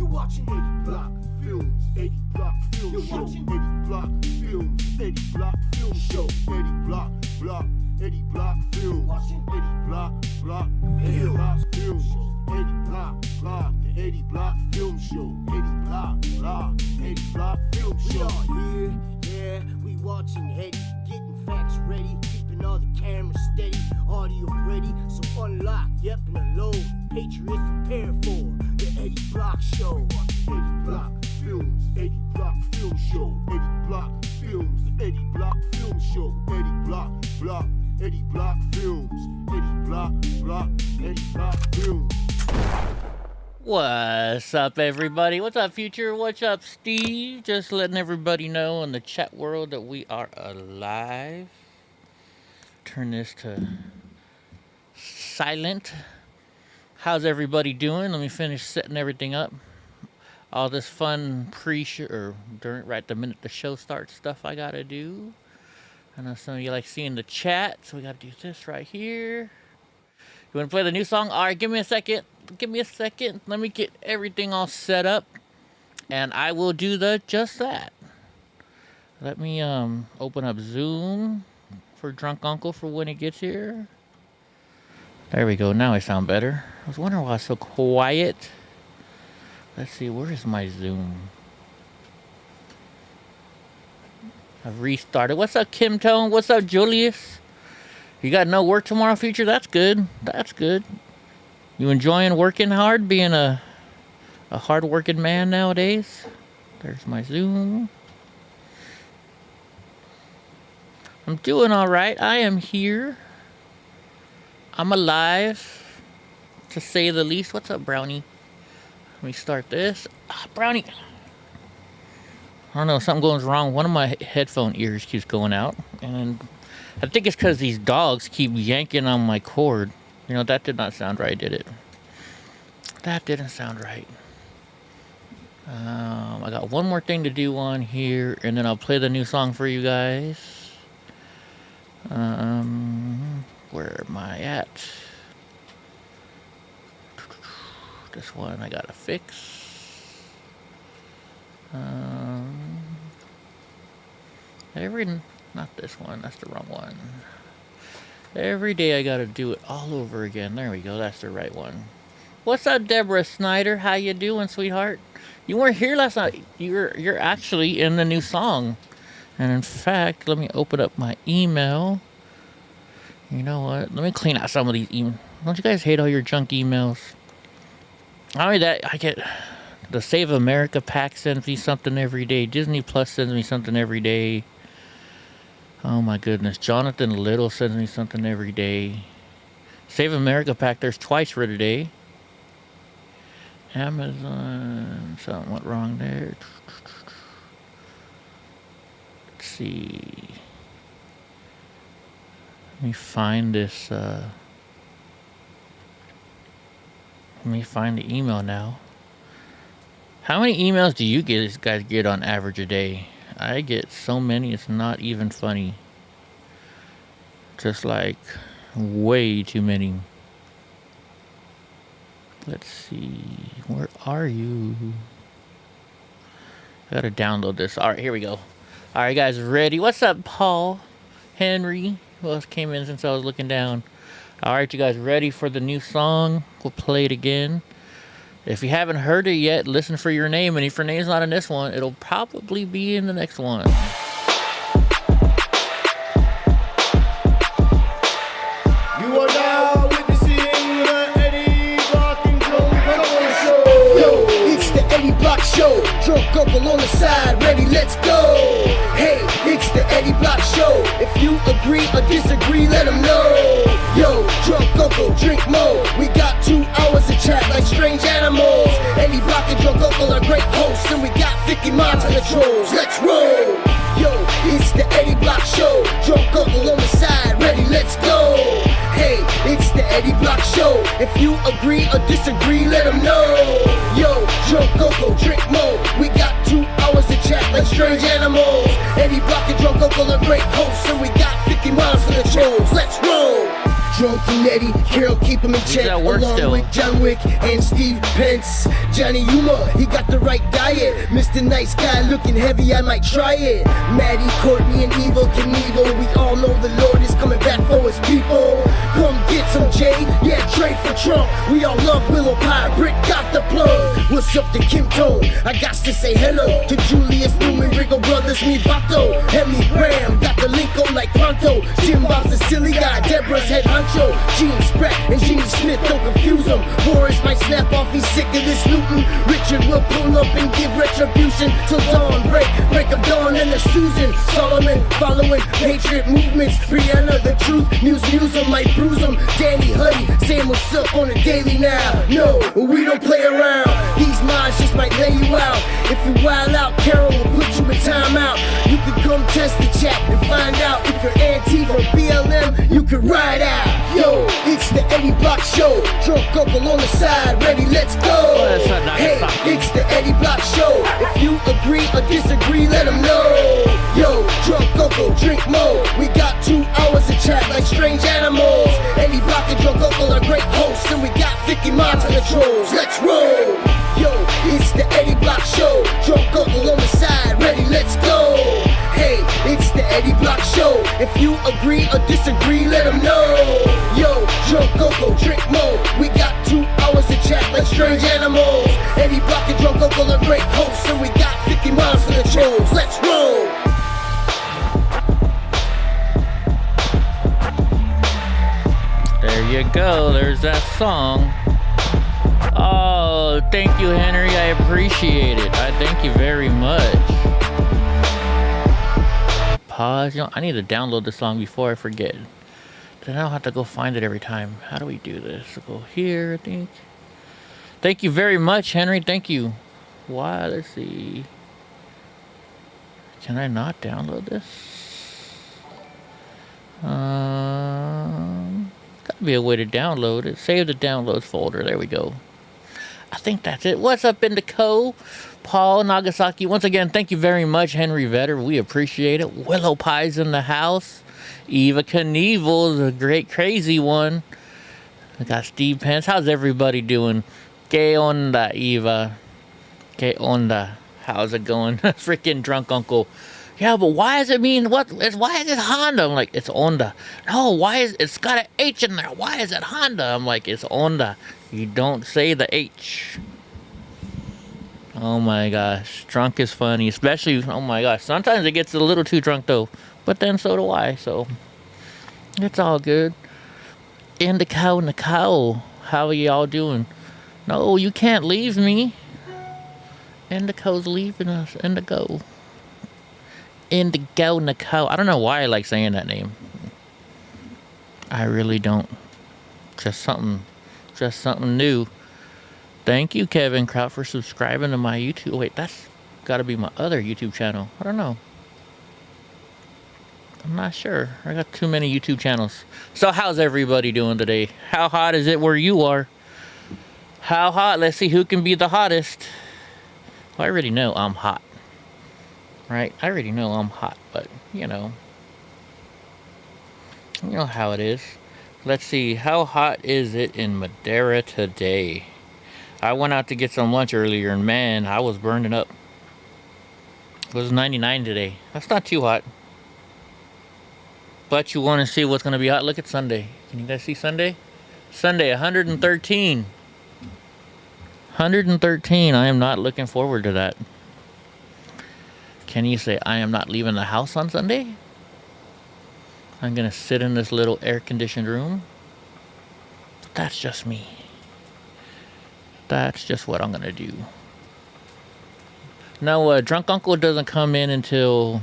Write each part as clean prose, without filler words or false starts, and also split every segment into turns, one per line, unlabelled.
watching EddieBlockFilms, EddieBlockFilms Show, EddieBlockFilms, EddieBlockFilms Show, EddieBlockFilms, watching EddieBlockFilms, EddieBlock, the EddieBlockFilms Show, EddieBlockFilms Show. We are here, yeah, we watching Eddie, getting facts ready, keeping all the cameras steady, audio ready, so unlock, yep, and unload. Patriots prepare for the Eddie Block Show. EddieBlockFilms, EddieBlockFilms Show, EddieBlockFilms, the EddieBlockFilms Show, EddieBlockFilms, EddieBlockFilms.
What's up, everybody? What's up, Future? What's up, Steve? Just letting everybody know in the chat world that we are alive. Turn this to silent. How's everybody doing? Let me finish setting everything up. All this fun pre-show, or during, right the minute the show starts stuff I gotta do. I know some of you like seeing the chat, so we gotta do this right here. You wanna play the new song? All right, give me a second. Give me a second. Let me get everything all set up, and I will do just that. Let me open up Zoom for Drunk Uncle for when he gets here. There we go. Now I sound better. I was wondering why it's so quiet. Let's see. Where is my Zoom? I've restarted. What's up, Kim Tone? What's up, Julius? You got no work tomorrow, Future? That's good. That's good. You enjoying working hard, being a hard-working man nowadays? There's my Zoom. I'm doing all right. I am here. I'm alive, to say the least. What's up, Brownie? Let me start this. Brownie. I don't know, something goes wrong. One of my headphone ears keeps going out. And I think it's because these dogs keep yanking on my cord. You know, that did not sound right, did it? That didn't sound right. I got one more thing to do on here, and then I'll play the new song for you guys. Where am I at? This one I gotta fix. Not this one, that's the wrong one. Every day I gotta do it all over again. There we go, that's the right one. What's up, Deborah Snyder? How you doing, sweetheart? You weren't here last night. You're actually in the new song. And in fact, let me open up my email. You know what? Let me clean out some of these emails. Don't you guys hate all your junk emails? I mean, that I get the Save America pack sends me something every day. Disney Plus sends me something every day. Oh my goodness. Jonathan Little sends me something every day. Save America pack, there's twice for today. Amazon, something went wrong there. Let's see. Let me find this, let me find the email now. How many emails do you guys get on average a day? I get so many, it's not even funny. Just like way too many. Let's see, where are you? I gotta download this. All right, here we go. All right, guys, ready? What's up, Paul? Henry? Who else came in since I was looking down? All right, you guys ready for the new song? We'll play it again. If you haven't heard it yet, listen for your name. And if your name's not in this one, it'll probably be in the next one.
You are now witnessing the Eddie Block and Drunk Uncle Show. Yo, it's the Eddie Block Show. Drunk Uncle on the side, ready, let's go. Hey, it's the Eddie Block Show. If you agree or disagree, let them know. Yo, Drunk Uncle, drink more. We got 2 hours of chat like strange animals. Eddie Block and Drunk Uncle are great hosts, and we got 50 minds for the trolls. Let's roll. Yo, it's the Eddie Block Show. Drunk Uncle on the side, ready, let's go. Hey, it's the Eddie Block Show. If you agree or disagree, let them know. Yo, Drunk Uncle, drink more. We got 2 hours of chat like strange animals. Eddie Block and Drunk Uncle are great hosts, and we got 50 miles for the trolls. Let's roll. Drunk and Eddie, Carol keep him in check,
at work
along
still.
with John Wick and Steve Pence. Johnny Yuma, he got the right diet. Mr. Nice Guy looking heavy, I might try it. Maddie, Courtney, and Evil Knievel, we all know the Lord is coming back for his people. Come get some Jay, yeah, Trey for Trump. We all love Willow Pie, Britt got the plug. What's up to Kim Tone? I got to say hello to Julius Newman, Riggle Brothers, me Vato. Hemi Graham, got the link on like Pronto. Jim Bob's the silly guy, Deborah's head honcho. Gene Spratt and Gene Smith, don't confuse him. Boris might snap off, he's sick of this looting. Richard will pull up and give retribution till dawn break of dawn and the Susan. Solomon following patriot movements. Brianna, the truth, Muse him, might bruise him. Danny Huddy, saying what's up on the daily now. No, we don't play around. These minds just might lay you out. If you wild out, Carol will put you in timeout. You can come test the chat and find out if you're Antifa or BLM, you can ride out. Yo, it's the Eddie Block Show. Drunk uncle on the side, ready, let's go. Hey, it's the Eddie Block Show. If you agree or disagree, let them know. Yo, drunk uncle, drink more. We got 2 hours of chat like strange animals. Eddie Block and drunk uncle are great hosts, and we got 50 miles for the trolls. Let's roll. Yo, it's the Eddie Block Show. Drunk uncle on the side, ready, let's go. Hey, it's the Eddie Block Show. If you agree or disagree, let them know. Yo, drunk uncle, drink more. We got 2 hours of chat like strange animals. Eddie Block and drunk uncle are great hosts, and we got 50 miles for the trolls. Let's roll.
There you go. There's that song. Oh, thank you, Henry. I appreciate it. I thank you very much. Pause. You know, I need to download the song before I forget. Then I don't have to go find it every time. How do we do this? We'll go here, I think. Thank you very much, Henry. Thank you. Why? Let's see. Can I not download this? Gotta be a way to download it. Save the downloads folder. There we go. I think that's it. What's up, Indico? Paul Nagasaki. Once again, thank you very much, Henry Vetter. We appreciate it. Willow Pie's in the house. Eva Knievel, the great crazy one. I got Steve Pence. How's everybody doing? Que onda, Eva? Que onda? How's it going? Freaking drunk uncle. Yeah, but why does it mean what? Why is it Honda? I'm like, it's Honda. No, why is it's got an H in there? Why is it Honda? I'm like, it's Honda. You don't say the H. Oh my gosh, drunk is funny, especially. Oh my gosh, sometimes it gets a little too drunk though, but then so do I. So it's all good. Indico, how are y'all doing? No, you can't leave me. Indico's leaving us. Indigo, Nicole. I don't know why I like saying that name. I really don't. Just something new. Thank you, Kevin Kraut, for subscribing to my YouTube. Wait, that's got to be my other YouTube channel. I don't know. I'm not sure. I got too many YouTube channels. So how's everybody doing today? How hot is it where you are? How hot? Let's see who can be the hottest. Well, I already know I'm hot. Right? I already know I'm hot, but you know how it is. Let's see, how hot is it in Madera today? I went out to get some lunch earlier and man, I was burning up. It was 99 today. That's not too hot. But you want to see what's going to be hot? Look at Sunday. Can you guys see Sunday? Sunday, 113. 113. I am not looking forward to that. Can you say, I am not leaving the house on Sunday? I'm going to sit in this little air-conditioned room. But that's just me. That's just what I'm going to do. No, Drunk Uncle doesn't come in until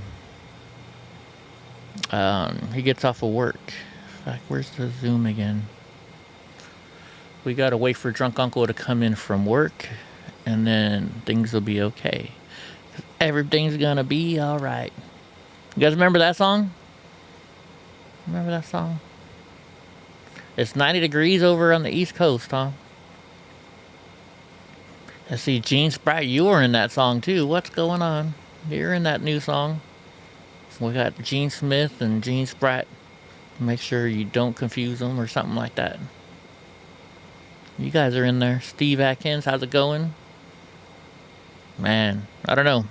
he gets off of work. In fact, where's the Zoom again? We got to wait for Drunk Uncle to come in from work, and then things will be okay. Everything's gonna be alright. You guys remember that song? Remember that song? It's 90 degrees over on the East Coast, huh? I see Gene Spratt, you were in that song too. What's going on? You're in that new song. We got Gene Smith and Gene Spratt Make sure you don't confuse them or something like that. You guys are in there. Steve Atkins, how's it going? Man, I don't know.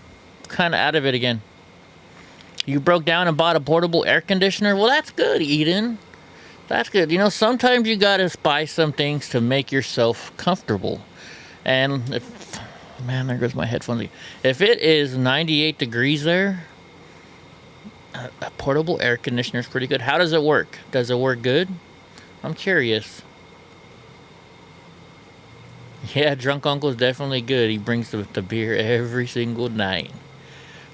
Kind of out of it again. You broke down and bought a portable air conditioner? Well, that's good, Eden. That's good. You know, sometimes you gotta buy some things to make yourself comfortable. And if, man, there goes my headphones. If it is 98 degrees there, a portable air conditioner is pretty good. How does it work? Does it work good? I'm curious. Yeah, Drunk Uncle is definitely good. He brings the beer every single night.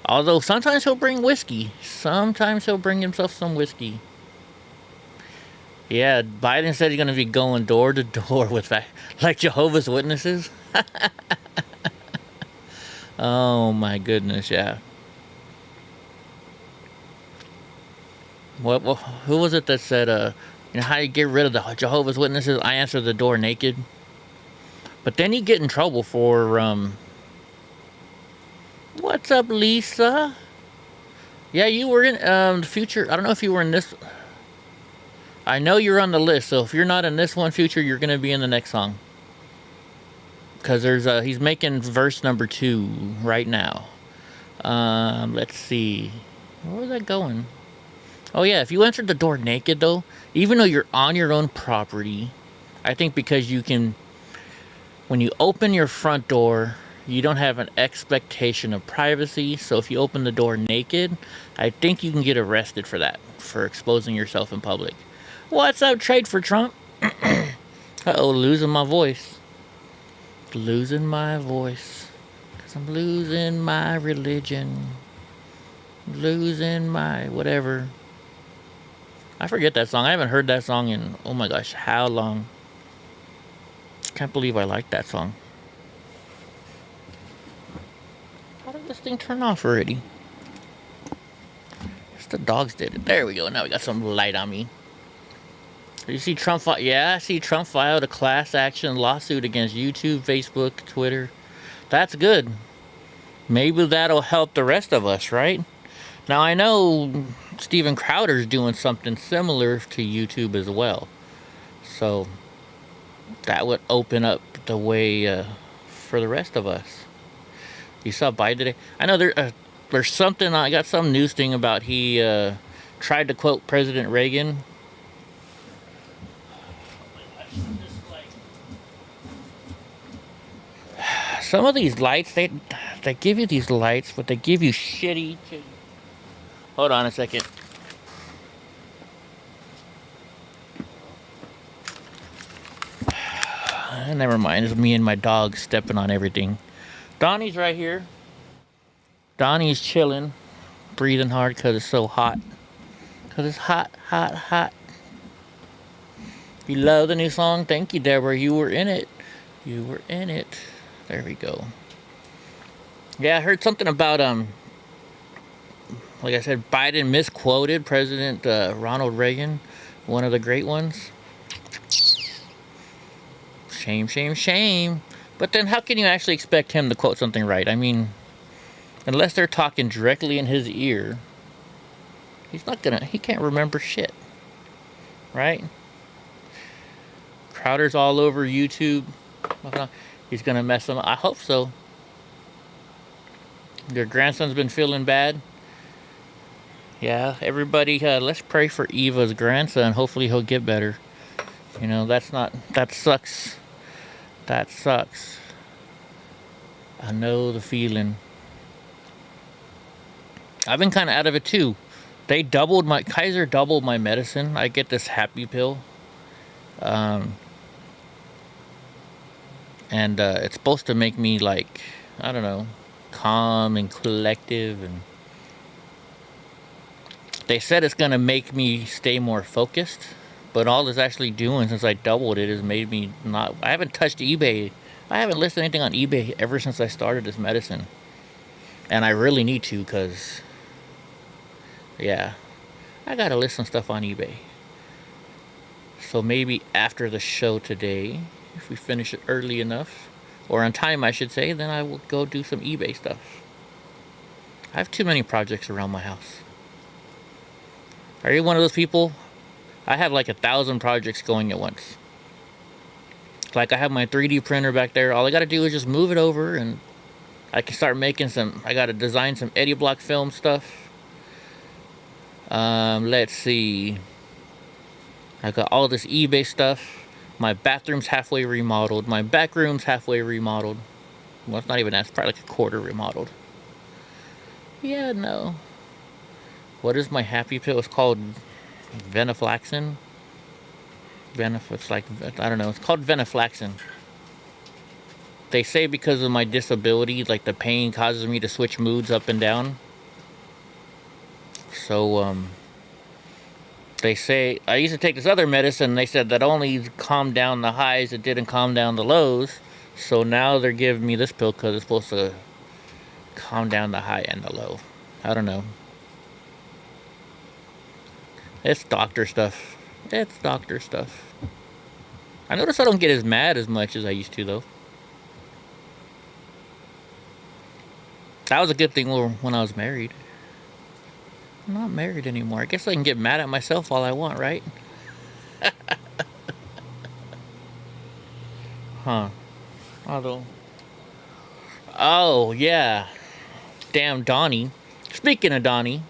Although sometimes he'll bring whiskey. Sometimes he'll bring himself some whiskey. Yeah, Biden said he's going to be going door to door with like Jehovah's Witnesses. Oh my goodness, yeah. Who was it that said, you know, how you get rid of the Jehovah's Witnesses? I answer the door naked. But then you get in trouble for, what's up, Lisa? Yeah, you were in, the future. I don't know if you were in this. I know you're on the list, so if you're not in this one, future, you're going to be in the next song. Because there's, he's making verse number 2 right now. Let's see. Where was that going? Oh, yeah, if you entered the door naked, though, even though you're on your own property, I think because you can, when you open your front door, you don't have an expectation of privacy. So if you open the door naked, I think you can get arrested for that, for exposing yourself in public. What's up, Trade for Trump? Uh-oh, losing my voice. Losing my voice. 'Cause I'm losing my religion. Losing my whatever. I forget that song. I haven't heard that song in, oh my gosh, how long? Can't believe I like that song. How did this thing turn off already? It's the dogs did it. There we go. Now we got some light on me. You see Trump, yeah, I see Trump filed a class action lawsuit against YouTube, Facebook, Twitter. That's good. Maybe that'll help the rest of us, right? Now I know Steven Crowder's doing something similar to YouTube as well. So that would open up the way for the rest of us. You saw Biden today? I know there's something, I got some news thing about he tried to quote President Reagan. Some of these lights, they give you these lights, but they give you shitty. Hold on a second. Never mind, it's me and my dog stepping on everything. Donnie's right here. Donnie's chilling, breathing hard because it's so hot. Because it's hot, hot, hot. You love the new song? Thank you, Deborah. You were in it. You were in it. There we go. Yeah, I heard something about, like I said, Biden misquoted President Ronald Reagan, one of the great ones. Shame, shame, shame. But then how can you actually expect him to quote something right? I mean, unless they're talking directly in his ear, he can't remember shit. Right? Crowder's all over YouTube. He's gonna mess them up. I hope so. Your grandson's been feeling bad. Yeah, everybody, let's pray for Eva's grandson. Hopefully he'll get better. You know, that sucks. That sucks. I know the feeling. I've been kind of out of it too. Kaiser doubled my medicine. I get this happy pill. And it's supposed to make me, like, I don't know, calm and collective, and they said it's gonna make me stay more focused, but all it's actually doing since I doubled it is made me not. I haven't touched eBay. I haven't listed anything on eBay ever since I started this medicine, and I really need to, because yeah, I gotta list some stuff on eBay. So maybe after the show today, if we finish it early enough, or on time I should say, then I will go do some eBay stuff. I have too many projects around my house. Are you one of those people I have like 1,000 projects going at once. Like I have my 3D printer back there. All I gotta do is just move it over and I can start making some, I gotta design some EddieBlockFilm stuff. Let's see. I got all this eBay stuff. My bathroom's halfway remodeled. My back room's halfway remodeled. Well, it's not even that. It's probably like a quarter remodeled. Yeah, no. What is my happy pill? It's called venaflaxin. It's like, I don't know. It's called venaflaxin. They say because of my disability, like the pain causes me to switch moods up and down. So, they say, I used to take this other medicine, they said that only calmed down the highs, it didn't calm down the lows. So now they're giving me this pill because it's supposed to calm down the high and the low. I don't know. It's doctor stuff. It's doctor stuff. I notice I don't get as mad as much as I used to, though. That was a good thing when I was married. I'm not married anymore. I guess I can get mad at myself all I want, right? Huh. Although. Oh, yeah. Damn Donnie. Speaking of Donnie.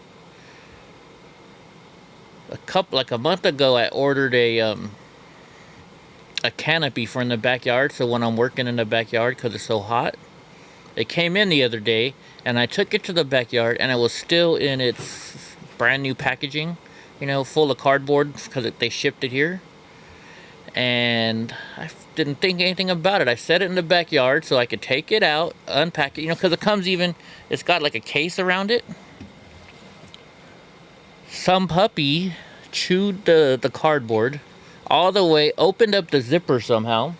Like a month ago, I ordered a canopy for in the backyard. So when I'm working in the backyard, because it's so hot. It came in the other day, and I took it to the backyard, and it was still in its brand new packaging, you know, full of cardboard, because they shipped it here. And I didn't think anything about it. I set it in the backyard so I could take it out, unpack it, you know, because it comes even, it's got like a case around it. Some puppy chewed the cardboard all the way, opened up the zipper somehow,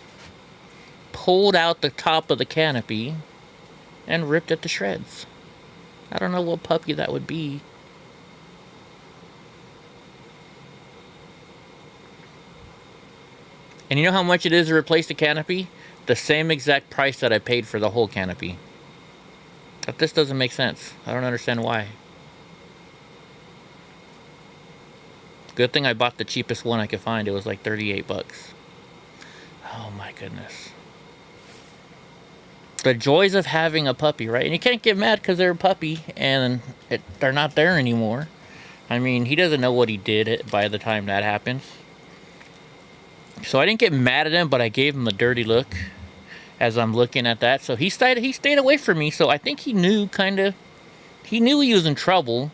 pulled out the top of the canopy, and ripped it to shreds. I don't know what puppy that would be. And you know how much it is to replace the canopy? The same exact price that I paid for the whole canopy. But this doesn't make sense. I don't understand why. Good thing I bought the cheapest one I could find. It was like 38 bucks. Oh my goodness. The joys of having a puppy, right? And you can't get mad because they're a puppy and they're not there anymore. I mean, he doesn't know what he did by the time that happens. So I didn't get mad at him, but I gave him a dirty look as I'm looking at that. So he stayed away from me. So I think he knew he knew he was in trouble.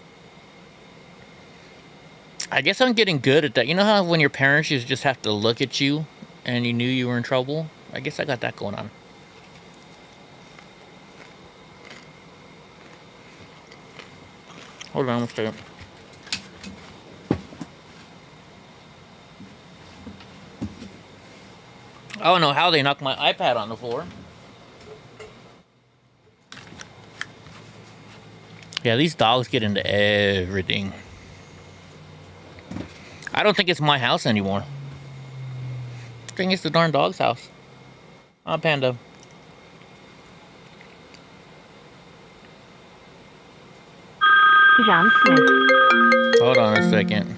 I guess I'm getting good at that. You know how when your parents just have to look at you and you knew you were in trouble? I guess I got that going on. Hold on one second. I don't know how they knocked my iPad on the floor. Yeah, these dogs get into everything. I don't think it's my house anymore. I think it's the darn dog's house. Oh, Panda.
John Smith.
Hold on a second.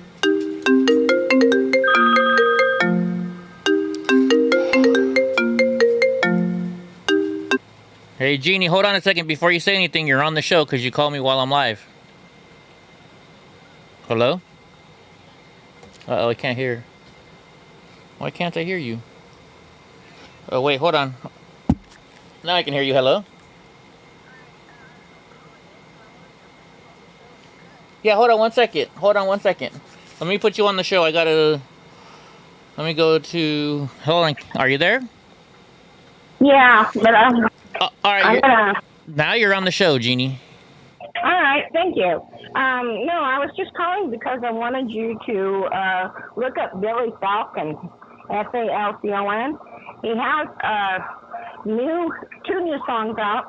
Hey, Jeannie, hold on a second before you say anything. You're on the show because you called me while I'm live. Hello? Uh-oh, I can't hear. Why can't I hear you? Oh, wait, hold on. Now I can hear you. Hello? Yeah, hold on one second. Hold on one second. Let me put you on the show. Let me go to... Hold on. Are you there?
Yeah, but
All right. Now you're on the show, Jeannie.
All right, thank you. No, I was just calling because I wanted you to look up Billy Falcon, Falcon. He has two new songs out.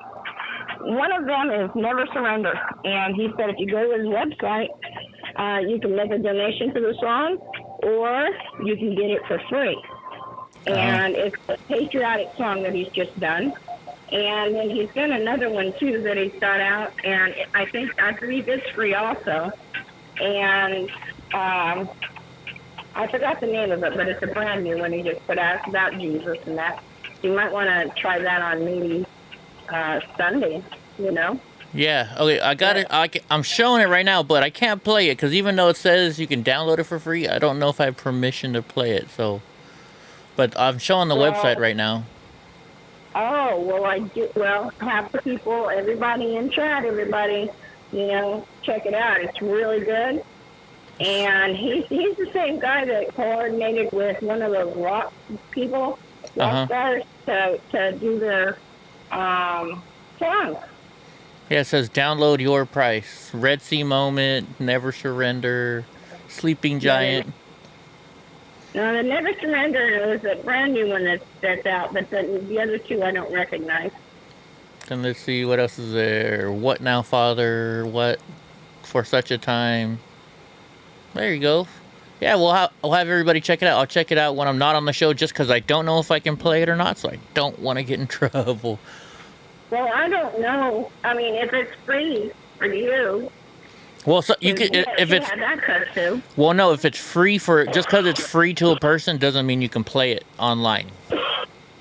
One of them is Never Surrender, and he said if you go to his website, you can make a donation to the song, or you can get it for free. And it's a patriotic song that he's just done. And then he's done another one, too, that he's got out. And I believe it's free also. And I forgot the name of it, but it's a brand new one he just put out. It's about Jesus and that. You might want to try that on maybe Sunday, you know?
Yeah, okay, I got it. I'm showing it right now, but I can't play it because even though it says you can download it for free, I don't know if I have permission to play it. So, but I'm showing the website right now.
Oh, well, I do. Well, half the people, everybody in chat, everybody, you know, check it out. It's really good. And he's the same guy that coordinated with one of those rock people, rock stars, to do their songs.
Yeah, it says download your price. Red Sea Moment, Never Surrender, Sleeping Giant.
No, the Never Surrender is a brand new one that's out, but the other two I don't recognize.
And let's see, what else is there? What Now, Father? What For Such a Time? There you go. Yeah, we'll have everybody check it out. I'll check it out when I'm not on the show just because I don't know if I can play it or not, so I don't want to get in trouble.
Well, I don't know. I mean, if it's free for you.
Well, so you could if it's
too.
Well, no, if it's free for just because it's free to a person doesn't mean you can play it online.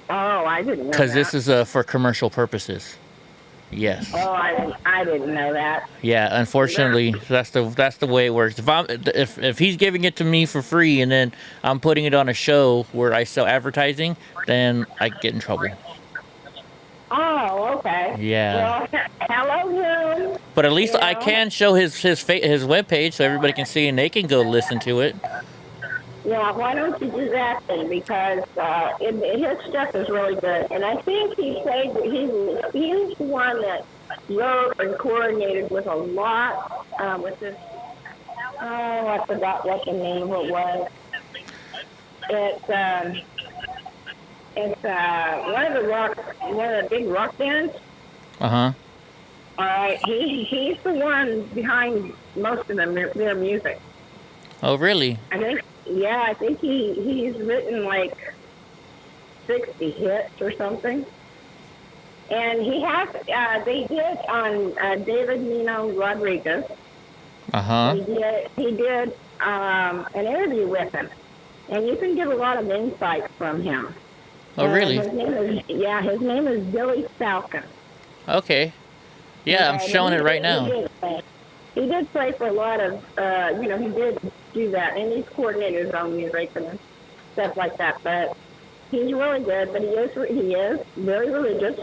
Oh, I didn't know that.
Because this is for commercial purposes. Yes.
Oh, I didn't know that.
Yeah, unfortunately, that's the way it works. If he's giving it to me for free and then I'm putting it on a show where I sell advertising, then I get in trouble.
Oh, okay.
Yeah.
Well, hello, him.
But at least I can show his webpage so everybody can see and they can go listen to it.
Yeah, why don't you do that then? Because his stuff is really good, and I think he's the one that wrote and coordinated with a lot with this. Oh, I forgot what the name it was. It's one of the big rock bands.
Uh-huh.
All right, he's the one behind most of their music.
Oh, really?
I think he's written like 60 hits or something. And he has they did on David Nino Rodriguez.
Uh-huh.
He did an interview with him, and you can get a lot of insight from him.
Oh, really?
His name is Billy Falcon.
Okay. Yeah, I'm showing it right now.
He did play for a lot of, he did do that, and he's coordinated his own music and stuff like that. But he's really good, but he is very religious,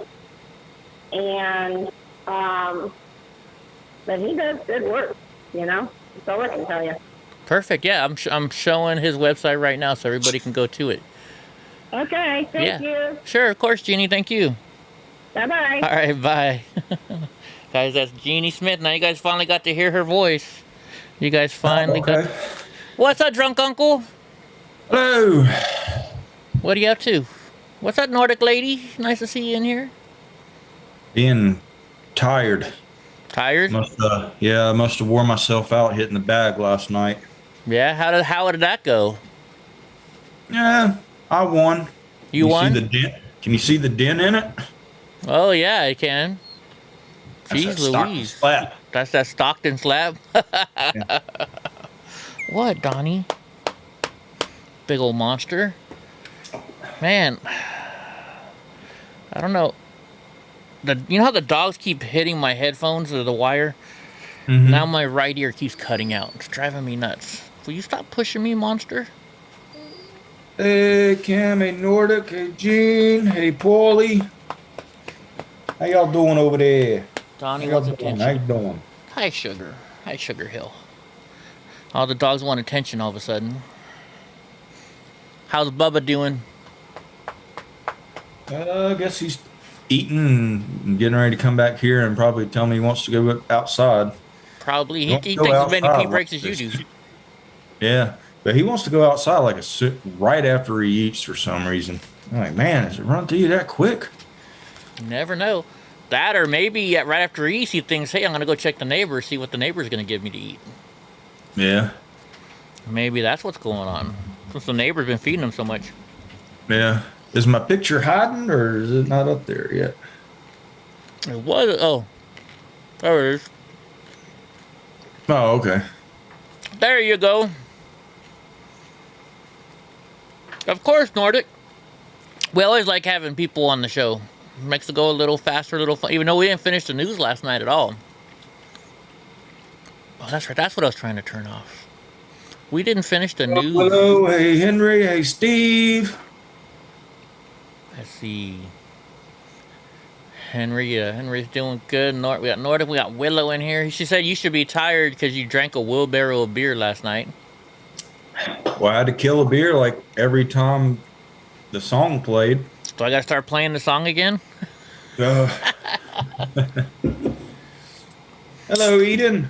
and but he does good work. That's all I can tell you.
Perfect. Yeah, I'm showing his website right now so everybody can go to it.
Okay, thank you.
Sure, of course, Jeannie. Thank you.
Bye-bye.
All right, bye. Guys, that's Jeannie Smith. Now you guys finally got to hear her voice. You guys finally got... What's up, drunk uncle?
Hello.
What are you up to? What's up, Nordic lady? Nice to see you in here.
Being tired.
Tired?
I must have wore myself out hitting the bag last night.
Yeah? How did that go?
Yeah, I won.
You won?
See the dent? Can you see the dent in it?
Oh, yeah, I can.
That's
Jeez Louise.
Slap.
That's that Stockton slab?
Yeah.
What, Donnie? Big old monster. Man. I don't know. You know how the dogs keep hitting my headphones or the wire?
Mm-hmm.
Now my right ear keeps cutting out. It's driving me nuts. Will you stop pushing me, monster?
Hey, Cam. Hey, Nordic. Hey, Gene. Hey, Paulie. How y'all doing over there?
Donnie wants attention.
How you doing?
Hi, Sugar. Hi, Sugar Hill. All the dogs want attention all of a sudden. How's Bubba doing?
I guess he's eating and getting ready to come back here and probably tell me he wants to go outside.
Probably. He takes as many pee breaks as you do.
Yeah, but he wants to go outside like right after he eats for some reason. I'm like, man, does it run to you that quick?
You never know. That or maybe right after he eats, he thinks, hey, I'm going to go check the neighbor, see what the neighbor's going to give me to eat.
Yeah.
Maybe that's what's going on. Since the neighbor's been feeding him so much.
Yeah. Is my picture hiding or is it not up there yet?
It was. Oh. There it is.
Oh, okay.
There you go. Of course, Nordic. We always like having people on the show. Makes it go a little faster, a little fun. Even though we didn't finish the news last night at all. Oh, that's right. That's what I was trying to turn off. We didn't finish the news.
Hello, hey Henry, hey Steve.
Let's see. Henry's doing good. We got Nordic. We got Willow in here. She said you should be tired because you drank a wheelbarrow of beer last night.
Well, I had to kill a beer like every time the song played.
So I got to start playing the song again?
Hello, Eden.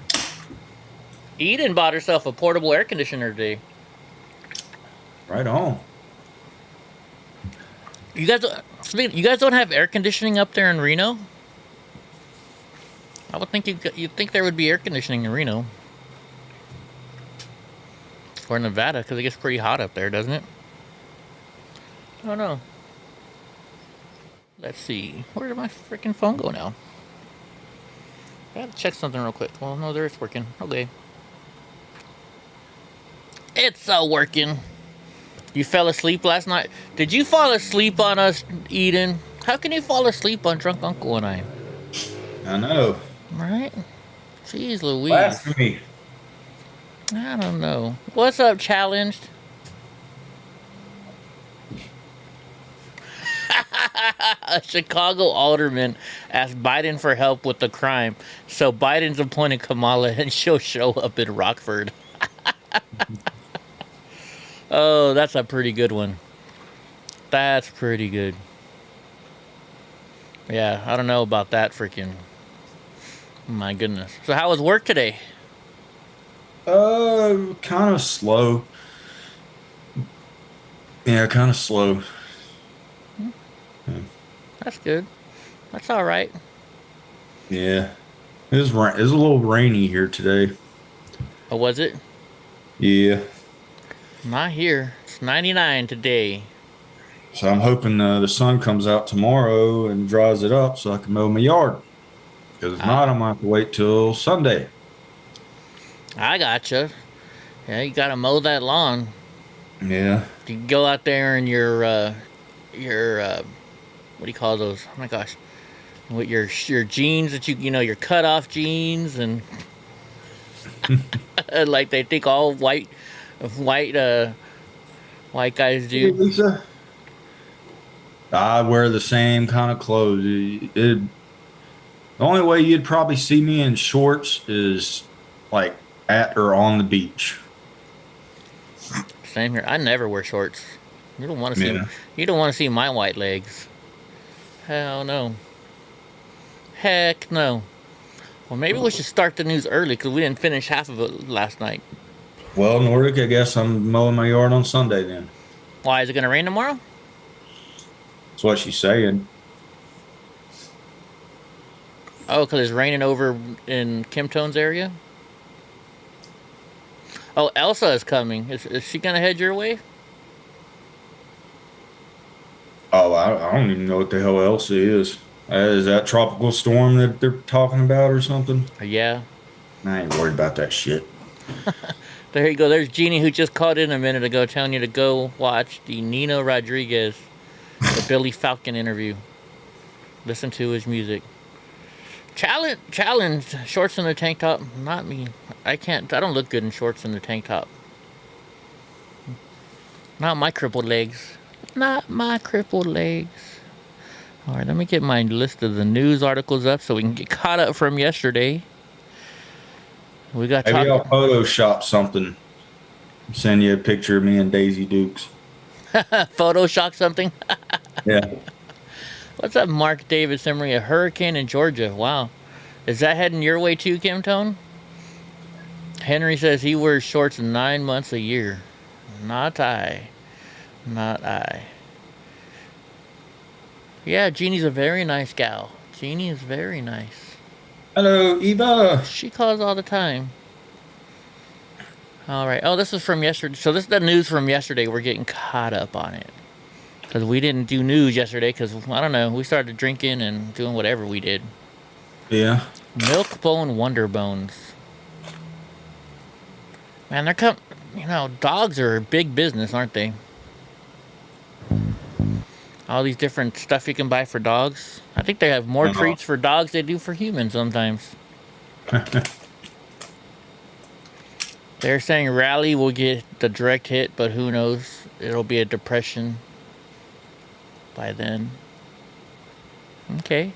Eden bought herself a portable air conditioner today.
Right on.
You guys don't have air conditioning up there in Reno? I would think you'd think there would be air conditioning in Reno. Or Nevada, because it gets pretty hot up there, doesn't it? I don't know. Let's see. Where did my freaking phone go now? I gotta check something real quick. Well, no, there it's working. Okay. It's working. You fell asleep last night? Did you fall asleep on us, Eden? How can you fall asleep on Drunk Uncle and I?
I know.
Right? Jeez Louise.
Blasphemy.
I don't know. What's up, Challenged? A Chicago alderman asked Biden for help with the crime, so Biden's appointed Kamala and she'll show up in Rockford. Oh, that's a pretty good one. That's pretty good. Yeah, I don't know about that freaking... My goodness. So how was work today?
Kind of slow. Yeah, kind of slow.
That's good. That's all right.
Yeah. It was a little rainy here today.
Oh, was it?
Yeah.
Not here. It's 99 today.
So I'm hoping the sun comes out tomorrow and dries it up so I can mow my yard. Because if not, I'm going to have to wait till Sunday.
I gotcha. Yeah, you gotta mow that lawn.
Yeah.
You can go out there in your what do you call those? Oh my gosh, with your jeans that your cut off jeans and like they think all white guys do.
Hey, Lisa. I wear the same kind of clothes. The only way you'd probably see me in shorts is like at or on the beach.
Same here. I never wear shorts. You don't want to see. You don't want to see my white legs. Hell no. Heck no. Well, maybe we should start the news early because we didn't finish half of it last night.
Well, Nordic, I guess I'm mowing my yard on Sunday then.
Why, is it gonna rain tomorrow?
That's what she's saying.
Oh, because it's raining over in Kim Tone's area? Oh, Elsa is coming. Is she gonna head your way?
Oh, I don't even know what the hell else it is. Is that tropical storm that they're talking about or something?
Yeah.
I ain't worried about that shit.
There you go. There's Jeannie who just called in a minute ago telling you to go watch the Nino Rodriguez, the Billy Falcon interview. Listen to his music. Challenge. Shorts and a tank top. Not me. I don't look good in shorts and a tank top. Not my crippled legs. Not my crippled legs. All right, let me get my list of the news articles up so we can get caught up from yesterday. We got.
Maybe I'll Photoshop something. Send you a picture of me and Daisy Dukes.
Photoshop something.
Yeah.
What's up, Mark Davis Emery? A hurricane in Georgia. Wow. Is that heading your way too, Kim Tone? Henry says he wears shorts 9 months a year. Not I. Not I. Yeah, Jeannie's a very nice gal. Jeannie is very nice.
Hello, Eva.
She calls all the time. All right. Oh, this is from yesterday. So this is the news from yesterday. We're getting caught up on it. Because we didn't do news yesterday because, I don't know, we started drinking and doing whatever we did.
Yeah.
Milk Bone Wonder Bones. Man, dogs are big business, aren't they? All these different stuff you can buy for dogs. I think they have more
Uh-huh.
treats for dogs than they do for humans sometimes. They're saying Rally will get the direct hit, but who knows? It'll be a depression by then. Okay.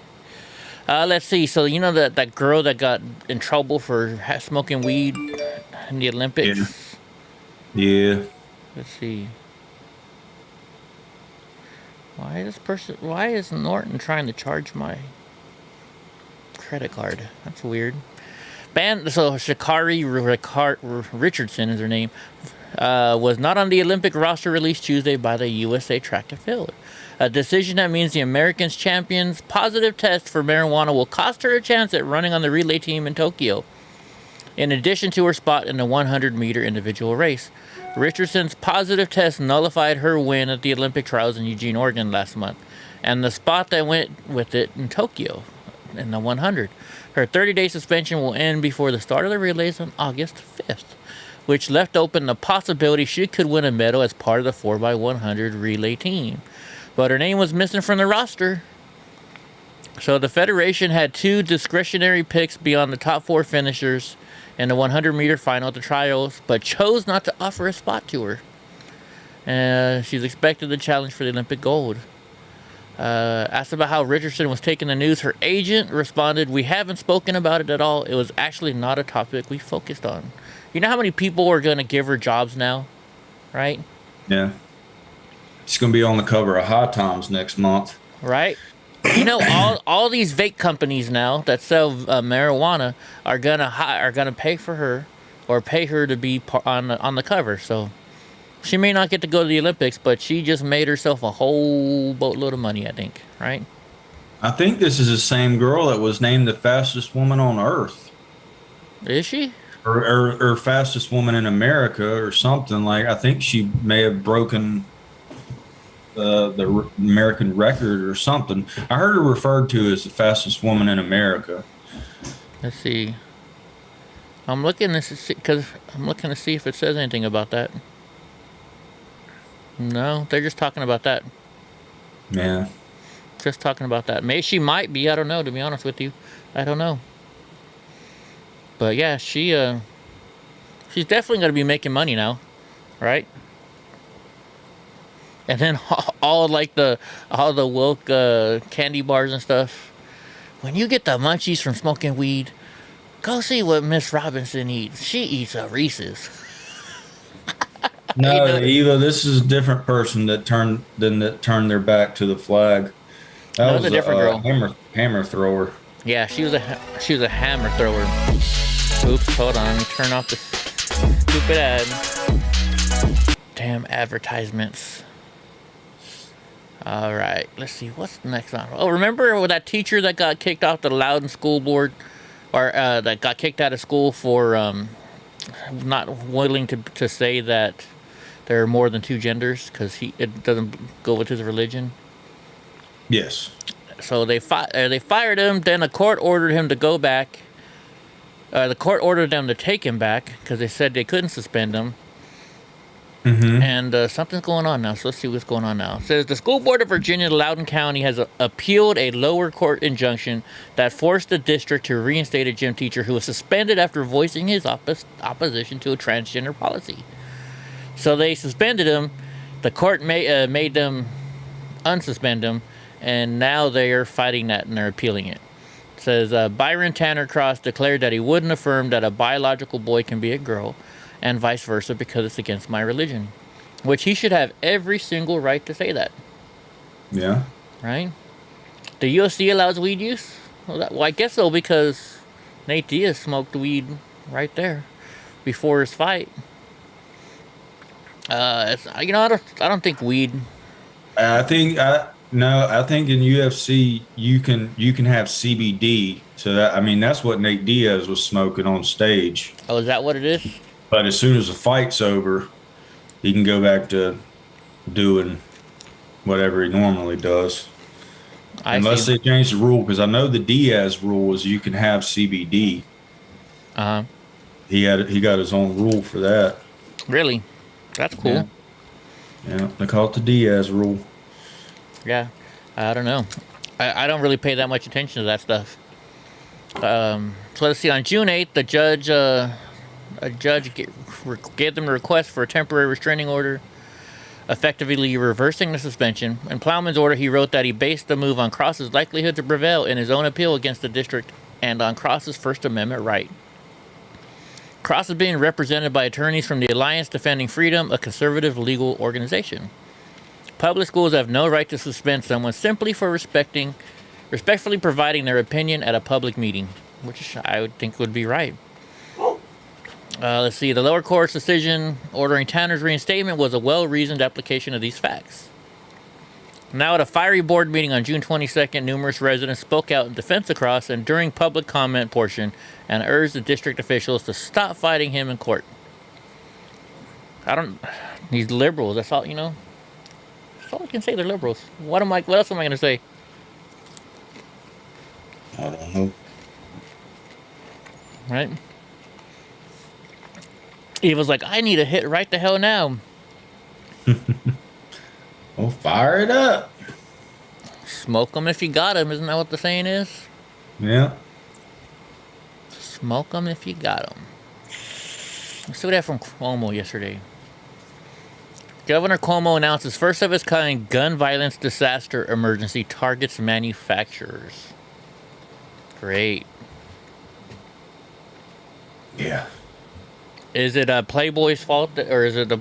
Let's see. So you know that girl that got in trouble for smoking weed in the Olympics?
Yeah.
Let's see. Why is Norton trying to charge my credit card? That's weird. So Sha'Carri Richardson is her name, was not on the Olympic roster released Tuesday by the USA Track and Field. A decision that means the Americans champion's positive test for marijuana will cost her a chance at running on the relay team in Tokyo. In addition to her spot in the 100-meter individual race, Richardson's positive test nullified her win at the Olympic trials in Eugene, Oregon last month, and the spot that went with it in Tokyo in the 100. Her 30-day suspension will end before the start of the relays on August 5th, which left open the possibility she could win a medal as part of the 4x100 relay team. But her name was missing from the roster. So the Federation had 2 discretionary picks beyond the top 4 finishers in the 100-meter final at the trials, but chose not to offer a spot to her. She's expected to challenge for the Olympic gold. Asked about how Richardson was taking the news, her agent responded, "We haven't spoken about it at all. It was actually not a topic we focused on." You know how many people are going to give her jobs now, right?
Yeah. She's going to be on the cover of High Times next month.
Right? You know, all these vape companies now that sell marijuana are gonna pay for her, or pay her to be on the cover. So she may not get to go to the Olympics, but she just made herself a whole boatload of money, I think. Right?
I think this is the same girl that was named the fastest woman on Earth.
Is she?
Or fastest woman in America or something. Like, I think she may have broken the American record or something. I heard her referred to as the fastest woman in America.
Let's see. I'm looking to see if it says anything about that. No, they're just talking about that.
Yeah.
Just talking about that. Maybe she might be. I don't know. To be honest with you, I don't know. But yeah, she's definitely going to be making money now, right? And then all the woke candy bars and stuff. When you get the munchies from smoking weed, go see what Miss Robinson eats. She eats a Reese's.
No, Eva, this is a different person that turned their back to the flag. That was
a different girl.
Hammer thrower.
Yeah, she was a hammer thrower. Oops, hold on. Let me turn off the stupid ad. Damn advertisements. All right, let's see what's next on. Oh, remember that teacher that got kicked off the Loudon School Board, or that got kicked out of school for not willing to say that there are more than 2 genders because it doesn't go with his religion.
Yes.
So they fired him. Then a court ordered him to go back. The court ordered them to take him back because they said they couldn't suspend him.
Mm-hmm.
And something's going on now, so let's see what's going on now. It says the School Board of Virginia, Loudoun County, has appealed a lower court injunction that forced the district to reinstate a gym teacher who was suspended after voicing his opposition to a transgender policy. So they suspended him. The court made them unsuspend him, and now they are fighting that and they're appealing it. It says Byron Tanner Cross declared that he wouldn't affirm that a biological boy can be a girl, and vice versa, because it's against my religion. Which he should have every single right to say that.
Yeah.
Right? The UFC allows weed use? Well, I guess so, because Nate Diaz smoked weed right there before his fight. I don't think weed.
I think in UFC you can have CBD. So that's what Nate Diaz was smoking on stage.
Oh, is that what it is?
But as soon as the fight's over, he can go back to doing whatever he normally does. Unless they change the rule, because I know the Diaz rule is you can have CBD.
Uh-huh.
He got his own rule for that.
Really? That's cool.
Yeah, they call it the Diaz rule.
Yeah, I don't know. I don't really pay that much attention to that stuff. So let's see. On June 8th, a judge gave them a request for a temporary restraining order, effectively reversing the suspension. In Plowman's order, he wrote that he based the move on Cross's likelihood to prevail in his own appeal against the district and on Cross's First Amendment right. Cross is being represented by attorneys from the Alliance Defending Freedom, a conservative legal organization. Public schools have no right to suspend someone simply for respectfully providing their opinion at a public meeting, which I would think would be right. Let's see. The lower court's decision ordering Tanner's reinstatement was a well-reasoned application of these facts. Now, at a fiery board meeting on June 22nd, numerous residents spoke out in defense of Cross and during public comment portion and urged the district officials to stop fighting him in court. These liberals, that's all, that's all I can say, they're liberals. What else am I going to say?
I don't know.
Right? Eva's like, I need a hit right the hell now.
Well, fire it up.
Smoke them if you got them. Isn't that what the saying is?
Yeah.
Smoke them if you got them. Let's see what happened from Cuomo yesterday. Governor Cuomo announces first of its kind gun violence disaster emergency targets manufacturers. Great.
Yeah.
Is it Playboy's fault, or is it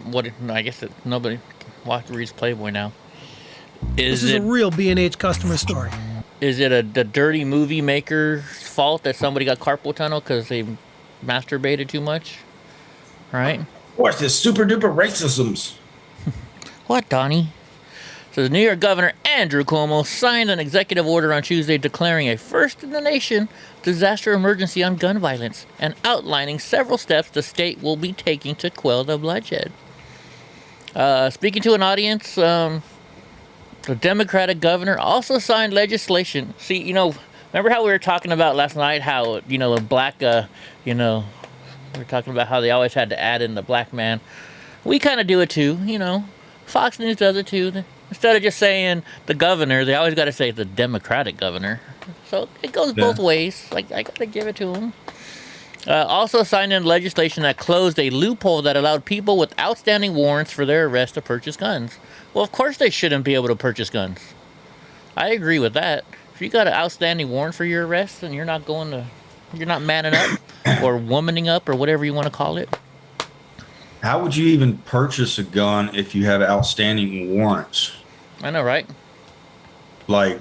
I guess nobody reads Playboy now.
This is a real B&H customer story.
Is it the dirty movie maker's fault that somebody got carpal tunnel because they masturbated too much? Right?
What's this super duper racisms?
What, Donnie? So the New York Governor Andrew Cuomo signed an executive order on Tuesday declaring a first-in-the-nation disaster emergency on gun violence and outlining several steps the state will be taking to quell the bloodshed. Speaking to an audience, the Democratic governor also signed legislation. See, remember how we were talking about last night how, the black, we were talking about how they always had to add in the black man. We kind of do it too, Fox News does it too. Instead of just saying the governor, they always got to say the Democratic governor. So it goes both ways. Like, I got to give it to him. Also signed in legislation that closed a loophole that allowed people with outstanding warrants for their arrest to purchase guns. Well, of course they shouldn't be able to purchase guns. I agree with that. If you got an outstanding warrant for your arrest and you're not manning up or womaning up or whatever you want to call it.
How would you even purchase a gun if you have outstanding warrants?
I know, right?
Like,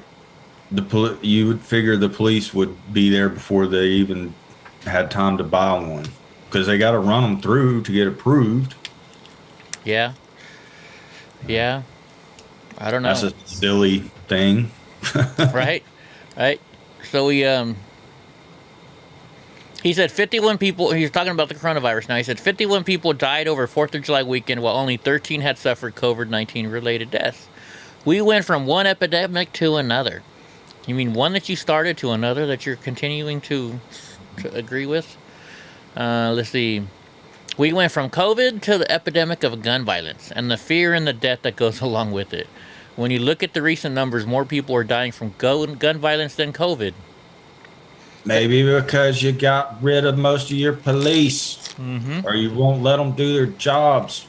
you would figure the police would be there before they even had time to buy one, because they got to run them through to get approved.
Yeah. I don't know.
That's a silly thing.
Right. So he said 51 people, he's talking about the coronavirus now, he said 51 people died over 4th of July weekend while only 13 had suffered COVID-19 related deaths. We went from one epidemic to another. You mean one that you started to another that you're continuing to agree with? Let's see. We went from COVID to the epidemic of gun violence and the fear and the death that goes along with it. When you look at the recent numbers, more people are dying from gun violence than COVID.
Maybe because you got rid of most of your police, or you won't let them do their jobs.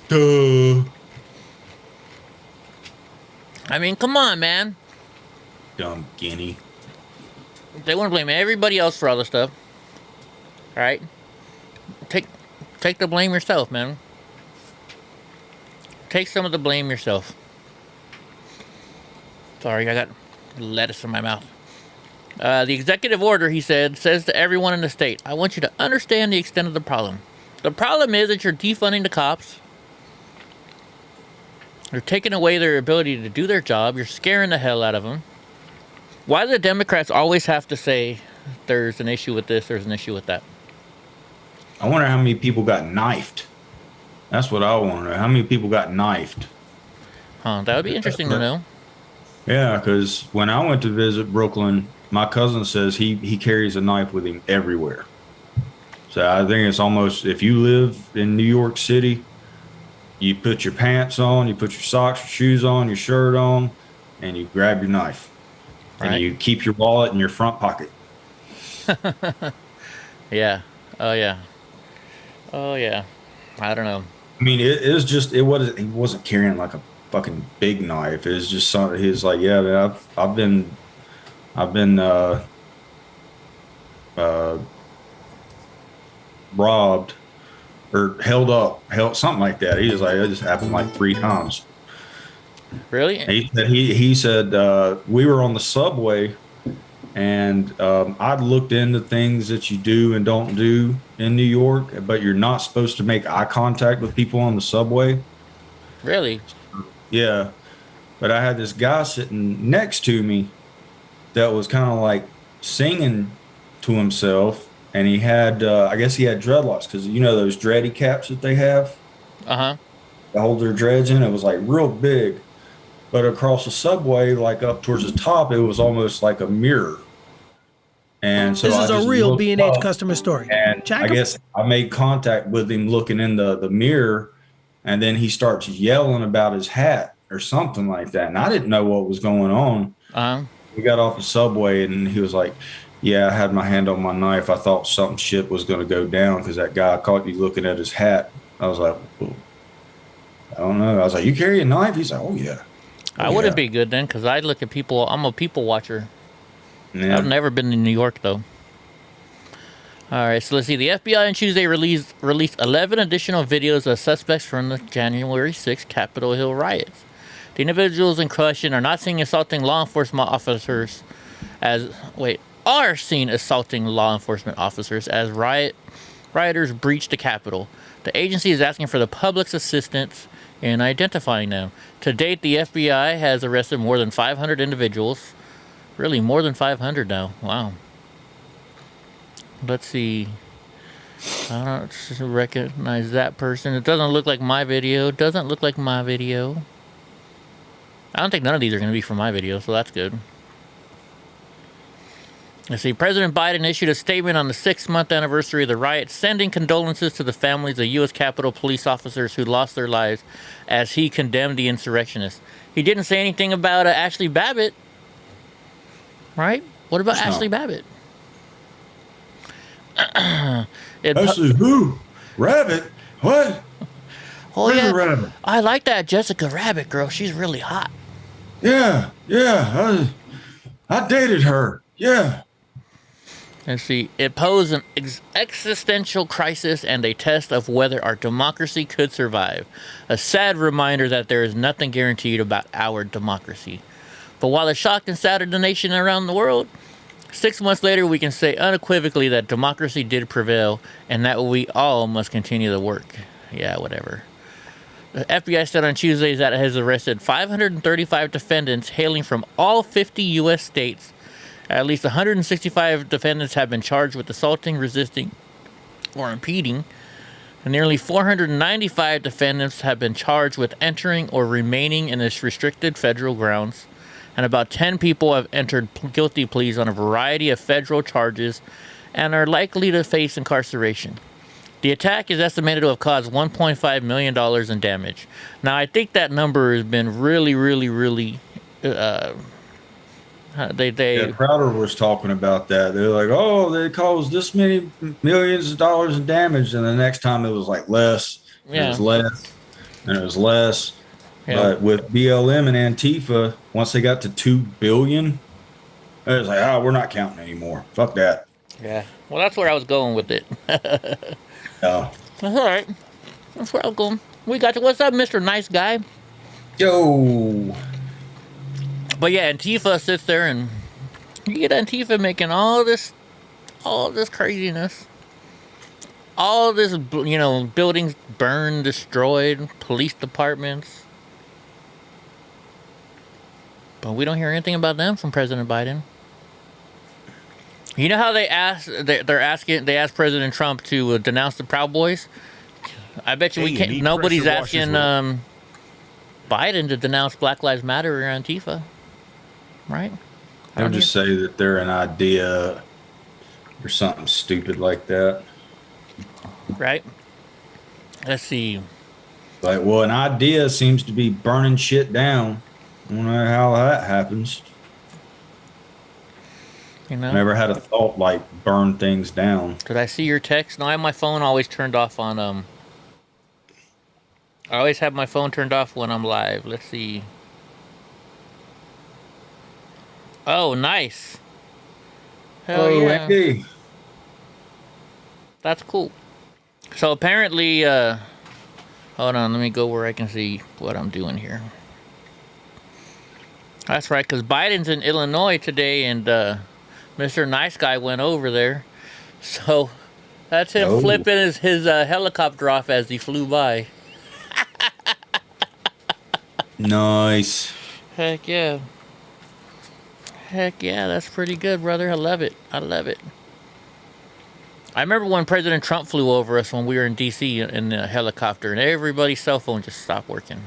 Duh.
I mean, come on, man.
Dumb guinea.
They want to blame everybody else for all this stuff. All right? Take the blame yourself, man. Take some of the blame yourself. Sorry, I got lettuce in my mouth. The executive order, he said, says to everyone in the state, I want you to understand the extent of the problem. The problem is that you're defunding the cops. You're taking away their ability to do their job. You're scaring the hell out of them. Why do the Democrats always have to say there's an issue with this, there's an issue with that?
I wonder how many people got knifed. That's what I want to know. How many people got knifed?
Huh, that would be interesting to know.
Yeah, because when I went to visit Brooklyn, my cousin says he carries a knife with him everywhere. So I think it's almost, if you live in New York City, you put your pants on, you put your socks, your shoes on, your shirt on, and you grab your knife.
Right.
And you keep your wallet in your front pocket.
Yeah. Oh yeah. Oh yeah. I don't know.
I mean, it was just it was he wasn't carrying like a fucking big knife. It was just something. He was like, yeah, man, I've been uh, robbed or held something like that. He was like, it just happened like 3 times.
Really?
He said we were on the subway, and I'd looked into things that you do and don't do in New York, but you're not supposed to make eye contact with people on the subway.
Really?
Yeah, but I had this guy sitting next to me that was kind of like singing to himself, and he had I guess he had dreadlocks, because you know those dready caps that they have
Uh-huh.
that hold their dreads in. It was like real big. But across the subway, like up towards the top, it was almost like a mirror. And so
This
I
is a
just
real
looked
B&H
up,
customer story.
and
Check
I
'em.
guess I made contact with him looking in the mirror, and then he starts yelling about his hat or something like that. And I didn't know what was going on.
Uh-huh.
We got off the subway, and he was like, yeah, I had my hand on my knife. I thought something shit was going to go down because that guy caught you looking at his hat. I was like, well, I don't know. I was like, you carry a knife? He's like, oh, yeah.
I wouldn't be good then, because I look at people. I'm a people watcher.
Yeah.
I've never been to New York, though. All right, so let's see. The FBI on Tuesday released 11 additional videos of suspects from the January 6th Capitol Hill riots. The individuals in question are not seen assaulting law enforcement officers are seen assaulting law enforcement officers as rioters breached the Capitol. The agency is asking for the public's assistance in identifying them. To date, the FBI has arrested more than 500 individuals. Really, more than 500 now. Wow. Let's see. I don't recognize that person. It doesn't look like my video. Doesn't look like my video. I don't think none of these are going to be from my video, so that's good. Let's see. President Biden issued a statement on the 6-month anniversary of the riot, sending condolences to the families of U.S. Capitol police officers who lost their lives as he condemned the insurrectionists. He didn't say anything about Ashley Babbitt. Right? What about Ashley Babbitt?
Ashley who? Rabbit? What?
Oh, yeah.
Rabbit?
I like that Jessica Rabbit girl. She's really hot.
Yeah. I dated her. Yeah.
Let's see. It posed an existential crisis and a test of whether our democracy could survive. A sad reminder that there is nothing guaranteed about our democracy. But while it shocked and saddened the nation around the world, 6 months later we can say unequivocally that democracy did prevail and that we all must continue the work. Yeah, whatever. The FBI said on Tuesday that it has arrested 535 defendants hailing from all 50 U.S. states. At least 165 defendants have been charged with assaulting, resisting, or impeding. And nearly 495 defendants have been charged with entering or remaining in its restricted federal grounds. And about 10 people have entered guilty pleas on a variety of federal charges and are likely to face incarceration. The attack is estimated to have caused $1.5 million in damage. Now, I think that number has been really,
Crowder was talking about that. They're like, oh, they caused this many millions of dollars in damage, and the next time it was like less,
Yeah.
it was less, and it was less.
Yeah.
But with BLM and Antifa, once they got to 2 billion, it was like, oh, we're not counting anymore. Fuck that.
Yeah. Well, that's where I was going with it.
Yeah.
That's all right. That's where I was going. We got you. What's up, Mr. Nice Guy?
Yo.
But yeah, Antifa sits there and you get Antifa making all this craziness. All this, buildings burned, destroyed, police departments. But we don't hear anything about them from President Biden. You know how they asked President Trump to denounce the Proud Boys? I bet you nobody's asking Biden to denounce Black Lives Matter or Antifa. Right?
I would just say that they're an idea or something stupid like that.
Right? Let's see.
Like, well, an idea seems to be burning shit down. I don't know how that happens.
You know?
Never had a thought like burn things down.
Did I see your text? No, I have my phone always turned off on, I always have my phone turned off when I'm live. Let's see. Oh, nice. Hell yeah.
Andy.
That's cool. So apparently, hold on, let me go where I can see what I'm doing here. That's right, because Biden's in Illinois today, and Mr. Nice Guy went over there. So that's him flipping his helicopter off as he flew by.
Nice.
Heck yeah. Heck yeah, that's pretty good, brother. I love it. I love it. I remember when President Trump flew over us when we were in D.C. in the helicopter, and everybody's cell phone just stopped working.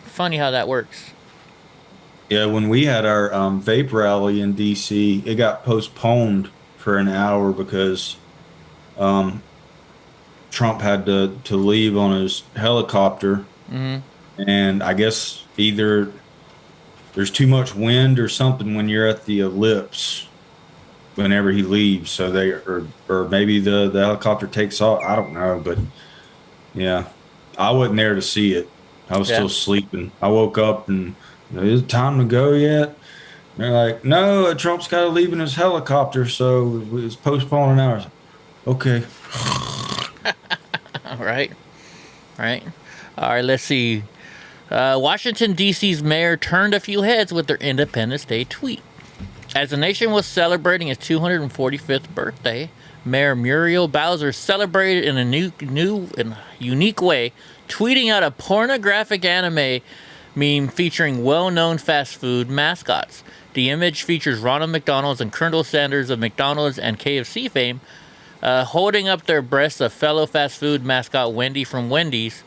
Funny how that works.
Yeah, when we had our vape rally in D.C., it got postponed for an hour because Trump had to leave on his helicopter. And I guess either there's too much wind or something when you're at the ellipse whenever he leaves. So they, or maybe the helicopter takes off. I don't know, but yeah, I wasn't there to see it. I was still sleeping. I woke up and, is it time to go yet? And they're like, no, Trump's got to leave in his helicopter, so it's postponed an hour. Okay.
Right. All right, let's see. Washington, D.C.'s mayor turned a few heads with their Independence Day tweet. As the nation was celebrating its 245th birthday, Mayor Muriel Bowser celebrated in a new and unique way, tweeting out a pornographic anime meme featuring well-known fast food mascots. The image features Ronald McDonald's and Colonel Sanders of McDonald's and KFC fame, holding up their breasts of fellow fast food mascot Wendy from Wendy's,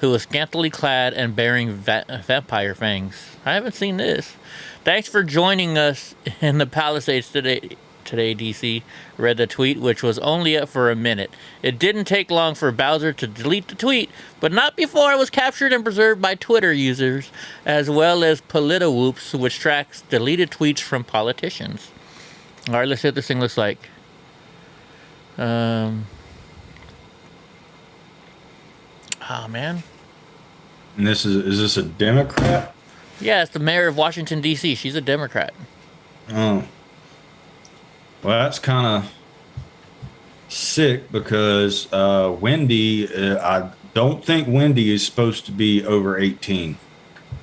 who was scantily clad and bearing vampire fangs. I haven't seen this. Thanks for joining us in the Palisades today, DC, read the tweet, which was only up for a minute. It didn't take long for Bowser to delete the tweet, but not before it was captured and preserved by Twitter users, as well as PolitiWhoops, which tracks deleted tweets from politicians. All right, let's see what this thing looks like. Oh, man.
And is this a Democrat?
Yeah, it's the mayor of Washington, D.C. She's a Democrat.
Oh. Well, that's kind of sick because Wendy, I don't think Wendy is supposed to be over 18.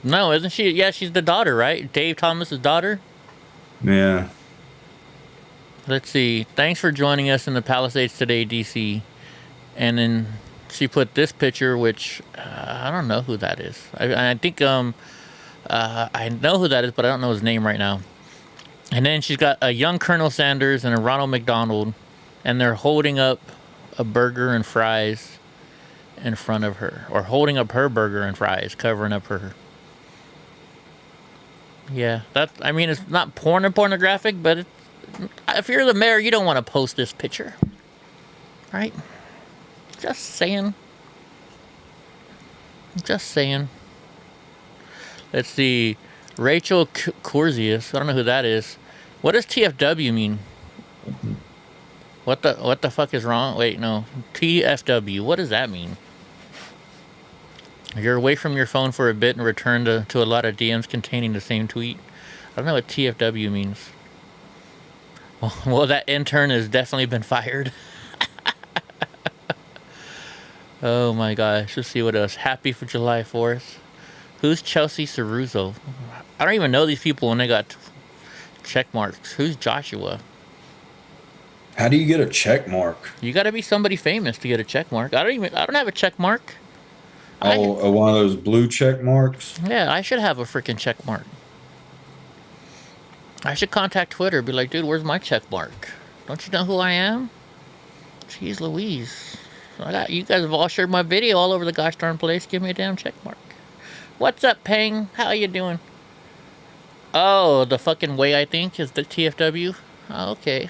No, isn't she? Yeah, she's the daughter, right? Dave Thomas's daughter?
Yeah.
Let's see. Thanks for joining us in the Palisades today, DC. And then she put this picture, which I don't know who that is. I think I know who that is, but I don't know his name right now. And then she's got a young Colonel Sanders and a Ronald McDonald, and they're holding up a burger and fries in front of her, or holding up her burger and fries, covering up her. Yeah, I mean, it's not pornographic, but if you're the mayor, you don't want to post this picture, right? Just saying. Let's see. Rachel Corsius. I don't know who that is. What does TFW mean? What the fuck is wrong? Wait, no. TFW. What does that mean? You're away from your phone for a bit and return to a lot of DMs containing the same tweet. I don't know what TFW means. Well, that intern has definitely been fired. Oh my gosh. Let's see what else. Happy for July 4th. Who's Chelsea Ceruzo? I don't even know these people when they got check marks. Who's Joshua?
How do you get a check mark?
You got to be somebody famous to get a check mark. I don't have a check mark.
Oh, one of those blue check marks?
Yeah, I should have a freaking check mark. I should contact Twitter, be like, dude, where's my check mark? Don't you know who I am? Jeez Louise. You guys have all shared my video all over the gosh darn place. Give me a damn check mark. What's up, Peng? How you doing? Oh, the fucking way I think is the TFW? Oh, okay.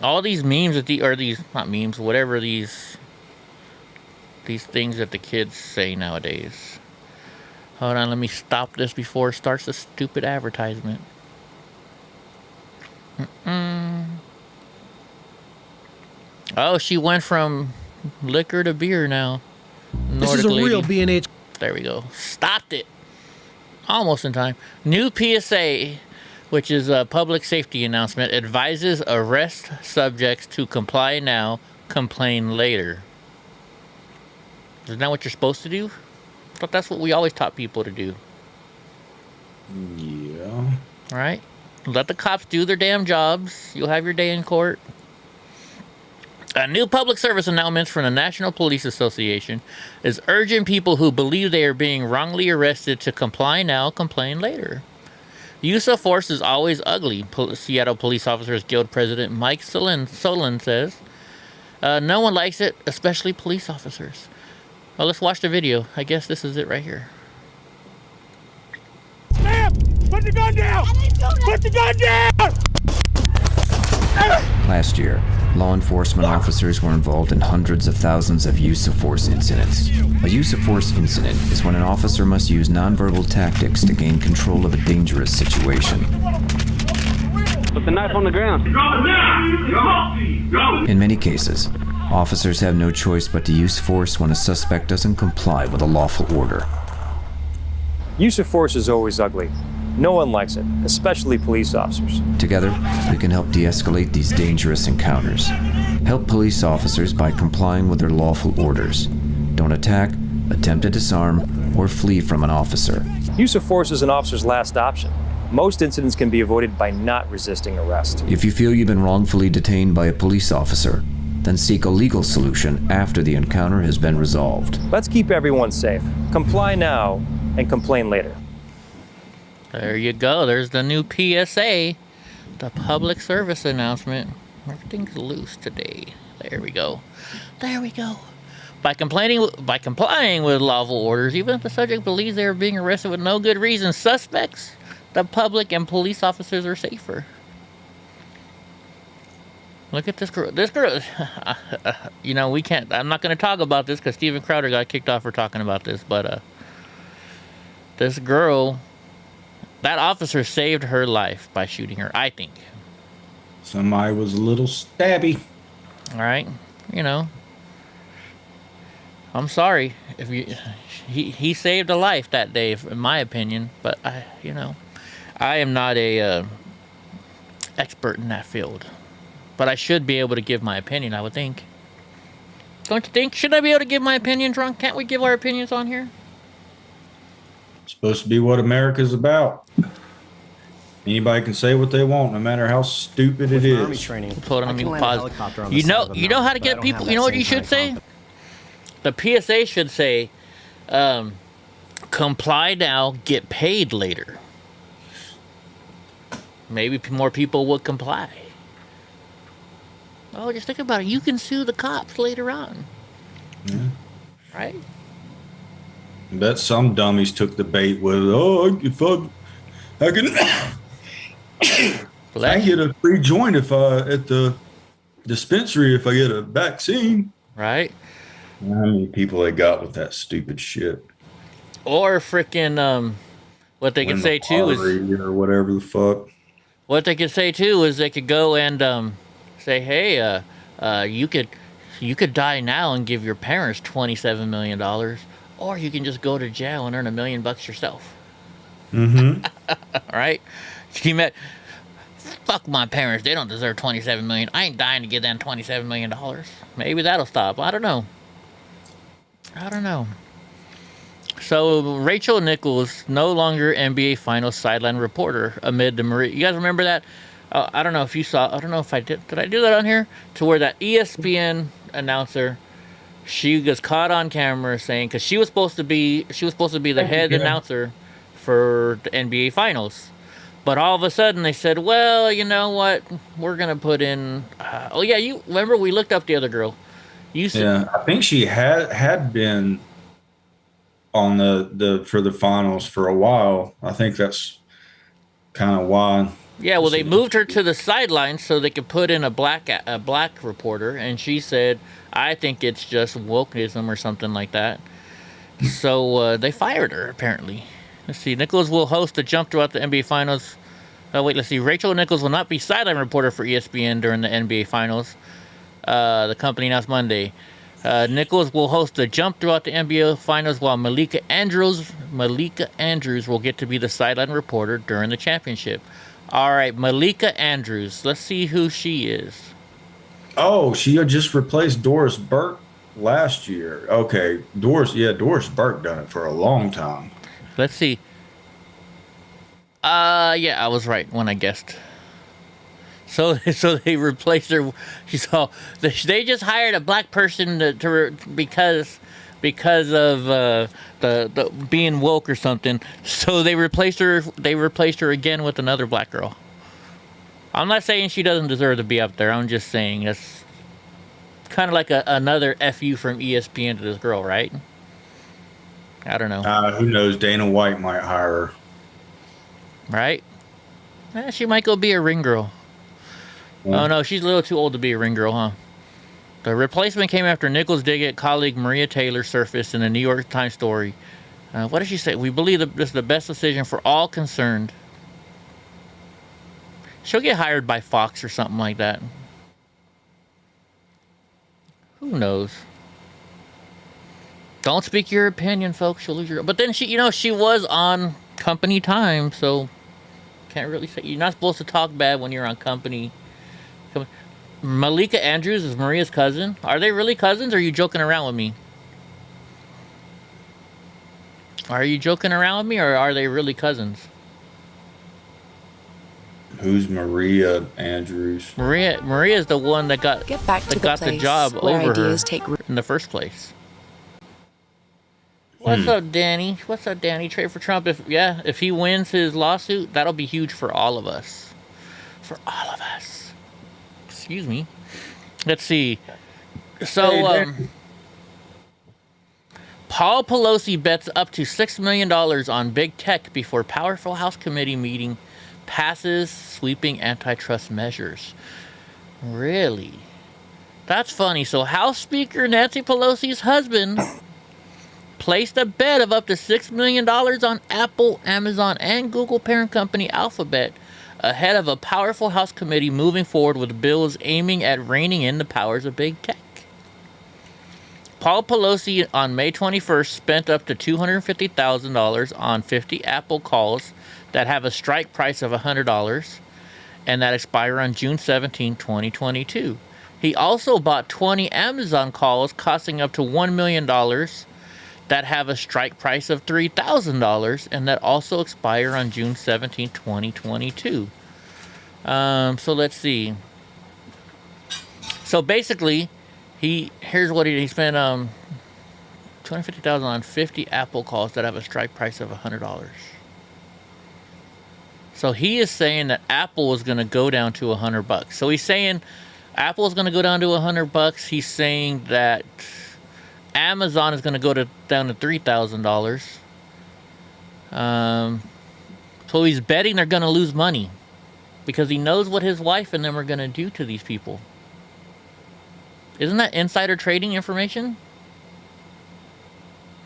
All these memes, or these, not memes, whatever these These things that the kids say nowadays. Hold on, let me stop this before it starts the stupid advertisement. Oh, she went from liquor to beer now.
This is a real B&H.
There we go. Stopped it. Almost in time. New PSA, which is a public safety announcement, advises arrest subjects to comply now, complain later. Isn't that what you're supposed to do? I thought that's what we always taught people to do.
Yeah.
All right? Let the cops do their damn jobs. You'll have your day in court. A new public service announcement from the National Police Association is urging people who believe they are being wrongly arrested to comply now, complain later. Use of force is always ugly, Seattle Police Officers Guild President Mike Solon says. No one likes it, especially police officers. Well, let's watch the video. I guess this is it right here.
Sam! Put the gun down! Put the gun down!
Last year, law enforcement officers were involved in hundreds of thousands of use of force incidents. A use of force incident is when an officer must use nonverbal tactics to gain control of a dangerous situation.
Put the knife on the ground.
In many cases, officers have no choice but to use force when a suspect doesn't comply with a lawful order.
Use of force is always ugly. No one likes it, especially police officers.
Together, we can help de-escalate these dangerous encounters. Help police officers by complying with their lawful orders. Don't attack, attempt to disarm, or flee from an officer.
Use of force is an officer's last option. Most incidents can be avoided by not resisting arrest.
If you feel you've been wrongfully detained by a police officer, then seek a legal solution after the encounter has been resolved.
Let's keep everyone safe. Comply now and complain later.
There you go. There's the new PSA, the public service announcement. Everything's loose today. There we go. There we go. By complying with lawful orders, even if the subject believes they are being arrested with no good reason, suspects, the public, and police officers are safer. Look at this girl. This girl, you know, we can't. I'm not going to talk about this because Steven Crowder got kicked off for talking about this. But this girl. That officer saved her life by shooting her, I think.
Somebody was a little stabby.
All right, you know. I'm sorry if he saved a life that day, in my opinion. But I am not a expert in that field. But I should be able to give my opinion, I would think. Don't you think? Should I be able to give my opinion, Drunk? Can't we give our opinions on here?
It's supposed to be what America's about. Anybody can say what they want, no matter how stupid it is.
Army training.
Hold on, let me pause. You know how to get people. You know what you should say? The PSA should say, "Comply now, get paid later." Maybe more people would comply. Oh, just think about it. You can sue the cops later on.
Yeah.
Right?
I bet some dummies took the bait with, I can I get a free joint if at the dispensary if I get a vaccine.
Right?
How many people they got with that stupid shit?
Or freaking what they could say too is,
or whatever the fuck.
What they could say too is they could go and say, hey, you could die now and give your parents $27 million, or you can just go to jail and earn $1 million yourself.
Mm-hmm.
All right? Fuck my parents. They don't deserve $27 million. I ain't dying to get them $27 million. Maybe that'll stop. I don't know. So Rachel Nichols no longer NBA Finals sideline reporter amid the Marie. You guys remember that? I don't know if you saw. I don't know if I did. Did I do that on here? To where that ESPN announcer, she was caught on camera saying, because she was supposed to be the head announcer for the NBA Finals, but all of a sudden they said, well, you know what? We're gonna put in. Oh yeah, you remember we looked up the other girl. You said,
yeah, I think she had been on the for the finals for a while. I think that's kind of why
Yeah, well, they moved her to the sidelines so they could put in a black reporter, and she said, "I think it's just wokeism or something like that." So they fired her apparently. Let's see. Nichols will host a jump throughout the NBA Finals. Oh wait, let's see. Rachel Nichols will not be sideline reporter for ESPN during the NBA Finals. The company announced Monday. Nichols will host a jump throughout the NBA Finals, while Malika Andrews will get to be the sideline reporter during the championship. All right, Malika Andrews. Let's see who she is.
Oh, she had just replaced Doris Burke last year. Okay, Doris Burke done it for a long time.
Let's see. Yeah, I was right when I guessed. So they replaced her. They just hired a black person because of the being woke or something. So they replaced her. They replaced her again with another black girl. I'm not saying she doesn't deserve to be up there. I'm just saying it's kind of like another FU from ESPN to this girl, right? I don't know.
Who knows? Dana White might hire her.
Right? She might go be a ring girl.
Yeah.
Oh no, she's a little too old to be a ring girl, huh? The replacement came after Nichols' dig colleague Maria Taylor surfaced in a New York Times story. What did she say? We believe that this is the best decision for all concerned. She'll get hired by Fox or something like that. Who knows? Don't speak your opinion, folks. She'll lose your. But then she was on company time, so can't really say. You're not supposed to talk bad when you're on company. Malika Andrews is Maria's cousin. Are they really cousins, or are you joking around with me? Are you joking around with me, or are they really cousins?
Who's Maria Andrews?
Maria is the one that got the job over her in the first place. What's up, Danny? What's up, Danny? Trade for Trump. If he wins his lawsuit, that'll be huge for all of us. For all of us. Excuse me. Let's see. So, Paul Pelosi bets up to $6 million on big tech before powerful House committee meeting passes sweeping antitrust measures. Really? That's funny. So, House Speaker Nancy Pelosi's husband placed a bet of up to $6 million on Apple, Amazon, and Google parent company Alphabet ahead of a powerful House committee moving forward with bills aiming at reining in the powers of big tech. Paul Pelosi on May 21st spent up to $250,000 on 50 Apple calls that have a strike price of $100 and that expire on June 17, 2022. He also bought 20 Amazon calls costing up to $1 million that have a strike price of $3,000 and that also expire on June 17, 2022. So let's see. So basically, here's what he spent $250,000 on 50 Apple calls that have a strike price of $100. So he is saying that Apple is going to go down to $100. So he's saying Apple is going to go down to $100. He's saying that Amazon is going to go down to $3,000. So he's betting they're going to lose money because he knows what his wife and them are going to do to these people. Isn't that insider trading information?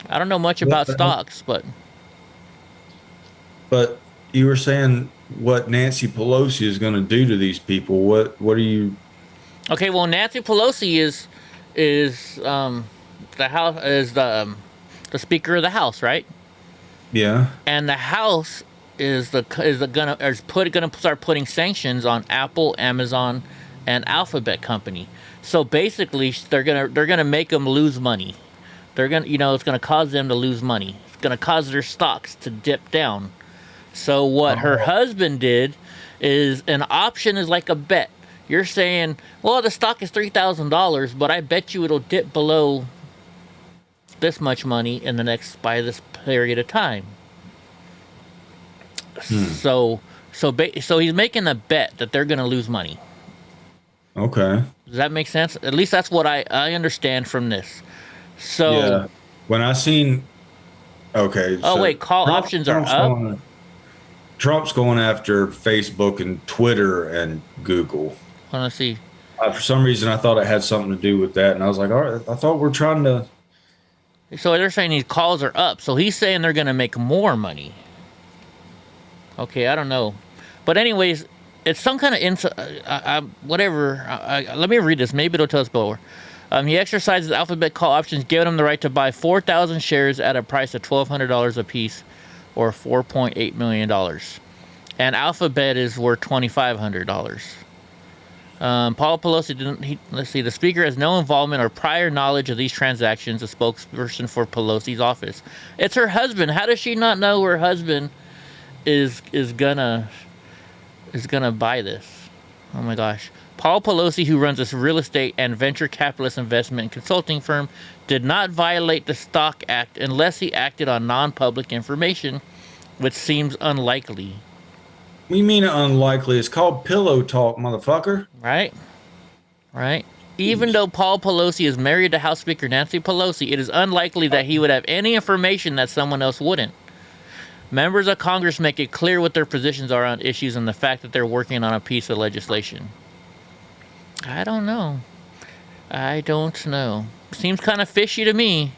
I don't know much about stocks, but
you were saying what Nancy Pelosi is going to do to these people. What are you?
Okay, well, Nancy Pelosi is the House is the Speaker of the House, right?
Yeah.
And the House is gonna start putting sanctions on Apple, Amazon, and Alphabet company. So basically, they're gonna make them lose money. It's gonna cause them to lose money. It's gonna cause their stocks to dip down. So what her husband did is an option is like a bet. You're saying, well, the stock is $3,000, but I bet you it'll dip below this much money by this period of time. So he's making a bet that they're going to lose money.
Okay.
Does that make sense? At least that's what I understand from this. So
yeah. When I seen, okay.
Oh, so wait, call options are up?
Trump's going after Facebook and Twitter and Google.
Let's see.
For some reason, I thought it had something to do with that, and I was like, all right, I thought we're trying to.
So they're saying these calls are up. So he's saying they're going to make more money. Okay, I don't know. But anyways, it's some kind of whatever. Let me read this. Maybe it'll tell us more. He exercises Alphabet call options, giving him the right to buy 4,000 shares at a price of $1,200 a piece, or $4.8 million. And Alphabet is worth $2,500. Paul Pelosi didn't. Let's see. The speaker has no involvement or prior knowledge of these transactions. A spokesperson for Pelosi's office. It's her husband. How does she not know her husband is gonna buy this? Oh my gosh. Paul Pelosi, who runs this real estate and venture capitalist investment and consulting firm, did not violate the Stock Act unless he acted on non-public information, which seems unlikely.
We mean unlikely. It's called pillow talk, motherfucker.
Right? Even though Paul Pelosi is married to House Speaker Nancy Pelosi, it is unlikely that he would have any information that someone else wouldn't. Members of Congress make it clear what their positions are on issues and the fact that they're working on a piece of legislation. I don't know. Seems kind of fishy to me.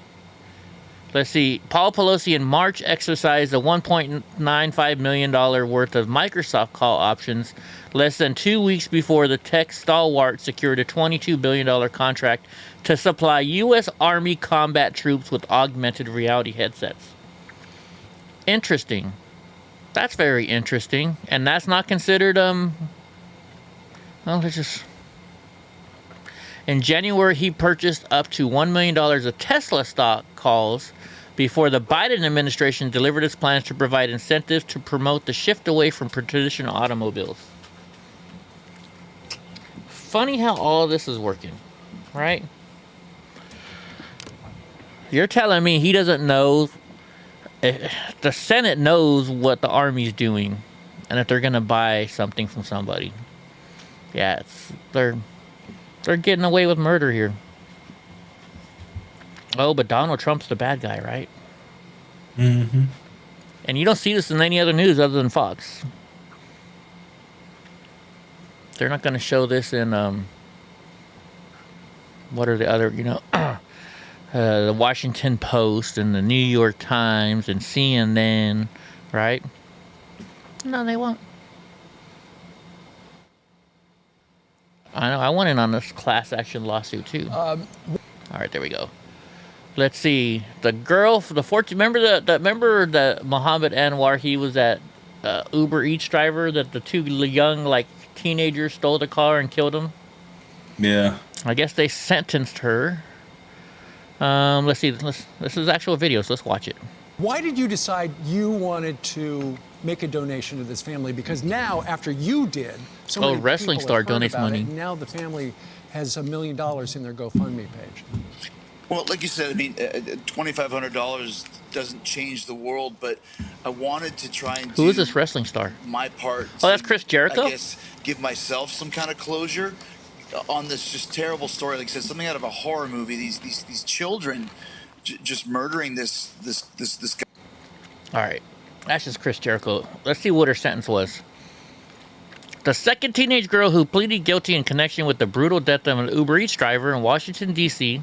Let's see. Paul Pelosi in March exercised a $1.95 million worth of Microsoft call options less than 2 weeks before the tech stalwart secured a $22 billion contract to supply U.S. Army combat troops with augmented reality headsets. Interesting. That's very interesting. And that's not considered, In January, he purchased up to $1 million of Tesla stock calls before the Biden administration delivered its plans to provide incentives to promote the shift away from traditional automobiles. Funny how all this is working, right? You're telling me he doesn't know. The Senate knows what the Army's doing and if they're going to buy something from somebody. Yeah, they're getting away with murder here. Oh, but Donald Trump's the bad guy, right?
Mm-hmm.
And you don't see this in any other news other than Fox. They're not going to show this in, what are the other, the Washington Post and the New York Times and CNN, right? No, they won't. I know. I went in on this class action lawsuit too. All right, there we go. Let's see. The girl for the 14. Remember the Muhammad Anwar? He was that Uber Eats driver that the two young teenagers stole the car and killed him.
Yeah.
I guess they sentenced her. Let's see. This is actual video, so let's watch it.
Why did you decide you wanted to make a donation to this family? Because now, after you did, so many
wrestling
people
star
have heard
donates
about
money.
it, and now the family has $1 million in their GoFundMe page.
Well, like you said, I mean, $2,500 doesn't change the world, but I wanted to try and
Who is this wrestling star?
My part.
Oh, that's Chris Jericho?
I guess give myself some kind of closure on this just terrible story. Like I said, something out of a horror movie. These children just murdering this guy.
All right, that's just Chris Jericho. Let's see what her sentence was. The second teenage girl who pleaded guilty in connection with the brutal death of an Uber Eats driver in Washington, D.C.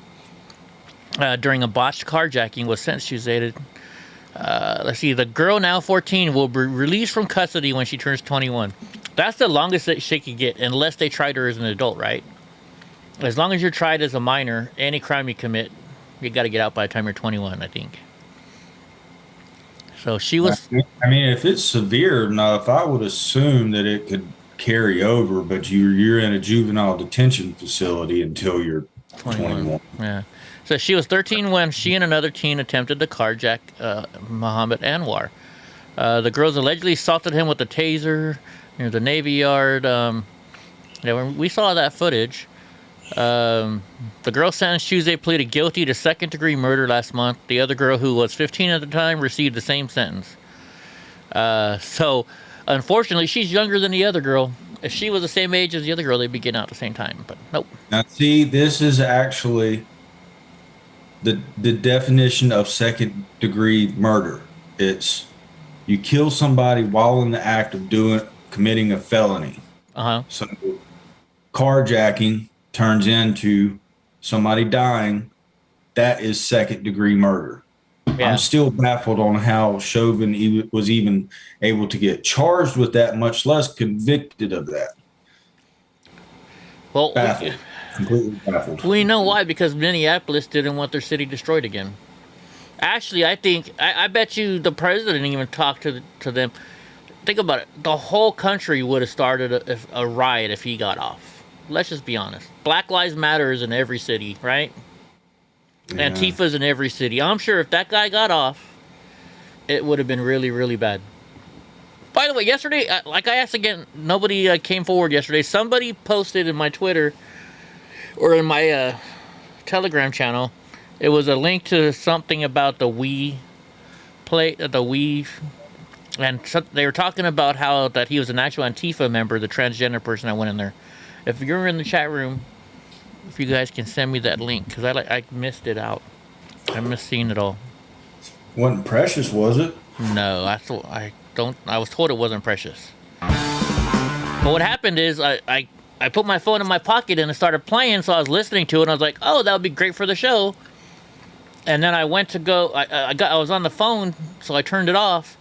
During a botched carjacking was sentenced to Tuesday. Let's see. The girl, now 14, will be released from custody when she turns 21. That's the longest that she could get, unless they tried her as an adult, right? As long as you're tried as a minor, any crime you commit, you got to get out by the time you're 21, I think. So she was.
I mean, if it's severe enough, I would assume that it could carry over, but you're in a juvenile detention facility until you're 21.
Yeah. So she was 13 when she and another teen attempted to carjack Muhammad Anwar. The girls allegedly assaulted him with a taser near the Navy Yard. We saw that footage. The girl sentenced Tuesday pleaded guilty to second-degree murder last month. The other girl, who was 15 at the time, received the same sentence. So, unfortunately, she's younger than the other girl. If she was the same age as the other girl, they'd be getting out at the same time. But nope.
Now, see, this is actually the definition of second-degree murder. It's you kill somebody while in the act of committing a felony. So carjacking turns into somebody dying. That is second-degree murder.
Yeah.
I'm still baffled on how Chauvin was even able to get charged with that, much less convicted of that.
Well,
baffled. Completely baffled.
We know why, because Minneapolis didn't want their city destroyed again. Actually, I bet you the president didn't even talk to them. Think about it. The whole country would have started a riot if he got off. Let's just be honest. Black Lives Matter is in every city, right? Yeah. Antifa's in every city. I'm sure if that guy got off, it would have been really, really bad. By the way, yesterday, like I asked again, nobody came forward yesterday. Somebody posted in my Twitter or in my Telegram channel. It was a link to something about the Wii and they were talking about how that he was an actual Antifa member, the transgender person that went in there. If you're in the chat room, if you guys can send me that link, because I missed it out. I missed seeing it all.
Wasn't Precious, was it?
No, I was told it wasn't Precious. But what happened is I put my phone in my pocket and it started playing, so I was listening to it and I was like, oh, that would be great for the show. And then I went to go, I was on the phone, so I turned it off,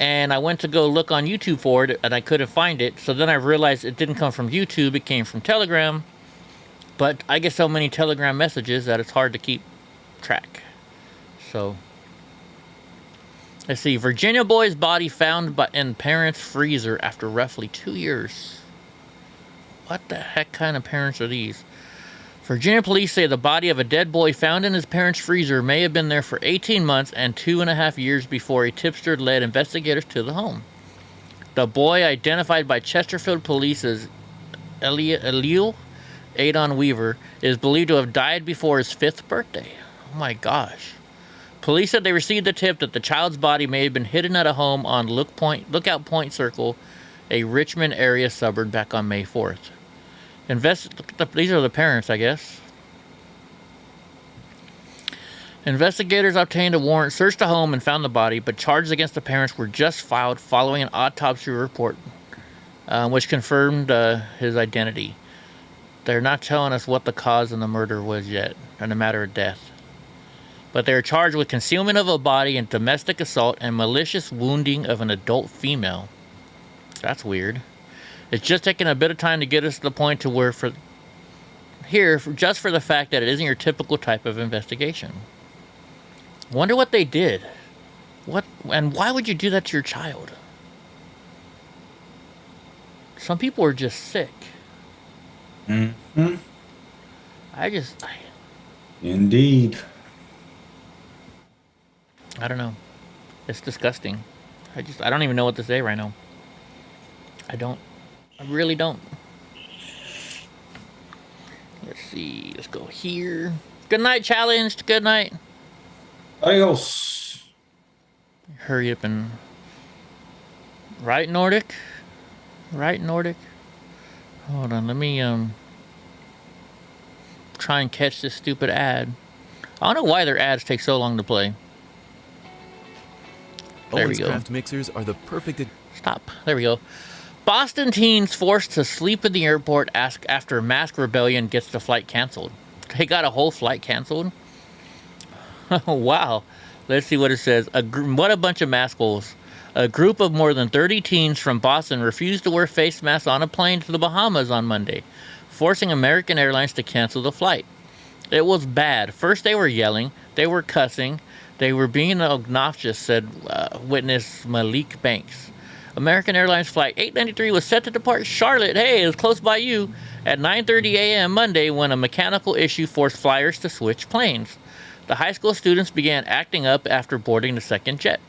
and I went to go look on YouTube for it, and I couldn't find it. So then I realized it didn't come from YouTube, it came from Telegram. But I get so many Telegram messages that it's hard to keep track. So, let's see. Virginia boy's body found in parents' freezer after roughly 2 years. What the heck kind of parents are these? Virginia police say the body of a dead boy found in his parents' freezer may have been there for 18 months and 2.5 years before a tipster led investigators to the home. The boy, identified by Chesterfield police as Eliel Adon Weaver, is believed to have died before his 5th birthday. Oh my gosh. Police said they received the tip that the child's body may have been hidden at a home on Lookout Point Circle, a Richmond area suburb, back on May 4th. These are the parents, I guess. Investigators obtained a warrant, searched the home, and found the body, but charges against the parents were just filed following an autopsy report, which confirmed his identity. They're not telling us what the cause of the murder was yet, and a matter of death. But they are charged with concealment of a body and domestic assault and malicious wounding of an adult female. That's weird. It's just taking a bit of time to get us to the point to where just for the fact that it isn't your typical type of investigation. Wonder what they did. And why would you do that to your child? Some people are just sick.
Mm-hmm. Indeed.
I don't know. It's disgusting. I don't even know what to say right now. I really don't. Let's see. Let's go here. Good night, challenged. Good night.
Adios.
Hurry up and... Right, Nordic? Right, Nordic? Hold on. Let me, try and catch this stupid ad. I don't know why their ads take so long to play. There we go.
Craft mixers are the perfect...
Stop. There we go. Boston teens forced to sleep in the airport after mask rebellion gets the flight canceled. They got a whole flight canceled? Wow. Let's see what it says. What a bunch of maskholes. A group of more than 30 teens from Boston refused to wear face masks on a plane to the Bahamas on Monday, forcing American Airlines to cancel the flight. It was bad. First they were yelling, they were cussing, they were being obnoxious, said witness Malik Banks. American Airlines Flight 893 was set to depart Charlotte, hey, it's close by you, at 9:30 a.m. Monday when a mechanical issue forced flyers to switch planes. The high school students began acting up after boarding the second jet.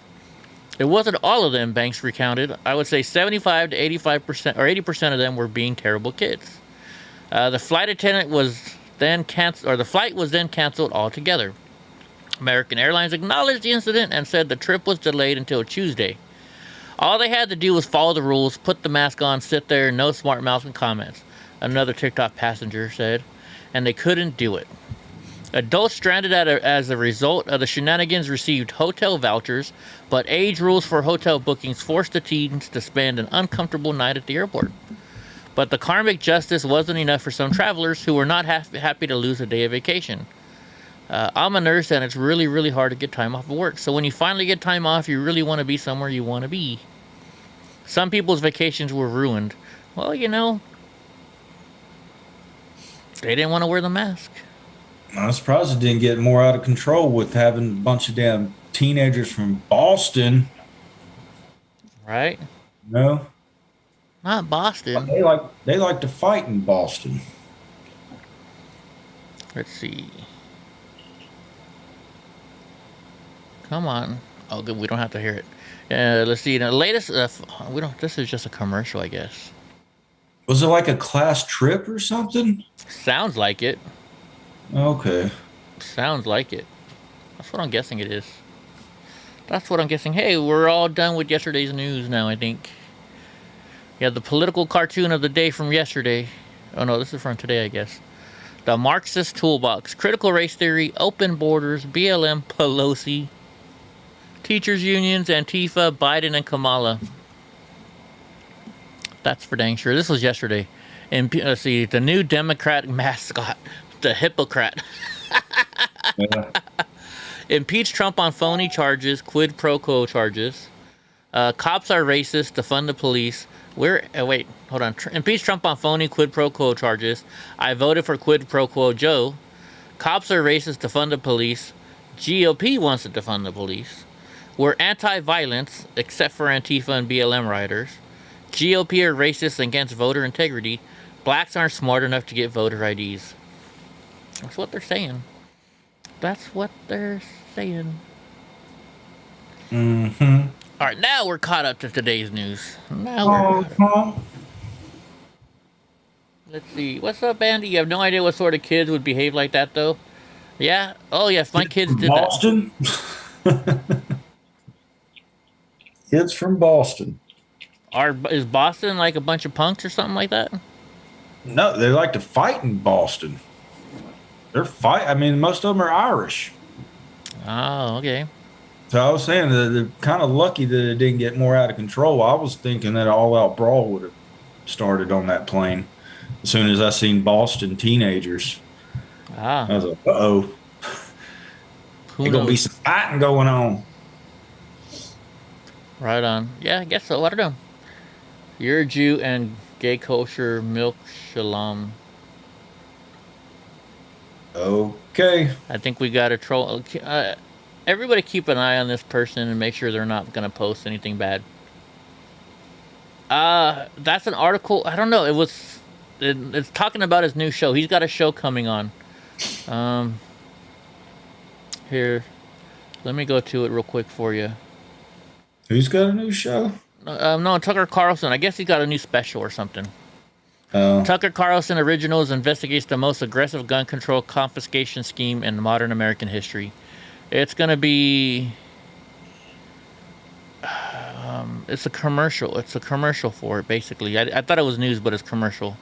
It wasn't all of them, Banks recounted. I would say 75 to 85% or 80% of them were being terrible kids. The flight attendant was then canceled, or the flight was then canceled altogether. American Airlines acknowledged the incident and said the trip was delayed until Tuesday. All they had to do was follow the rules, put the mask on, sit there, no smart mouth and comments, another TikTok passenger said, and they couldn't do it. Adults stranded as a result of the shenanigans received hotel vouchers, but age rules for hotel bookings forced the teens to spend an uncomfortable night at the airport. But the karmic justice wasn't enough for some travelers who were not happy to lose a day of vacation. I'm a nurse, and it's really, really hard to get time off of work. So when you finally get time off, you really want to be somewhere you want to be. Some people's vacations were ruined. Well, you know, they didn't want to wear the mask.
I'm surprised it didn't get more out of control with having a bunch of damn teenagers from Boston.
Right?
No.
Not Boston.
They like to fight in Boston.
Let's see. Come on. Oh, good. We don't have to hear it. Let's see. The latest. We don't. This is just a commercial, I guess.
Was it like a class trip or something?
Sounds like it.
Okay.
Sounds like it. That's what I'm guessing it is. That's what I'm guessing. Hey, we're all done with yesterday's news now, I think. Yeah, the political cartoon of the day from yesterday. Oh, no, this is from today, I guess. The Marxist Toolbox. Critical race theory, open borders, BLM, Pelosi, teachers unions, Antifa, Biden, and Kamala. That's for dang sure. This was yesterday. And let's see, the new Democrat mascot, the Hippocrat.
Yeah.
Impeach Trump on phony charges, quid pro quo charges. Cops are racist, defund the police. Wait, hold on. Impeach Trump on phony quid pro quo charges. I voted for quid pro quo Joe. Cops are racist, defund the police. GOP wants to defund the police. We're anti-violence, except for Antifa and BLM rioters. GOP are racist against voter integrity. Blacks aren't smart enough to get voter IDs. That's what they're saying. That's what they're saying.
Mm-hmm.
All right, now we're caught up to today's news. Let's see. What's up, Andy? You have no idea what sort of kids would behave like that, though? Yeah? Oh, yeah, if my kids did
Boston? Kids from Boston.
Is Boston like a bunch of punks or something like that?
No, they like to fight in Boston. I mean, most of them are Irish.
Oh, okay.
So I was saying that they're kind of lucky that it didn't get more out of control. I was thinking that an all-out brawl would have started on that plane as soon as I seen Boston teenagers. I was like, uh-oh. There's going to be some fighting going on.
Right on. Yeah, I guess so. I don't know. You're a Jew and gay kosher milk shalom.
Okay.
I think we got to troll. Everybody keep an eye on this person and make sure they're not going to post anything bad. That's an article. I don't know. It's talking about his new show. He's got a show coming on. Here, let me go to it real quick for you.
Who's got a new show?
No, Tucker Carlson. I guess he got a new special or something. Tucker Carlson Originals investigates the most aggressive gun control confiscation scheme in modern American history. It's going to be... it's a commercial. It's a commercial for it, basically. I thought it was news, but it's commercial.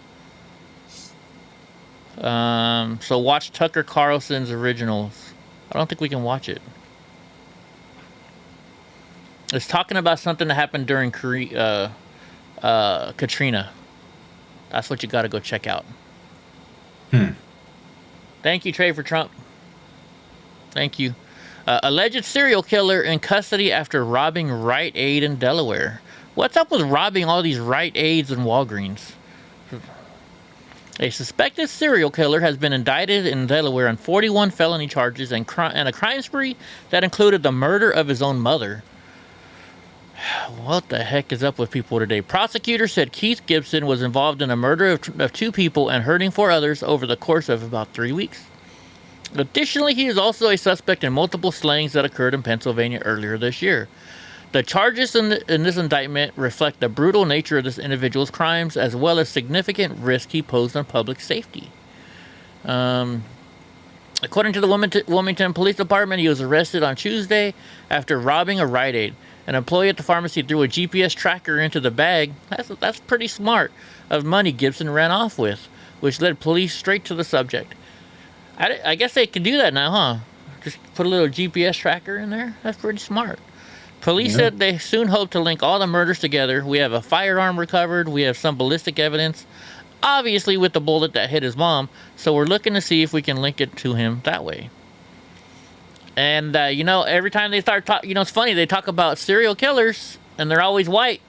So watch Tucker Carlson's Originals. I don't think we can watch it. It's talking about something that happened during Katrina. That's what you got to go check out. Thank you, Trey, for Trump. Thank you. Alleged serial killer in custody after robbing Rite Aid in Delaware. What's up with robbing all these Rite Aids and Walgreens? A suspected serial killer has been indicted in Delaware on 41 felony charges and a crime spree that included the murder of his own mother. What the heck is up with people today? Prosecutors said Keith Gibson was involved in a murder of 2 people and hurting 4 others over the course of about 3 weeks. Additionally, he is also a suspect in multiple slayings that occurred in Pennsylvania earlier this year. The charges in this indictment reflect the brutal nature of this individual's crimes as well as significant risk he posed on public safety. According to the Wilmington Police Department, he was arrested on Tuesday after robbing a Rite Aid. An employee at the pharmacy threw a GPS tracker into the bag. That's pretty smart. Of money Gibson ran off with, which led police straight to the subject. I guess they can do that now, huh? Just put a little GPS tracker in there. That's pretty smart. Police said they soon hope to link all the murders together. We have a firearm recovered. We have some ballistic evidence, obviously with the bullet that hit his mom. So we're looking to see if we can link it to him that way. And, you know, every time they start talking, you know, it's funny. They talk about serial killers, and they're always white.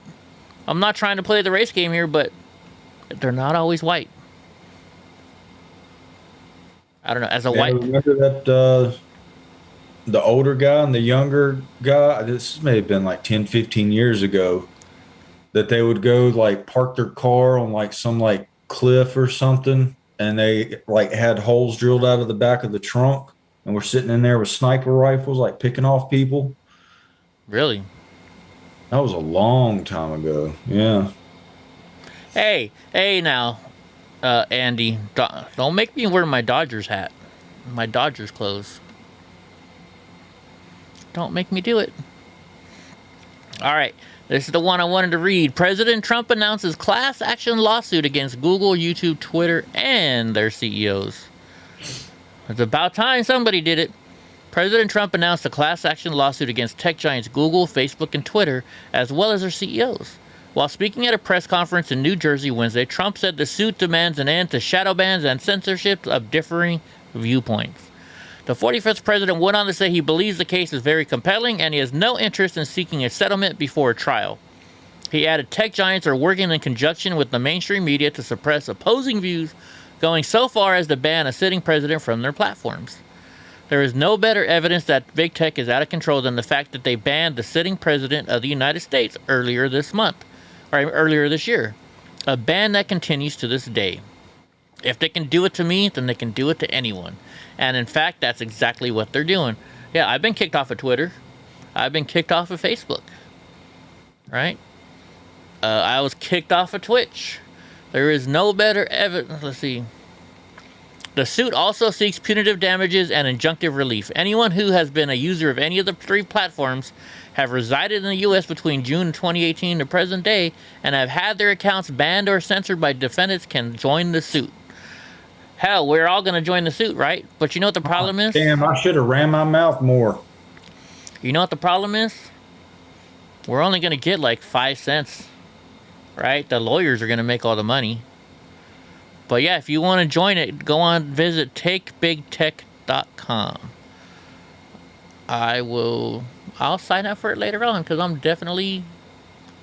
I'm not trying to play the race game here, but they're not always white. I don't know. As a white...
Remember that... the older guy and the younger guy, this may have been like 10, 15 years ago, that they would go like park their car on like some like cliff or something, and they like had holes drilled out of the back of the trunk and were sitting in there with sniper rifles, like picking off people.
Really?
That was a long time ago. Yeah.
Hey now, Andy, don't make me wear my Dodgers hat, my Dodgers clothes. Don't make me do it. All right, this is the one I wanted to read. President Trump announces class action lawsuit against Google, YouTube, Twitter, and their CEOs. It's about time somebody did it. President Trump announced a class action lawsuit against tech giants Google, Facebook, and Twitter, as well as their CEOs. While speaking at a press conference in New Jersey Wednesday, Trump said the suit demands an end to shadow bans and censorship of differing viewpoints. The 45th president went on to say he believes the case is very compelling and he has no interest in seeking a settlement before a trial. He added tech giants are working in conjunction with the mainstream media to suppress opposing views, going so far as to ban a sitting president from their platforms. There is no better evidence that big tech is out of control than the fact that they banned the sitting president of the United States earlier this year. A ban that continues to this day. If they can do it to me, then they can do it to anyone. And in fact, that's exactly what they're doing. Yeah, I've been kicked off of Twitter. I've been kicked off of Facebook. Right? I was kicked off of Twitch. There is no better evidence. Let's see. The suit also seeks punitive damages and injunctive relief. Anyone who has been a user of any of the three platforms, have resided in the U.S. between June 2018 to present day, and have had their accounts banned or censored by defendants can join the suit. Hell, we're all going to join the suit, right? But you know what the problem is?
Damn, I should have ran my mouth more.
You know what the problem is? We're only going to get like 5 cents, right? The lawyers are going to make all the money. But yeah, if you want to join it, go on, visit takebigtech.com. I'll sign up for it later on because I'm definitely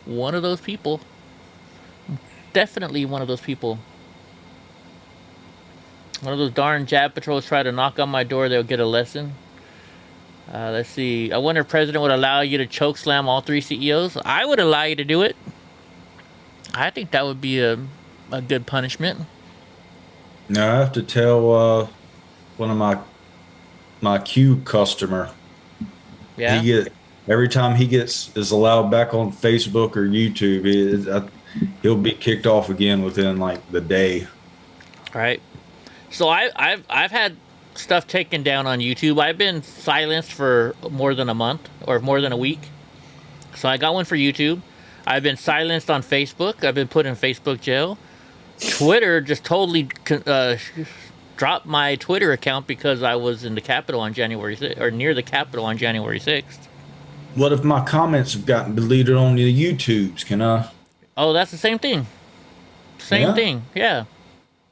one of those people. Definitely one of those people. One of those darn jab patrols try to knock on my door, they'll get a lesson. Let's see. I wonder if President would allow you to choke slam all three CEOs. I would allow you to do it. I think that would be a good punishment.
Now I have to tell one of my Q customer.
Yeah.
Every time he is allowed back on Facebook or YouTube, he'll be kicked off again within like the day.
Right. So I've had stuff taken down on YouTube. I've been silenced for more than a month or more than a week. So I got one for YouTube. I've been silenced on Facebook. I've been put in Facebook jail. Twitter just totally dropped my Twitter account because I was in the Capitol on January 6th, or near the Capitol on January 6th.
What if my comments have gotten deleted on the YouTubes? Can I?
Oh, that's the same thing. Same thing. Yeah.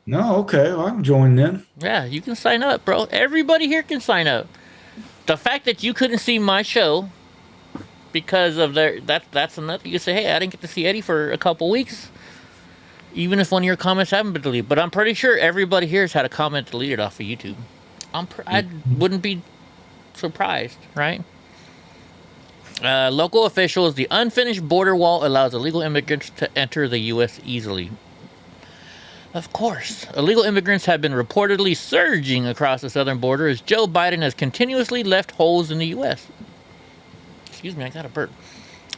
No, okay. Well, I can join then.
Yeah, you can sign up, bro. Everybody here can sign up. The fact that you couldn't see my show because of that's enough. You can say, hey, I didn't get to see Eddie for a couple weeks. Even if one of your comments haven't been deleted. But I'm pretty sure everybody here has had a comment deleted off of YouTube. I wouldn't be surprised, right? Local officials, the unfinished border wall allows illegal immigrants to enter the U.S. easily. Of course. Illegal immigrants have been reportedly surging across the southern border as Joe Biden has continuously left holes in the U.S. Excuse me, I got a burp.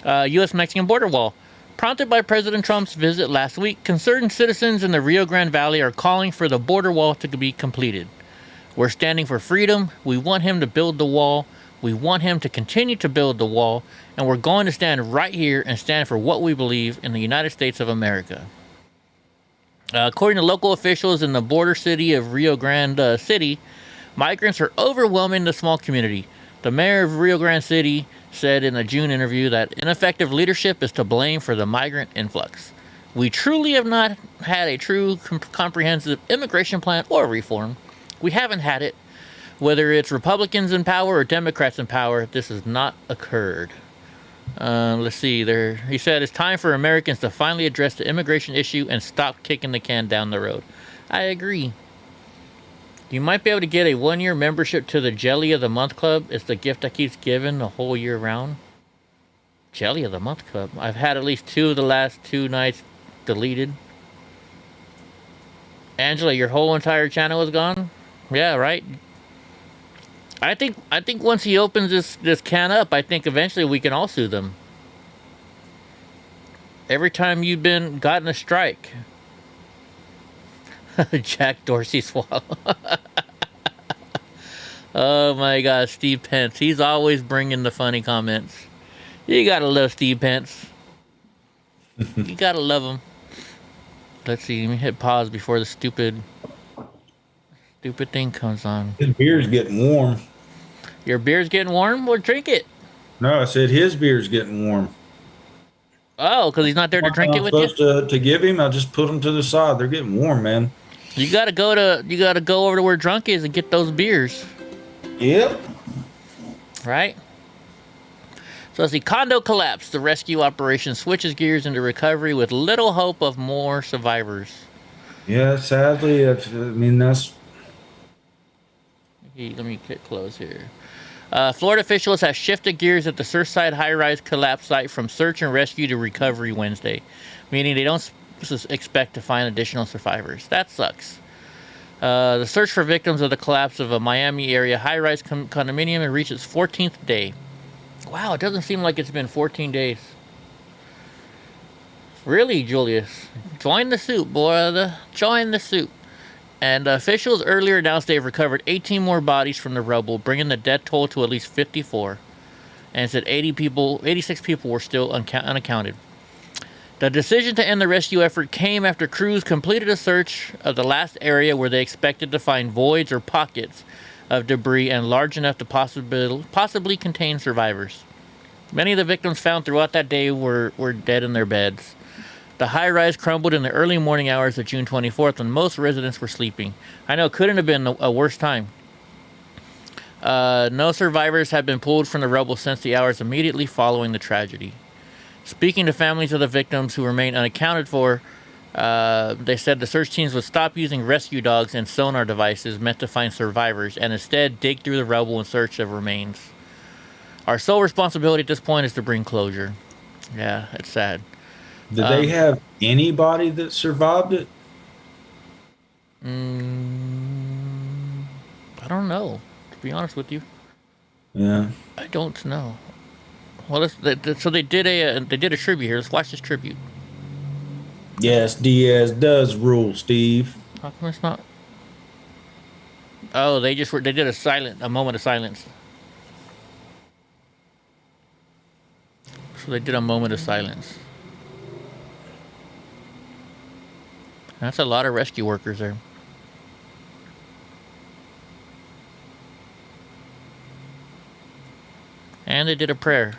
U.S.-Mexican border wall. Prompted by President Trump's visit last week, concerned citizens in the Rio Grande Valley are calling for the border wall to be completed. We're standing for freedom. We want him to build the wall. We want him to continue to build the wall. And we're going to stand right here and stand for what we believe in the United States of America. According to local officials in the border city of Rio Grande City, Migrants are overwhelming the small community. The mayor of Rio Grande City said in a June interview that ineffective leadership is to blame for the migrant influx. We truly have not had a true comprehensive immigration plan or reform. We haven't had it. Whether it's Republicans in power or Democrats in power, this has not occurred. Let's see there. He said it's time for Americans to finally address the immigration issue and stop kicking the can down the road. I agree. You might be able to get a 1-year membership to the Jelly of the Month Club. It's the gift that keeps giving the whole year round. Jelly of the Month Club. I've had at least 2 of the last 2 nights deleted. Angela, your whole entire channel is gone? Yeah, right? I think once he opens this can up, I think eventually we can all sue them. Every time you've gotten a strike. Jack Dorsey swallow. Oh my God, Steve Pence. He's always bringing the funny comments. You gotta love Steve Pence. You gotta love him. Let's see, let me hit pause before the stupid thing comes on.
His beer's getting warm.
Your beer's getting warm? Well, drink it.
No, I said his beer's getting warm.
Oh, because he's not there to drink it with you?
I'm supposed to give him, I just put them to the side. They're getting warm, man.
You gotta go over to where Drunk is and get those beers.
Yep.
Right? So as the condo collapse, the rescue operation switches gears into recovery with little hope of more survivors.
Yeah, sadly, that's.
Let me get close here. Florida officials have shifted gears at the Surfside high-rise collapse site from search and rescue to recovery Wednesday, meaning they don't expect to find additional survivors. That sucks. The search for victims of the collapse of a Miami area high-rise condominium has reached its 14th day. Wow, it doesn't seem like it's been 14 days. Really, Julius? Join the suit, boy. Join the suit. And officials earlier announced they've recovered 18 more bodies from the rubble, bringing the death toll to at least 54. And said 86 people were still unaccounted. The decision to end the rescue effort came after crews completed a search of the last area where they expected to find voids or pockets of debris and large enough to possibly contain survivors. Many of the victims found throughout that day were dead in their beds. The high-rise crumbled in the early morning hours of June 24th when most residents were sleeping. I know, it couldn't have been a worse time. No survivors have been pulled from the rubble since the hours immediately following the tragedy. Speaking to families of the victims who remain unaccounted for, they said the search teams would stop using rescue dogs and sonar devices meant to find survivors and instead dig through the rubble in search of remains. Our sole responsibility at this point is to bring closure. Yeah, it's sad.
Did they have anybody that survived it?
I don't know, to be honest with you.
Yeah.
I don't know. Well, so they did a tribute here. Let's watch this tribute.
Yes, Diaz does rule, Steve.
How come it's not? Oh, they did a moment of silence. So they did a moment of silence. That's a lot of rescue workers there. And they did a prayer.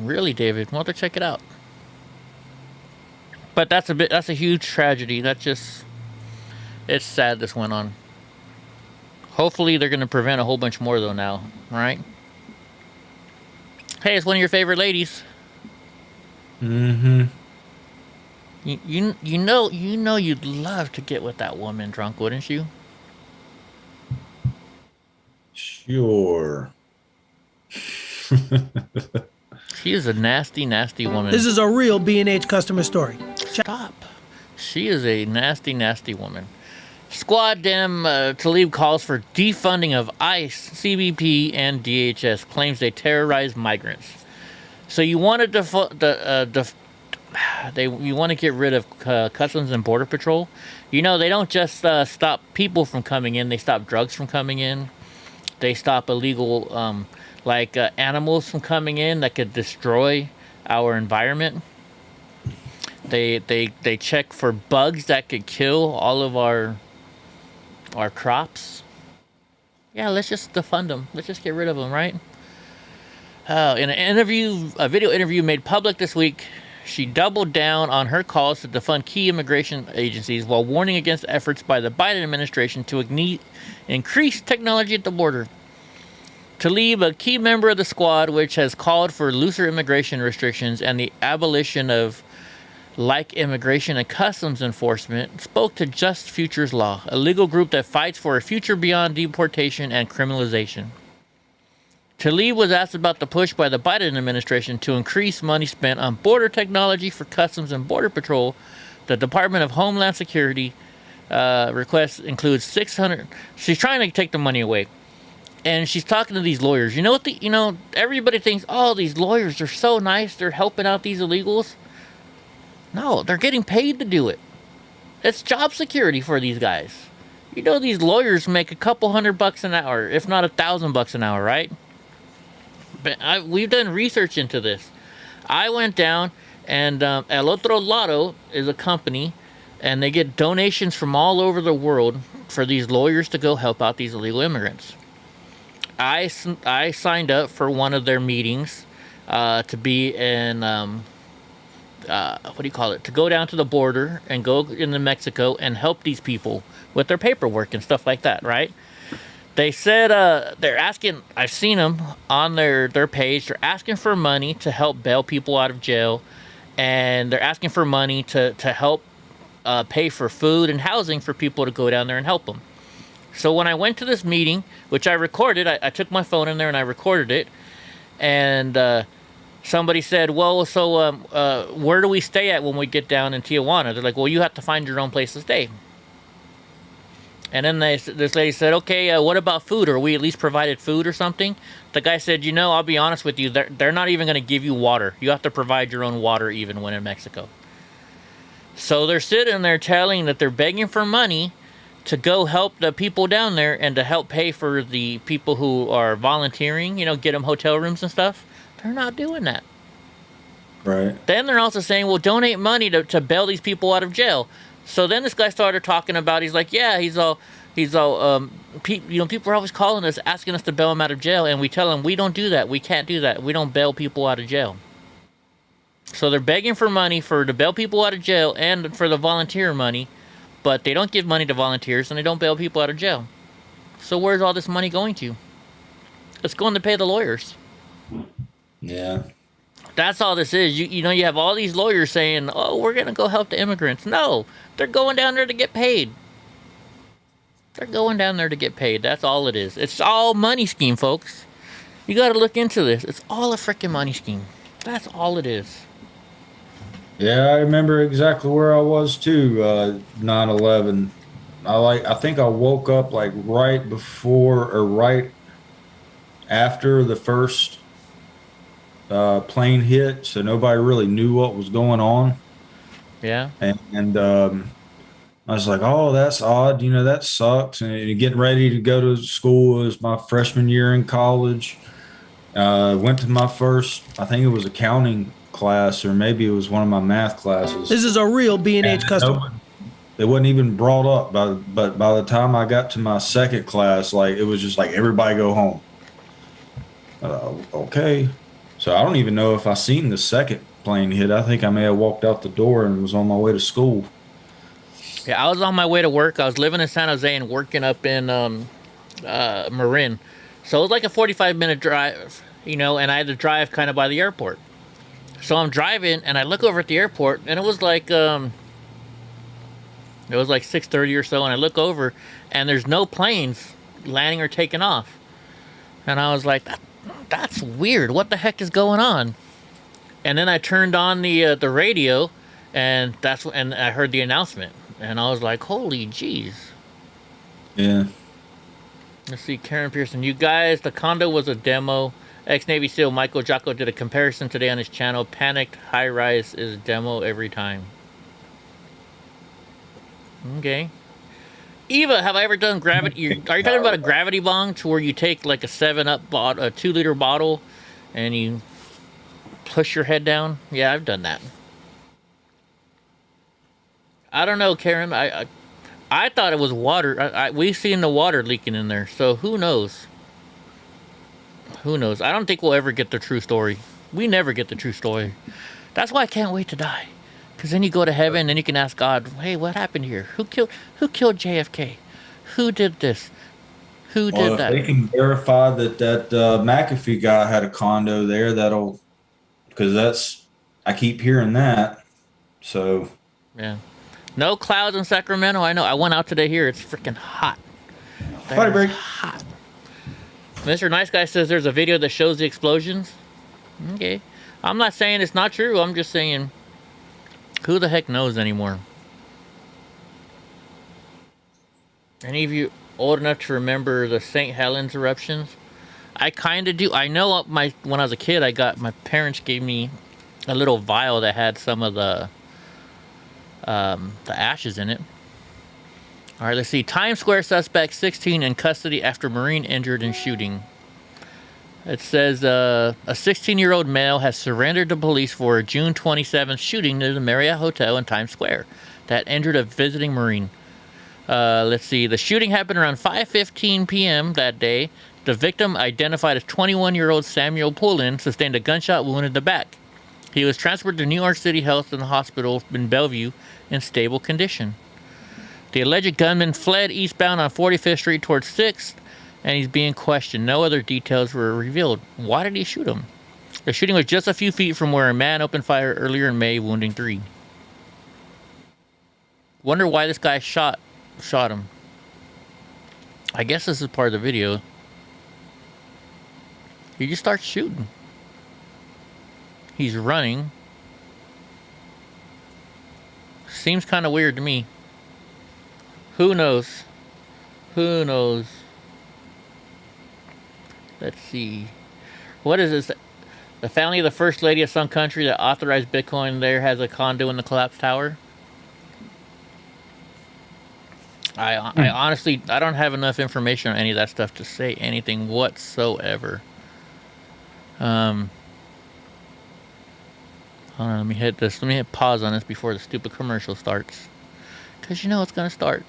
Really, David? Well, to check it out. But that's a huge tragedy. It's sad this went on. Hopefully they're going to prevent a whole bunch more though now, right? Hey, it's one of your favorite ladies.
Mm-hmm.
You know you'd love to get with that woman drunk, wouldn't you?
Sure.
She is a nasty, nasty woman.
This is a real B&H customer story.
Stop. She is a nasty, nasty woman. Squad Dem Talib calls for defunding of ICE, CBP, and DHS. Claims they terrorize migrants. So you want to you want to get rid of Customs and Border Patrol. You know, they don't just stop people from coming in. They stop drugs from coming in. They stop illegal animals from coming in that could destroy our environment. They check for bugs that could kill all of our crops. Yeah, let's just defund them. Let's just get rid of them, right? In a video interview made public this week, she doubled down on her calls to defund key immigration agencies while warning against efforts by the Biden administration to increase technology at the border. Tlaib, a key member of the squad, which has called for looser immigration restrictions and the abolition of immigration and customs enforcement, spoke to Just Futures Law, a legal group that fights for a future beyond deportation and criminalization. Tlaib was asked about the push by the Biden administration to increase money spent on border technology for Customs and Border Patrol. The Department of Homeland Security request includes 600. She's trying to take the money away, and she's talking to these lawyers. You know what? Everybody thinks, oh, these lawyers are so nice. They're helping out these illegals. No, they're getting paid to do it. It's job security for these guys. You know, these lawyers make a couple $100 an hour, if not $1,000 an hour, right? But we've done research into this. I went down, and El Otro Lado is a company, and they get donations from all over the world for these lawyers to go help out these illegal immigrants. I signed up for one of their meetings to be in, to go down to the border and go into Mexico and help these people with their paperwork and stuff like that, right? They said they're asking, I've seen them on their page, they're asking for money to help bail people out of jail, and they're asking for money to help pay for food and housing for people to go down there and help them. So when I went to this meeting, which I recorded, I took my phone in there and I recorded it, and somebody said, well, so where do we stay at when we get down in Tijuana? They're like, well, you have to find your own place to stay. And then this lady said, okay, what about food? Are we at least provided food or something? The guy said, I'll be honest with you, they're not even going to give you water. You have to provide your own water even when in Mexico. So they're sitting there telling that they're begging for money to go help the people down there and to help pay for the people who are volunteering, get them hotel rooms and stuff. They're not doing that.
Right. Then
they're also saying, well, donate money to bail these people out of jail. So then this guy started talking about, he's like, yeah, people are always calling us, asking us to bail them out of jail, and we tell them, we don't do that. We can't do that. We don't bail people out of jail. So they're begging for money to bail people out of jail and for the volunteer money, but they don't give money to volunteers and they don't bail people out of jail. So where's all this money going to? It's going to pay the lawyers.
Yeah.
That's all this is. You have all these lawyers saying, oh, we're going to go help the immigrants. No, they're going down there to get paid. They're going down there to get paid. That's all it is. It's all money scheme, folks. You got to look into this. It's all a freaking money scheme. That's all it is.
Yeah, I remember exactly where I was too, 9/11. I think I woke up like right before or right after the first plane hit, so nobody really knew what was going on.
Yeah.
And I was like, oh, that's odd. That sucks. And getting ready to go to school. It was my freshman year in college. Went to my first, I think it was accounting class, or maybe it was one of my math classes.
This is a real B&H customer.
It wasn't even brought up, but by the time I got to my second class, like it was just like, everybody go home. Okay. So I don't even know if I seen the second plane hit. I think I may have walked out the door and was on my way to school.
Yeah, I was on my way to work. I was living in San Jose and working up in Marin. So it was like a 45-minute drive, and I had to drive kind of by the airport. So I'm driving, and I look over at the airport, and it was like 6:30 or so, and I look over, and there's no planes landing or taking off. And I was like, that's weird. What the heck is going on? And then I turned on the radio, and and I heard the announcement, and I was like, holy jeez.
Yeah.
Let's see, Karen Pearson. You guys, the condo was a demo. Ex-Navy SEAL Michael Jocko did a comparison today on his channel. Panicked high-rise is demo every time. Okay. Eva, have I ever done gravity? Are you talking about a gravity bong to where you take like a 7-Up bottle, a 2-liter bottle, and you push your head down? Yeah, I've done that. I don't know, Karen. I thought it was water. We seen the water leaking in there, so who knows? Who knows? I don't think we'll ever get the true story. We never get the true story. That's why I can't wait to die. Because then you go to heaven and then you can ask God, hey, what happened here? Who killed JFK? Who did this? Who did that?
They can verify that McAfee guy had a condo there. Because I keep hearing that. So.
Yeah. No clouds in Sacramento. I know. I went out today here. It's freaking hot.
It's
hot. Mr. Nice Guy says there's a video that shows the explosions. Okay. I'm not saying it's not true. I'm just saying, who the heck knows anymore? Any of you old enough to remember the St. Helens eruptions? I kind of do. I know when I was a kid, my parents gave me a little vial that had some of the ashes in it. All right, let's see. Times Square suspect 16 in custody after Marine injured in shooting. It says a 16-year-old male has surrendered to police for a June 27th shooting near the Marriott Hotel in Times Square that injured a visiting Marine. Let's see. The shooting happened around 5:15 p.m. that day. The victim, identified as 21-year-old Samuel Pullen, sustained a gunshot wound in the back. He was transferred to New York City Health and Hospital in Bellevue in stable condition. The alleged gunman fled eastbound on 45th Street towards 6th, and he's being questioned. No other details were revealed. Why did he shoot him? The shooting was just a few feet from where a man opened fire earlier in May, wounding 3. Wonder why this guy shot him. I guess this is part of the video. He just starts shooting. He's running. Seems kind of weird to me. Who knows? Who knows? Let's see. What is this? The family of the First Lady of some country that authorized Bitcoin there has a condo in the collapsed tower. I honestly, I don't have enough information on any of that stuff to say anything whatsoever. Hold on, let me hit this. Let me hit pause on this before the stupid commercial starts. Because you know it's going to start.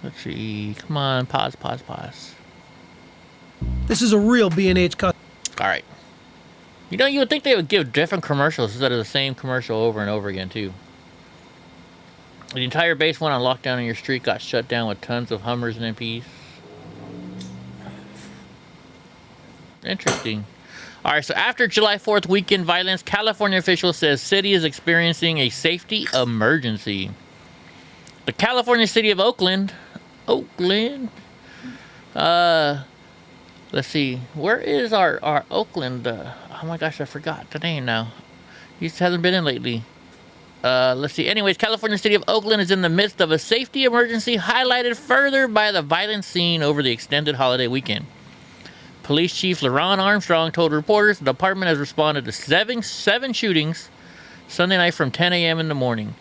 Let's see. Come on, pause.
This is a real B&H cut.
All right. You know, you would think they would give different commercials instead of the same commercial over and over again, too. The entire base went on lockdown in your street, got shut down with tons of Hummers and MPs. Interesting. All right, so after July 4th weekend violence, California officials says city is experiencing a safety emergency. The California city of Oakland. Let's see. Where is our Oakland? Oh my gosh, I forgot the name now. He just hasn't been in lately. Let's see. Anyways, California city of Oakland is in the midst of a safety emergency highlighted further by the violent scene over the extended holiday weekend. Police Chief LaRon Armstrong told reporters the department has responded to seven shootings Sunday night from 10 a.m. in the morning.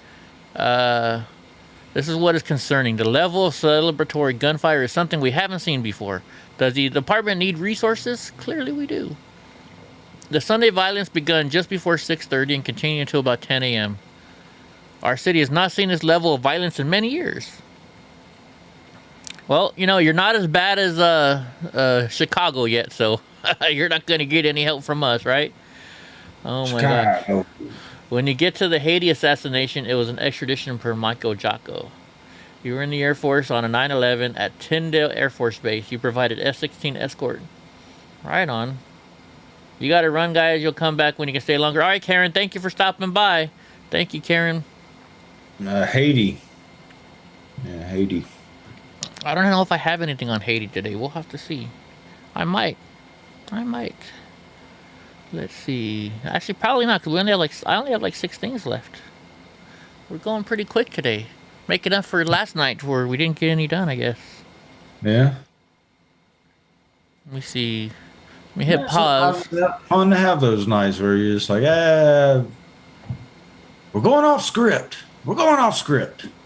This is what is concerning. The level of celebratory gunfire is something we haven't seen before. Does the department need resources? Clearly we do. The Sunday violence began just before 6:30 and continued until about 10 a.m. Our city has not seen this level of violence in many years. Well, you know, you're not as bad as Chicago yet, so you're not going to get any help from us, right? Oh, my God. When you get to the Haiti assassination, it was an extradition per Michael Jocko. You were in the Air Force on a 9/11 at Tyndale Air Force Base. You provided F-16 escort. Right on. You got to run, guys. You'll come back when you can stay longer. All right, Karen, thank you for stopping by. Thank you, Karen.
Haiti. Yeah, Haiti.
I don't know if I have anything on Haiti today. We'll have to see. I might. Let's see. Actually, probably not, because I only have like 6 things left. We're going pretty quick today. Making up for last night where we didn't get any done, I guess.
Yeah.
Let me see. Let me hit pause.
Fun to have those nights where you're just like, we're going off script.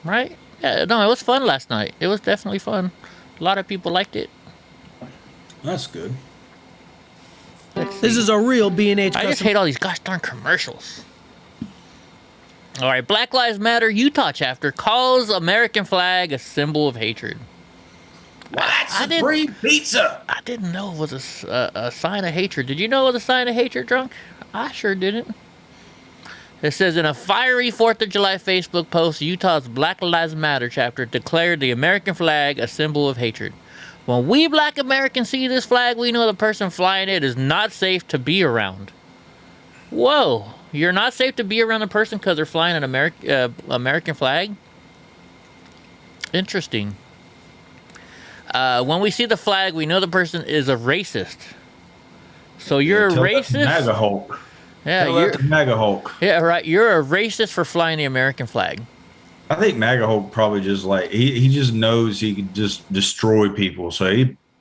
Right? Yeah, no, it was fun last night. It was definitely fun. A lot of people liked it.
That's good.
This is a real B&H
I just hate all these gosh darn commercials. All right, Black Lives Matter Utah chapter calls American flag a symbol of hatred.
That's Supreme Pizza.
I didn't know it was a sign of hatred. Did you know it was a sign of hatred, Drunk? I sure didn't. It says, in a fiery 4th of July Facebook post, Utah's Black Lives Matter chapter declared the American flag a symbol of hatred. When we black Americans see this flag, we know the person flying it is not safe to be around. Whoa. You're not safe to be around a person because they're flying an American flag? Interesting. When we see the flag, we know the person is a racist. So you're a racist?
MAGA Hulk.
Yeah,
you're MAGA Hulk.
Yeah, right. You're a racist for flying the American flag.
I think MAGA Hulk probably just like he just knows he can just destroy people. So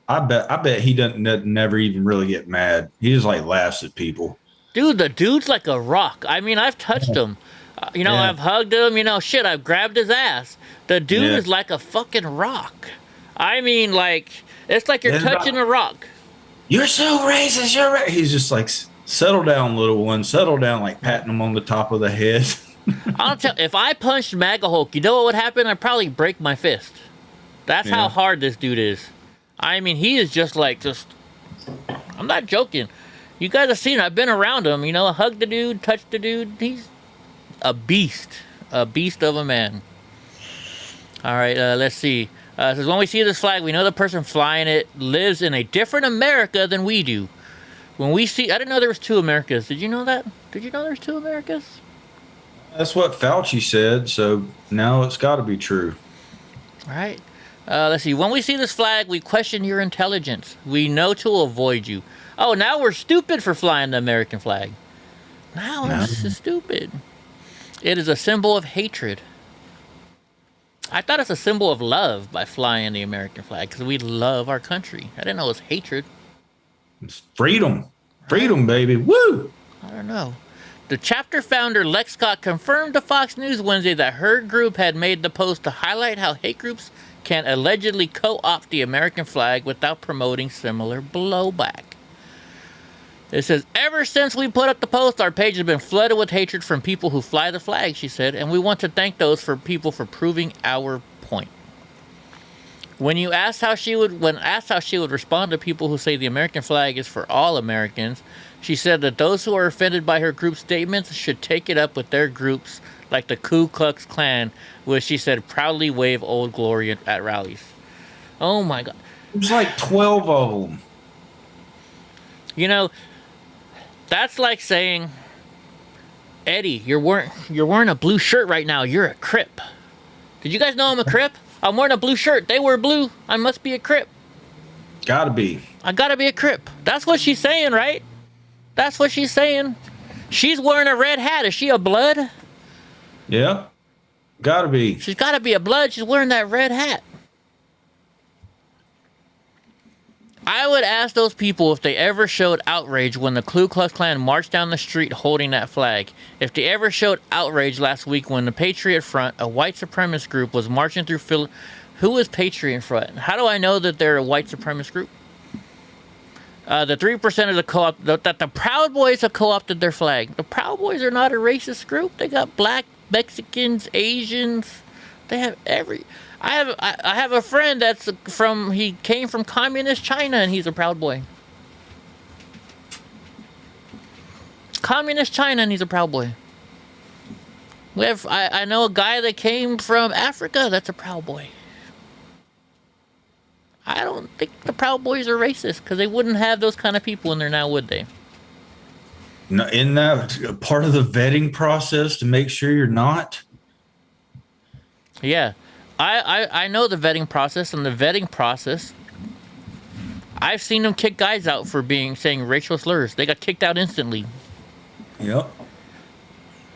I bet he doesn't never even really get mad. He just like laughs at people.
Dude, the dude's like a rock. I mean, I've touched him. I've hugged him. Shit, I've grabbed his ass. The dude is like a fucking rock. I mean, like, it's like you're touching a rock.
You're so racist. You're right. He's just like, settle down, little one. Settle down, like patting him on the top of the head.
I'll tell. If I punched MAGA Hulk, you know what would happen? I'd probably break my fist. That's how hard this dude is. I mean, he is just like, I'm not joking. You guys have seen, I've been around him, I hugged the dude, touched the dude. He's a beast of a man. All right, let's see. It says, when we see this flag, we know the person flying it lives in a different America than we do. When we see, I didn't know there was 2 Americas. Did you know that? Did you know there's 2 Americas?
That's what Fauci said, so now it's got to be true.
All right. Let's see. When we see this flag, we question your intelligence. We know to avoid you. Oh, now we're stupid for flying the American flag. Now we're stupid. It is a symbol of hatred. I thought it's a symbol of love by flying the American flag because we love our country. I didn't know it was hatred.
It's freedom. Freedom, baby. Woo!
I don't know. The chapter founder, Lex Scott, confirmed to Fox News Wednesday that her group had made the post to highlight how hate groups can allegedly co-opt the American flag without promoting similar blowback. It says, ever since we put up the post, our page has been flooded with hatred from people who fly the flag, she said, and we want to thank those people for proving our point. When asked how she would respond to people who say the American flag is for all Americans, she said that those who are offended by her group's statements should take it up with their groups like the Ku Klux Klan, which she said proudly wave Old Glory at rallies. Oh my God.
There's like 12 of them.
That's like saying, Eddie, you're wearing a blue shirt right now. You're a Crip. Did you guys know I'm a Crip? I'm wearing a blue shirt. They wear blue. I must be a Crip.
Gotta be.
I gotta be a Crip. That's what she's saying, right? That's what she's saying. She's wearing a red hat. Is she a blood?
Yeah. Gotta be.
She's gotta be a blood. She's wearing that red hat. I would ask those people if they ever showed outrage when the Ku Klux Klan marched down the street holding that flag. If they ever showed outrage last week when the Patriot Front, a white supremacist group, was marching through Philadelphia. Who is Patriot Front? How do I know that they're a white supremacist group? The 3% of the co-op, that the Proud Boys have co-opted their flag. The Proud Boys are not a racist group. They got black, Mexicans, Asians. They have I have a friend he came from communist China and he's a Proud Boy. Communist China and he's a Proud Boy. I know a guy that came from Africa that's a Proud Boy. I don't think the Proud Boys are racist because they wouldn't have those kind of people in there now, would they?
No, isn't that part of the vetting process to make sure you're not?
Yeah. I know the vetting process, and the vetting process, I've seen them kick guys out for saying racial slurs. They got kicked out instantly.
Yep.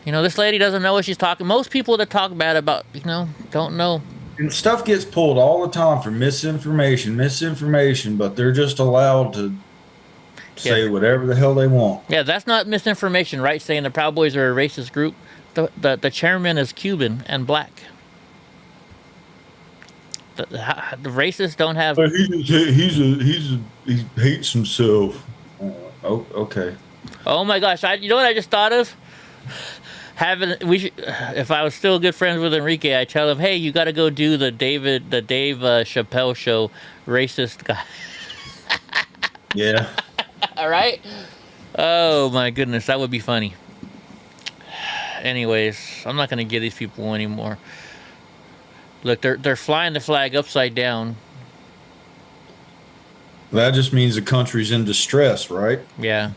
This lady doesn't know what she's talking. Most people that talk bad about, don't know.
And stuff gets pulled all the time for misinformation, but they're just allowed to say whatever the hell they want.
Yeah, that's not misinformation, right? Saying the Proud Boys are a racist group. The chairman is Cuban and black. The racists don't have.
But he hates himself. Oh, okay.
Oh my gosh! You know what I just thought of? If I was still good friends with Enrique, I'd tell him, hey, you got to go do the Dave Chappelle show, racist guy.
Yeah.
All right. Oh my goodness, that would be funny. Anyways, I'm not gonna give these people anymore. Look, they're flying the flag upside down.
That just means the country's in distress, right?
Yeah.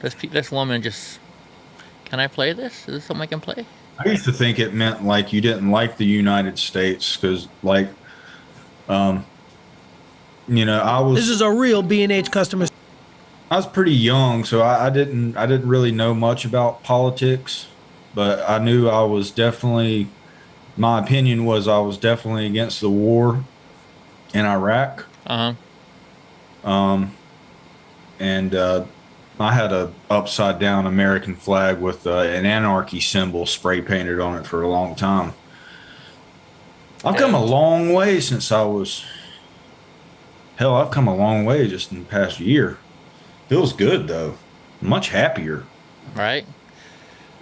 This woman just. Can I play this? Is this something I can play?
I used to think it meant like you didn't like the United States because, like, you know, I was.
This is a real B&H customer.
I was pretty young, so I didn't really know much about politics, but I knew I was definitely. My opinion was I was definitely against the war in Iraq. And I had a upside down American flag with an anarchy symbol spray painted on it for a long time. I've come a long way since I was. Hell, I've come a long way just in the past year. Feels good though. Much happier.
Right.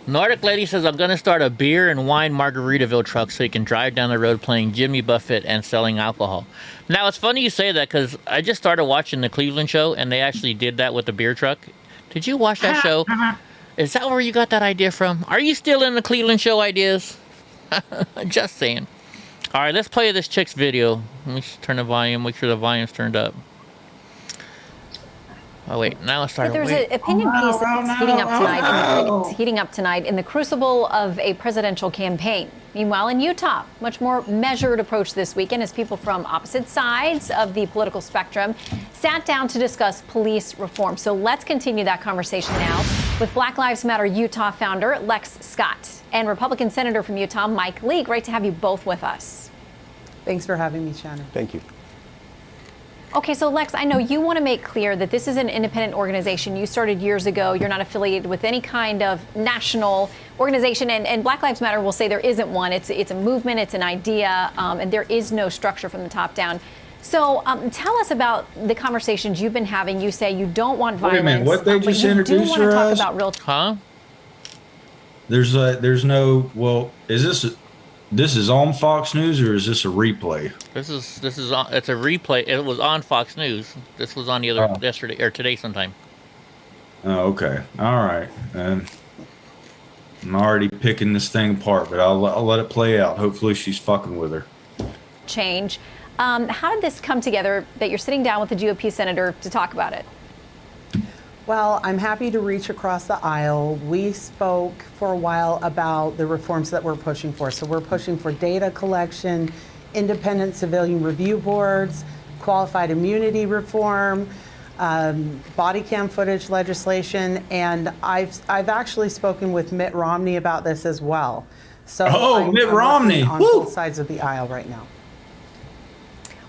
Nordic Lady says, I'm going to start a beer and wine Margaritaville truck so you can drive down the road playing Jimmy Buffett and selling alcohol. Now, it's funny you say that because I just started watching the Cleveland show and they actually did that with the beer truck. Did you watch that show? Is that where you got that idea from? Are you still in the Cleveland show ideas? Just saying. All right, let's play this chick's video. Let me turn the volume, make sure the volume's turned up. Oh wait, now it's starting.
There's an opinion piece that's heating up tonight in the crucible of a presidential campaign. Meanwhile, in Utah, much more measured approach this weekend as people from opposite sides of the political spectrum sat down to discuss police reform. So let's continue that conversation now with Black Lives Matter Utah founder Lex Scott and Republican Senator from Utah Mike Lee. Great to have you both with us.
Thanks for having me, Shannon.
Thank you.
Okay, so Lex, I know you want to make clear that this is an independent organization. You started years ago. You're not affiliated with any kind of national organization, and Black Lives Matter will say there isn't one. It's a movement, it's an idea, and there is no structure from the top down. So tell us about the conversations you've been having. You say you don't want violence.
Wait a minute, what they just introduced
her as?
Talk
about real.
Huh?
There's no. Well, is this is on Fox News or is this a replay?
This is on, it's a replay. It was on Fox News. This was on the other yesterday or today sometime.
Oh, okay. All right. I'm already picking this thing apart, but I'll let it play out. Hopefully she's fucking with her.
Change. How did this come together that you're sitting down with the GOP senator to talk about it?
Well, I'm happy to reach across the aisle. We spoke for a while about the reforms that we're pushing for. So we're pushing for data collection, independent civilian review boards, qualified immunity reform, body cam footage legislation, and I've actually spoken with Mitt Romney about this as well. So
Mitt Romney
on both sides of the aisle right now.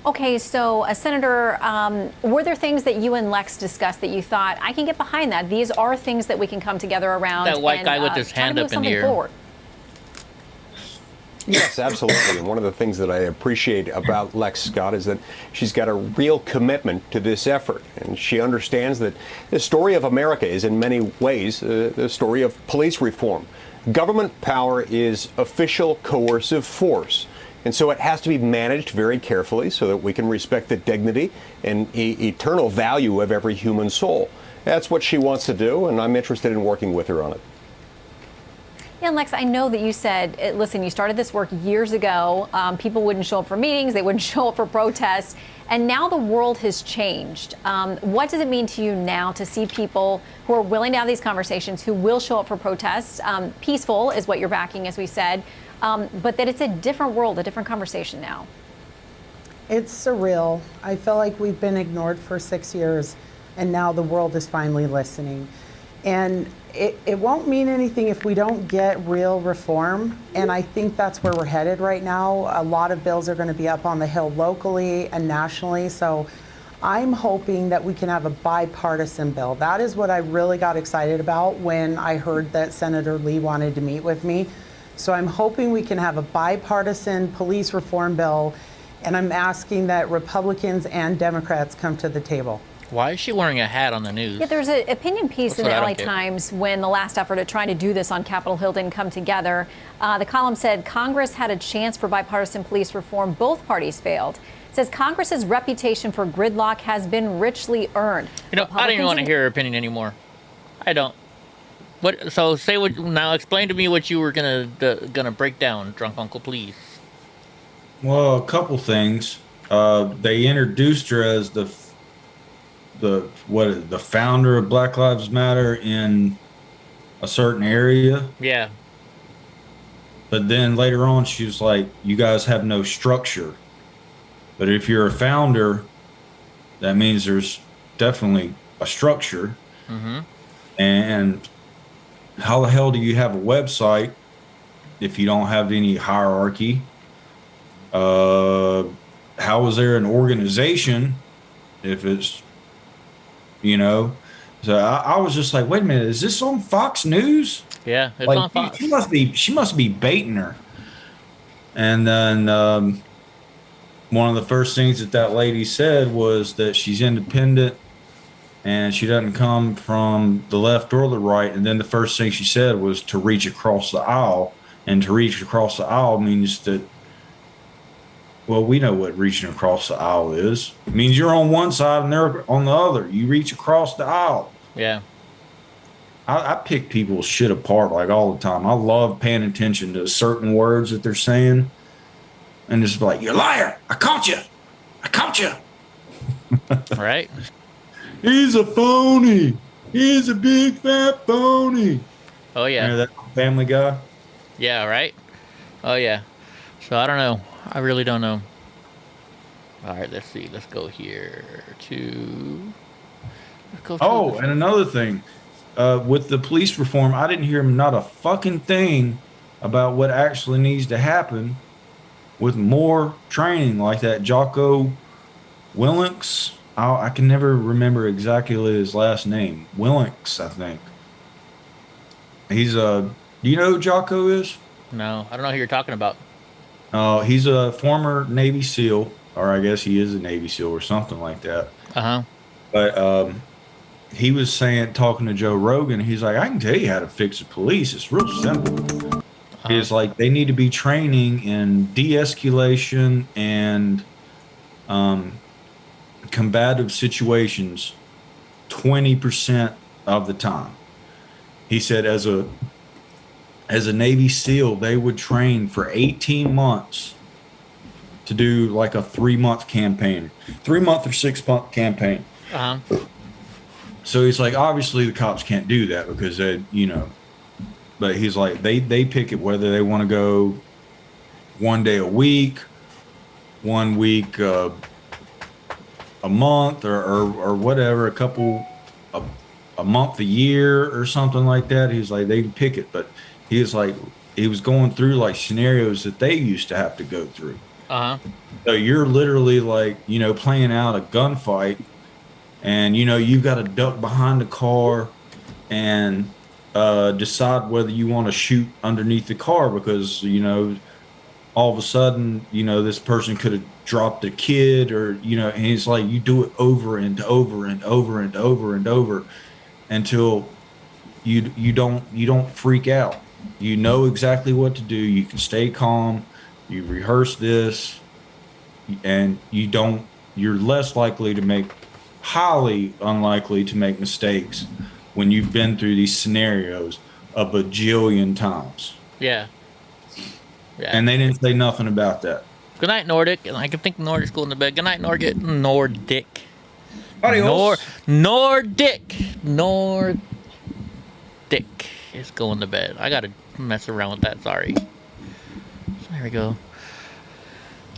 Okay, so Senator, were there things that you and Lex discussed that you thought, I can get behind that? These are things that we can come together around.
That white guy with his hand up in the air.
Forward.
Yes, absolutely. And one of the things that I appreciate about Lex Scott is that she's got a real commitment to this effort. And she understands that the story of America is in many ways the story of police reform. Government power is official coercive force. And so it has to be managed very carefully so that we can respect the dignity and eternal value of every human soul. That's what she wants to do, and I'm interested in working with her on it.
Yeah, and Lex, I know that you said, listen, you started this work years ago. People wouldn't show up for meetings. They wouldn't show up for protests. And now the world has changed. What does it mean to you now to see people who are willing to have these conversations, who will show up for protests? Peaceful is what you're backing, as we said. But that it's a different world, a different conversation now.
It's surreal. I feel like we've been ignored for 6 years, and now the world is finally listening. And it won't mean anything if we don't get real reform, and I think that's where we're headed right now. A lot of bills are going to be up on the Hill locally and nationally, so I'm hoping that we can have a bipartisan bill. That is what I really got excited about when I heard that Senator Lee wanted to meet with me. So I'm hoping we can have a bipartisan police reform bill, and I'm asking that Republicans and Democrats come to the table.
Why is she wearing a hat on the news?
Yeah, there's an opinion piece
That's
in the
what I
LA
don't get.
Times when the last effort at trying to do this on Capitol Hill didn't come together. The column said Congress had a chance for bipartisan police reform. Both parties failed. It says Congress's reputation for gridlock has been richly earned.
You know, I don't even want to hear her opinion anymore. I don't. What? So say what now? Explain to me what you were gonna break down, drunk uncle, please.
Well, a couple things. They introduced her as the founder of Black Lives Matter in a certain area.
Yeah.
But then later on, she was like, "You guys have no structure." But if you're a founder, that means there's definitely a structure.
Mm-hmm.
And how the hell do you have a website if you don't have any hierarchy? How is there an organization if it's, So I was just like, wait a minute, is this on Fox News?
Yeah, it's
like,
on Fox.
She must be baiting her. And then one of the first things that lady said was that she's independent and she doesn't come from the left or the right. And then the first thing she said was to reach across the aisle. And to reach across the aisle means that, well, we know what reaching across the aisle is. It means you're on one side and they're on the other. You reach across the aisle.
Yeah.
I pick people's shit apart like all the time. I love paying attention to certain words that they're saying. And just be like, you're a liar. I caught you. I caught you.
Right?
He's a phony. He's a big fat phony.
Oh, yeah.
Remember that Family Guy?
Yeah, right? Oh, yeah. So I don't know. I really don't know. All right, let's see. Let's go here to...
And another thing. With the police reform, I didn't hear not a fucking thing about what actually needs to happen with more training like that. Jocko Willink, I can never remember exactly his last name. Willink, I think. He's do you know who Jocko is?
No, I don't know who you're talking about.
He's a former Navy SEAL, or I guess he is a Navy SEAL or something like that.
Uh-huh.
But he was talking to Joe Rogan, he's like, I can tell you how to fix the police. It's real simple. It's like they need to be training in de-escalation and combative situations 20% of the time. He said as a Navy SEAL, they would train for 18 months to do like a 3-month campaign, 3-month or 6-month campaign.
Uh-huh.
So he's like, obviously the cops can't do that because they, but he's like, they pick it whether they want to go 1 day a week, 1 week, a month or whatever, a month a year or something like that. He's like, they pick it, but he was like, he was going through like scenarios that they used to have to go through.
Uh-huh.
So you're literally like, playing out a gunfight and, you've got to duck behind the car and decide whether you want to shoot underneath the car because, all of a sudden, this person could have dropped a kid or, and he's like, you do it over and over and over and over and over until you don't freak out. You know exactly what to do. You can stay calm. You rehearse this and you're less likely to highly unlikely to make mistakes when you've been through these scenarios a bajillion times.
Yeah. Yeah.
And they didn't say nothing about that.
Good night, Nordic. And I can think Nordic's going to bed. Good night, Nordic. Nordic.
Adios.
Nordic is going to bed. I got to mess around with that. Sorry. There we go.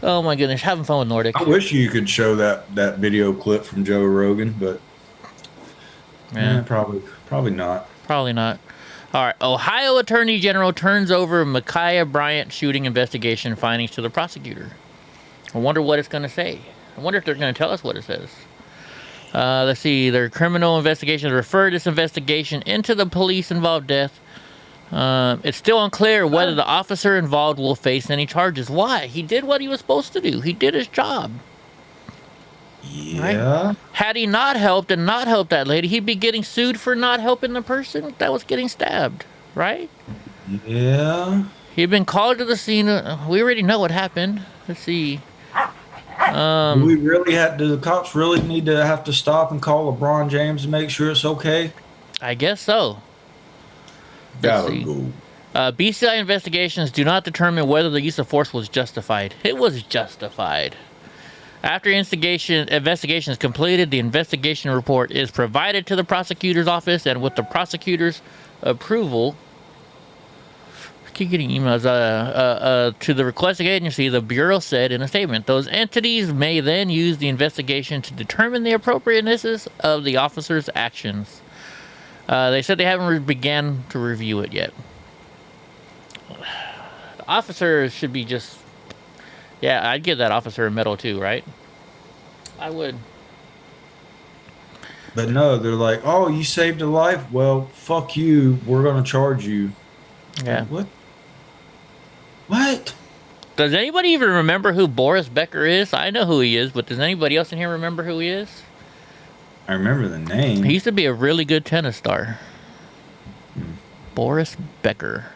Oh my goodness, having fun with Nordic.
I wish you could show that video clip from Joe Rogan, but probably not.
Probably not. All right. Ohio Attorney General turns over Micaiah Bryant shooting investigation findings to the prosecutor. I wonder what it's going to say. I wonder if they're going to tell us what it says. Let's see. Their criminal investigations refer this investigation into the police-involved death. It's still unclear whether the officer involved will face any charges. Why? He did what he was supposed to do. He did his job.
Yeah.
Right? Had he not helped and not helped that lady, he'd be getting sued for not helping the person that was getting stabbed, right?
Yeah.
He'd been called to the scene. We already know what happened. Let's see.
Do we really do the cops really need to have to stop and call LeBron James to make sure it's okay?
I guess so.
Gotta go.
BCI investigations do not determine whether the use of force was justified. It was justified. After investigation is completed, the investigation report is provided to the prosecutor's office, and with the prosecutor's approval, I keep getting emails to the requesting agency, the Bureau said in a statement. Those entities may then use the investigation to determine the appropriateness of the officer's actions. They said they haven't began to review it yet. The officer should be just... Yeah, I'd give that officer a medal too, right? I would.
But no, they're like, oh, you saved a life? Well, fuck you. We're going to charge you.
Yeah.
What? What?
Does anybody even remember who Boris Becker is? I know who he is, but does anybody else in here remember who he is?
I remember the name.
He used to be a really good tennis star. Boris Becker.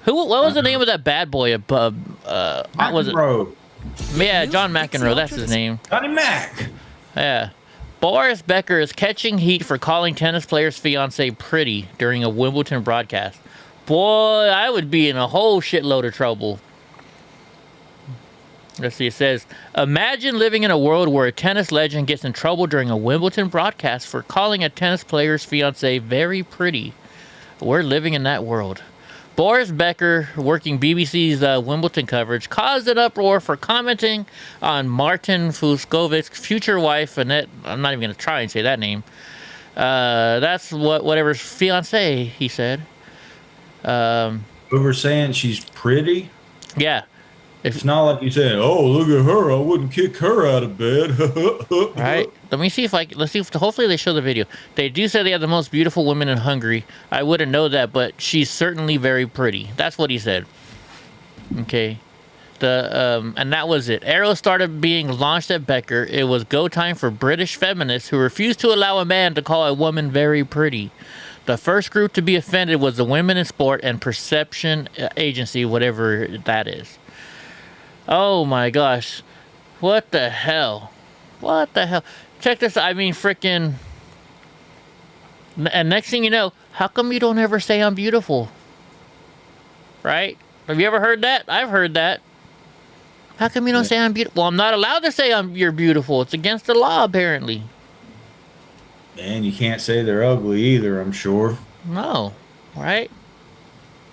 What was the name of that bad boy? Was it? Yeah, John McEnroe. That's his name.
Johnny Mac.
Yeah. Boris Becker is catching heat for calling tennis player's fiancée pretty during a Wimbledon broadcast. Boy, I would be in a whole shitload of trouble. Let's see, it says, imagine living in a world where a tennis legend gets in trouble during a Wimbledon broadcast for calling a tennis player's fiancée very pretty. We're living in that world. Boris Becker, working BBC's Wimbledon coverage, caused an uproar for commenting on Martin Fucsovics's future wife, Annette. I'm not even going to try and say that name. That's whatever's fiancée, he said.
Over saying she's pretty?
Yeah.
It's not like you said, oh, look at her. I wouldn't kick her out of bed.
Right. Let's see if hopefully they show the video. They do say they have the most beautiful women in Hungary. I wouldn't know that, but she's certainly very pretty. That's what he said. Okay. And that was it. Arrows started being launched at Becker. It was go time for British feminists who refused to allow a man to call a woman very pretty. The first group to be offended was the Women in Sport and Perception Agency, whatever that is. Oh my gosh. What the hell? What the hell? Check this out. I mean, freaking. And next thing you know, how come you don't ever say I'm beautiful? Right? Have you ever heard that? I've heard that. How come you don't say I'm beautiful? Well, I'm not allowed to say you're beautiful. It's against the law, apparently.
And you can't say they're ugly either, I'm sure.
No. Right?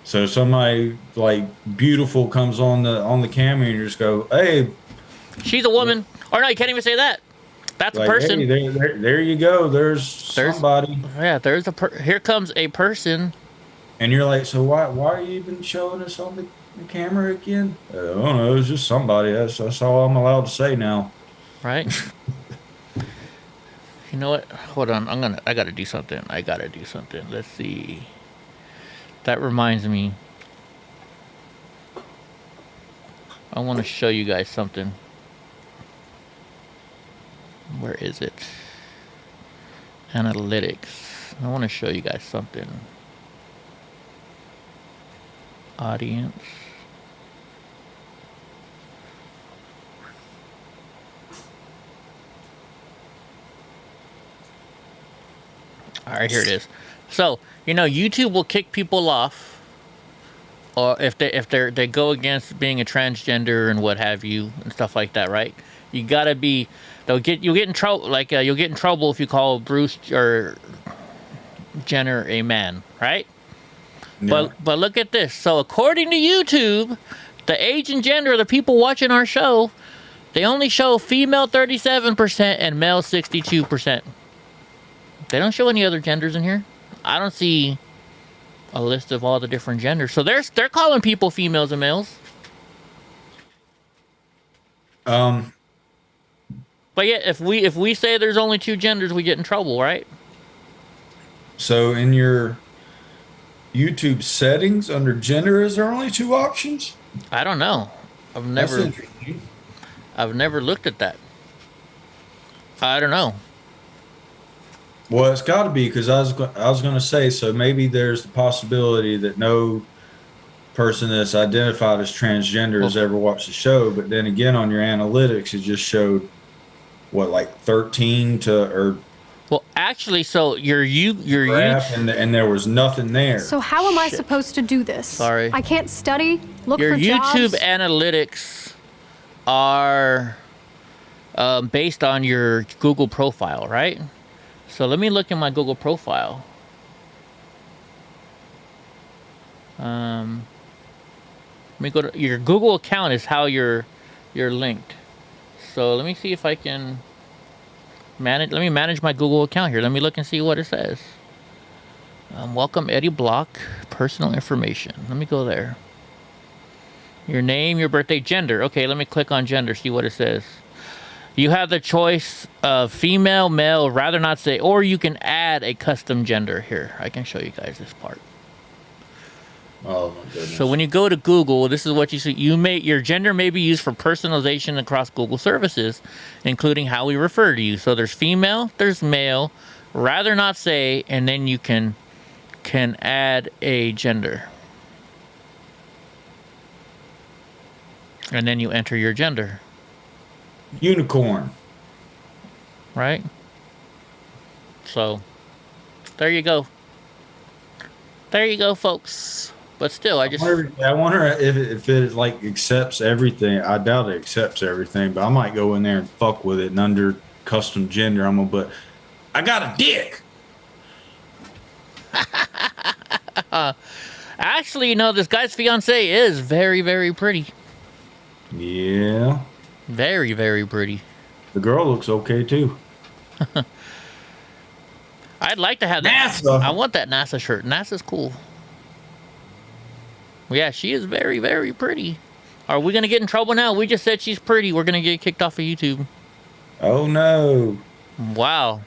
So somebody like beautiful comes on the camera and you just go, hey.
She's a woman. Or no, you can't even say that. That's
like,
a person.
Hey, there you go. There's somebody.
Yeah, here comes a person.
And you're like, so why are you even showing us on the camera again? I don't know. It's just somebody. That's all I'm allowed to say now.
Right. You know what? Hold on. I gotta do something. Let's see. That reminds me. I want to show you guys something. Where is it? Analytics. I want to show you guys something. Audience. All right, here it is. So, YouTube will kick people off, or if they go against being a transgender and what have you and stuff like that, right? You gotta be. You'll get in trouble. Like you'll get in trouble if you call Bruce or Jenner a man, right? Yeah. But look at this. So according to YouTube, the age and gender of the people watching our show, they only show female 37% and male 62%. They don't show any other genders in here. I don't see a list of all the different genders. So they're calling people females and males. But yeah, if we say there's only two genders, we get in trouble, right?
So in your YouTube settings under gender, is there only two options?
I don't know. I've never looked at that. I don't know.
Well, it's got to be, because I was going to say, so maybe there's the possibility that no person that's identified as transgender has ever watched the show. But then again, on your analytics, it just showed what, like 13 to or.
Well, actually, so your
and there was nothing there.
So how am I supposed to do this?
Sorry.
I can't study, look
your
for jobs.
YouTube analytics are based on your Google profile, right? So let me look in my Google profile. Let me go to your Google account is how you're linked. So let me see if I can manage. Let me manage my Google account here. Let me look and see what it says. Welcome Eddie Block, personal information. Let me go there. Your name, your birthday, gender. Okay, let me click on gender, see what it says. You have the choice of female, male, rather not say, or you can add a custom gender. Here, I can show you guys this part.
Oh my goodness.
So when you go to Google, this is what you see. Your gender may be used for personalization across Google services, including how we refer to you. So there's female, there's male, rather not say, and then you can add a gender. And then you enter your gender.
Unicorn.
Right? So, there you go. There you go, folks. But still, I
wonder if it like accepts everything. I doubt it accepts everything, but I might go in there and fuck with it, and under custom gender, I'm gonna put, I got a dick.
Actually, this guy's fiance is very, very pretty.
Yeah.
Very, very pretty.
The girl looks okay too.
I'd like to have that.
NASA.
I want that NASA shirt. NASA's cool. Yeah, she is very, very pretty. Are we going to get in trouble now? We just said she's pretty. We're going to get kicked off of YouTube.
Oh, no.
Wow.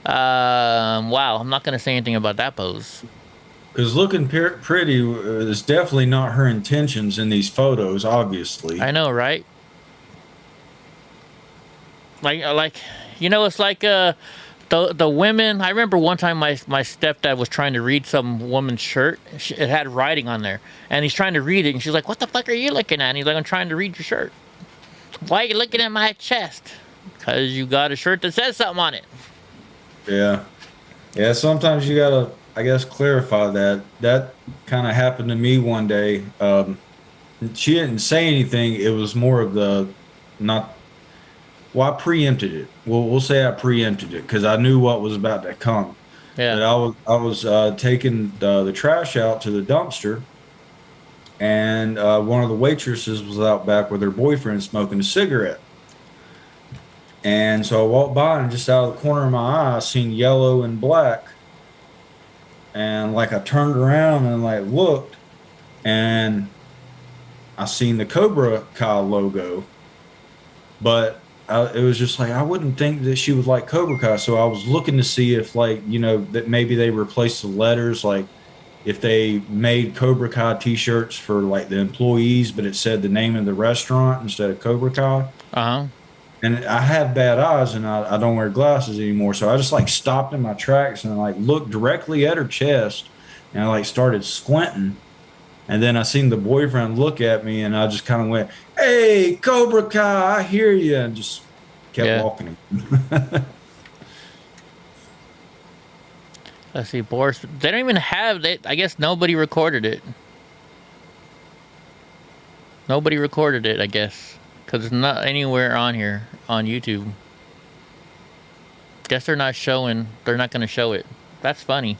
Wow. I'm not going to say anything about that pose.
Because looking pretty is definitely not her intentions in these photos, obviously.
I know, right? Like, it's like the women. I remember one time my stepdad was trying to read some woman's shirt. It had writing on there, and he's trying to read it, and she's like, "What the fuck are you looking at?" And he's like, "I'm trying to read your shirt." "Why are you looking at my chest?" "Because you got a shirt that says something on it."
Yeah. Yeah, sometimes you gotta, I guess, clarify that. That kind of happened to me one day. She didn't say anything. It was more of I preempted it. We'll say I preempted it because I knew what was about to come.
Yeah.
But I was taking the trash out to the dumpster, and one of the waitresses was out back with her boyfriend smoking a cigarette. And so I walked by, and just out of the corner of my eye, I seen yellow and black. And I turned around and looked, and I seen the Cobra Kai logo, but it was just I wouldn't think that she would like Cobra Kai. So I was looking to see if that maybe they replaced the letters, if they made Cobra Kai t-shirts for the employees, but it said the name of the restaurant instead of Cobra Kai.
Uh-huh.
And I have bad eyes, and I don't wear glasses anymore. So I just stopped in my tracks and looked directly at her chest, and I started squinting. And then I seen the boyfriend look at me, and I just kind of went, "Hey, Cobra Kai, I hear you," and just kept walking.
Let's see, Boris. They don't even have it. I guess nobody recorded it. Nobody recorded it, I guess, because it's not anywhere on here on YouTube. Guess they're not showing. They're not going to show it. That's funny.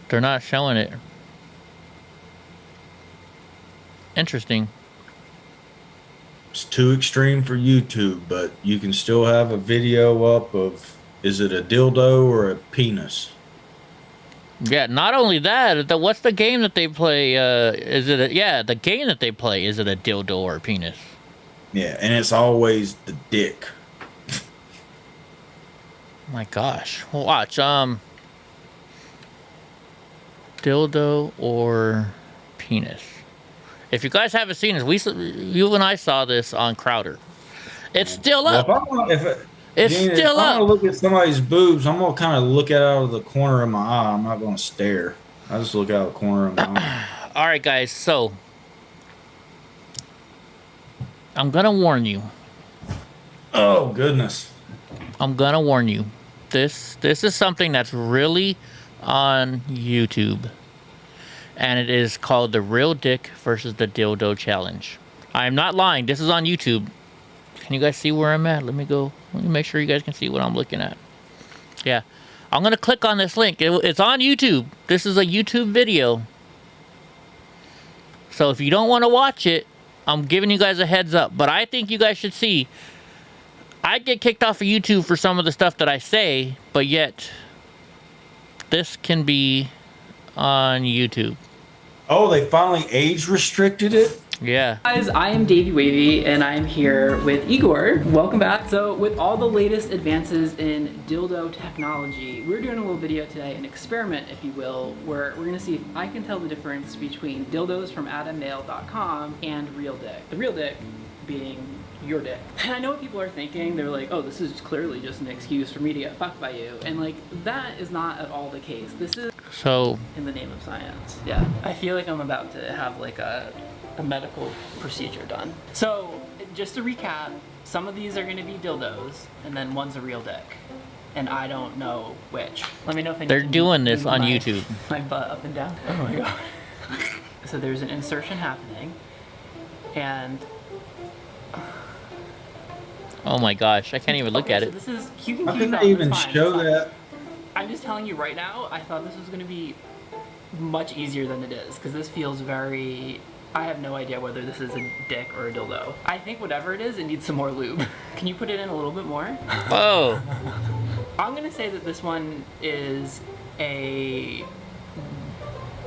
They're not showing it. Interesting.
It's too extreme for YouTube, but you can still have a video up of, is it a dildo or a penis?
Yeah, not only that, what's the game that they play? The game that they play, is it a dildo or a penis?
Yeah, and it's always the dick.
My gosh. Watch, dildo or penis. If you guys haven't seen this, you and I saw this on Crowder. It's still
Well,
up. It's
Gene,
still
if I'm
up.
gonna look at somebody's boobs, I'm gonna kind of look out of the corner of my eye. I'm not gonna stare. I just look out of the corner of my eye.
All right, guys. So I'm gonna warn you.
Oh goodness.
I'm gonna warn you. This is something that's really on YouTube, and it is called the Real Dick versus the Dildo Challenge. I'm not lying. This is on YouTube. Can you guys see where I'm at? Let me make sure you guys can see what I'm looking at. Yeah, I'm gonna click on this link. It's on YouTube. This is a YouTube video. So if you don't want to watch it, I'm giving you guys a heads up. But I think you guys should see. I get kicked off of YouTube for some of the stuff that I say, but yet this can be on YouTube.
Oh, they finally age restricted it?
Yeah.
Guys, I am Davey Wavy and I am here with Igor. Welcome back. So with all the latest advances in dildo technology, we're doing a little video today, an experiment if you will, where we're gonna see if I can tell the difference between dildos from AdamMail.com and Real Dick. The Real Dick being your dick. And I know what people are thinking. They're like, oh, this is clearly just an excuse for me to get fucked by you. And like, that is not at all the case. This is in the name of science. Yeah. I feel like I'm about to have like a medical procedure done. So just to recap, some of these are going to be dildos and then one's a real dick. And I don't know which. Let me know if I
They're doing this on YouTube.
My butt up and down. Oh my god. So there's an insertion happening and
oh my gosh, I can't even look at
so
it.
this is, you can
How
keep
can
that,
they even
it's fine,
show
it's fine.
that?
I'm just telling you right now, I thought this was going to be much easier than it is, because this feels very, I have no idea whether this is a dick or a dildo. I think whatever it is, it needs some more lube. Can you put it in a little bit more?
Whoa.
I'm going to say that this one is a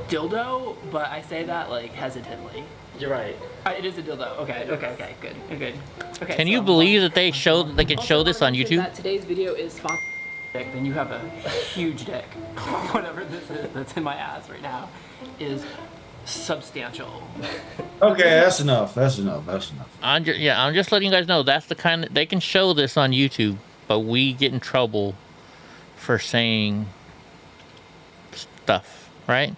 dildo, but I say that like hesitantly. You're right. It is a dildo. Okay, good. Okay.
Can you believe that they can show this on YouTube?
That today's video is sponsored by dick, then you have a huge dick. Whatever this is that's in my ass right now is substantial.
Okay, that's enough.
I'm just letting you guys know that's the kind that they can show this on YouTube, but we get in trouble for saying stuff, right?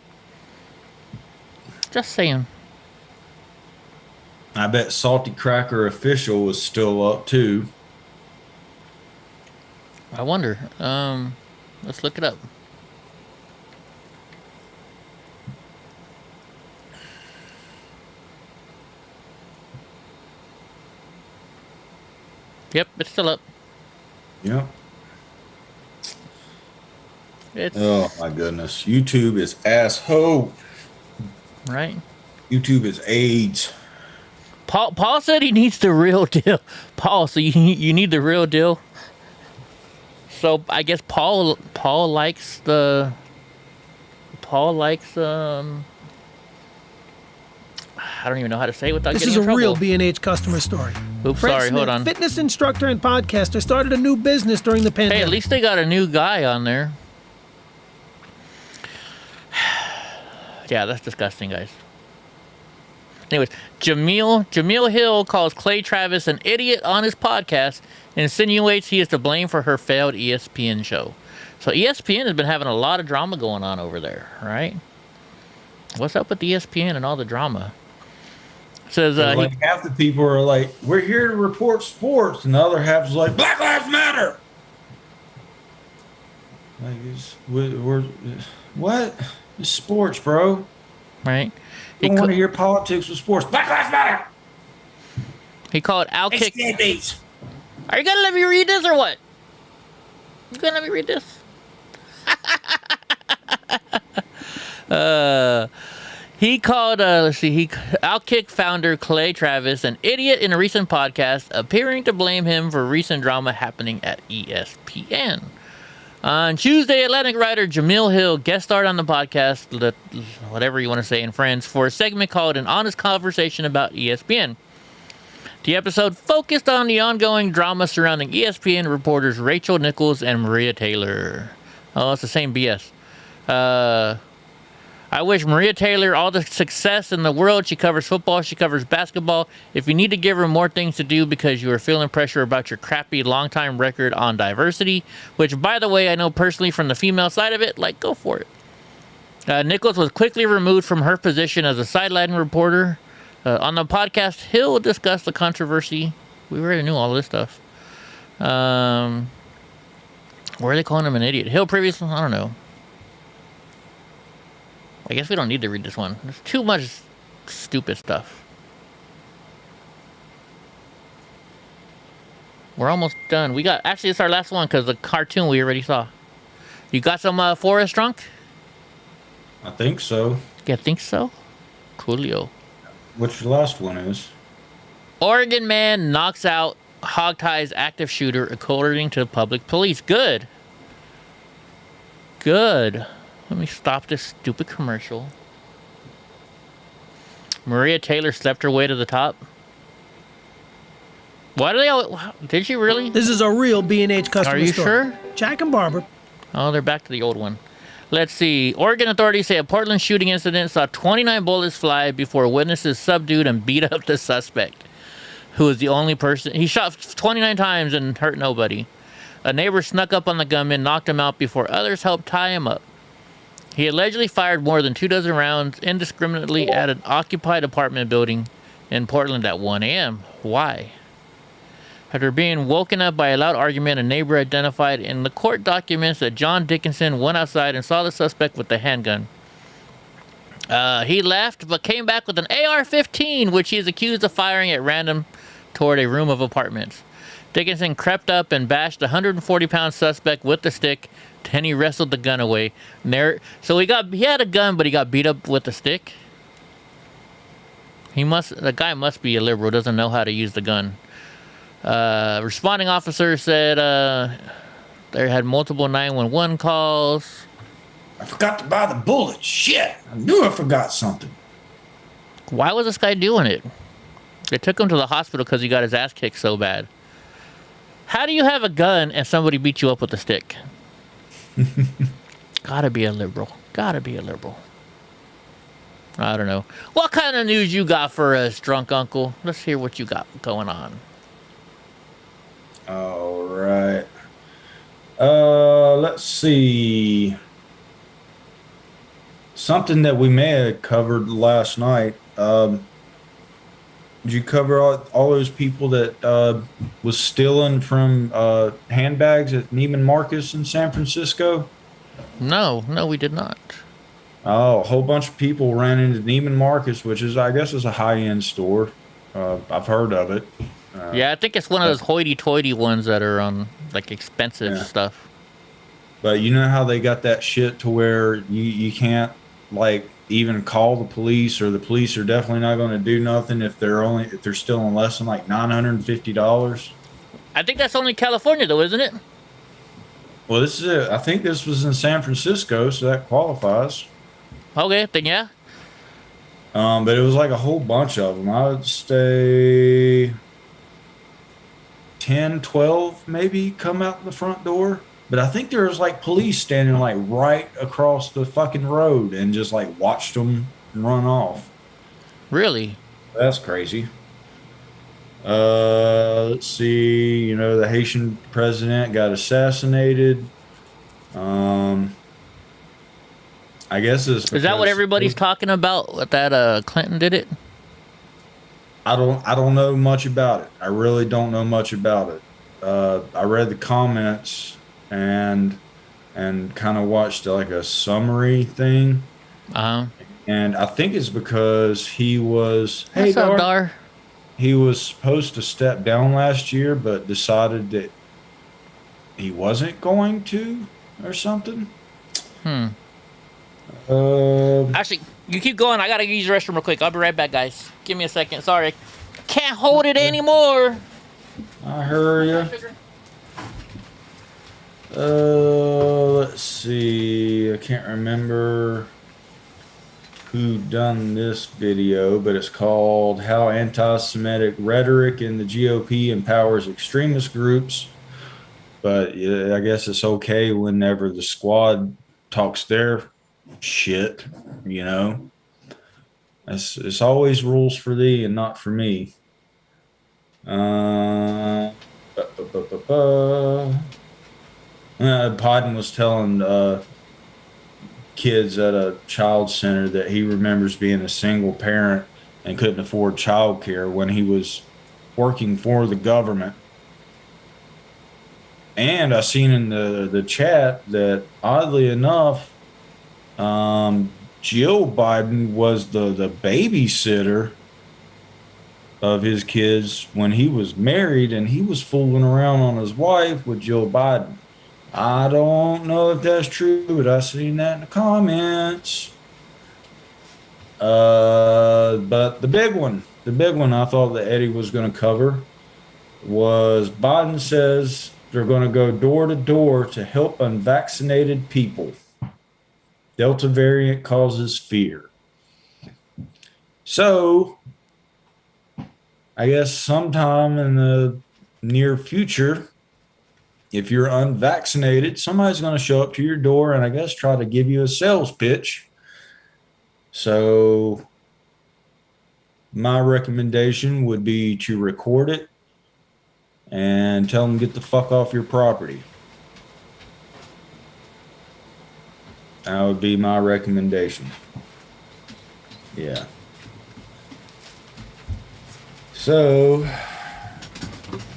Just saying.
I bet Salty Cracker Official was still up too.
I wonder. Let's look it up. Yep, it's still up.
Yep.
Oh
my goodness. YouTube is asshole.
Right?
YouTube is AIDS.
Paul said he needs the real deal. Paul, so you need the real deal. So I guess Paul likes I don't even know how to say it without
This
getting
is
in
a
trouble.
real B&H customer story.
Oops,
Fred
sorry,
Smith,
hold on.
fitness instructor and podcaster, started a new business during the pandemic.
Hey, at least they got a new guy on there. Yeah, that's disgusting, guys. Anyways, Jameel Hill calls Clay Travis an idiot on his podcast and insinuates he is to blame for her failed ESPN show. So ESPN has been having a lot of drama going on over there, right? What's up with ESPN and all the drama? Says
like half the people are like, we're here to report sports, and the other half is like, Black Lives Matter. Like, we're what? It's sports, bro.
Right?
You don't want to hear politics with sports. Black Lives Matter.
He called Outkick. Are you gonna let me read this or what? You gonna let me read this? He called Outkick founder Clay Travis an idiot in a recent podcast, appearing to blame him for recent drama happening at ESPN. On Tuesday, Atlantic writer Jameel Hill guest starred on the podcast, whatever you want to say in Friends, for a segment called An Honest Conversation About ESPN. The episode focused on the ongoing drama surrounding ESPN reporters Rachel Nichols and Maria Taylor. Oh, it's the same BS. I wish Maria Taylor all the success in the world. She covers football. She covers basketball. If you need to give her more things to do because you are feeling pressure about your crappy long-time record on diversity, which, by the way, I know personally from the female side of it, like, go for it. Nichols was quickly removed from her position as a sideline reporter. On the podcast, Hill discussed the controversy. We already knew all this stuff. Why are they calling him an idiot? Hill previously, I don't know. I guess we don't need to read this one. There's too much stupid stuff. We're almost done. We got, actually, it's our last one because the cartoon we already saw. You got some Forrest drunk?
I think so.
You think so? Coolio.
Which the last one is?
Oregon man knocks out hogties active shooter according to public police. Good. Good. Let me stop this stupid commercial. Maria Taylor slept her way to the top. Why do they all... Did she really?
This is a real B&H customer
Are you
story.
sure?
Jack and Barbara.
Oh, they're back to the old one. Let's see. Oregon authorities say a Portland shooting incident saw 29 bullets fly before witnesses subdued and beat up the suspect, who was the only person. He shot 29 times and hurt nobody. A neighbor snuck up on the gunman, knocked him out before others helped tie him up. He allegedly fired more than 24 rounds indiscriminately at an occupied apartment building in Portland at 1 a.m. Why? After being woken up by a loud argument, a neighbor identified in the court documents that John Dickinson went outside and saw the suspect with the handgun. He left, but came back with an AR-15, which he is accused of firing at random toward a room of apartments. Dickinson crept up and bashed the 140-pound suspect with the stick. Then he wrestled the gun away. So he had a gun, but he got beat up with the stick. The guy must be a liberal, doesn't know how to use the gun. Responding officer said they had multiple 911 calls.
I forgot to buy the bullets. Shit, I knew I forgot something.
Why was this guy doing it? They took him to the hospital because he got his ass kicked so bad. How do you have a gun and somebody beat you up with a stick? Gotta be a liberal. Gotta be a liberal. I don't know. What kind of news you got for us, drunk uncle? Let's hear what you got going on.
All right. Let's see. Something that we may have covered last night. Did you cover all those people that was stealing from handbags at Neiman Marcus in San Francisco?
No, we did not.
Oh, a whole bunch of people ran into Neiman Marcus, which is, I guess, is a high-end store. I've heard of it.
Yeah, I think it's one of those hoity-toity ones that are on like expensive stuff.
But you know how they got that shit to where you can't like even call the police, or the police are definitely not going to do nothing if they're stealing less than like $950.
I think that's only California though, isn't it?
Well, this is it. I think this was in San Francisco, so that qualifies.
Okay, then yeah.
But it was like a whole bunch of them. I would say 10, 12 maybe come out the front door. But I think there was like police standing like right across the fucking road and just like watched them run off.
Really?
That's crazy. Let's see. You know, the Haitian president got assassinated. I guess it's
Is that what everybody's talking about? That Clinton did it?
I don't know much about it. I really don't know much about it. I read the comments and kind of watched like a summary thing. And I think it's because he was
What's up, Dar?
He was supposed to step down last year, but decided that he wasn't going to, or something.
Actually, you keep going. I gotta use the restroom real quick. I'll be right back, guys. Give me a second. Sorry. Can't hold it anymore.
I heard ya. Let's see. I can't remember who done this video, but it's called How Anti-Semitic Rhetoric in the GOP Empowers Extremist Groups. But yeah, I guess it's okay whenever the squad talks their shit, you know. It's always rules for thee and not for me. Biden was telling kids at a child center that he remembers being a single parent and couldn't afford childcare when he was working for the government. And I seen in the chat that, oddly enough, Jill Biden was the babysitter of his kids when he was married, and he was fooling around on his wife with Jill Biden. I don't know if that's true, but I seen that in the comments. But the big one I thought that Eddie was going to cover was Biden says they're going to go door to door to help unvaccinated people. Delta variant causes fear. So, I guess sometime in the near future, if you're unvaccinated, somebody's going to show up to your door and I guess try to give you a sales pitch. So, my recommendation would be to record it and tell them to get the fuck off your property. That would be my recommendation. Yeah. So,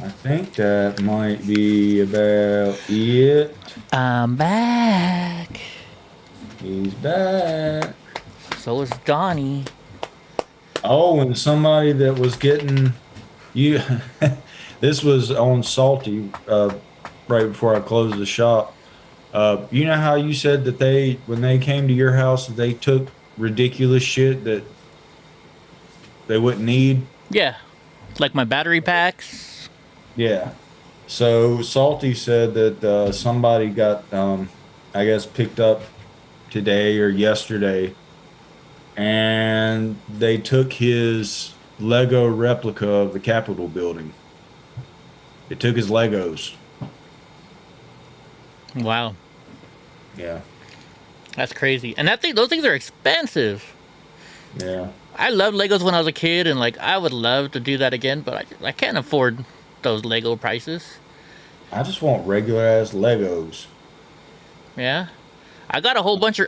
I think that might be about it.
I'm back.
He's back.
So is Donnie.
Oh, and somebody that was getting you. This was on Salty right before I closed the shop. You know how you said that when they came to your house, they took ridiculous shit that they wouldn't need?
Yeah. Like my battery packs.
Yeah. So Salty said that somebody got, I guess, picked up today or yesterday, and they took his Lego replica of the Capitol building. They took his Legos.
Wow.
Yeah.
That's crazy. And those things are expensive.
Yeah.
I loved Legos when I was a kid, and like I would love to do that again, but I can't afford those Lego prices.
I just want regular ass Legos.
Yeah. I got a whole bunch of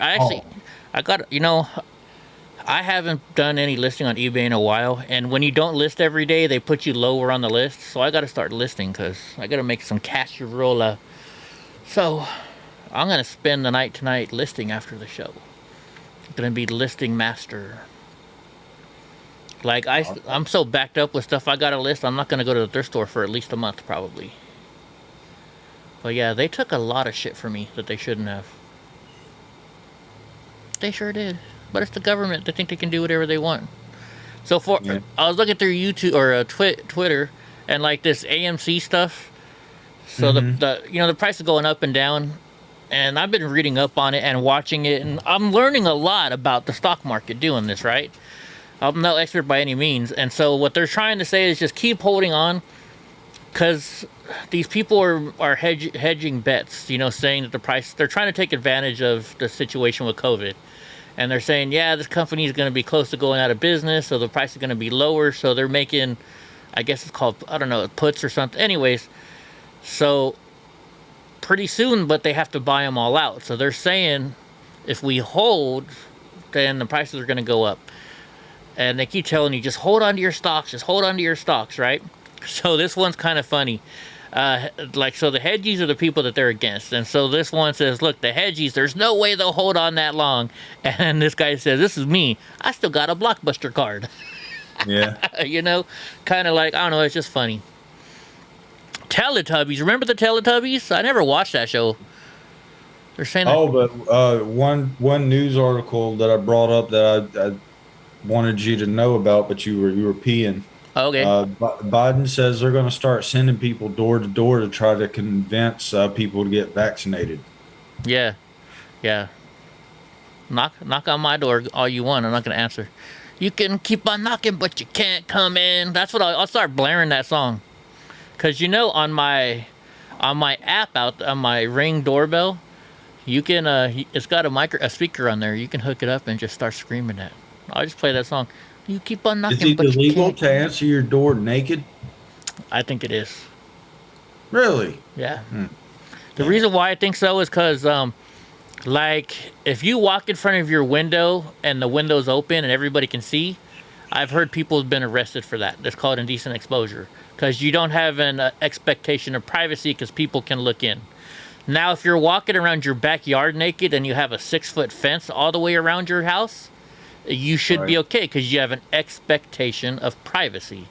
I haven't done any listing on eBay in a while, and when you don't list every day, they put you lower on the list. So I got to start listing because I got to make some casserola. So I'm going to spend the night tonight listing after the show. I'm going to be listing master. Like I'm so backed up with stuff I got to list, I'm not going to go to the thrift store for at least a month probably. But yeah, they took a lot of shit from me that they shouldn't have. They sure did. But it's the government. They think they can do whatever they want. So I was looking through YouTube or Twitter, and like this AMC stuff. So the price is going up and down, and I've been reading up on it and watching it, and I'm learning a lot about the stock market doing this, right? I'm no expert by any means, and so what they're trying to say is just keep holding on, because these people are hedging bets, saying that the price, they're trying to take advantage of the situation with COVID. And they're saying, yeah, this company is going to be close to going out of business, so the price is going to be lower. So they're making, I guess it's called, I don't know, puts or something. Anyways, so pretty soon, but they have to buy them all out. So they're saying if we hold, then the prices are going to go up. And they keep telling you, just hold on to your stocks, right? So this one's kind of funny. So the hedgies are the people that they're against. And so this one says, look, the hedgies, there's no way they'll hold on that long. And this guy says, this is me. I still got a Blockbuster card.
Yeah.
Kind of like, I don't know, it's just funny. Teletubbies. Remember the Teletubbies? I never watched that show. They're saying
but one news article that I brought up that I wanted you to know about, but you were peeing.
Okay.
Biden says they're going to start sending people door to door to try to convince people to get vaccinated.
Yeah. Knock on my door all you want. I'm not going to answer. You can keep on knocking, but you can't come in. That's what I'll start blaring that song. Because on my app on my Ring doorbell, You can, it's got a speaker on there. You can hook it up and just start screaming at. I'll just play that song. You keep on knocking,
Is it
but you
illegal
can't.
to answer your door naked?
I think it is.
Really?
Yeah. The reason why I think so is because, like, if you walk in front of your window and the window's open and everybody can see, I've heard people have been arrested for that. That's called indecent exposure. Because you don't have an expectation of privacy because people can look in. Now, if you're walking around your backyard naked and you have a 6-foot fence all the way around your house, you should be okay because you have an expectation of privacy.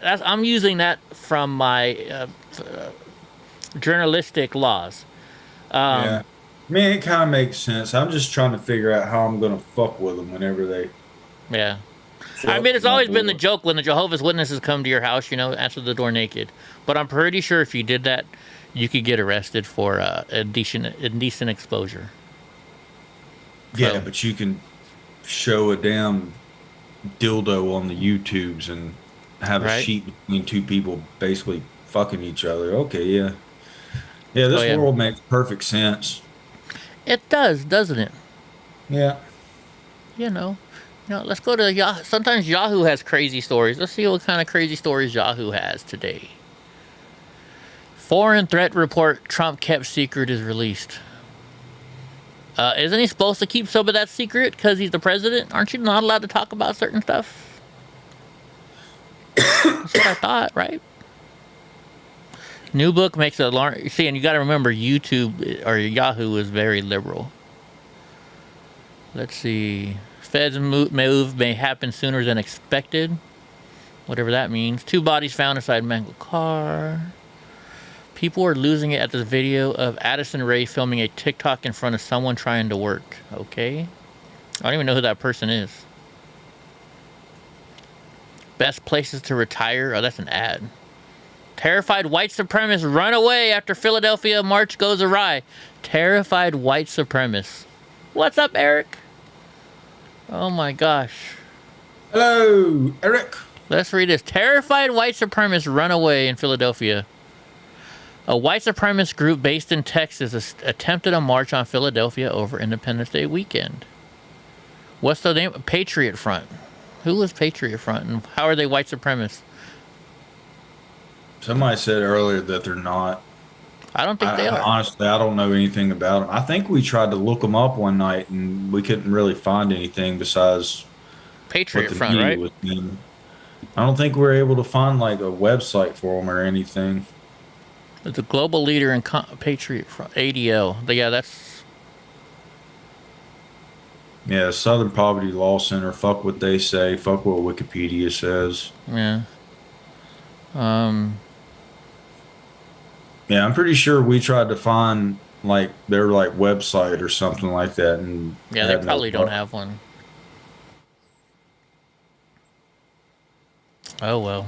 I'm using that from my journalistic laws.
Yeah. I mean, it kind of makes sense. I'm just trying to figure out how I'm going to fuck with them whenever they...
Yeah. I mean, it's always been the joke when the Jehovah's Witnesses come to your house, you know, answer the door naked. But I'm pretty sure if you did that, you could get arrested for indecent exposure.
Yeah,
So,
but you can show a damn dildo on the YouTubes and have a sheet between two people basically fucking each other. Okay, yeah. Yeah, this world makes perfect sense.
it does, doesn't it?
Yeah.
You know, let's go to Yahoo. Sometimes Yahoo has crazy stories. Let's see what kind of crazy stories Yahoo has today. Foreign threat report Trump kept secret is released. Isn't he supposed to keep some of that secret because he's the president? Aren't you not allowed to talk about certain stuff? That's what I thought, right? New book makes it alarm. See, and you got to remember, YouTube or Yahoo is very liberal. Let's see. Fed's move may happen sooner than expected. Whatever that means. 2 bodies found inside mangled car. People are losing it at this video of Addison Rae filming a TikTok in front of someone trying to work. Okay. I don't even know who that person is. Best places to retire. Oh, that's an ad. Terrified white supremacists run away after Philadelphia march goes awry. Terrified white supremacists. What's up, Eric? Oh my gosh.
Hello, Eric.
Let's read this. Terrified white supremacists run away in Philadelphia. A white supremacist group based in Texas attempted a march on Philadelphia over Independence Day weekend. What's the name? Patriot Front. Who was Patriot Front and how are they white supremacists?
Somebody said earlier that they're not.
I don't think they are.
Honestly, I don't know anything about them. I think we tried to look them up one night and we couldn't really find anything besides
Patriot Front, right?
I don't think we were able to find like a website for them or anything.
It's a global leader in Patriot Front, ADL. Yeah, that's...
Yeah, Southern Poverty Law Center. Fuck what they say. Fuck what Wikipedia says.
Yeah.
Yeah, I'm pretty sure we tried to find like their like website or something like that, and
yeah, they probably don't have one. Oh well.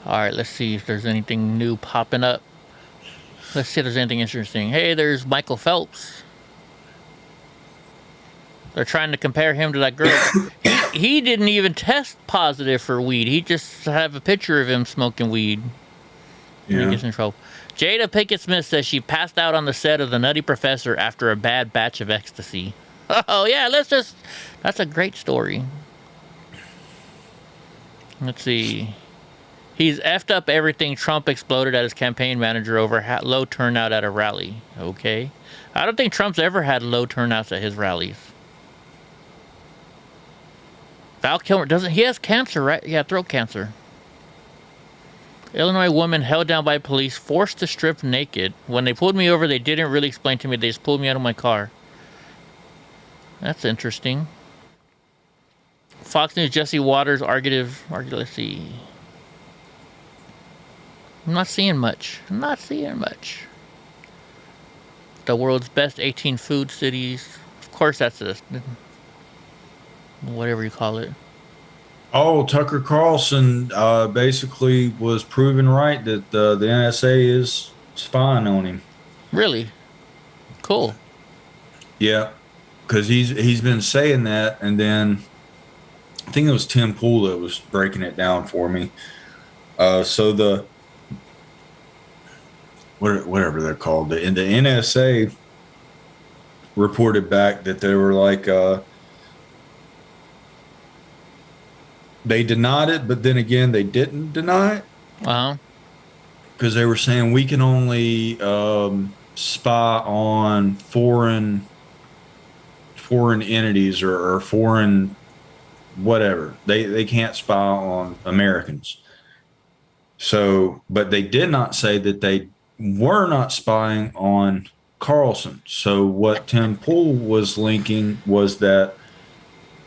All right, let's see if there's anything new popping up. Let's see if there's anything interesting. Hey, there's Michael Phelps. They're trying to compare him to that girl. He didn't even test positive for weed. He just have a picture of him smoking weed.
Yeah.
He gets in trouble. Jada Pinkett Smith says she passed out on the set of The Nutty Professor after a bad batch of ecstasy. Oh yeah, that's a great story. Let's see. He's effed up everything Trump exploded at his campaign manager over low turnout at a rally. Okay. I don't think Trump's ever had low turnouts at his rallies. Val Kilmer he has cancer, right? Yeah, throat cancer. Illinois woman held down by police, forced to strip naked. When they pulled me over, they didn't really explain to me. They just pulled me out of my car. That's interesting. Fox News Jesse Waters argued. Let's see. I'm not seeing much. The world's best 18 food cities. Of course, that's whatever you call it.
Oh, Tucker Carlson basically was proven right that the NSA is spying on him.
Really? Cool.
Yeah, because he's been saying that, and then I think it was Tim Pool that was breaking it down for me. So whatever they're called. And the NSA reported back that they were like, they denied it, but then again, they didn't deny it. Because they were saying we can only spy on foreign entities or foreign whatever. They can't spy on Americans. So, but they did not say that they were not spying on Carlson. So what Tim Pool was linking was that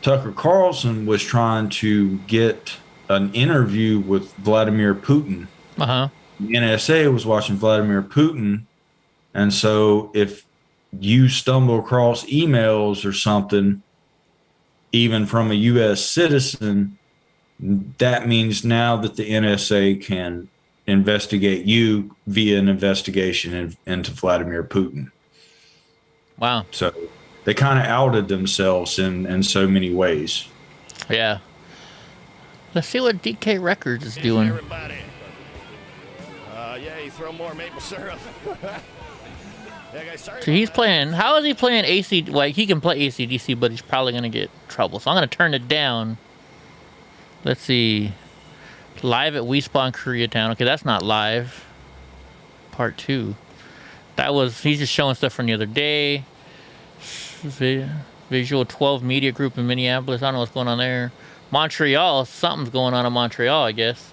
Tucker Carlson was trying to get an interview with Vladimir Putin. The NSA was watching Vladimir Putin. And so if you stumble across emails or something, even from a U.S. citizen, that means now that the NSA can investigate you via an investigation into Vladimir Putin.
Wow.
So they kind of outed themselves in so many ways.
Yeah. Let's see what DK Records is doing.
Yeah, you throw more maple syrup.
So he's playing. How is he playing AC? Like, he can play AC/DC, but he's probably going to get trouble. So I'm going to turn it down. Let's see. Live at We Spawn Koreatown. Okay, that's not live. Part 2. That was, he's just showing stuff from the other day. Visual 12 Media Group in Minneapolis. I don't know what's going on there. Montreal. Something's going on in Montreal, I guess.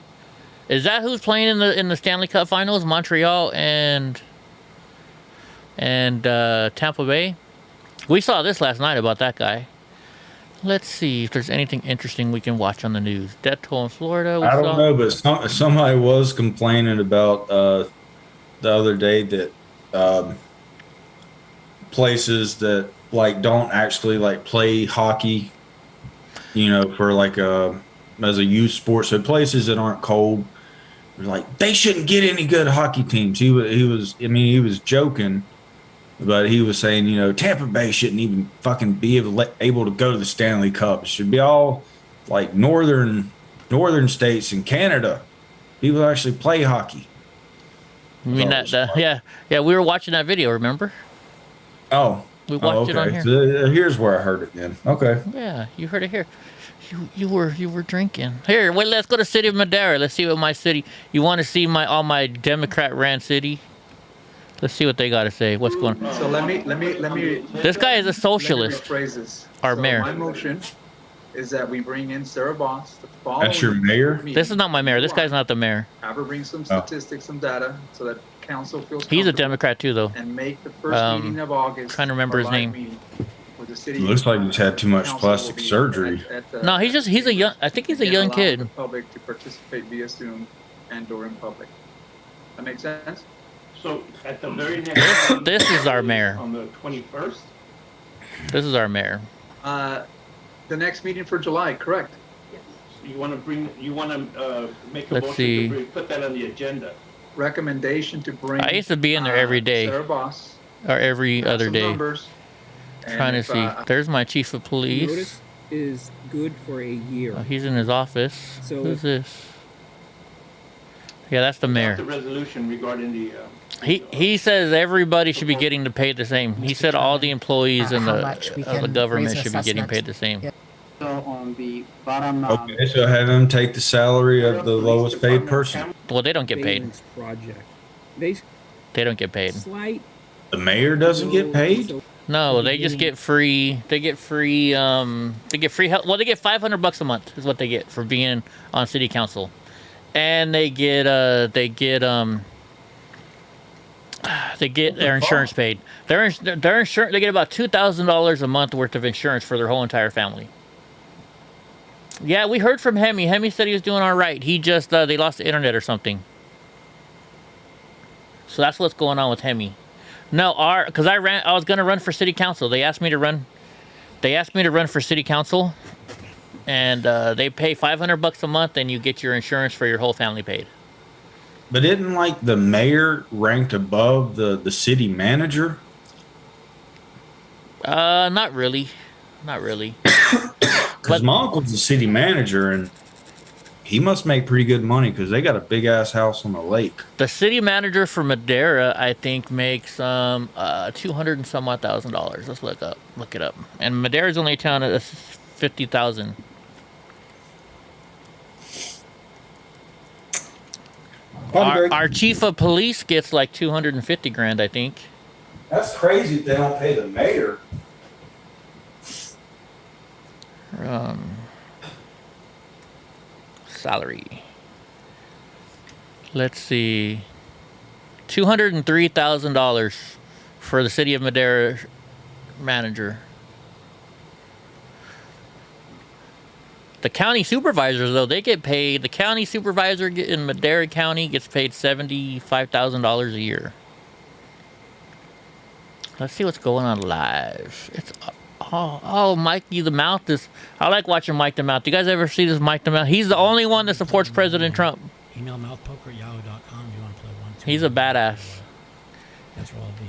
Is that who's playing in the Stanley Cup Finals? Montreal and Tampa Bay? We saw this last night about that guy. Let's see if there's anything interesting we can watch on the news. Death toll in Florida.
I don't know, but somebody was complaining about the other day that places that like don't actually like play hockey, you know, for like as a youth sport. So places that aren't cold, like they shouldn't get any good hockey teams. He was joking. But he was saying, you know, Tampa Bay shouldn't even fucking be able to go to the Stanley Cup. It should be all like northern states in Canada. People actually play hockey.
I mean yeah, we were watching that video. Remember?
Oh,
we watched it on here.
So here's where I heard it then. Okay.
Yeah, you heard it here. You were drinking. Here, wait. Let's go to City of Madera. Let's see what my city. You want to see all my Democrat ran city? Let's see what they got to say. What's going on?
So let me.
This guy is a socialist. Our mayor.
My motion is that we bring in Sarah Boss.
That's your mayor?
This is not my mayor. This guy's not the mayor.
Have her bring some statistics, some data, so that council feels.
He's a Democrat too, though.
And make the first meeting of August.
Trying to remember his name.
It looks like he's had too much plastic surgery.
No, he's a young. I think he's a young kid.
The public to participate via Zoom and/or in public. That makes sense.
So at the very next
this is our mayor.
On the 21st?
This is our mayor.
The next meeting for July, correct?
Yes. So you want to make a
Let's
motion
see.
to put that on the agenda.
Recommendation to bring.
I used to be in there every day.
Sarah Boss.
Or every other day.
Numbers,
trying to see. There's my chief of police.
Notice is good for a year.
Oh, he's in his office.
So
who's this? Yeah, that's the mayor.
The resolution regarding the.
He says everybody should be getting paid the same. He said all the employees in the government should be getting paid the same.
So on the bottom.
Okay, so have him take the salary of the lowest paid person.
Well, they don't get paid.
Project.
They don't get paid.
The mayor doesn't get paid?
No, they just get free. They get free. They get free help. Well, they get $500 a month is what they get for being on city council, and they get their insurance paid. Their insurance. They get about $2,000 a month worth of insurance for their whole entire family. Yeah, we heard from Hemi. Hemi said he was doing all right. He just they lost the internet or something. So that's what's going on with Hemi. No, because I was gonna run for city council. They asked me to run. They asked me to run for city council, and they pay $500 a month, and you get your insurance for your whole family paid.
But isn't like the mayor ranked above the city manager?
Not really, not really.
Because my uncle's the city manager, and he must make pretty good money because they got a big ass house on the lake.
The city manager for Madera, I think, makes $200 and some odd thousand. Let's look it up. And Madera's only a town of 50,000. Our chief of police gets like 250 grand, I think.
That's crazy if they don't pay the mayor.
Salary. Let's see. $203,000 for the city of Madera manager. The county supervisors, though, they get paid. The county supervisor in Madera County gets paid $75,000 a year. Let's see what's going on live. It's Mikey the Mouth is. I like watching Mike the Mouth. Do you guys ever see this Mike the Mouth? He's the only one that supports President Trump.
Email mouthpoker@yahoo.com. You want to play 1, 2.
He's a badass.
That's where I'll be.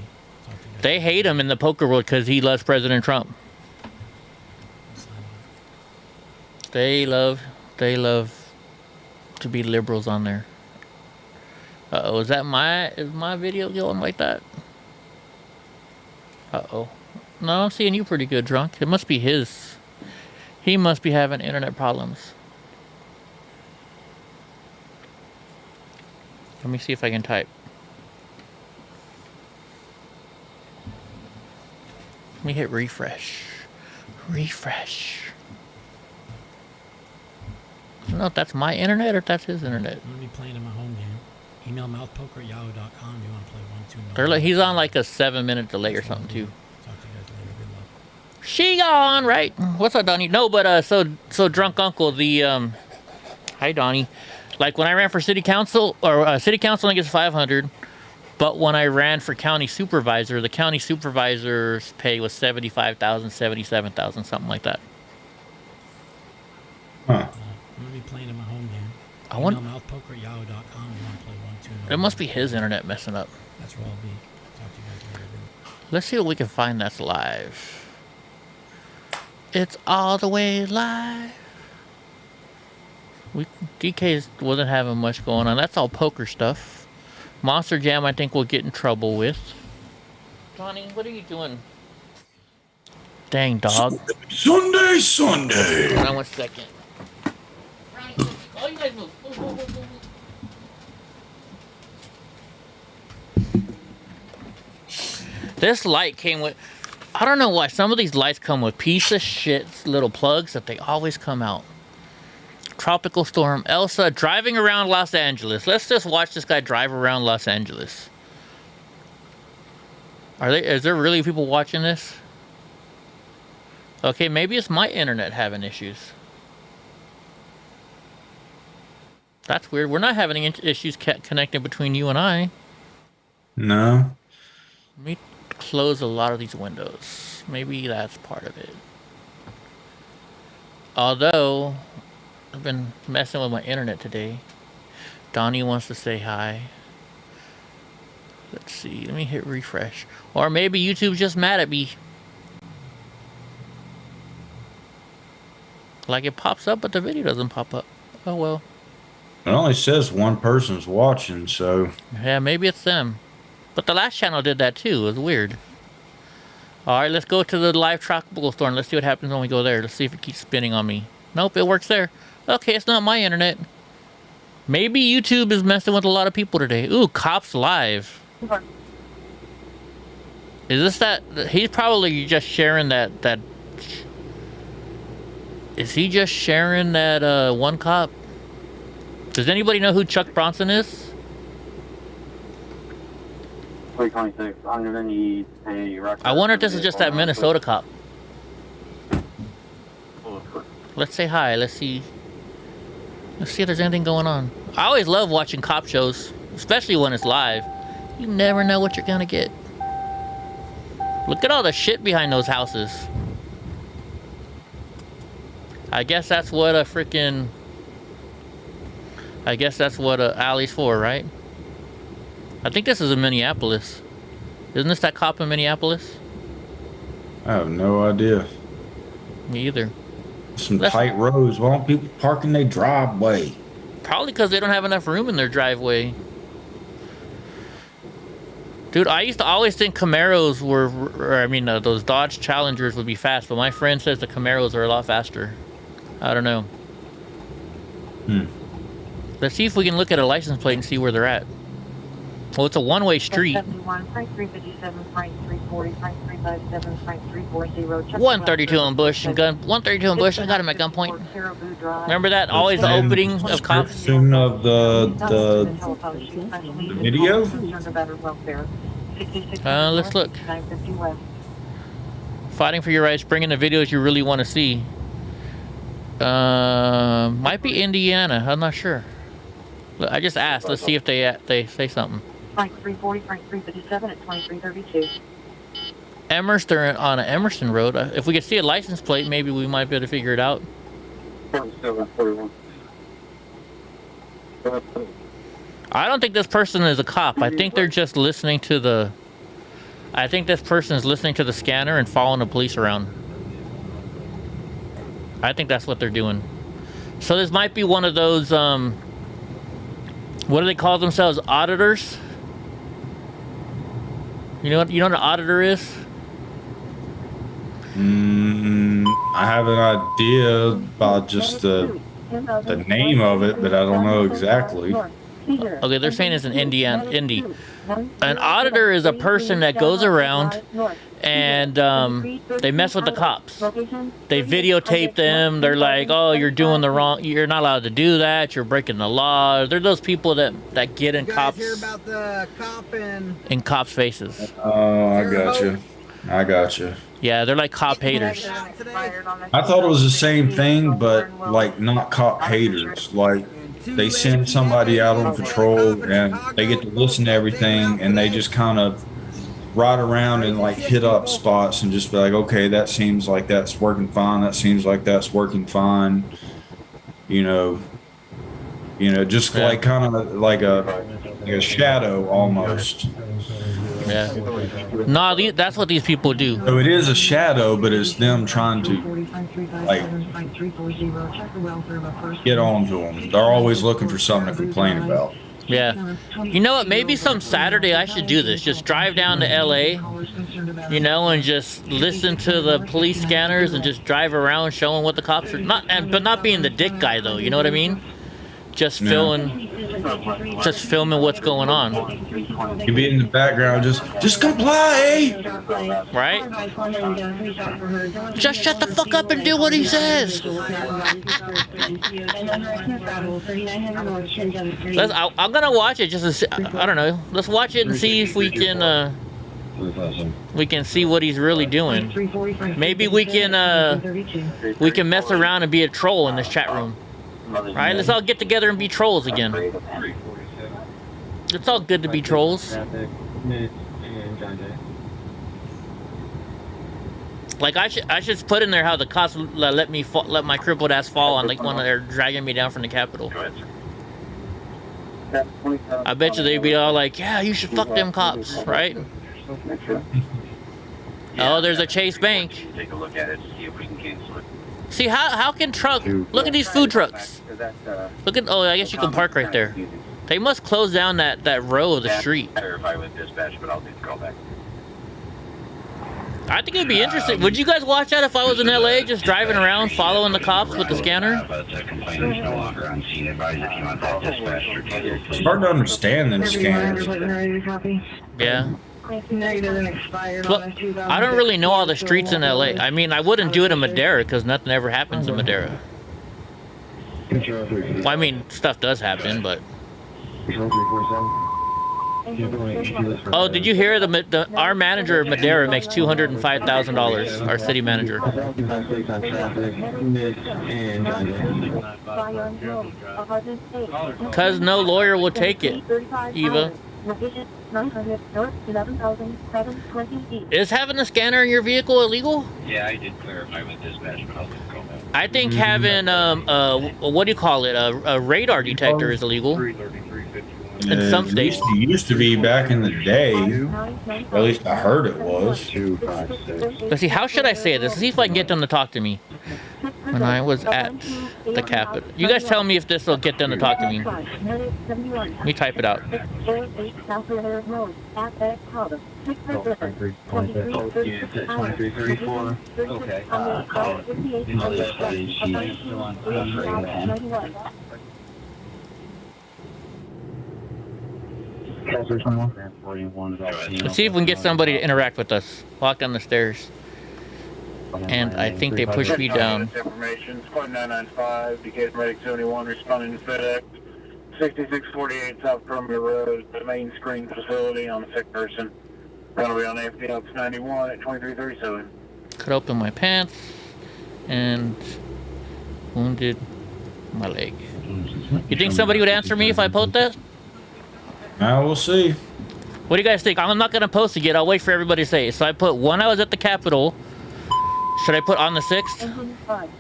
They hate him in the poker world because he loves President Trump. They love to be liberals on there. Uh-oh, is my video going like that? Uh-oh. No, I'm seeing you pretty good, drunk. It must be his. He must be having internet problems. Let me see if I can type. Let me hit refresh. Refresh. I don't know if that's my internet or if that's his internet.
I'm going to be playing in my home game. Email mouthpoker@yahoo.com. You want to play 1, 2.
They're like, he's on like a 7-minute delay or something too. She gone, right? What's up, Donnie? No, but so drunk uncle, the hi Donnie. Like when I ran for city council, or city council only gets 500, but when I ran for county supervisor, the county supervisor's pay was 75,000, 77,000, something like that.
Huh.
I'm gonna be playing in my home game.
I want
mouthpoker@yahoo.com. You want to play 1, 2.
It must be his internet messing up.
That's where I'll be. Talk to you guys later.
Let's see what we can find that's live. It's all the way live. DK wasn't having much going on. That's all poker stuff. Monster Jam, I think we'll get in trouble with. Johnny, what are you doing? Dang dog.
Sunday.
Hold on 1 second. Oh, you guys move. Move. This light came with. I don't know why some of these lights come with piece of shit little plugs that they always come out. Tropical storm Elsa driving around Los Angeles. Let's just watch this guy drive around Los Angeles. Is there really people watching this? Okay, maybe it's my internet having issues. That's weird. We're not having any issues connecting between you and I.
No.
Let me close a lot of these windows. Maybe that's part of it. Although I've been messing with my internet today. Donnie wants to say hi. Let's see. Let me hit refresh. Or maybe YouTube's just mad at me. Like it pops up, but the video doesn't pop up. Oh well.
It only says one person's watching, so.
Yeah, maybe it's them. But the last channel did that too. It was weird. Alright, let's go to the live tropical storm. Let's see what happens when we go there. Let's see if it keeps spinning on me. Nope, it works there. Okay, it's not my internet. Maybe YouTube is messing with a lot of people today. Ooh, Cops Live. Is this that? He's probably just sharing that. Is he just sharing that one cop? Does anybody know who Chuck Bronson is?
326. I'm gonna need a record.
I wonder if this is just that Minnesota cop. Let's say hi. Let's see if there's anything going on. I always love watching cop shows, especially when it's live. You never know what you're gonna get. Look at all the shit behind those houses. I guess that's what a freaking... I guess that's what a alley's for, right? I think this is in Minneapolis. Isn't this that cop in Minneapolis?
I have no idea.
Me either.
Some tight roads. Why don't people park in their driveway?
Probably because they don't have enough room in their driveway. Dude, I used to always think Camaros those Dodge Challengers would be fast, but my friend says the Camaros are a lot faster. I don't know. Let's see if we can look at a license plate and see where they're at. Well, it's a one-way street. 132 on Bush and gun. 132 on Bush. I got him at gunpoint. Remember that? Always the opening of cops.
Description of the video.
Let's look. Fighting for your rights. Bringing the videos you really want to see. Might be Indiana. I'm not sure. I just asked. Let's see if they say something.
Frank 340, Frank 357 at 2332.
Emerson on Emerson Road. If we could see a license plate, maybe we might be able to figure it out. I don't think this person is a cop. I think they're just listening to the... I think this person is listening to the scanner and following the police around. I think that's what they're doing. So this might be one of those, what do they call themselves? Auditors? You know what an auditor is?
I have an idea about just the name of it, but I don't know exactly.
Okay, they're saying it's an Indy. An auditor is a person that goes around and they mess with the cops. They videotape them. They're like, oh, you're doing the wrong. You're not allowed to do that. You're breaking the law. They're those people that get in cops.
Hear about the cop
in cops' faces.
Oh, I got you.
Yeah, they're like cop haters.
I thought it was the same thing, but like not cop haters. Like they send somebody out on patrol and they get to listen to everything and they just kind of ride around and like hit up spots and just be like, okay, that seems like that's working fine. That seems like that's working fine. You know, just like kind of like a shadow almost.
Yeah. No, that's what these people do.
So it is a shadow, but it's them trying to like get on to them. They're always looking for something to complain about.
Yeah. You know what? Maybe some Saturday I should do this. Just drive down to LA, and just listen to the police scanners and just drive around showing what the cops are but not being the dick guy though. You know what I mean? Just filming what's going on.
You be in the background, just comply,
right? Just shut the fuck up and do what he says. I'm gonna watch it just to see, I don't know. Let's watch it and see if we can see what he's really doing. Maybe we can mess around and be a troll in this chat room. Right, let's all get together and be trolls again. It's all good to be trolls. Like I should put in there how the cops let my crippled ass fall on like when they're dragging me down from the Capitol. I bet you they'd be all like, yeah, you should fuck them cops, right? Oh, there's a Chase Bank.
Take a look at it, see if we can cancel it.
See, how can look at these food trucks. Look at, I guess you can park right there. They must close down that row of the street.
Verify with dispatch, but I'll do the call back.
I think it'd be interesting. Would you guys watch that if I was in LA, just driving around, following the cops with the scanner?
It's hard to understand them scanners.
Yeah. Well, I don't really know all the streets in LA. I mean, I wouldn't do it in Madera because nothing ever happens in Madera. Well, I mean, stuff does happen, but... Oh, did you hear our manager of Madera makes $205,000, our city manager. Because no lawyer will take it, Eva. Is having a scanner in your vehicle illegal?
Yeah, I did clarify with dispatch, but I'll do the call back.
I think having what do you call it, a radar detector is illegal. in some states.
It used to be back in the day. Or at least I heard it was.
Let's see, how should I say this? Let's see if I can get them to talk to me. When I was at the Capitol. You guys tell me if this will get them to talk to me. Let me type it out. Let's see if we can get somebody to interact with us. Walk down the stairs. And I think they pushed me down.
Information, Squad 995, Decatur Medic 71, responding to FedEx, 6648 South Columbia Road, the main screen facility on a sick person. Runway on AFPX 91 at 2337.
Cut open my pants and wounded my leg. You think somebody would answer me if I post that?
We'll see.
What do you guys think? I'm not gonna post it yet. I'll wait for everybody to say it. So I put when I was at the Capitol. Should I put on the 6th?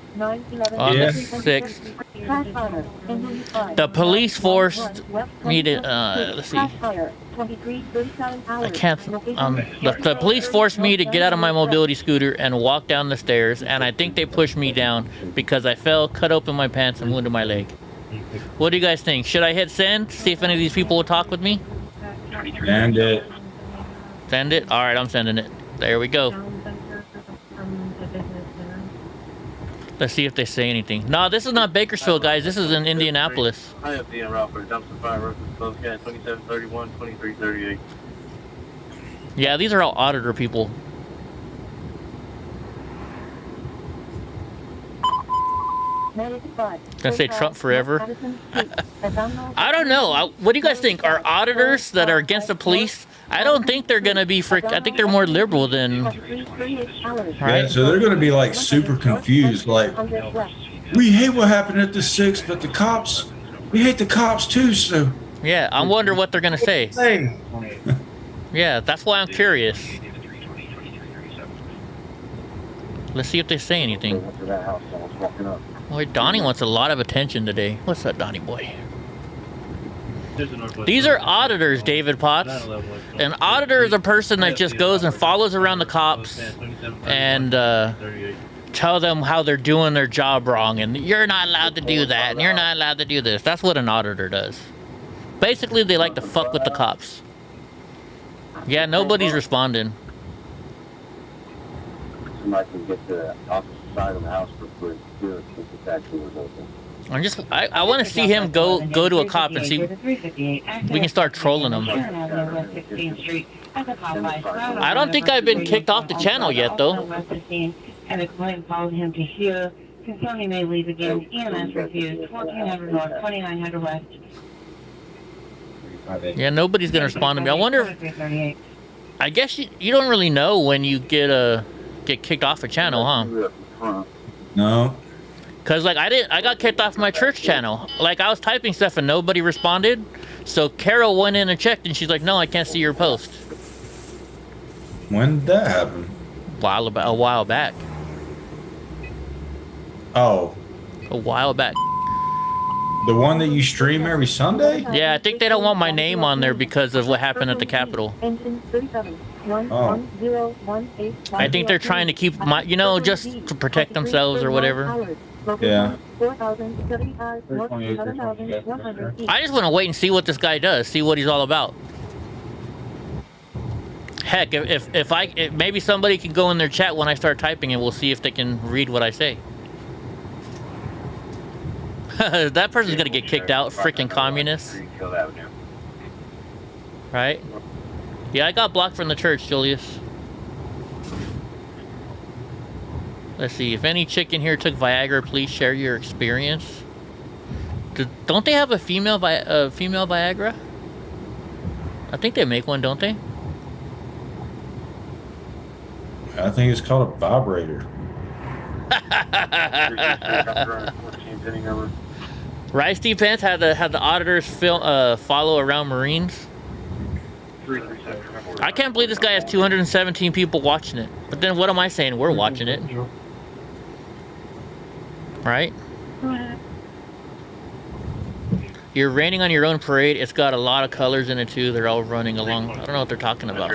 On the 6th. The police forced me to, let's see. I can't, the police forced me to get out of my mobility scooter and walk down the stairs, and I think they pushed me down because I fell, cut open my pants, and wounded my leg. What do you guys think? Should I hit send? See if any of these people will talk with me?
Send it.
Send it? Alright, I'm sending it. There we go. Let's see if they say anything. No, this is not Bakersfield, guys. This is in Indianapolis.
I have the route for dumpster fire, close gas 2731, 2338.
Yeah, these are all auditor people. Gonna say Trump forever. I don't know. What do you guys think? Are auditors that are against the police? I don't think they're gonna be I think they're more liberal than.
Right? So they're gonna be like super confused. Like, we hate what happened at the 6th, but the cops, we hate the cops too. So.
Yeah, I wonder what they're gonna say. Yeah, that's why I'm curious. Let's see if they say anything. Boy, Donnie wants a lot of attention today. What's up, Donnie boy? These are auditors, David Potts. An auditor is a person that just goes and follows around the cops and tell them how they're doing their job wrong, and you're not allowed to do that, and you're not allowed to do this. That's what an auditor does. Basically, they like to fuck with the cops. Yeah, nobody's responding.
Somebody can get the opposite side of the house for free.
I want to see him go to a cop and see we can start trolling him. I don't think I've been kicked off the channel yet, though.
And the client followed him to here. Concern he may leave again. EMS refused. 1400 North, 2900 West.
Yeah, nobody's gonna respond to me. I wonder. I guess you don't really know when you get kicked off a channel, huh?
No.
Cause like I got kicked off my church channel. Like I was typing stuff and nobody responded. So Carol went in and checked and she's like, "No, I can't see your post."
When did that happen?
A while back.
Oh.
A while back.
The one that you stream every Sunday?
Yeah, I think they don't want my name on there because of what happened at the Capitol.
Oh.
I think they're trying to keep my, just to protect themselves or whatever.
Yeah.
I just want to wait and see what this guy does, see what he's all about. Heck, if maybe somebody can go in their chat when I start typing and we'll see if they can read what I say. That person's gonna get kicked out, freaking communist. Right? Yeah, I got blocked from the church, Julius. Let's see, if any chick in here took Viagra, please share your experience. Don't they have a female Viagra? I think they make one, don't they?
I think it's called a vibrator.
Right, Steve Pence had the auditors follow around Marines. I can't believe this guy has 217 people watching it. But then what am I saying? We're watching it. Right? You're raining on your own parade. It's got a lot of colors in it too. They're all running along. I don't know what they're talking about.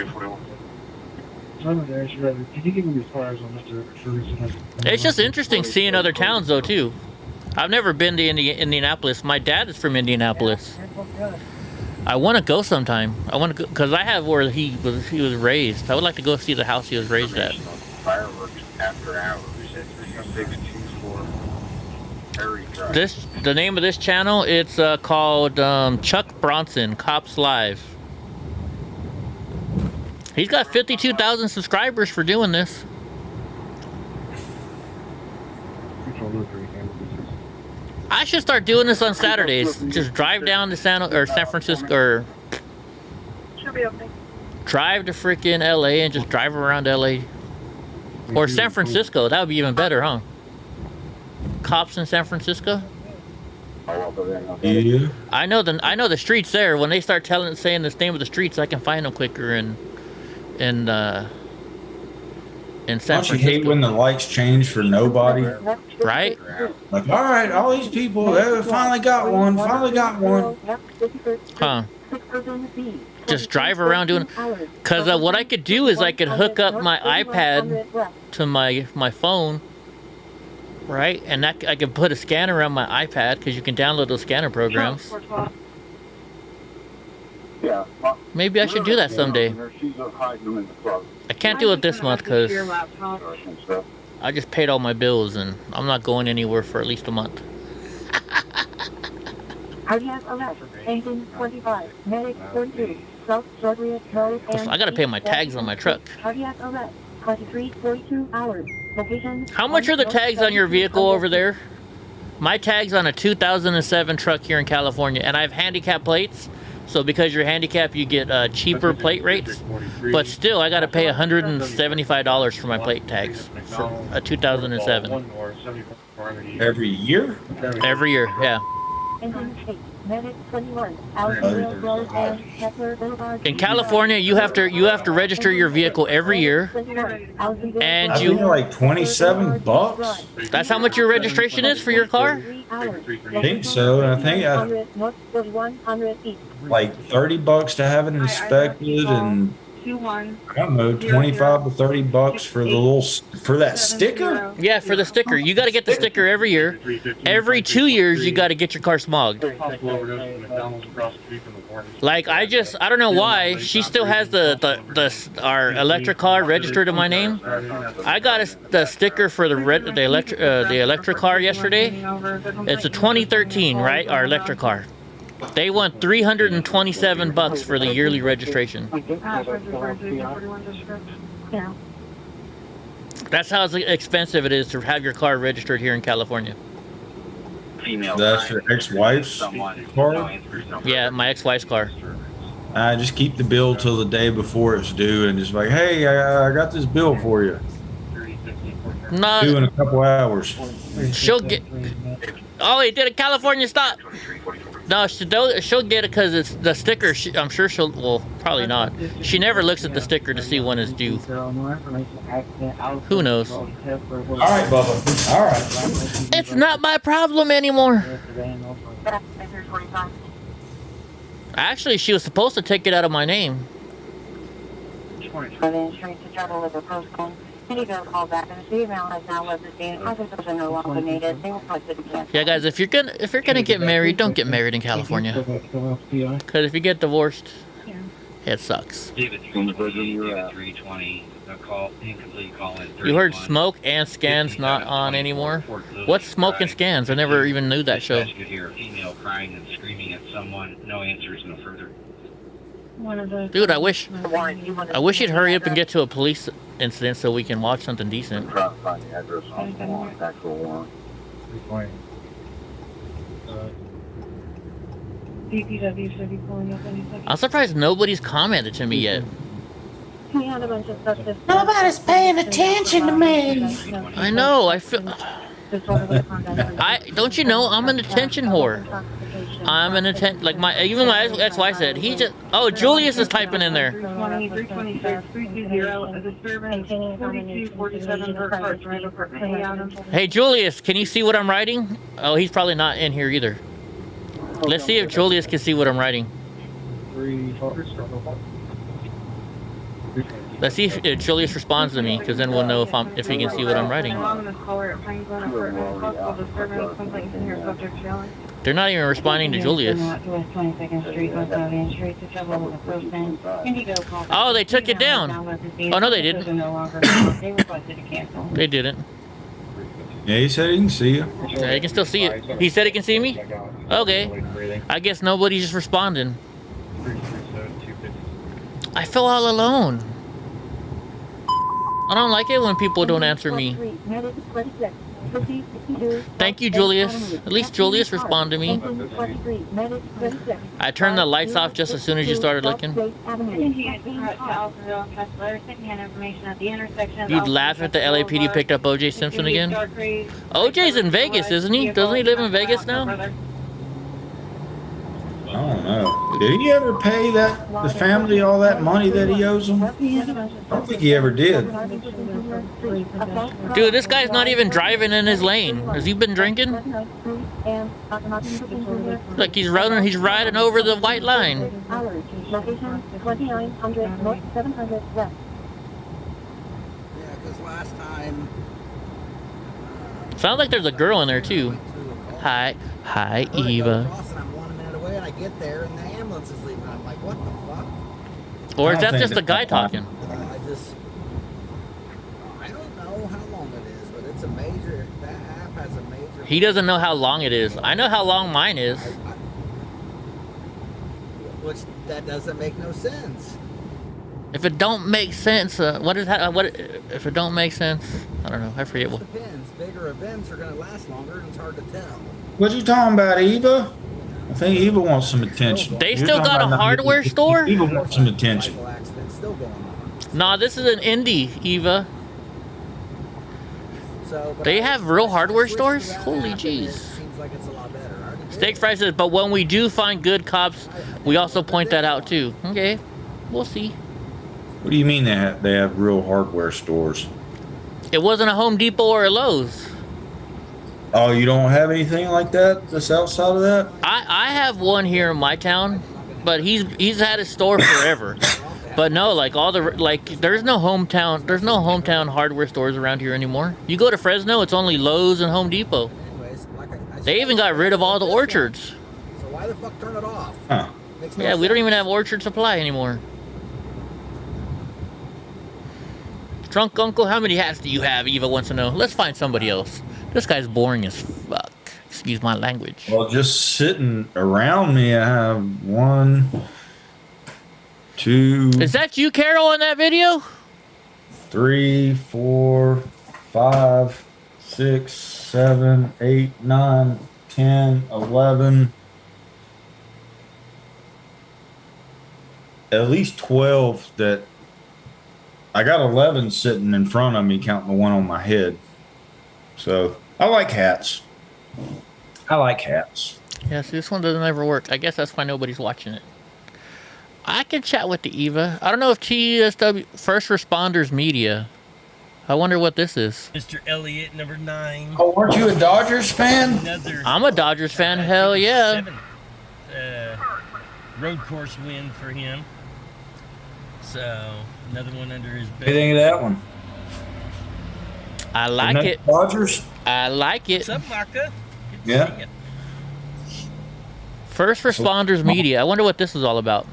It's just interesting seeing other towns though too. I've never been to Indianapolis. My dad is from Indianapolis. I want to go sometime. I want to go because I have where he was raised. I would like to go see the house he was raised at.
Fireworks after hours at 3624
The name of this channel, it's called Chuck Bronson Cops Live. He's got 52,000 subscribers for doing this. I should start doing this on Saturdays. Just drive down to San Francisco, or drive to freaking LA and just drive around LA. Or San Francisco, that would be even better, huh? Cops in San Francisco?
Yeah.
I know the streets there. When they start saying the name of the streets, I can find them quicker in San
Don't you
Francisco.
hate when the lights change for nobody?
Right?
Like, all right, all these people, they finally got one,
Huh. Just drive around doing, because what I could do is I could hook up my iPad to my phone, right? And I could put a scanner on my iPad, because you can download those scanner programs. Maybe I should do that someday. I can't do it this month because I just paid all my bills and I'm not going anywhere for at least a month.
Cardiac arrest, engine 25, medic 32, South Joliet Road and
I gotta pay my tags on my truck.
Cardiac arrest, 23:42 hours. Location.
How much are the tags on your vehicle over there? My tag's on a 2007 truck here in California, and I have handicap plates. So because you're handicapped, you get cheaper plate rates. But still, I gotta pay $175 for my plate tags for a 2007.
Every year?
Every year, yeah.
Engine 8, medic 21, Alexandria Road and Kepler Boulevard.
In California, you have to register your vehicle every year, and
I think like $27.
That's how much your registration is for your car?
I think so. And I think like $30 to have it inspected, and I don't know, 25 to $30 for for that sticker.
Yeah, for the sticker. You got to get the sticker every year. Every 2 years, you got to get your car smogged. Like I don't know why she still has our electric car registered in my name. I got the sticker for the electric car yesterday. It's a 2013, right? Our electric car. They want $327 for the yearly registration. That's how expensive it is to have your car registered here in California.
That's your ex-wife's car?
Yeah, my ex-wife's car.
I just keep the bill till the day before it's due, and just like, hey, I got this bill for you.
No,
due in a couple hours.
She'll get. Oh, he did a California stop. No, she'll get it because it's the sticker. I'm sure she'll. Well, probably not. She never looks at the sticker to see when it's due. Who knows?
All right, Bubba. All right.
It's not my problem anymore. Actually, she was supposed to take it out of my name. Yeah, guys, if you're gonna get married, don't get married in California. Because if you get divorced, it sucks. You heard Smoke and Scans not on anymore? What's Smoke and Scans? I never even knew that show. Dude, I wish you'd hurry up and get to a police incident so we can watch something decent. I'm surprised nobody's commented to me yet.
Nobody's paying attention to me.
I know, I feel... don't you know, I'm an attention whore. I'm an like even my ex-wife said, he just, oh, Julius is typing in there. Hey, Julius, can you see what I'm writing? Oh, he's probably not in here either. Let's see if Julius can see what I'm writing. Let's see if Julius responds to me, because then we'll know if he can see what I'm writing. They're not even responding to Julius. Oh, they took it down. Oh, no, they didn't. They didn't.
Yeah, he said he can see you.
Yeah, he can still see it. He said he can see me? Okay. I guess nobody's just responding. I feel all alone. I don't like it when people don't answer me. Thank you, Julius. At least Julius responded to me. I turned the lights off just as soon as you started looking. You'd laugh if the LAPD picked up O.J. Simpson again? O.J.'s in Vegas, isn't he? Doesn't he live in Vegas now?
I don't know. Did he ever pay the family all that money that he owes them? I don't think he ever did.
Dude, this guy's not even driving in his lane. Has he been drinking? Look, he's riding over the white line.
Location 2900 north 700 west.
Yeah, because last time.
Sounds like there's a girl in there too. Hi, Eva.
And I get there and the ambulance is leaving. I'm like, what the fuck?
Or is that just a guy talking?
I don't know how long it is, but it's a major. That app has a major.
He doesn't know how long it is. I know how long mine is.
Which that doesn't make no sense.
If it don't make sense, what is that? What if it don't make sense? I don't know. I forget what.
It depends. Bigger events are going to last longer, and it's hard to tell.
What you talking about, Eva? I think Eva wants some attention.
They still got a hardware store?
Eva wants some attention.
Nah, this is an indie, Eva. They have real hardware stores? Holy jeez. Steak Fry says, but when we do find good cops, we also point that out too. Okay, we'll see.
What do you mean they have real hardware stores?
It wasn't a Home Depot or a Lowe's.
Oh, you don't have anything like that that's outside of that?
I have one here in my town, but he's had a store forever. But no, like there's no hometown hardware stores around here anymore. You go to Fresno, it's only Lowe's and Home Depot. They even got rid of all the orchards.
So why the fuck turn it off?
Huh.
Yeah, we don't even have Orchard Supply anymore. Drunk Uncle, how many hats do you have? Eva wants to know. Let's find somebody else. This guy's boring as fuck. Excuse my language.
Well, just sitting around me, I have 1, 2.
Is that you, Carol, in that video?
3, 4, 5, 6, 7, 8, 9, 10, 11. At least 12 that I got 11 sitting in front of me, counting the one on my head. So I like hats.
Yeah, see, this one doesn't ever work. I guess that's why nobody's watching it. I can chat with the Eva. I don't know if TSW First Responders Media. I wonder what this is.
Mr. Elliott, number 9.
Oh, aren't you a Dodgers fan?
I'm a Dodgers fan. Hell yeah.
7th road course win for him. So another one under his belt.
What do you think of that one?
I like it.
Dodgers?
I like it.
What's up, Marca?
Yeah.
First Responders Media. I wonder what this is all about.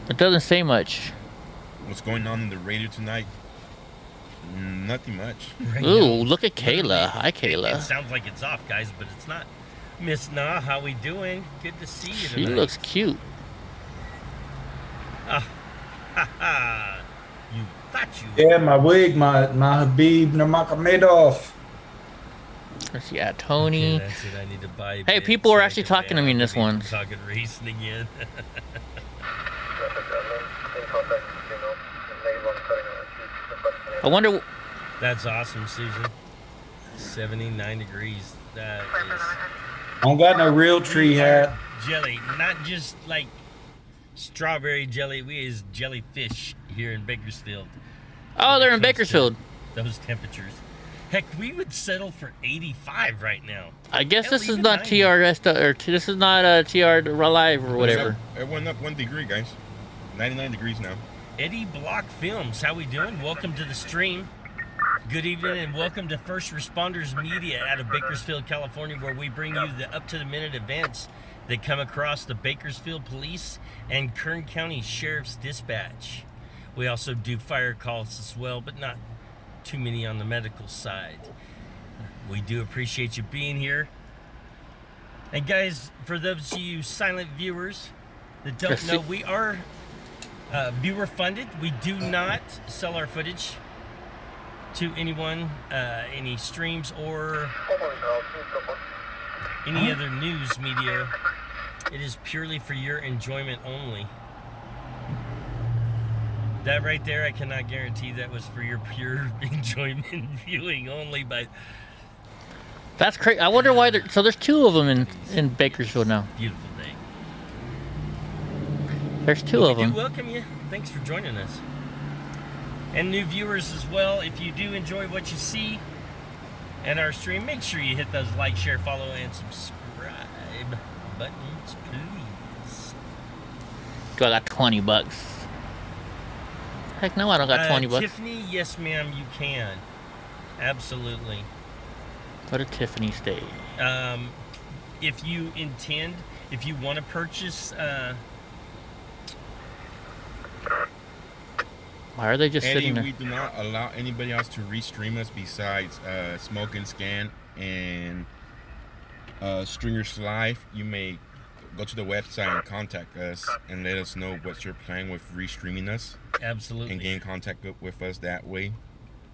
It doesn't say much.
What's going on in the radio tonight? Nothing much.
Ooh, look at Kayla. Hi, Kayla.
It sounds like it's off, guys, but it's not. Miss Na, how we doing? Good to see you tonight.
She looks cute.
You thought you...
Yeah, my wig, my Habib Nurmagomedov.
Let's see, Tony.
Okay, that's it. I need to buy
hey, people are actually talking to me in this one.
Talking racing again.
I wonder...
That's awesome, Susan. 79 degrees. That is...
I don't got no real tree hat.
Jelly, not just like strawberry jelly. We is jellyfish here in Bakersfield.
Oh, they're in Bakersfield.
Those temperatures. Heck, we would settle for 85 right now.
I guess
Hell,
this is
even
not
90.
TRS or this is not a TR Live or whatever.
It went up 1 degree, guys. 99 degrees now.
EddieBlockFilms, how we doing? Welcome to the stream. Good evening and welcome to First Responders Media out of Bakersfield, California, where we bring you the up-to-the-minute events that come across the Bakersfield Police and Kern County Sheriff's Dispatch. We also do fire calls as well, but not too many on the medical side. We do appreciate you being here. And guys, for those of you silent viewers that don't know, we are viewer funded. We do not sell our footage to anyone, any streams or any other news media. It is purely for your enjoyment only. That right there, I cannot guarantee that was for your pure enjoyment viewing only, but
That's crazy. I wonder why. So there's 2 of them in Bakersfield now.
beautiful thing.
There's 2
Well,
of
we
them.
do welcome you. Thanks for joining us. And new viewers as well. If you do enjoy what you see and our stream, make sure you hit those like, share, follow, and subscribe buttons, please.
Do I got $20? Heck no, I don't got $20.
Tiffany, yes ma'am, you can. Absolutely.
Go to Tiffany State.
If you intend, if you want to purchase...
Why are they just
Eddie,
sitting there?
we do not allow anybody else to restream us besides Smoke and Scan and Stringers Live. You may go to the website and contact us and let us know what you're planning with restreaming us.
Absolutely.
And get in contact with us that way,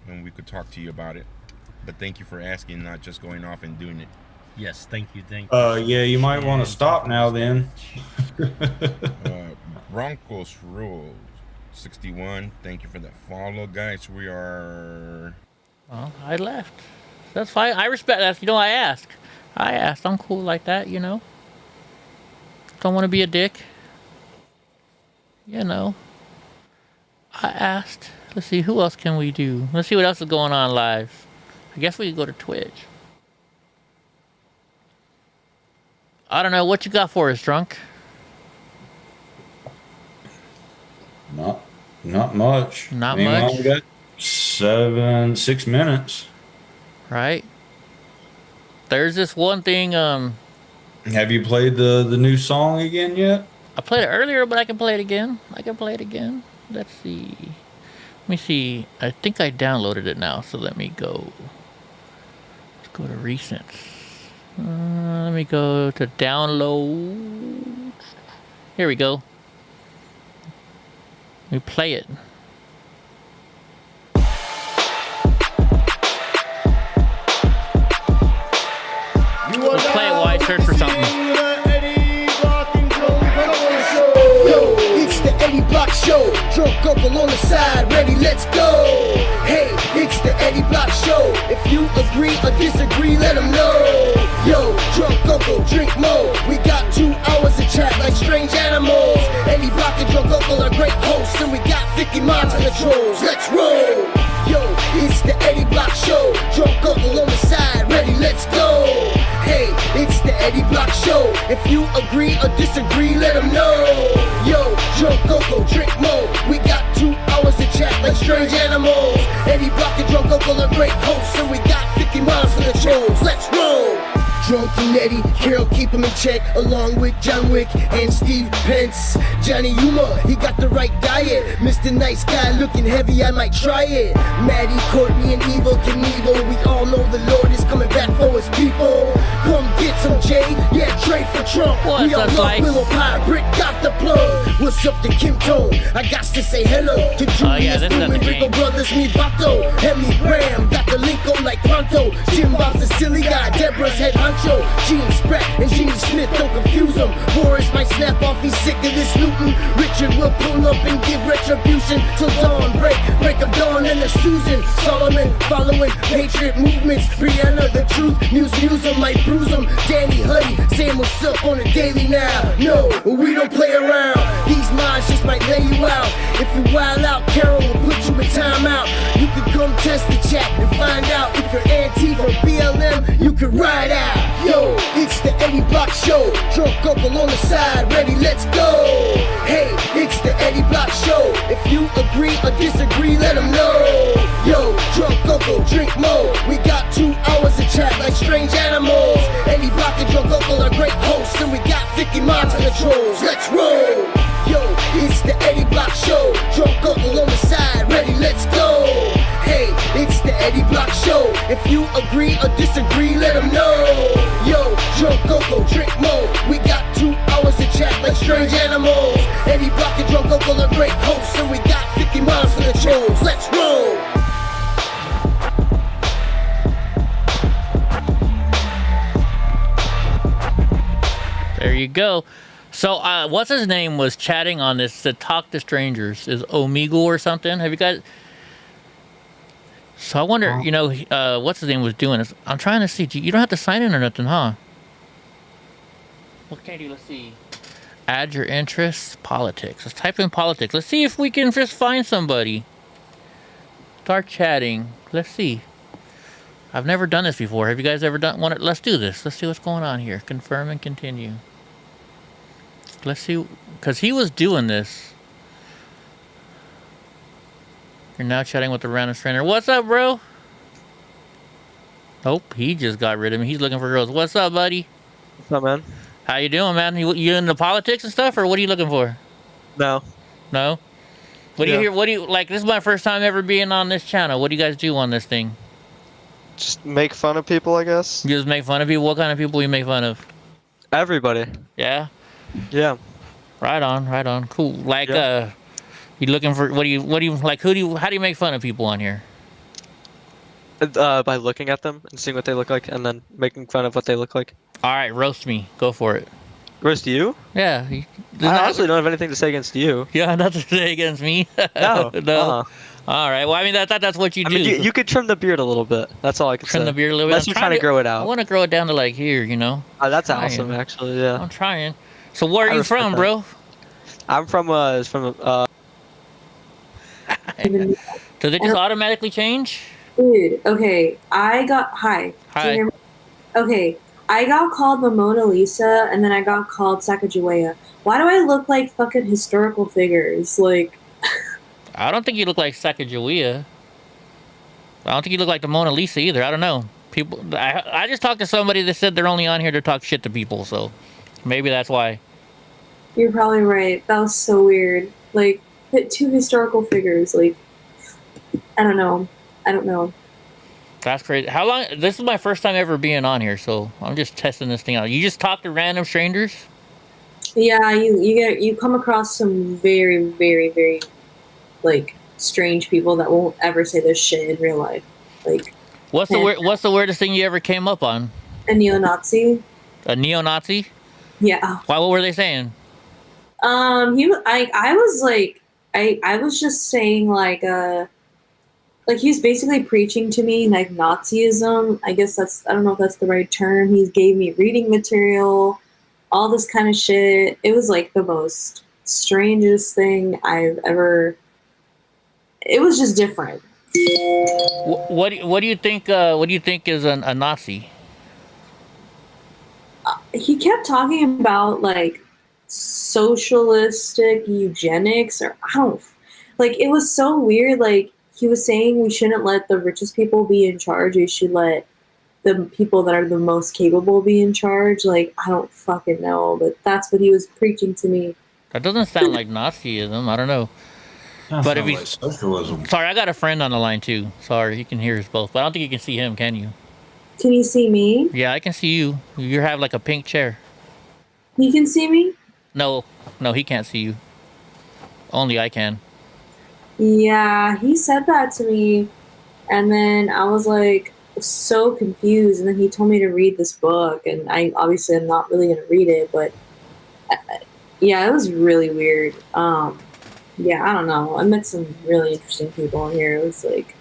and we could talk to you about it. But thank you for asking, not just going off and doing it.
Yes, thank you, thank you.
Yeah, you might want to stop now then.
Broncos Rule 61. Thank you for that follow, guys. We are...
Well, I left. That's fine. I respect that. You know, I asked. I'm cool like that, you know. Don't want to be a dick. You know. I asked. Let's see, who else can we do? Let's see what else is going on live. I guess we could go to Twitch. I don't know. What you got for us, Drunk?
Not much.
Not
We
much?
only got 6 minutes.
Right. There's this one thing,
Have you played the new song again yet?
I played it earlier, but I can play it again. Let's see. Let me see. I think I downloaded it now, so let me go. Let's go to recents. Let me go to download. Here we go. We play it. We'll play it while I search for something.
Yo, it's the Eddie Block Show. Drunk uncle on the side, ready, let's go. Hey, it's the Eddie Block Show. If you agree or disagree, let them know. Yo, drunk uncle, drink more. We got 2 hours of chat like strange animals. Eddie Block and drunk uncle are great hosts, and we got 50 minds for the trolls. Let's roll. Yo, it's the Eddie Block Show. Drunk uncle on the side, ready, let's go. Hey, it's the Eddie Block Show. If you agree or disagree, let them know. Yo, drunk uncle, drink more. We got 2 hours of chat like strange animals. Eddie Block and drunk uncle are great hosts, and we got 50 miles for the trolls. Let's roll. Drunk and Eddie, Carol keep him in check, along with John Wick and Steve Pence. Johnny Yuma, he got the right diet. Mr. Nice Guy looking heavy, I might try it. Maddie, Courtney, and Evil Knievel, we all know the Lord is coming back for his people. Come get some Jay, yeah, trade for Trump.
What's
We all
up,
love
Slice?
Willow Pie, Britt got the plug. What's up to Kim Tone? I got to say hello to Julius
this is
Newman,
the
Rico
game.
Brothers, me Vato, Hemi Graham, got the link on like Pronto. Jim Bob's a silly guy, Deborah's head honcho. Gene Spratt and Gene Smith, don't confuse them. Boris might snap off, he's sick of this looting. Richard will pull up and give retro distribution till dawn break of dawn and the Susan Solomon following patriot movements. Brianna the truth, Muse them like bruise them. Danny Huddy saying what's up on the daily now. No, we don't play around. These minds just might lay you out. If you wild out, Carol will put you in timeout. You can come test the chat and find out if you're Antifa or BLM. You can ride out. Yo, it's the Eddie Block Show. Drunk uncle on the side, ready, let's go. Hey, it's the Eddie Block Show. If you agree or disagree, let them know. Yo, drunk uncle, drink more. We got 2 hours of chat like strange animals. Eddie Block and drunk uncle are great hosts, and we got 50 minds for the trolls. Let's roll. Yo, it's the Eddie Block Show. Drunk uncle on the side, ready, let's go. Hey, it's the Eddie Block Show. If you agree or disagree, let them know. Yo, drunk uncle, drink more. We got 2 hours of chat like strange animals. Eddie Block and drunk uncle are great hosts, and we got 50 miles for the trolls. Let's roll.
There you go. So, what's his name was chatting on this to talk to strangers? Is Omegle or something? Have you guys? So I wonder, you know, what's his name was doing this. I'm trying to see. You don't have to sign in or nothing, huh? What can you do? Let's see. Add your interests, politics. Let's type in politics. Let's see if we can just find somebody. Start chatting. Let's see. I've never done this before. Have you guys ever done one? Let's do this. Let's see what's going on here. Confirm and continue. Let's see, because he was doing this. You're now chatting with the random stranger. What's up, bro? Nope, he just got rid of me. He's looking for girls. What's up, buddy?
What's up, man?
How you doing, man? You into politics and stuff, or what are you looking for?
No.
No? What do you hear? What do you like? This is my first time ever being on this channel. What do you guys do on this thing?
Just make fun of people, I guess.
You just make fun of people? What kind of people you make fun of?
Everybody.
Yeah?
Yeah.
Right on, right on. Cool. Like, you looking for, how do you make fun of people on here?
By looking at them and seeing what they look like and then making fun of what they look like.
Alright, roast me. Go for it.
Roast you?
Yeah.
I honestly don't have anything to say against you.
Yeah, nothing to say against me?
No.
No. Alright, well, I mean, I thought that's what you do.
I mean, you could trim the beard a little bit. That's all I can say.
Trim the beard a little bit?
Unless you're trying to grow it out.
I want to grow it down to, like, here, you know?
Oh, that's awesome, actually, yeah.
I'm trying. So where are you from, bro?
I'm from,
Do they just automatically change?
Dude, okay, hi.
Hi.
Can you hear me? Okay, I got called the Mona Lisa, and then I got called Sacagawea. Why do I look like fucking historical figures? Like,
I don't think you look like Sacagawea. I don't think you look like the Mona Lisa either. I don't know. People, I just talked to somebody that said they're only on here to talk shit to people, so maybe that's why.
you're probably right. That was so weird. Like, put 2 historical figures. Like, I don't know.
That's crazy. How long? This is my first time ever being on here, so I'm just testing this thing out. You just talk to random strangers?
Yeah, you come across some very, very, very, like, strange people that won't ever say this shit in real life. Like,
what's the weirdest thing you ever came up on?
A neo-Nazi.
A neo-Nazi?
Yeah.
Why? What were they saying?
I was just saying like he was basically preaching to me like Nazism. I guess I don't know if that's the right term. He gave me reading material, all this kind of shit. It was like the most strangest thing I've ever. It was just different.
What do you think? What do you think is a Nazi?
He kept talking about like socialistic eugenics, or I don't like. It was so weird. Like he was saying, we shouldn't let the richest people be in charge. We should let the people that are the most capable be in charge. Like I don't fucking know, but that's what he was preaching to me.
That doesn't sound like Nazism. I don't know. But if he's
socialism.
Sorry, I got a friend on the line too. Sorry, you can hear us both, but I don't think you can see him, can you?
Can you see me?
Yeah, I can see you. You have like a pink chair.
He can see me?
No, he can't see you. Only I can.
Yeah, he said that to me, and then I was like so confused, and then he told me to read this book, and I obviously am not really going to read it, but yeah, it was really weird. yeah, I don't know. I met some really interesting people in here. It was like,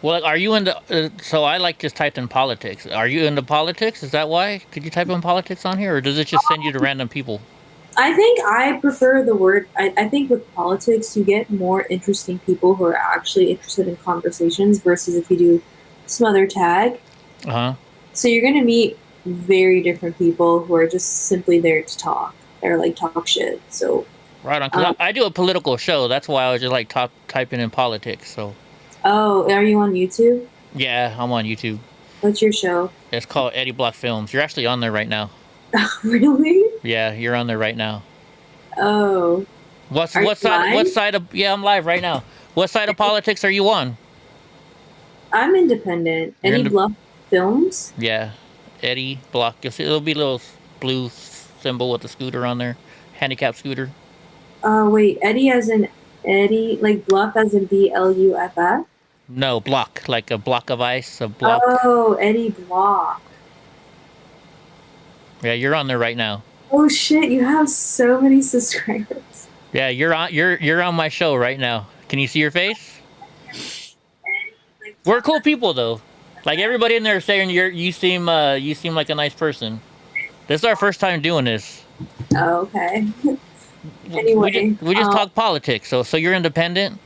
Well, are you into? So I like just typed in politics. Are you into politics? Is that why? Could you type in politics on here, or does it just send you to random people?
I think I prefer the word. I think with politics, you get more interesting people who are actually interested in conversations versus if you do some other tag.
Uh huh.
So you're gonna meet very different people who are just simply there to talk. They're like talk shit. So
Right on. Cause I do a political show. That's why I was just like typing in politics. So.
oh, are you on YouTube?
Yeah, I'm on YouTube.
What's your show?
It's called EddieBlockFilms. You're actually on there right now.
Really?
Yeah, you're on there right now.
Oh.
What side of? Yeah, I'm live right now. What side of politics are you on?
I'm independent.
You're
Eddie Block Films?
Yeah, Eddie Block. You'll see it'll be a little blue symbol with the scooter on there, handicap scooter.
Wait, Eddie as in Eddie, like Bluff as in BLUFF?
No, block, like a block of ice, a block.
Oh, Eddie Block.
Yeah, you're on there right now.
Oh shit, you have so many subscribers.
Yeah, you're on my show right now. Can you see your face? We're cool people though. Like everybody in there is saying you seem like a nice person. This is our first time doing this.
Oh, okay. Anyway,
we just talk politics. So you're independent?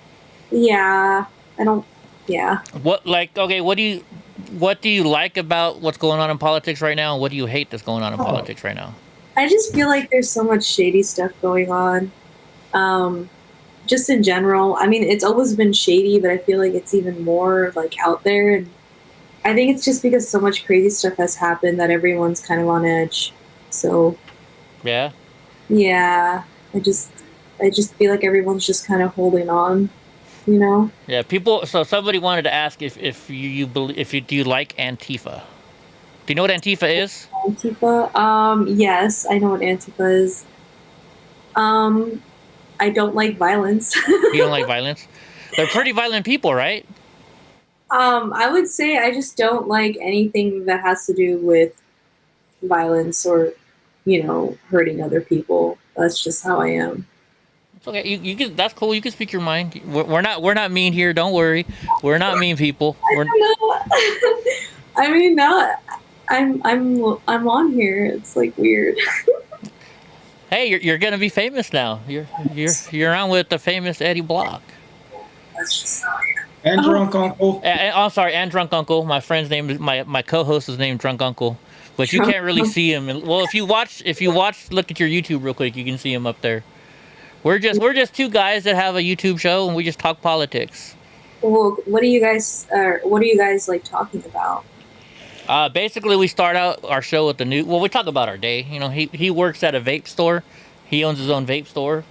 Yeah, I don't. Yeah.
What do you like about what's going on in politics right now? And what do you hate that's going on in politics right now?
I just feel like there's so much shady stuff going on. Just in general. I mean, it's always been shady, but I feel like it's even more like out there. And I think it's just because so much crazy stuff has happened that everyone's kind of on edge. So.
Yeah.
Yeah. I just feel like everyone's just kind of holding on, you know?
Yeah, people. So somebody wanted to ask if you do you like Antifa? Do you know what Antifa is?
Antifa? Yes, I know what Antifa is. I don't like violence.
You don't like violence? They're pretty violent people, right?
I would say I just don't like anything that has to do with violence or, hurting other people. That's just how I am.
It's okay. You can. That's cool. You can speak your mind. We're not mean here. Don't worry. We're not mean people.
I mean, no. I'm on here. It's like weird.
Hey, you're gonna be famous now. You're on with the famous Eddie Block.
That's just how I am.
And Drunk Uncle.
I'm sorry, and Drunk Uncle. My friend's name is my co-host is named Drunk Uncle, but you can't really see him. Well, if you watch, look at your YouTube real quick, you can see him up there. We're just two guys that have a YouTube show and we just talk politics.
Well, what are you guys like talking about?
Basically, we start out our show with the news. Well, we talk about our day. He works at a vape store. He owns his own vape store.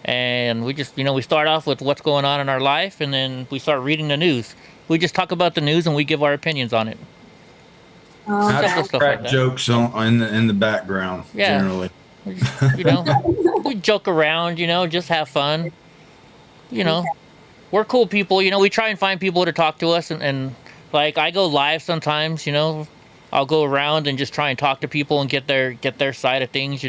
And we just, we start off with what's going on in our life, and then we start reading the news. We just talk about the news, and we give our opinions on it.
I crack jokes in the background, generally.
We joke around, just have fun. We're cool people. We try and find people to talk to us, and like I go live sometimes. I'll go around and just try and talk to people and get their side of things.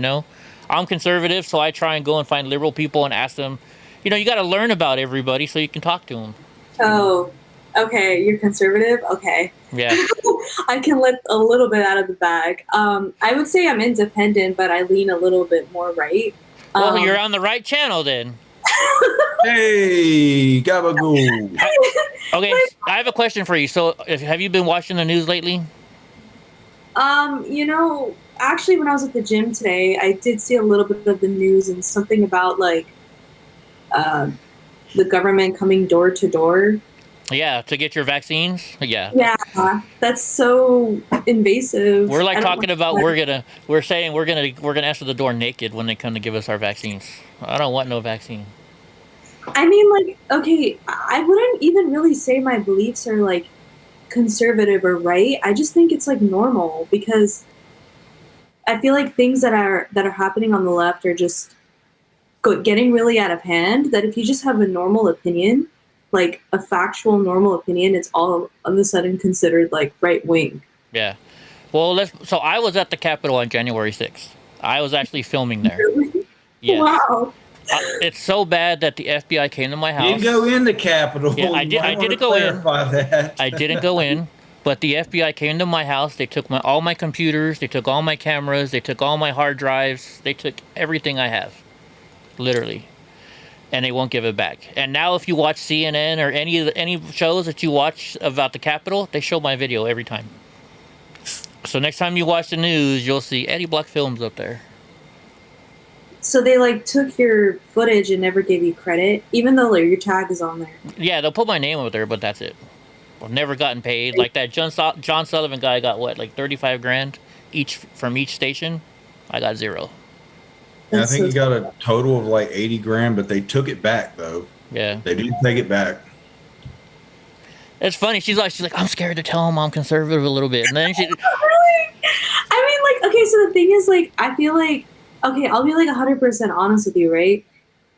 I'm conservative, so I try and go and find liberal people and ask them. You got to learn about everybody so you can talk to them.
Oh, okay. You're conservative? Okay.
Yeah.
I can let a little bit out of the bag. I would say I'm independent, but I lean a little bit more right.
Well, you're on the right channel then.
Hey, gabagoo.
Okay, I have a question for you. So, have you been watching the news lately?
Actually, when I was at the gym today, I did see a little bit of the news and something about the government coming door to door.
Yeah, to get your vaccines. Yeah.
Yeah, that's so invasive.
We're like talking about we're saying we're gonna answer the door naked when they come to give us our vaccines. I don't want no vaccine.
I mean, okay, I wouldn't even really say my beliefs are conservative or right. I just think it's normal because I feel like things that are happening on the left are just getting really out of hand, that if you just have a normal opinion, like a factual normal opinion, it's all of a sudden considered right wing.
Yeah. Well, so I was at the Capitol on January 6th. I was actually filming there.
Really?
Yes.
Wow.
It's so bad that the FBI came to my house.
You didn't go in the Capitol.
Yeah, I didn't go in.
That.
I didn't go in, but the FBI came to my house. They took all my computers. They took all my cameras. They took all my hard drives. They took everything I have, literally, and they won't give it back. And now, if you watch CNN or any shows that you watch about the Capitol, they show my video every time. So next time you watch the news, you'll see EddieBlockFilms up there.
So they like took your footage and never gave you credit, even though like your tag is on there.
Yeah, they'll put my name up there, but that's it. I've never gotten paid. Like that John Sullivan guy got what, like 35 grand each from each station. I got 0.
Yeah, I think he got a total of like 80 grand, but they took it back though.
Yeah,
they did take it back.
It's funny. She's like, I'm scared to tell him I'm conservative a little bit, and then she.
Really? I mean, like, okay. So the thing is, like, I feel like. Okay, I'll be like 100% honest with you, right?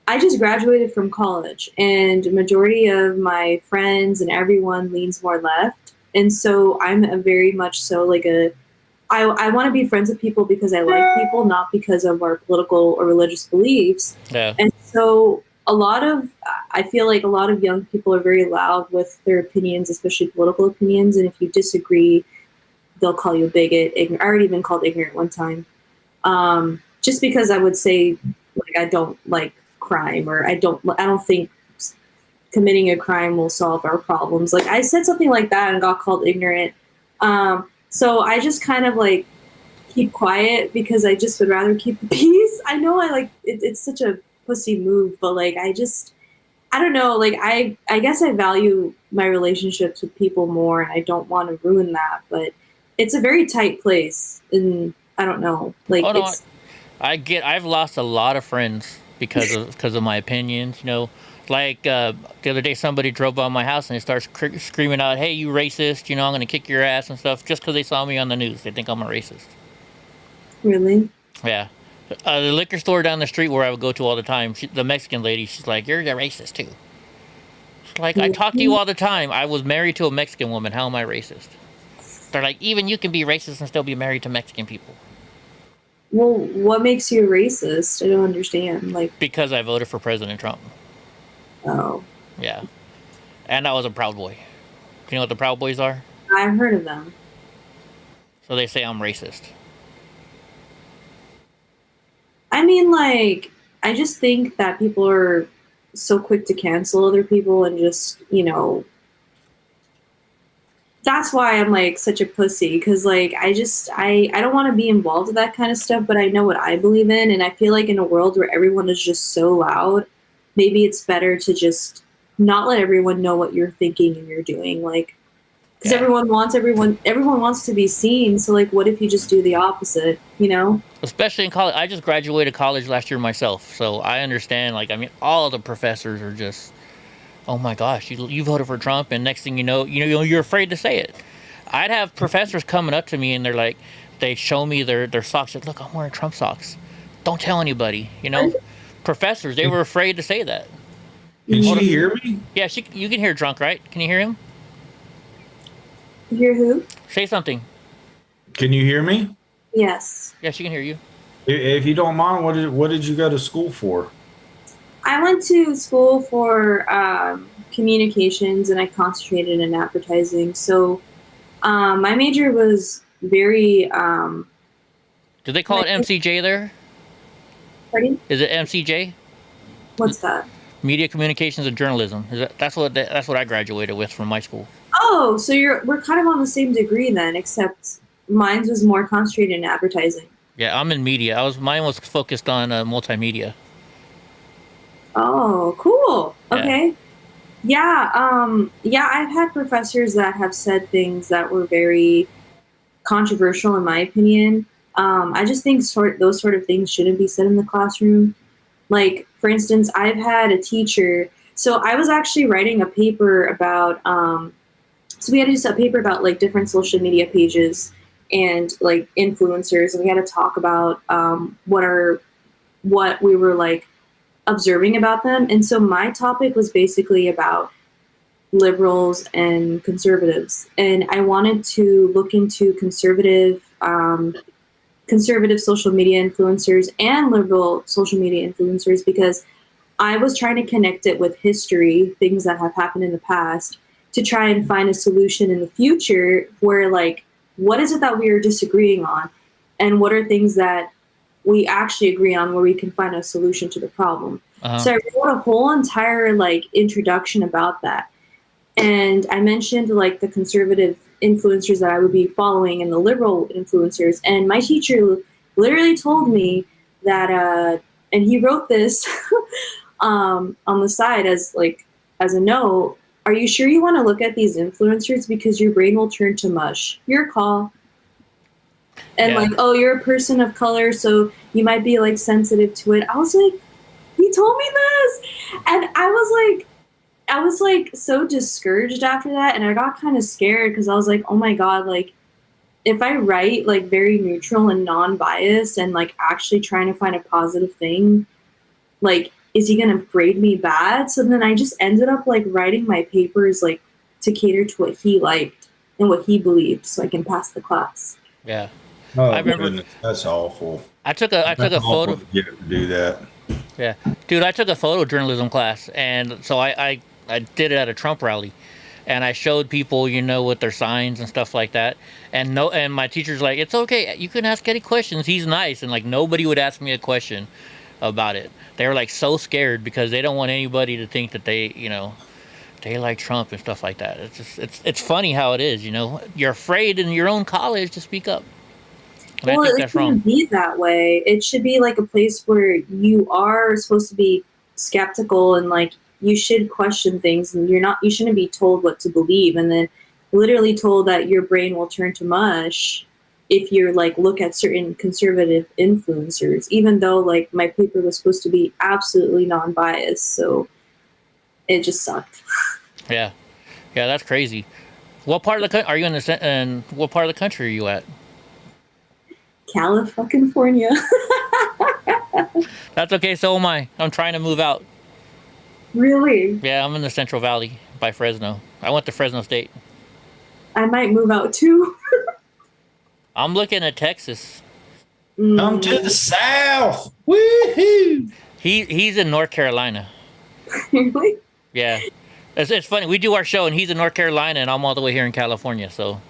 I just graduated from college, and majority of my friends and everyone leans more left. And so I'm a very much so like I want to be friends with people because I like people, not because of our political or religious beliefs.
Yeah.
And so I feel like a lot of young people are very loud with their opinions, especially political opinions. And if you disagree, they'll call you a bigot. I already been called ignorant one time. Just because I would say, like, I don't like crime, or I don't think committing a crime will solve our problems. Like, I said something like that and got called ignorant. So I just kind of like keep quiet because I just would rather keep the peace. I know it's such a pussy move, but like, I don't know. Like, I guess I value my relationships with people more, and I don't want to ruin that, but it's a very tight place, and I don't know. Like,
I've lost a lot of friends because of my opinions. You know, like the other day, somebody drove by my house and they start screaming out, "Hey, you racist! You know, I'm gonna kick your ass" and stuff, just because they saw me on the news. They think I'm a racist.
Really?
Yeah. The liquor store down the street where I would go to all the time, the Mexican lady, she's like, "You're a racist too." Like, I talk to you all the time. I was married to a Mexican woman. How am I racist? They're like, even you can be racist and still be married to Mexican people.
Well, what makes you a racist? I don't understand. Like,
because I voted for President Trump.
Oh.
Yeah. And I was a Proud Boy. You know what the Proud Boys are?
I've heard of them.
So they say I'm racist.
I mean, like, I just think that people are so quick to cancel other people and just, you know, that's why I'm like such a pussy, because like I don't want to be involved with that kind of stuff, but I know what I believe in, and I feel like in a world where everyone is just so loud, maybe it's better to just not let everyone know what you're thinking and you're doing, like, because everyone wants to be seen. So like, what if you just do the opposite, you know?
Especially in college. I just graduated college last year myself, so I understand. Like, I mean, all of the professors are just, oh my gosh, you voted for Trump, and next thing you know, you're afraid to say it. I'd have professors coming up to me and they're like, they show me their socks. Like, look, I'm wearing Trump socks. Don't tell anybody, you know? Professors, they were afraid to say that.
Can she hear me?
Yeah, you can hear Drunk, right? Can you hear him?
Hear who?
Say something.
Can you hear me?
Yes.
Yeah, she can hear you.
If you don't mind, what did you go to school for?
I went to school for communications, and I concentrated in advertising. So my major was very...
Do they call it MCJ there?
Pardon?
Is it MCJ?
What's that?
Media Communications and Journalism. That's what I graduated with from my school.
Oh, so we're kind of on the same degree then, except mine was more concentrated in advertising.
Yeah, I'm in media. Mine was focused on multimedia.
Oh, cool. Okay. Yeah, I've had professors that have said things that were very controversial in my opinion. I just think those sort of things shouldn't be said in the classroom. Like, for instance, I've had a teacher, so I was actually writing a paper about, so we had to do a paper about like different social media pages and like influencers, and we had to talk about what we were like observing about them. And so my topic was basically about liberals and conservatives, and I wanted to look into conservative social media influencers and liberal social media influencers, because I was trying to connect it with history, things that have happened in the past, to try and find a solution in the future where, like, what is it that we are disagreeing on? And what are things that we actually agree on where we can find a solution to the problem? So I wrote a whole entire, like, introduction about that. And I mentioned, like, the conservative influencers that I would be following and the liberal influencers. And my teacher literally told me that, and he wrote this on the side as a note, are you sure you want to look at these influencers because your brain will turn to mush? Your call. And like, oh, you're a person of color, so you might be like sensitive to it. I was like, he told me this. And I was like so discouraged after that, and I got kind of scared because I was like, oh my God, like if I write like very neutral and non-biased and like actually trying to find a positive thing, like, is he gonna grade me bad? So then I just ended up like writing my papers like to cater to what he liked and what he believed so I can pass the class.
Yeah.
Oh,
I remember
goodness, that's awful.
I took a photo.
You have to do that.
Yeah, dude, I took a photojournalism class, and so I did it at a Trump rally, and I showed people, you know, with their signs and stuff like that, and my teacher's like, it's okay, you can ask any questions, he's nice, and like nobody would ask me a question about it. They were like so scared because they don't want anybody to think that they, you know, they like Trump and stuff like that. It's just it's funny how it is, you know, you're afraid in your own college to speak up. And
Well,
I think
it
that's
shouldn't
wrong.
be that way. It should be like a place where you are supposed to be skeptical and like you should question things, and you shouldn't be told what to believe and then literally told that your brain will turn to mush if you're like look at certain conservative influencers, even though like my paper was supposed to be absolutely non-biased. So it just sucked.
Yeah, that's crazy. What part of the are you in and what part of the country are you at?
California.
That's okay, so am I. I'm trying to move out.
Really?
Yeah, I'm in the Central Valley by Fresno. I went to Fresno State.
I might move out too.
I'm looking at Texas.
Come to the South. Woohoo!
He's in North Carolina.
Really?
Yeah. It's funny. We do our show, and he's in North Carolina, and I'm all the way here in California, so...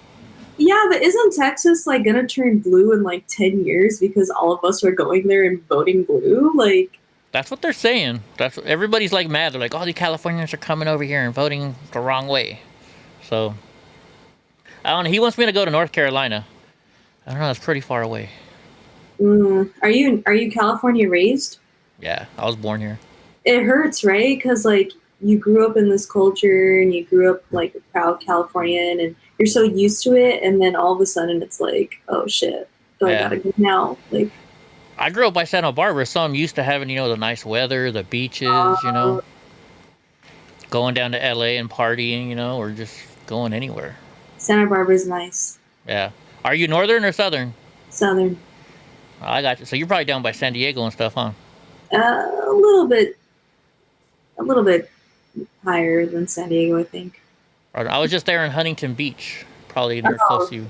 Yeah, but isn't Texas like gonna turn blue in like 10 years because all of us are going there and voting blue? Like,
that's what they're saying. That's what, everybody's like mad. They're like, oh, the Californians are coming over here and voting the wrong way. So I don't know. He wants me to go to North Carolina. I don't know. It's pretty far away.
Are you California raised?
Yeah, I was born here.
It hurts, right? Because like you grew up in this culture and you grew up like a proud Californian and you're so used to it, and then all of a sudden it's like, oh shit, so I gotta go now. Like,
I grew up by Santa Barbara, so I'm used to having, you know, the nice weather, the beaches, you know, going down to LA and partying, you know, or just going anywhere.
Santa Barbara's nice.
Yeah. Are you northern or southern?
Southern.
I got you. So you're probably down by San Diego and stuff, huh?
A little bit higher than San Diego, I think.
I was just there in Huntington Beach, probably near close to you.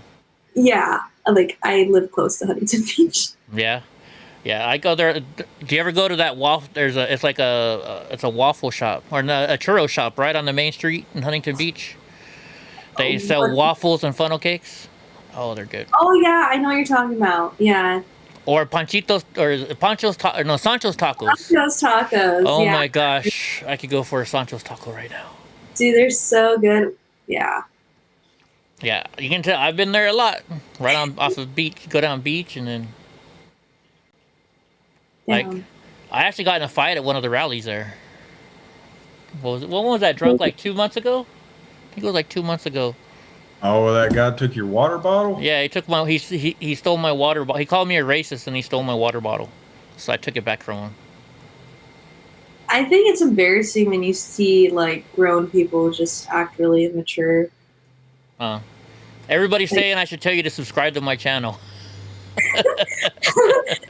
Yeah, like I live close to Huntington Beach.
Yeah, I go there. Do you ever go to that waffle? It's like it's a waffle shop or a churro shop right on the main street in Huntington Beach. They sell waffles and funnel cakes. Oh, they're good.
Oh yeah, I know what you're talking about. Yeah.
Or Panchitos or Sancho's Tacos.
Sancho's Tacos.
Oh
yeah.
my gosh, I could go for a Sancho's Taco right now.
Dude, they're so good. Yeah.
Yeah, you can tell I've been there a lot. Right on off of beach, go down beach, and then like I actually got in a fight at one of the rallies there. When was that drunk? Like 2 months ago? I think it was like 2 months ago.
Oh, that guy took your water bottle?
Yeah, he stole my water bottle. He called me a racist and he stole my water bottle. So I took it back from him.
I think it's embarrassing when you see like grown people just act really immature.
Everybody's saying I should tell you to subscribe to my channel.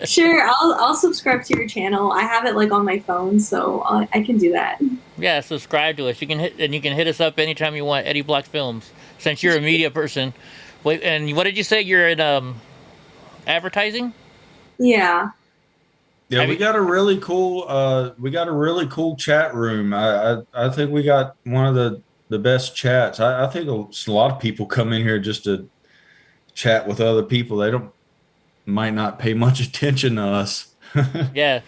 Sure, I'll subscribe to your channel. I have it like on my phone, so I can do that.
Yeah, subscribe to us. You can hit us up anytime you want. EddieBlockFilms. Since you're a media person, wait, and what did you say? You're in advertising?
Yeah.
Yeah, we got a really cool chat room. I think we got one of the best chats. I think a lot of people come in here just to chat with other people. They might not pay much attention to us.
Yeah.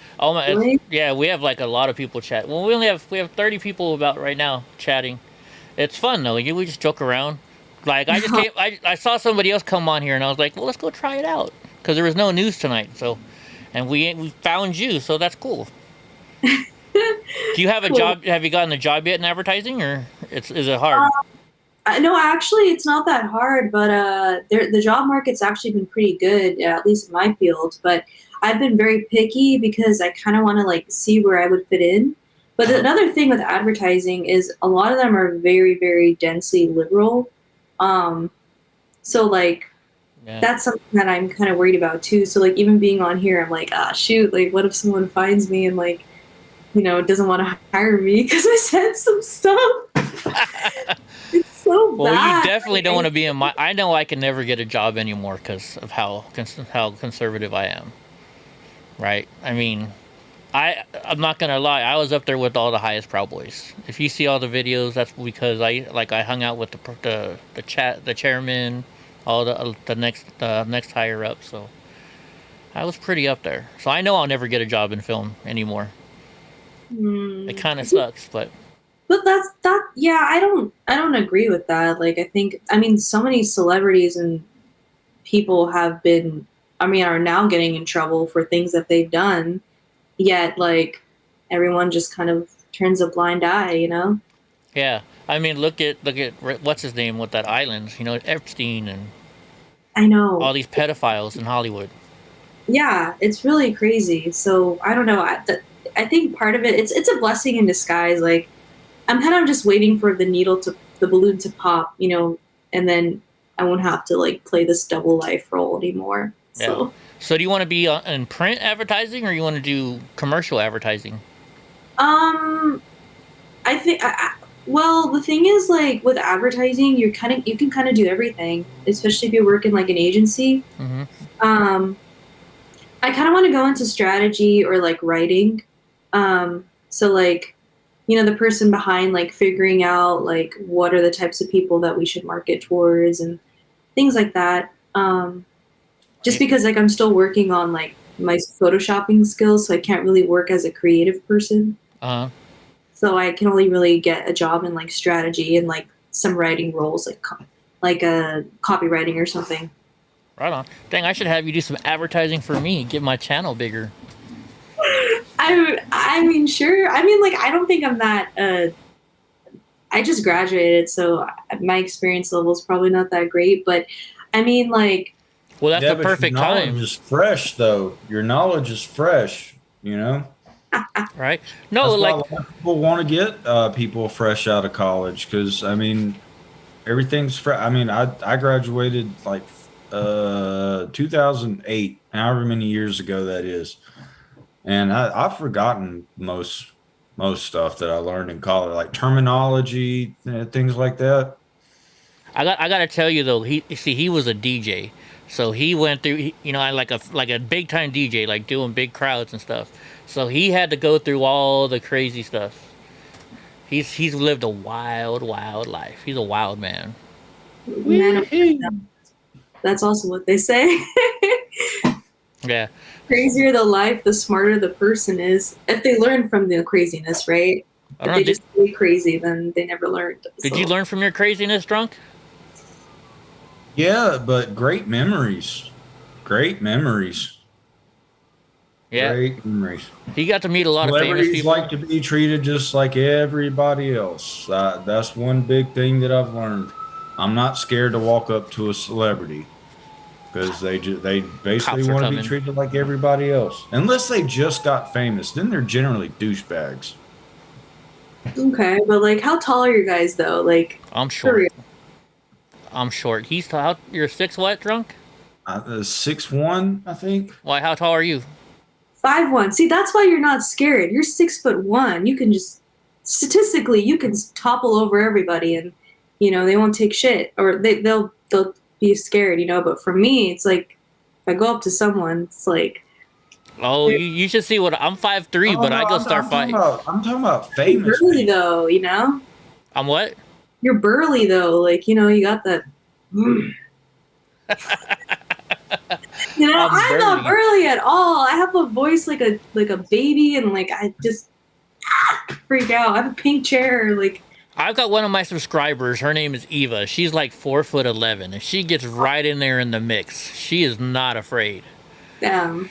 Yeah, we have like a lot of people chat. Well, we have 30 people about right now chatting. It's fun though. We just joke around. Like I just came, I saw somebody else come on here and I was like, well, let's go try it out because there was no news tonight. So, and we found you, so that's cool. Do you have a job? Have you gotten a job yet in advertising, or is it hard?
No, actually, it's not that hard, but the job market's actually been pretty good, at least in my field. But I've been very picky because I kind of want to like see where I would fit in. But another thing with advertising is a lot of them are very, very densely liberal. So like that's something that I'm kind of worried about too. So like even being on here, I'm like, shoot, like what if someone finds me and like, doesn't want to hire me because I said some stuff. It's so
well,
bad.
you definitely don't want to be in my. I know I can never get a job anymore because of how conservative I am. Right? I mean, I'm not gonna lie. I was up there with all the highest Proud Boys. If you see all the videos, that's because I hung out with the chairman, all the next higher up. So I was pretty up there. So I know I'll never get a job in film anymore. It kind of sucks, but
yeah, I don't agree with that. Like I mean so many celebrities and people are now getting in trouble for things that they've done, yet like everyone just kind of turns a blind eye,
Yeah, I mean look at what's his name with that island, Epstein and
I know
all these pedophiles in Hollywood.
Yeah, it's really crazy. So I don't know. I think part of it's a blessing in disguise. Like I'm kind of just waiting for the balloon to pop, and then I won't have to like play this double life role anymore. So.
Yeah. So do you want to be in print advertising or you want to do commercial advertising?
I think. Well, the thing is, like with advertising, you can kind of do everything, especially if you work in like an agency.
Mm-hmm.
I kind of want to go into strategy or like writing. So like, the person behind like figuring out like what are the types of people that we should market towards and things like that. Just because like I'm still working on like my photoshopping skills, so I can't really work as a creative person. So I can only really get a job in like strategy and like some writing roles, like a copywriting or something.
Right on. Dang, I should have you do some advertising for me. Get my channel bigger.
I mean, sure. I mean, like, I don't think I'm that. I just graduated, so my experience level is probably not that great. But I mean, like.
Well, that's the perfect time.
Your knowledge is fresh, though. Your knowledge is fresh.
Right? No,
that's
like
why a lot of people want to get people fresh out of college because I mean, everything's fresh. I mean, I graduated like 2008, however many years ago that is, and I've forgotten most stuff that I learned in college, like terminology, things like that.
I got to tell you though, he was a DJ, so he went through, like a big time DJ, like doing big crowds and stuff. So he had to go through all the crazy stuff. He's lived a wild life. He's a wild man.
That's also what they say.
Yeah.
Crazier the life, the smarter the person is. If they learn from the craziness, right? If they just stay crazy, then they never learned.
Did you learn from your craziness, Drunk?
Yeah, but great memories. Great memories.
Yeah.
Great memories.
He got to meet a lot of famous people.
Like to be treated just like everybody else. That's one big thing that I've learned. I'm not scared to walk up to a celebrity because they basically want to be treated like everybody else. Unless they just got famous, then they're generally douchebags.
Okay, but like, how tall are you guys though? Like,
I'm short. I'm short. He's tall. You're 6 what, Drunk?
6'1", I think.
Why? How tall are you?
5'1". See, that's why you're not scared. You're 6'1". You can just statistically, you can topple over everybody, and they won't take shit, or they'll be scared. But for me, it's like if I go up to someone, it's like
Oh, you should see what I'm 5'3", but I go start fighting.
I'm talking about famous.
You're burly though, you know.
I'm what?
You're burly though, like you know, you got that. You know, I'm not burly at all. I have a voice like a baby, and like I just freak out. I have a pink chair, like.
I've got one of my subscribers. Her name is Eva. She's like 4'11", and she gets right in there in the mix. She is not afraid.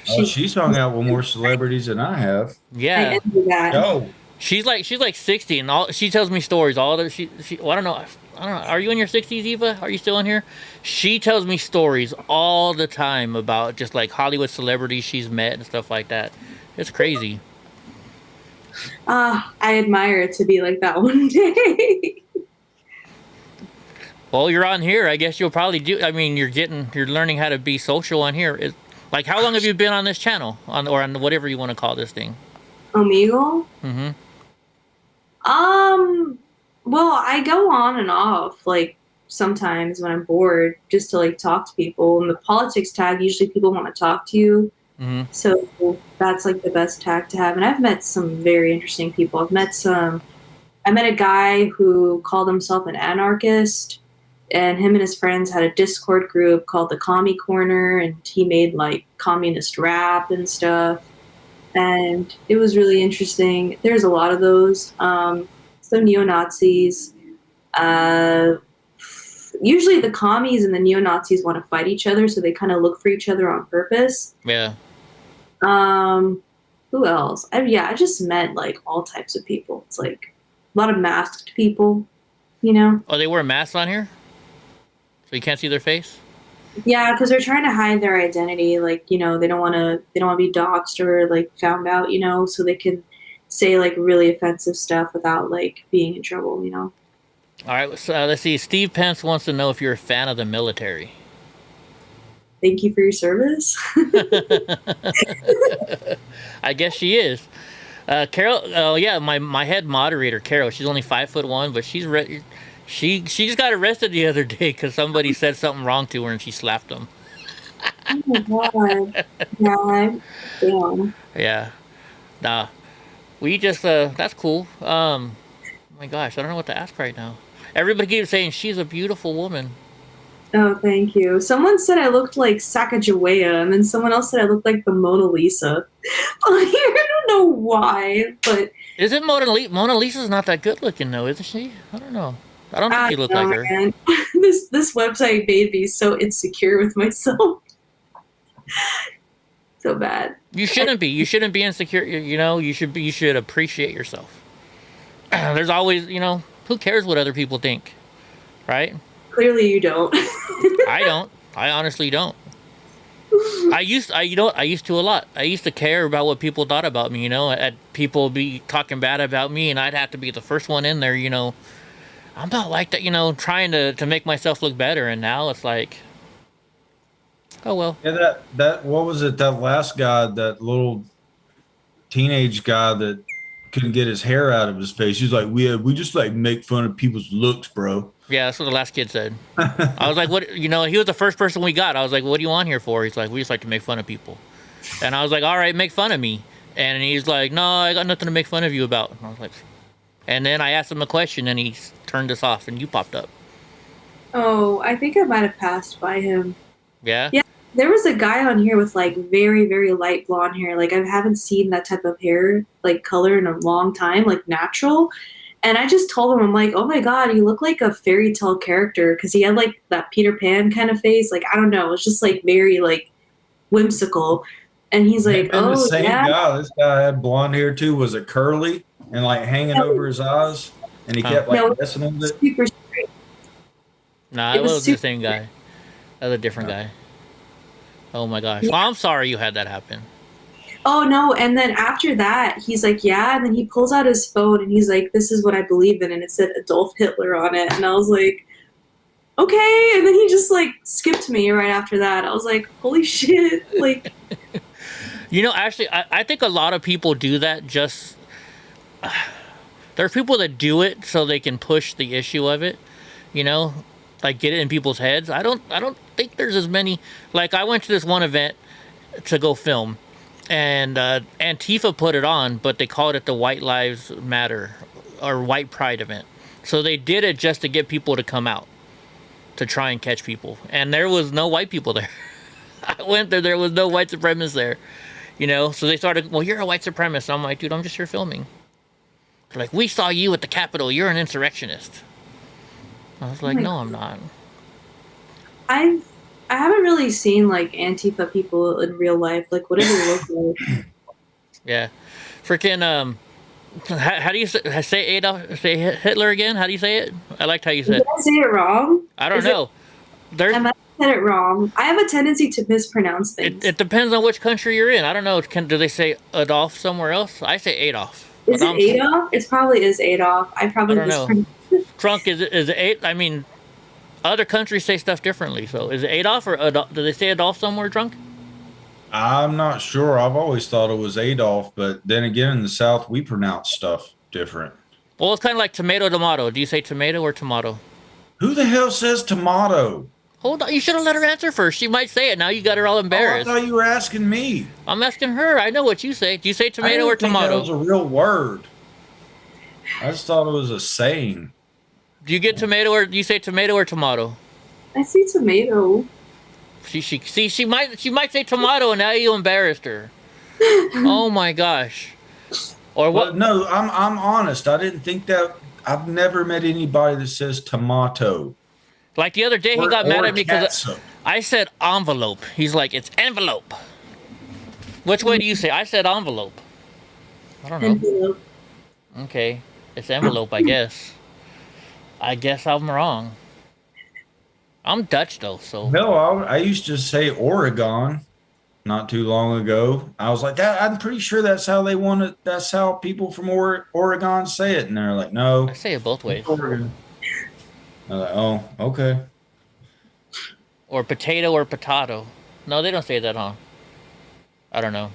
She's hung out with more celebrities than I have.
Yeah.
I envy that.
Oh.
She's like 60, and all she tells me stories. All that well, I don't know. Are you in your 60s, Eva? Are you still in here? She tells me stories all the time about just like Hollywood celebrities she's met and stuff like that. It's crazy.
I admire it to be like that one day.
Well, you're on here. I guess you'll probably do. I mean, you're learning how to be social on here. Like, how long have you been on this channel, or on whatever you want to call this thing?
Omegle?
Mm-hmm.
Well, I go on and off, like, sometimes when I'm bored, just to, like, talk to people. And the politics tag, usually people want to talk to you.
Mm-hmm.
So that's, like, the best tag to have. And I've met some very interesting people. I met a guy who called himself an anarchist, and him and his friends had a Discord group called the Commie Corner, and he made, like, communist rap and stuff. And it was really interesting. There's a lot of those. Some neo-Nazis. Usually the commies and the neo-Nazis want to fight each other, so they kind of look for each other on purpose.
Yeah.
Who else? I just met, like, all types of people. It's, like, a lot of masked people, you know?
Oh, they wear masks on here? So you can't see their face?
Yeah, because they're trying to hide their identity. Like, you know, they don't want to be doxxed or, like, found out, you know, so they can say, like, really offensive stuff without, like, being in trouble, you know?
All right, so let's see. Steve Pence wants to know if you're a fan of the military.
Thank you for your service.
I guess she is. Carol, oh yeah, my head moderator, Carol, she's only 5'1", but she just got arrested the other day because somebody said something wrong to her and she slapped them.
Oh my god. Yeah, damn.
Yeah. Nah. We just, that's cool. Oh my gosh, I don't know what to ask right now. Everybody keeps saying she's a beautiful woman.
Oh, thank you. Someone said I looked like Sacagawea, and then someone else said I looked like the Mona Lisa. I don't know why, but...
Is it Mona Lisa? Mona Lisa's not that good looking, though, isn't she? I don't know. I don't think you look like her.
Man. This website made me so insecure with myself. So bad.
You shouldn't be. You shouldn't be insecure. You know, you should appreciate yourself. There's always, you know, who cares what other people think, right?
Clearly you don't.
I don't. I honestly don't. I used to a lot. I used to care about what people thought about me, you know, people be talking bad about me, and I'd have to be the first one in there, you know. I'm not like that, you know, trying to make myself look better, and now it's like, oh well.
Yeah, that what was it? That last guy, that little teenage guy that couldn't get his hair out of his face. He's like, we just like make fun of people's looks, bro.
Yeah, that's what the last kid said. I was like, what? You know, he was the first person we got. I was like, what do you want here for? He's like, we just like to make fun of people. And I was like, all right, make fun of me. And he's like, no, I got nothing to make fun of you about. And I was like, and then I asked him a question, and he turned us off, and you popped up.
Oh, I think I might have passed by him.
Yeah?
Yeah, there was a guy on here with, like, very, very light blonde hair. Like, I haven't seen that type of hair, like, color in a long time, like, natural. And I just told him, I'm like, oh my god, you look like a fairy tale character, because he had, like, that Peter Pan kind of face. Like, I don't know, it's just, like, very, like, whimsical. And he's like, oh,
the same
yeah?
guy. This guy had blonde hair too. Was it curly and like hanging over his eyes? And he kept like messing with it.
Super straight.
Nah, it was the same guy. That was a different guy. Oh my gosh. Well, I'm sorry you had that happen.
Oh no, and then after that, he's like, yeah, and then he pulls out his phone and he's like, this is what I believe in, and it said Adolf Hitler on it, and I was like, okay, and then he just like skipped me right after that. I was like, holy shit, like.
You know, actually, I think a lot of people do that just... there are people that do it so they can push the issue of it, you know, like get it in people's heads. I don't think there's as many... Like, I went to this one event to go film, and Antifa put it on, but they called it the White Lives Matter or White Pride event. So they did it just to get people to come out to try and catch people, and there was no white people there. I went there was no white supremacists there, you know. So they started, well, you're a white supremacist. I'm like, dude, I'm just here filming. They're like, we saw you at the Capitol, you're an insurrectionist. I was like, no, I'm not.
I haven't really seen like Antifa people in real life. Like, what do they look like?
Yeah, freaking how do you say Adolf? Say Hitler again? How do you say it? I liked how you said.
Did I say it wrong?
I don't know.
I might have said it wrong. I have a tendency to mispronounce things.
It depends on which country you're in. I don't know. Do they say Adolf somewhere else? I say Adolf.
Is it Adolf? It probably is Adolf. I probably
I don't
mispronounced it.
Trunk is it? I mean, other countries say stuff differently. So is it Adolf or Adolf? Do they say Adolf somewhere, Trunk?
I'm not sure. I've always thought it was Adolf, but then again, in the South, we pronounce stuff different.
Well, it's kind of like tomato. Do you say tomato or tomato?
Who the hell says tomato?
Hold on. You should have let her answer first. She might say it. Now you got her all embarrassed.
I thought you were asking me.
I'm asking her. I know what you say. Do you say tomato or tomato?
That was a real word. I just thought it was a saying.
Do you get tomato or do you say tomato or tomato?
I say tomato.
She might say tomato, and now you embarrassed her. Oh my gosh. Or what?
Well, no, I'm honest. I didn't think that. I've never met anybody that says tomato.
Like the other day, he got mad at me because I said envelope. He's like, it's envelope. Which way do you say? I said envelope. I don't know.
Envelope.
Okay, it's envelope, I guess. I guess I'm wrong. I'm Dutch though, so.
No, I used to say Oregon not too long ago. I was like, that. I'm pretty sure that's how they want it. That's how people from Oregon say it. And they're like, no.
I say it both ways.
Oregon. I'm like, oh, okay.
Or potato or potato. No, they don't say that, huh? I don't know.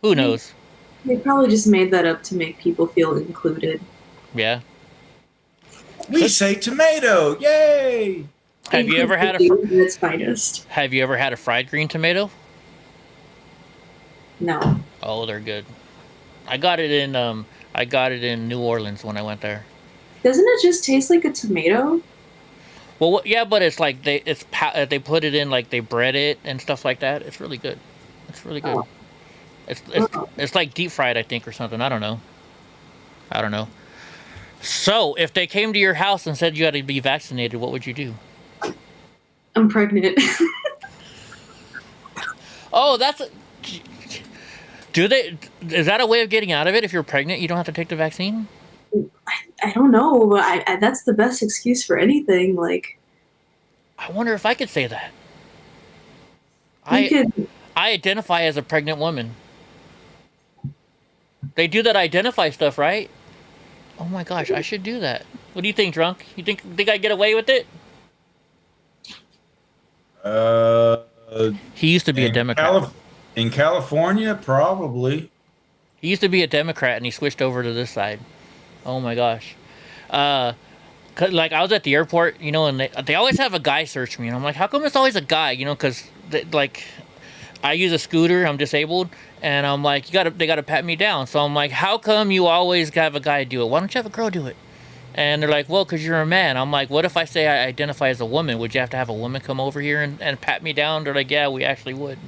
Who knows?
They probably just made that up to make people feel included.
Yeah.
We say tomato. Yay!
Have you ever had
its finest?
Have you ever had a fried green tomato?
No.
Oh, they're good. I got it in New Orleans when I went there.
Doesn't it just taste like a tomato?
Well, yeah, but it's like they put it in, like they bread it and stuff like that. It's really good. It's really good.
Oh.
It's like deep fried, I think, or something. I don't know. So, if they came to your house and said you had to be vaccinated, what would you do?
I'm pregnant.
Oh, is that a way of getting out of it? If you're pregnant, you don't have to take the vaccine?
I don't know, but that's the best excuse for anything. Like,
I wonder if I could say that. I identify as a pregnant woman. They do that identify stuff, right? Oh my gosh, I should do that. What do you think, Drunk? You think I get away with it? He used to be a Democrat.
In California, probably.
He used to be a Democrat, and he switched over to this side. Oh my gosh. Like I was at the airport, you know, and they always have a guy search me, and I'm like, how come it's always a guy? You know, because like I use a scooter, I'm disabled, and I'm like, they gotta pat me down. So I'm like, how come you always have a guy do it? Why don't you have a girl do it? And they're like, well, because you're a man. I'm like, what if I say I identify as a woman? Would you have to have a woman come over here and pat me down? They're like, yeah, we actually would.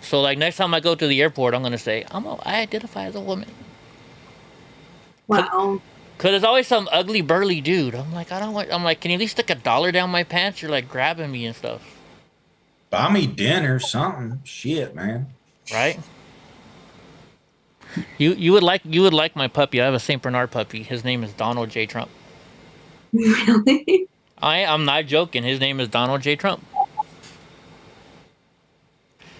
So like next time I go to the airport, I'm gonna say I identify as a woman.
Wow.
Cause there's always some ugly burly dude. I'm like, I'm like, can you at least stick $1 down my pants? You're like grabbing me and stuff.
Buy me dinner, something. Shit, man.
Right? You would like my puppy. I have a Saint Bernard puppy. His name is Donald J. Trump.
Really?
I'm not joking. His name is Donald J. Trump.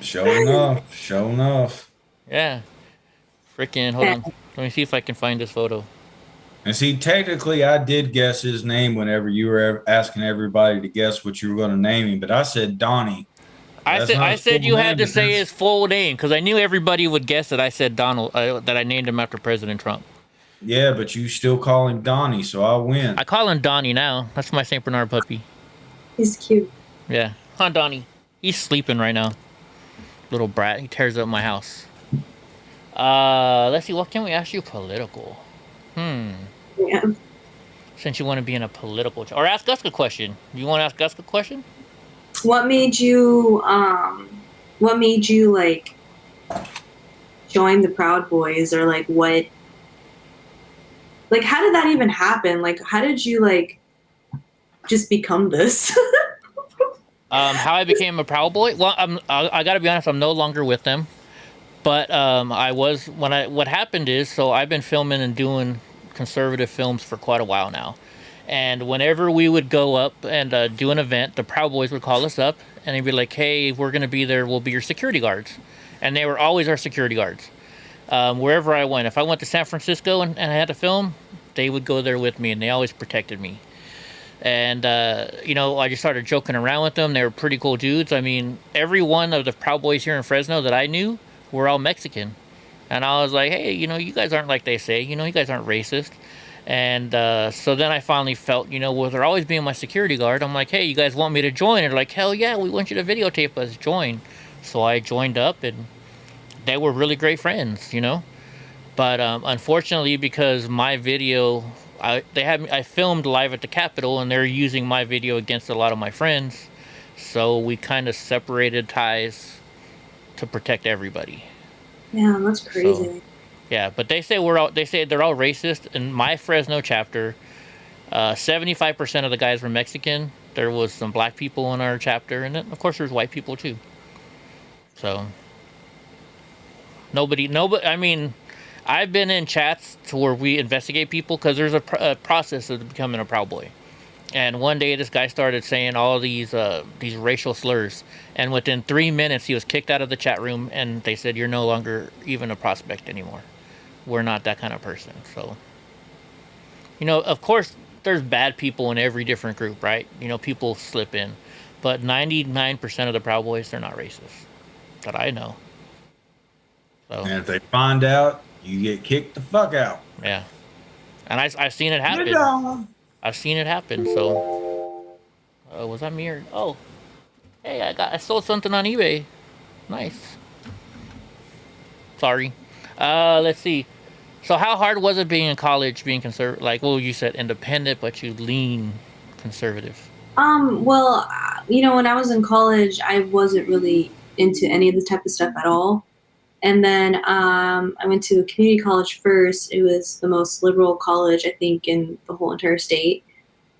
Show enough.
Yeah. Freaking, hold on. Let me see if I can find this photo.
And see, technically, I did guess his name whenever you were asking everybody to guess what you were going to name him, but I said Donnie.
I said you had to say his full name because I knew everybody would guess that I said Donald, that I named him after President Trump.
Yeah, but you still call him Donnie, so I win.
I call him Donnie now. That's my Saint Bernard puppy.
He's cute.
Yeah. Huh, Donnie? He's sleeping right now. Little brat. He tears up my house. Let's see. What can we ask you political?
Yeah.
Since you want to be in a political... or ask us a question. You want to ask us a question?
What made you, like, join the Proud Boys, or, like, what... Like, how did that even happen? Like, how did you, like, just become this?
How I became a Proud Boy? Well, I gotta be honest, I'm no longer with them. But I was, what happened is, so I've been filming and doing conservative films for quite a while now. And whenever we would go up and do an event, the Proud Boys would call us up and they'd be like, hey, we're gonna be there, we'll be your security guards. And they were always our security guards. Wherever I went. If I went to San Francisco and I had to film, they would go there with me, and they always protected me. And, you know, I just started joking around with them. They were pretty cool dudes. I mean, every one of the Proud Boys here in Fresno that I knew were all Mexican. And I was like, hey, you know, you guys aren't like they say. You know, you guys aren't racist. And so then I finally felt, you know, with her always being my security guard, I'm like, hey, you guys want me to join? And they're like, hell yeah, we want you to videotape us. Join. So I joined up, and they were really great friends, you know. But unfortunately, because my video, I filmed live at the Capitol, and they're using my video against a lot of my friends. So we kind of separated ties to protect everybody.
Yeah, that's crazy.
So, yeah, but they say they're all racist. In my Fresno chapter, 75% of the guys were Mexican. There was some black people in our chapter, and then of course there's white people too. So nobody. I mean, I've been in chats to where we investigate people because there's a process of becoming a Proud Boy. And one day this guy started saying all these racial slurs, and within 3 minutes he was kicked out of the chat room, and they said, you're no longer even a prospect anymore. We're not that kind of person. So, you know, of course there's bad people in every different group, right? You know, people slip in, but 99% of the Proud Boys, they're not racist that I know. So, and
if they find out, you get kicked the fuck out.
Yeah. And I've seen it happen. I've seen it happen. So, was that me or... Oh, hey, I sold something on eBay. Nice. Sorry. Let's see. So how hard was it being in college, being conservative? Like, well, you said independent, but you lean conservative.
Well, you know, when I was in college, I wasn't really into any of the type of stuff at all. And then I went to a community college first. It was the most liberal college, I think, in the whole entire state.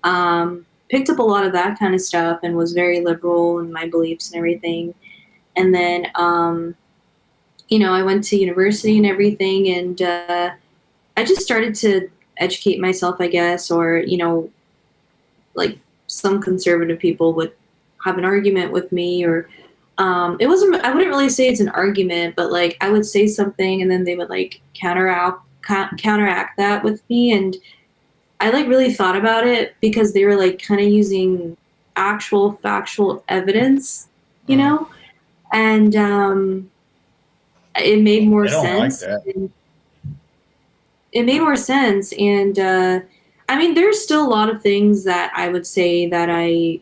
Picked up a lot of that kind of stuff and was very liberal in my beliefs and everything. And then, you know, I went to university and everything, and I just started to educate myself, I guess, or, you know, like some conservative people would have an argument with me, or I wouldn't really say it's an argument, but like I would say something and then they would like counteract that with me. And I like really thought about it because they were like kind of using actual factual evidence, you know, and it made more sense.
Like that.
It made more sense. And I mean, there's still a lot of things that I would say that I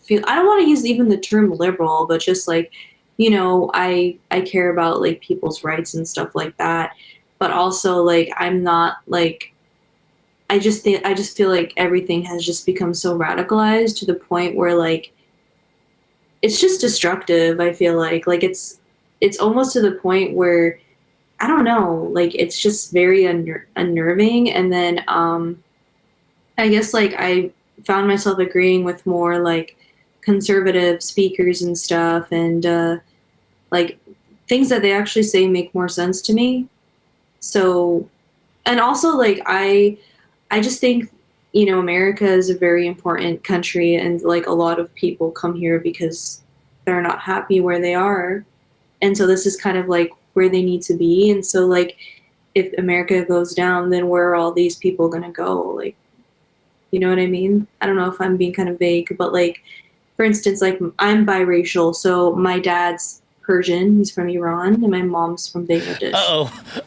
feel, I don't want to use even the term liberal, but just like, you know, I care about like people's rights and stuff like that. But also like, I'm not like, I just feel like everything has just become so radicalized to the point where like, it's just destructive. I feel like it's almost to the point where, I don't know, like it's just very unnerving. And then I guess like I found myself agreeing with more like conservative speakers and stuff, and like things that they actually say make more sense to me. So, and also like I just think, you know, America is a very important country, and like a lot of people come here because they're not happy where they are. And so this is kind of like where they need to be. And so like if America goes down, then where are all these people going to go? Like, you know what I mean? I don't know if I'm being kind of vague, but like, for instance, like I'm biracial. So my dad's Persian, he's from Iran, and my mom's from Bangladesh.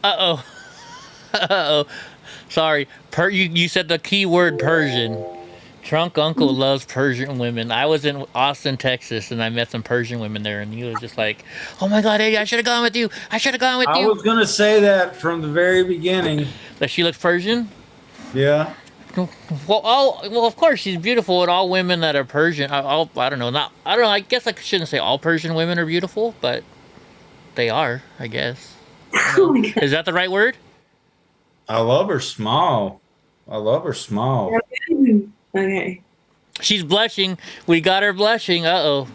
Uh-oh. Sorry. You said the key word Persian. Drunk uncle loves Persian women. I was in Austin, Texas, and I met some Persian women there, and he was just like, "Oh my God, Eddie, I should have gone with you. I should have gone with
I
you."
was gonna say that from the very beginning.
That she looks Persian.
Yeah.
Well, of course she's beautiful, and all women that are Persian, I don't know, I don't know. I guess I shouldn't say all Persian women are beautiful, but they are, I guess.
Oh my God.
Is that the right word?
I love her smile. I love her smile.
Okay.
She's blushing. We got her blushing. Uh-oh.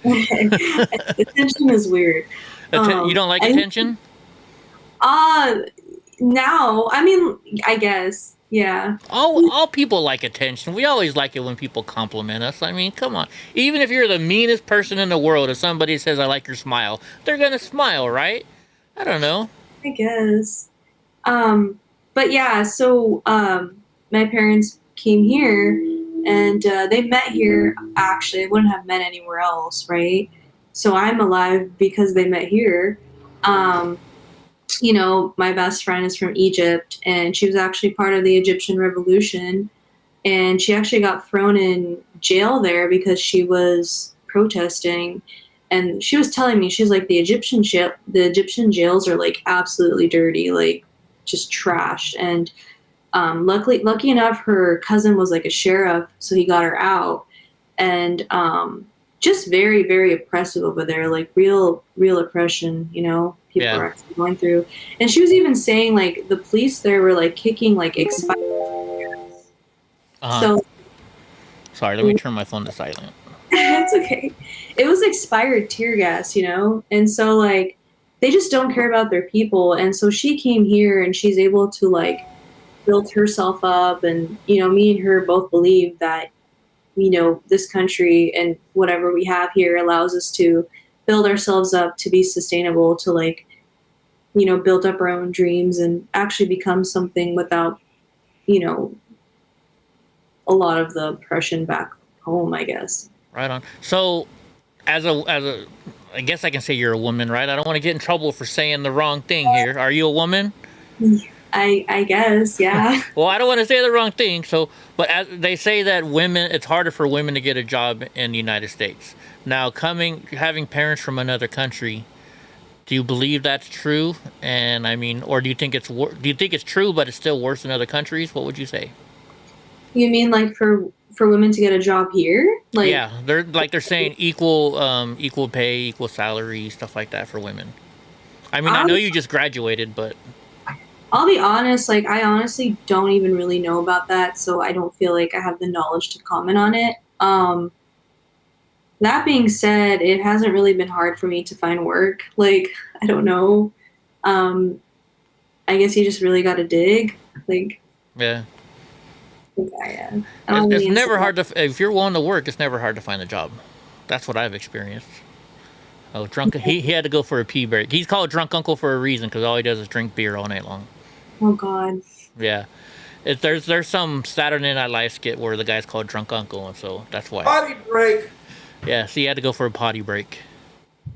Attention is weird.
You don't like attention?
Now, I mean, I guess. Yeah.
All people like attention. We always like it when people compliment us. I mean, come on. Even if you're the meanest person in the world, if somebody says, "I like your smile," they're gonna smile, right? I don't know.
I guess. But yeah, so my parents came here and they met here. Actually, I wouldn't have met anywhere else, right? So I'm alive because they met here. You know, my best friend is from Egypt, and she was actually part of the Egyptian Revolution, and she actually got thrown in jail there because she was protesting. And she was telling me, she's like, the Egyptian jails are like absolutely dirty, like just trash. And lucky enough, her cousin was like a sheriff, so he got her out. And just very, very oppressive over there, like real oppression, you know, people are actually going through. And she was even saying like the police there were like kicking like expired. So
sorry, let me turn my phone to silent.
it's okay. It was expired tear gas, you know? And so like they just don't care about their people. And so she came here and she's able to like build herself up. And, you know, me and her both believe that, you know, this country and whatever we have here allows us to build ourselves up to be sustainable, to like, you know, build up our own dreams and actually become something without, you know, a lot of the oppression back home, I guess.
Right on. So, as a, I guess I can say you're a woman, right? I don't want to get in trouble for saying the wrong thing here. Are you a woman?
I guess, yeah.
Well, I don't want to say the wrong thing. So, but as they say that women, it's harder for women to get a job in the United States. Now, having parents from another country, do you believe that's true? And I mean, or do you think it's true, but it's still worse in other countries? What would you say?
You mean like for women to get a job here? Like,
yeah, they're saying equal pay, equal salary, stuff like that for women. I mean, I know you just graduated, but
I'll be honest, like I honestly don't even really know about that, so I don't feel like I have the knowledge to comment on it. That being said, it hasn't really been hard for me to find work. Like, I don't know. I guess you just really got to dig. Like,
yeah.
Yeah.
It's never hard to, if you're willing to work, it's never hard to find a job. That's what I've experienced. Oh, he had to go for a pee break. He's called Drunk Uncle for a reason, because all he does is drink beer all night long.
Oh, God.
Yeah. There's some Saturday Night Live skit where the guy's called Drunk Uncle, and so that's why.
Potty break.
Yeah, so he had to go for a potty break.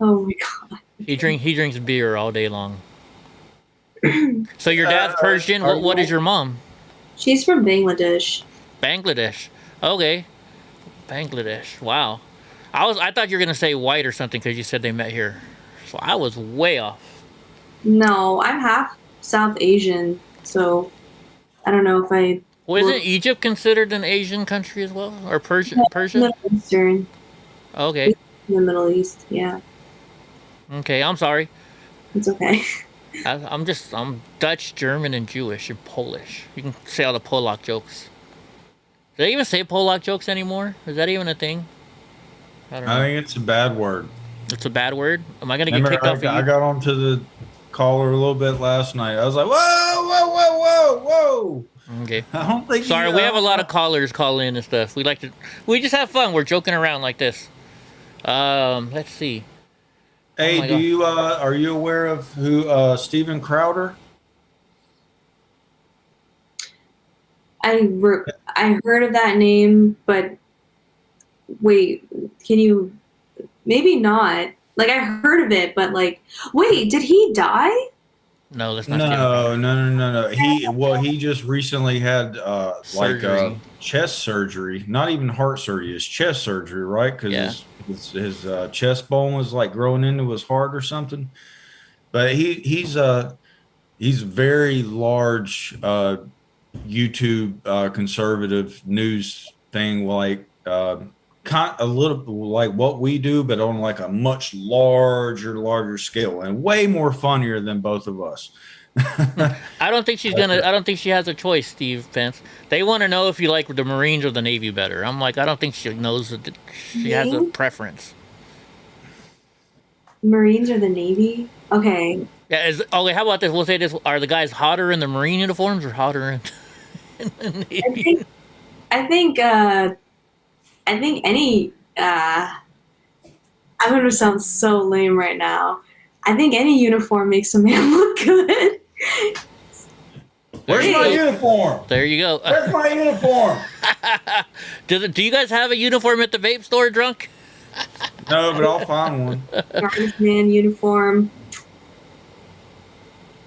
Oh, my God.
He drinks beer all day long. So your dad's Persian. What is your mom?
She's from Bangladesh.
Bangladesh. Okay. Bangladesh. Wow. I thought you were gonna say white or something because you said they met here. So I was way off.
No, I'm half South Asian, so I don't know if I.
Well, isn't Egypt considered an Asian country as well, or Persian?
No,
Persian.
Middle Eastern.
Okay.
In the Middle East, yeah.
Okay, I'm sorry.
It's okay.
I'm Dutch, German, and Jewish, and Polish. You can say all the Polak jokes. Do they even say Polak jokes anymore? Is that even a thing? I don't know.
I think it's a bad word.
It's a bad word? Am I going to get kicked off of you?
I got onto the caller a little bit last night. I was like, whoa, whoa, whoa, whoa, whoa.
Okay.
I don't think.
Sorry, we have a lot of callers call in and stuff. We just have fun. We're joking around like this. Let's see.
Hey, are you aware of who Steven Crowder?
I heard of that name, but wait, can you? Maybe not. Like I heard of it, but like, wait, did he die?
No, that's not.
No. He just recently had
Surgery.
chest surgery. Not even heart surgery. It's chest surgery, right? Because his chest bone was like growing into his heart or something. But he's very large YouTube conservative news thing, like a little like what we do, but on like a much larger scale, and way more funnier than both of us.
I don't think she's gonna. I don't think she has a choice, Steve Pence. They want to know if you like the Marines or the Navy better. I'm like, I don't think she knows that she has a preference.
Marines or the Navy? Okay.
Yeah. Okay. How about this? We'll say this: are the guys hotter in the Marine uniforms or hotter in the Navy?
I think any. I'm gonna sound so lame right now. I think any uniform makes a man look good.
Where's my uniform?
There you go.
Where's my uniform?
Do you guys have a uniform at the vape store, drunk?
No, but I'll find one.
Garbage man uniform.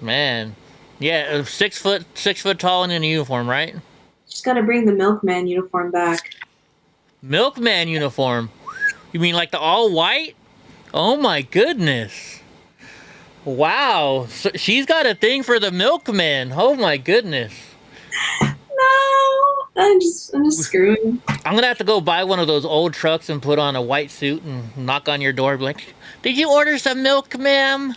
Man, yeah, 6 foot tall and in a uniform, right?
Just gotta bring the milkman uniform back.
Milkman uniform? You mean like the all white? Oh my goodness! Wow, so she's got a thing for the milkman. Oh my goodness!
No, I'm just screwing.
I'm gonna have to go buy one of those old trucks and put on a white suit and knock on your door, be like, "Did you order some milk, ma'am?"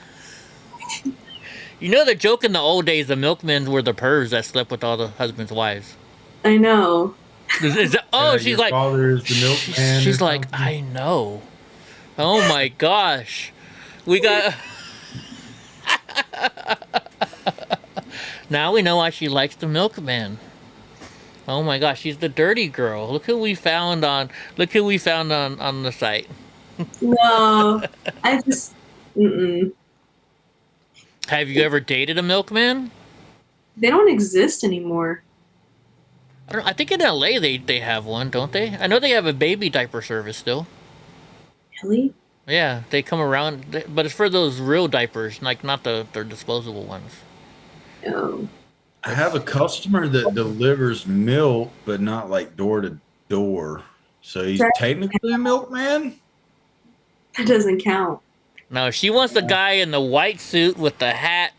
You know the joke in the old days, the milkmen were the pervs that slept with all the husbands' wives.
I know.
She's like,
father is the milkman.
She's like, I know. Oh my gosh, we got. Now we know why she likes the milkman. Oh my gosh, she's the dirty girl. Look who we found on the site.
No, I just.
Have you ever dated a milkman?
They don't exist anymore.
I think in LA they have one, don't they? I know they have a baby diaper service still.
Really?
Yeah, they come around, but it's for those real diapers, like not their disposable ones.
Oh.
I have a customer that delivers milk, but not like door to door. So he's technically a milkman?
That doesn't count.
No, she wants the guy in the white suit with the hat,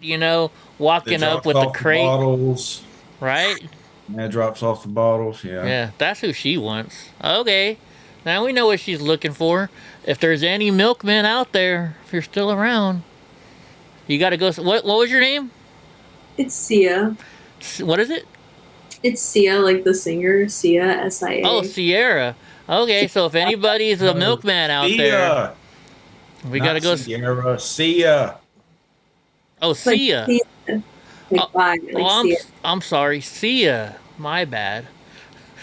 walking up with the crate.
Bottles.
Right?
Yeah, drops off the bottles, yeah.
Yeah, that's who she wants. Okay, now we know what she's looking for. If there's any milkmen out there, if you're still around, you got to go. What was your name?
It's Sia.
What is it?
It's Sia, like the singer, Sia, S-I-A.
Oh, Sierra. Okay, so if anybody's a milkman out there, we got to go.
Sierra, Sia.
Oh, Sia.
Sia.
I'm sorry, Sia. My bad.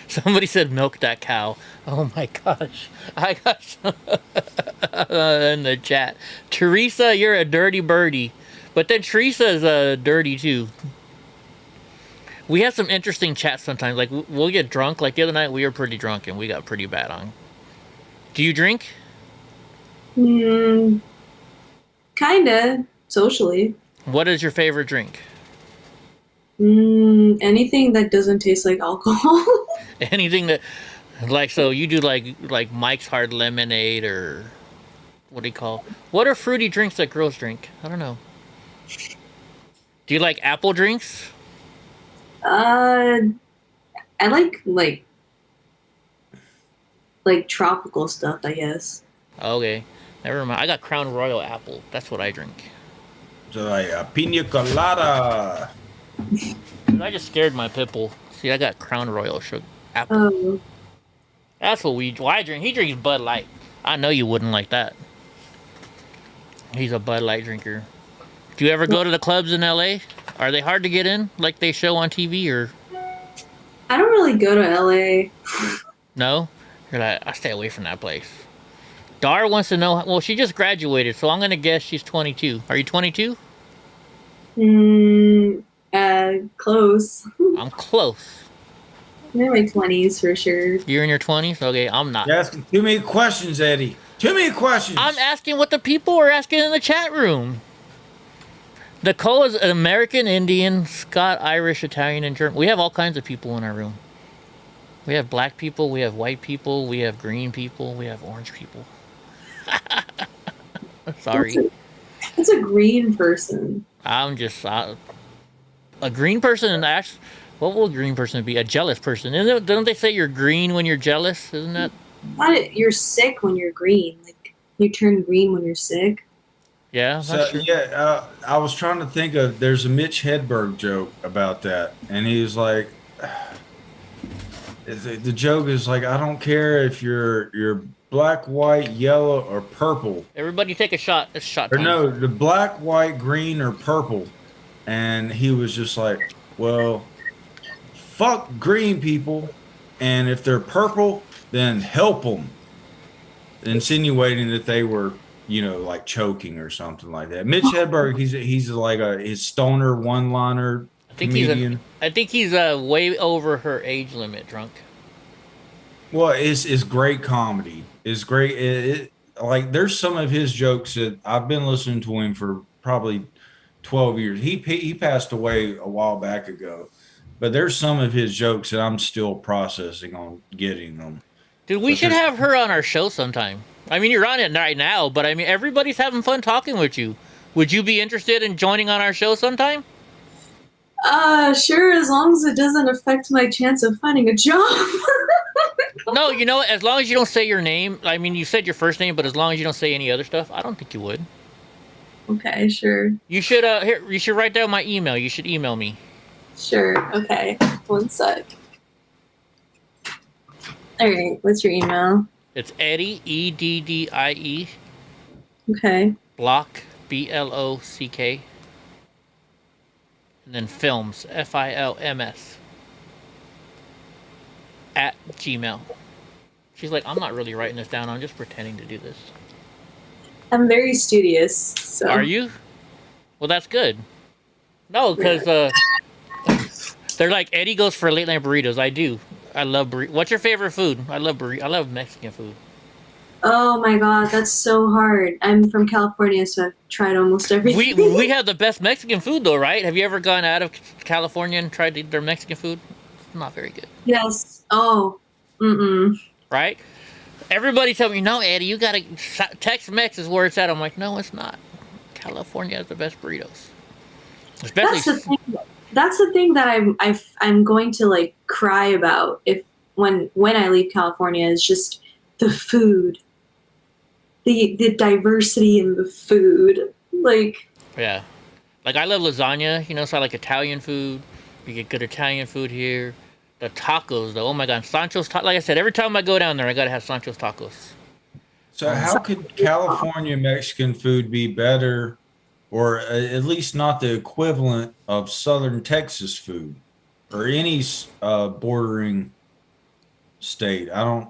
Somebody said milk that cow. Oh my gosh. I got in the chat. Teresa, you're a dirty birdie. But then Teresa's dirty too. We have some interesting chats sometimes. Like we'll get drunk. Like the other night we were pretty drunk and we got pretty bad on. Do you drink?
Kinda. Socially.
What is your favorite drink?
Anything that doesn't taste like alcohol.
Anything that, like, so you do like Mike's Hard Lemonade or what do you call? What are fruity drinks that girls drink? I don't know. Do you like apple drinks?
I like tropical stuff, I guess.
Okay, never mind. I got Crown Royal apple. That's what I drink.
So like pina colada.
I just scared my pitbull. See, I got Crown Royal sugar apple.
Oh.
That's what I drink. He drinks Bud Light. I know you wouldn't like that. He's a Bud Light drinker. Do you ever go to the clubs in LA? Are they hard to get in, like they show on TV, or?
I don't really go to LA.
No? You're like, I stay away from that place. Dar wants to know, well, she just graduated, so I'm going to guess she's 22. Are you 22?
Close.
I'm close.
I'm in my 20s for sure.
You're in your 20s? Okay, I'm not.
You're asking too many questions, Eddie. Too many questions.
I'm asking what the people are asking in the chat room. Nicole is an American Indian, Scott, Irish, Italian, and German. We have all kinds of people in our room. We have black people, we have white people, we have green people, we have orange people. Sorry.
That's a green person.
I'm just a green person, and actually, what will a green person be? A jealous person. Don't they say you're green when you're jealous? Isn't that?
You're sick when you're green. Like you turn green when you're sick.
Yeah, that's true.
Yeah, I was trying to think of. There's a Mitch Hedberg joke about that, and he was like, the joke is like, I don't care if you're black, white, yellow, or purple.
Everybody take a shot. It's shot
Or
time.
no, the black, white, green, or purple. And he was just like, well, fuck green people, and if they're purple, then help them. Insinuating that they were, like choking or something like that. Mitch Hedberg, he's like his stoner one-liner comedian.
I think he's way over her age limit, drunk.
Well, it's great comedy. It's great. Like there's some of his jokes that I've been listening to him for probably 12 years. He passed away a while back ago, but there's some of his jokes that I'm still processing on getting them.
Dude, we should have her on our show sometime. I mean, you're on it right now, but I mean, everybody's having fun talking with you. Would you be interested in joining on our show sometime?
Sure, as long as it doesn't affect my chance of finding a job.
No, as long as you don't say your name. I mean, you said your first name, but as long as you don't say any other stuff, I don't think you would.
Okay, sure.
You should you should write down my email. You should email me.
Sure. Okay. One sec. All right. What's your email?
It's Eddie, EDDIE.
Okay.
Block, BLOCK. And then films, FILMS. @ Gmail. She's like, I'm not really writing this down. I'm just pretending to do this.
I'm very studious. So.
Are you? Well, that's good. No, because they're like, Eddie goes for late night burritos. I do. I love burritos. What's your favorite food? I love burritos. I love Mexican food.
Oh my god, that's so hard. I'm from California, so I've tried almost everything.
We have the best Mexican food, though, right? Have you ever gone out of California and tried their Mexican food? It's not very good.
Yes. Oh. Mm-mm.
Right? Everybody tell me, no, Eddie, you gotta, Tex-Mex is where it's at. I'm like, no, it's not. California has the best burritos. Especially.
That's the thing that I'm going to like cry about when I leave California is just the food. The diversity in the food. Like.
Yeah. Like, I love lasagna, so I like Italian food. You get good Italian food here. The tacos, though. Oh, my God. Sancho's tacos. Like I said, every time I go down there, I got to have Sancho's tacos.
So how could California Mexican food be better, or at least not the equivalent of Southern Texas food or any bordering state? I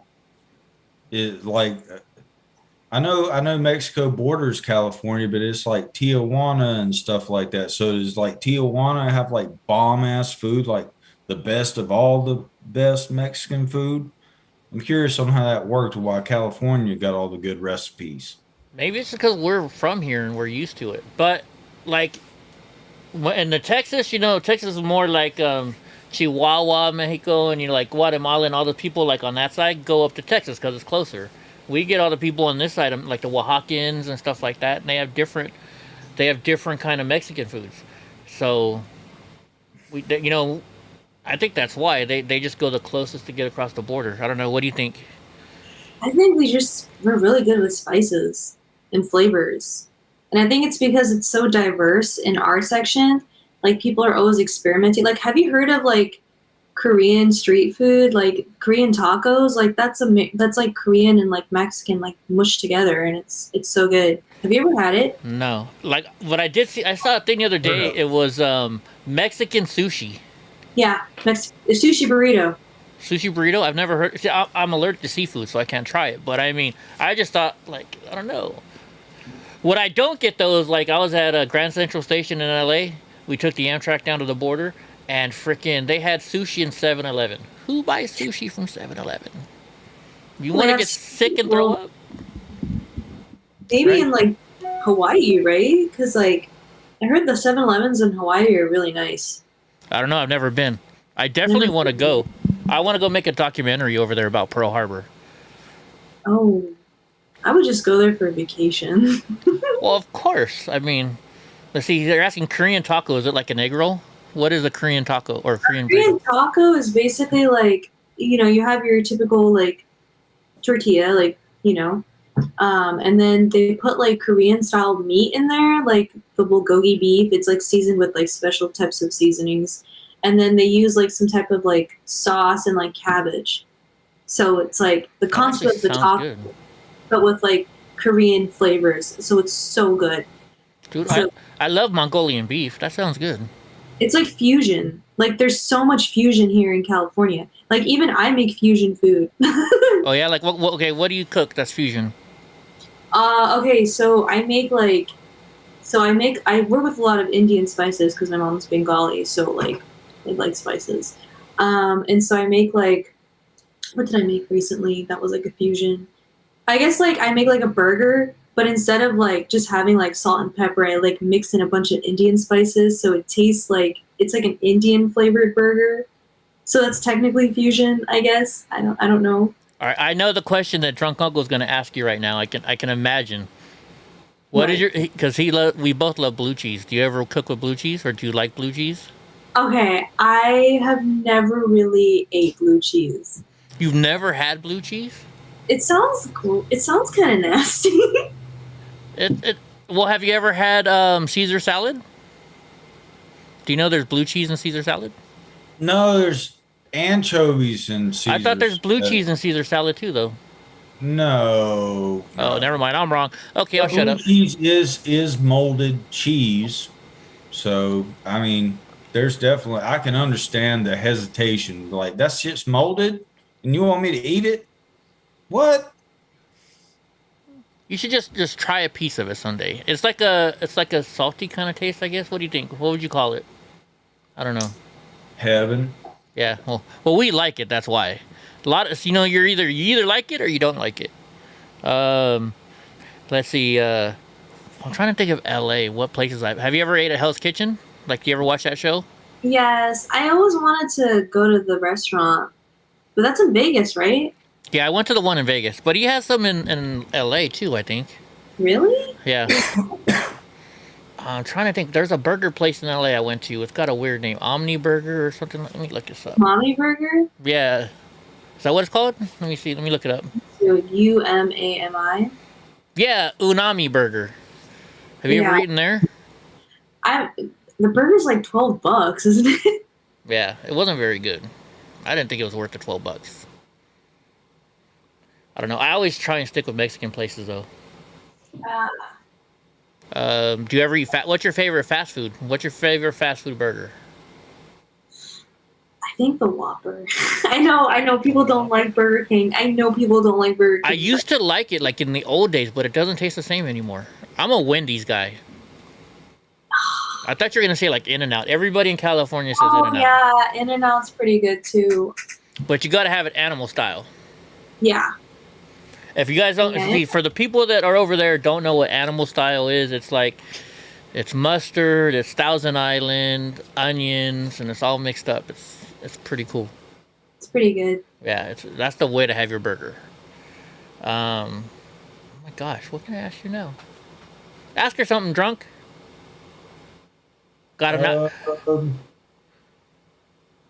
know Mexico borders California, but it's like Tijuana and stuff like that. So does like Tijuana have like bomb ass food, like the best of all the best Mexican food? I'm curious on how that worked, why California got all the good recipes.
Maybe it's because we're from here and we're used to it. But, like, in the Texas, Texas is more like Chihuahua, Mexico, and like Guatemala, and all the people like on that side go up to Texas because it's closer. We get all the people on this side, like the Oaxacans and stuff like that, and they have different kind of Mexican foods. So, I think that's why they just go the closest to get across the border. I don't know. What do you think?
I think we're really good with spices and flavors. And I think it's because it's so diverse in our section. Like, people are always experimenting. Like, have you heard of like Korean street food, like Korean tacos? Like that's like Korean and like Mexican like mushed together, and it's so good. Have you ever had it?
No. Like, what I did see, I saw a thing the other day. It was Mexican sushi.
Yeah, sushi burrito.
Sushi burrito? I've never heard. See, I'm allergic to seafood, so I can't try it. But I mean, I just thought, like, I don't know. What I don't get, though, is like, I was at a Grand Central Station in LA. We took the Amtrak down to the border, and freaking, they had sushi in 7-Eleven. Who buys sushi from 7-Eleven? You want to get sick and throw up?
Maybe right? In like Hawaii, right? Because like I heard the 7-Elevens in Hawaii are really nice.
I don't know. I've never been. I definitely want to go. I want to go make a documentary over there about Pearl Harbor.
Oh, I would just go there for a vacation.
Well, of course. I mean, let's see. They're asking Korean taco. Is it like an egg roll? What is a Korean taco or Korean?
Korean taco is basically like, you know, you have your typical like tortilla, like, you know, and then they put like Korean style meat in there, like the bulgogi beef. It's like seasoned with like special types of seasonings, and then they use like some type of like sauce and like cabbage. So it's like the concept of the taco,
good.
but with like Korean flavors. So it's so good.
Dude,
So,
I love Mongolian beef. That sounds good.
it's like fusion. Like there's so much fusion here in California. Like even I make fusion food.
Oh yeah, like what? Okay, what do you cook? That's fusion.
Okay, so I make like, I work with a lot of Indian spices because my mom's Bengali, so like I like spices. And so I make like, what did I make recently that was like a fusion? I guess like I make like a burger, but instead of like just having like salt and pepper, I like mix in a bunch of Indian spices, so it tastes like it's like an Indian flavored burger. So that's technically fusion, I guess. I don't know.
All right, I know the question that Drunk Uncle is going to ask you right now. I can imagine. What is your? Because we both love blue cheese. Do you ever cook with blue cheese, or do you like blue cheese?
Okay, I have never really ate blue cheese.
You've never had blue cheese?
It sounds cool. It sounds kind of nasty.
Well, have you ever had Caesar salad? Do you know there's blue cheese in Caesar salad?
No, there's anchovies in Caesar.
I thought there's blue cheese in Caesar salad too, though.
No.
Oh, never mind. I'm wrong. Okay, I'll shut up.
Blue cheese is molded cheese, so I mean, there's definitely I can understand the hesitation. Like that's just molded, and you want me to eat it? What?
You should just try a piece of it someday. It's like a salty kind of taste, I guess. What do you think? What would you call it? I don't know.
Heaven.
Yeah. Well, we like it. That's why. A lot of you either like it or you don't like it. Let's see. I'm trying to think of LA. What places have you ever ate at Hell's Kitchen? Like, you ever watch that show?
Yes, I always wanted to go to the restaurant, but that's in Vegas, right?
Yeah, I went to the one in Vegas, but he has some in LA too, I think.
Really?
Yeah. I'm trying to think. There's a burger place in LA I went to. It's got a weird name, Omni Burger or something. Let me look this up.
Mommy Burger?
Yeah. Is that what it's called? Let me see. Let me look it up.
So UMAMI?
Yeah, Unami Burger. Have you ever eaten there?
The burger's like $12, isn't it?
Yeah, it wasn't very good. I didn't think it was worth the $12. I don't know. I always try and stick with Mexican places, though. Do you ever eat what's your favorite fast food? What's your favorite fast food burger?
I think the Whopper. I know people don't like Burger King. I know people don't like Burger King.
I used to like it like in the old days, but it doesn't taste the same anymore. I'm a Wendy's guy. I thought you were going to say like In-N-Out. Everybody in California says In-N-Out.
Yeah, In-N-Out's pretty good too.
But you got to have it animal style.
Yeah.
If you guys don't see, for the people that are over there don't know what animal style is, it's like it's mustard, it's Thousand Island, onions, and it's all mixed up. It's pretty cool.
It's pretty good.
Yeah, that's the way to have your burger. Oh my gosh, what can I ask you now? Ask her something, drunk. Got him now.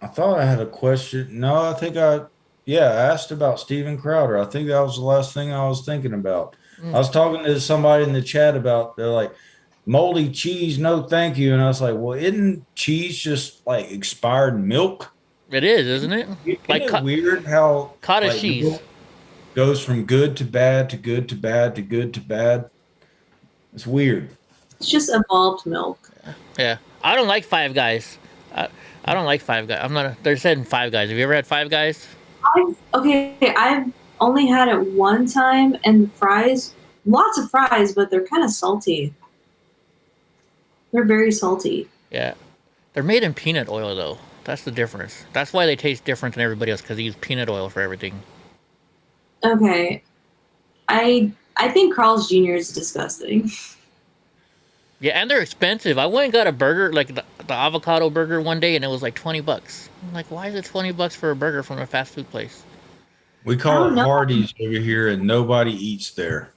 I thought I had a question. No, I think I asked about Steven Crowder. I think that was the last thing I was thinking about. I was talking to somebody in the chat about, they're like, moldy cheese, no thank you. And I was like, well, isn't cheese just like expired milk?
It is, isn't it?
Isn't it weird how
cottage cheese
goes from good to bad to good to bad to good to bad? It's weird.
It's just evolved milk.
Yeah. I don't like Five Guys. I don't like Five Guys. They're saying Five Guys. Have you ever had Five Guys?
I've only had it one time, and the fries, lots of fries, but they're kind of salty. They're very salty.
Yeah. They're made in peanut oil, though. That's the difference. That's why they taste different than everybody else, because they use peanut oil for everything.
Okay. I think Carl's Jr. is disgusting.
Yeah, and they're expensive. I went and got a burger, like the avocado burger one day, and it was like $20. I'm like, why is it $20 for a burger from a fast food place?
We call it Hardee's over here, and nobody eats there.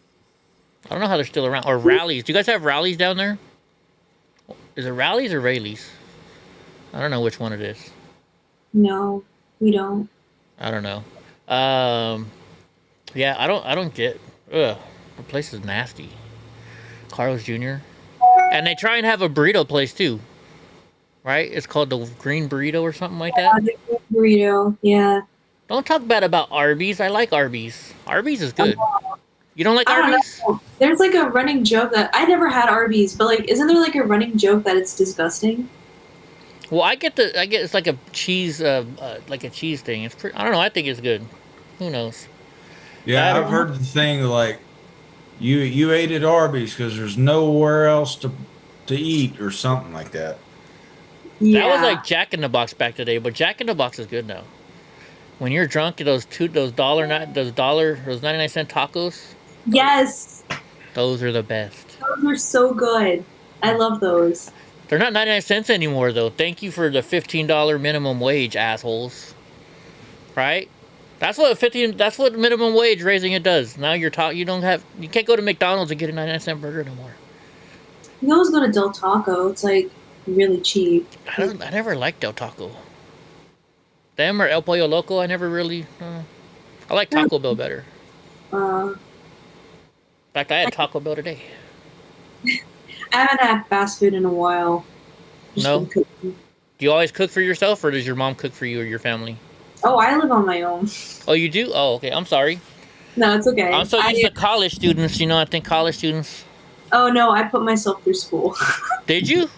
I don't know how they're still around. Or Rallies. Do you guys have Rallies down there? Is it Rallies or Rayleigh's? I don't know which one it is.
No, we don't.
I don't know. Yeah, I don't get. Ugh, the place is nasty. Carl's Jr. And they try and have a burrito place too, right? It's called the Green Burrito or something like that.
The green burrito, yeah.
Don't talk bad about Arby's. I like Arby's. Arby's is good. You don't like Arby's?
There's like a running joke that I never had Arby's, but like, isn't there like a running joke that it's disgusting?
Well, I get it's like a cheese, like a cheese thing. It's I don't know. I think it's good. Who knows?
Yeah, I've heard the thing like you ate at Arby's because there's nowhere else to eat or something like that.
Yeah. That was like Jack in the Box back today, but Jack in the Box is good now. When you're drunk, those 99-cent tacos.
Yes.
Those are the best.
Those are so good. I love those.
They're not 99 cents anymore, though. Thank you for the $15 minimum wage, assholes. Right? That's what minimum wage raising it does. Now you can't go to McDonald's and get a 99-cent burger no more.
You always go to Del Taco. It's like really cheap.
I never liked Del Taco. Them or El Pollo Loco, I never really. I like Taco Bell better. In fact, I had Taco Bell today.
I haven't had fast food in a while.
No? Do you always cook for yourself, or does your mom cook for you or your family?
Oh, I live on my own.
Oh, you do? Oh, okay. I'm sorry.
No, it's okay.
I'm so used to college students. I think college students.
Oh, no, I put myself through school.
Did you?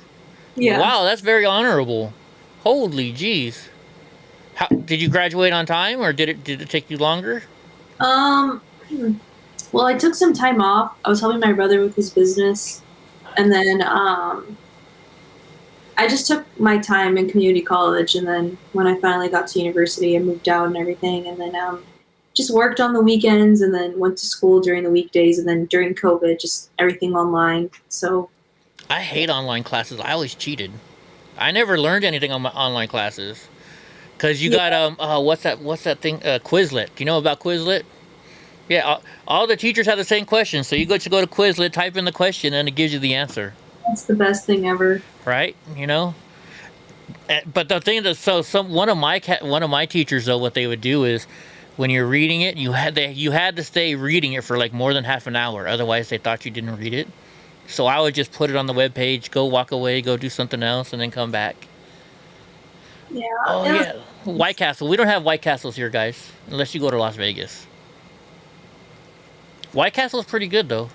Yeah.
Wow, that's very honorable. Holy jeez. Did you graduate on time, or did it take you longer?
Well, I took some time off. I was helping my brother with his business. And then I just took my time in community college. And then when I finally got to university, I moved out and everything. And then just worked on the weekends and then went to school during the weekdays. And then during COVID, just everything online. So
I hate online classes. I always cheated. I never learned anything on my online classes. Because you got, what's that thing? Quizlet. Do you know about Quizlet? Yeah, all the teachers have the same question. So you go to Quizlet, type in the question, and it gives you the answer.
That's the best thing ever.
Right? You know? But the thing that, one of my teachers, though, what they would do is, when you're reading it, you had to stay reading it for like more than half an hour. Otherwise, they thought you didn't read it. So I would just put it on the webpage, go walk away, go do something else, and then come back.
Yeah.
Oh, yeah. White Castle. We don't have White Castles here, guys. Unless you go to Las Vegas. White Castle's pretty good, though.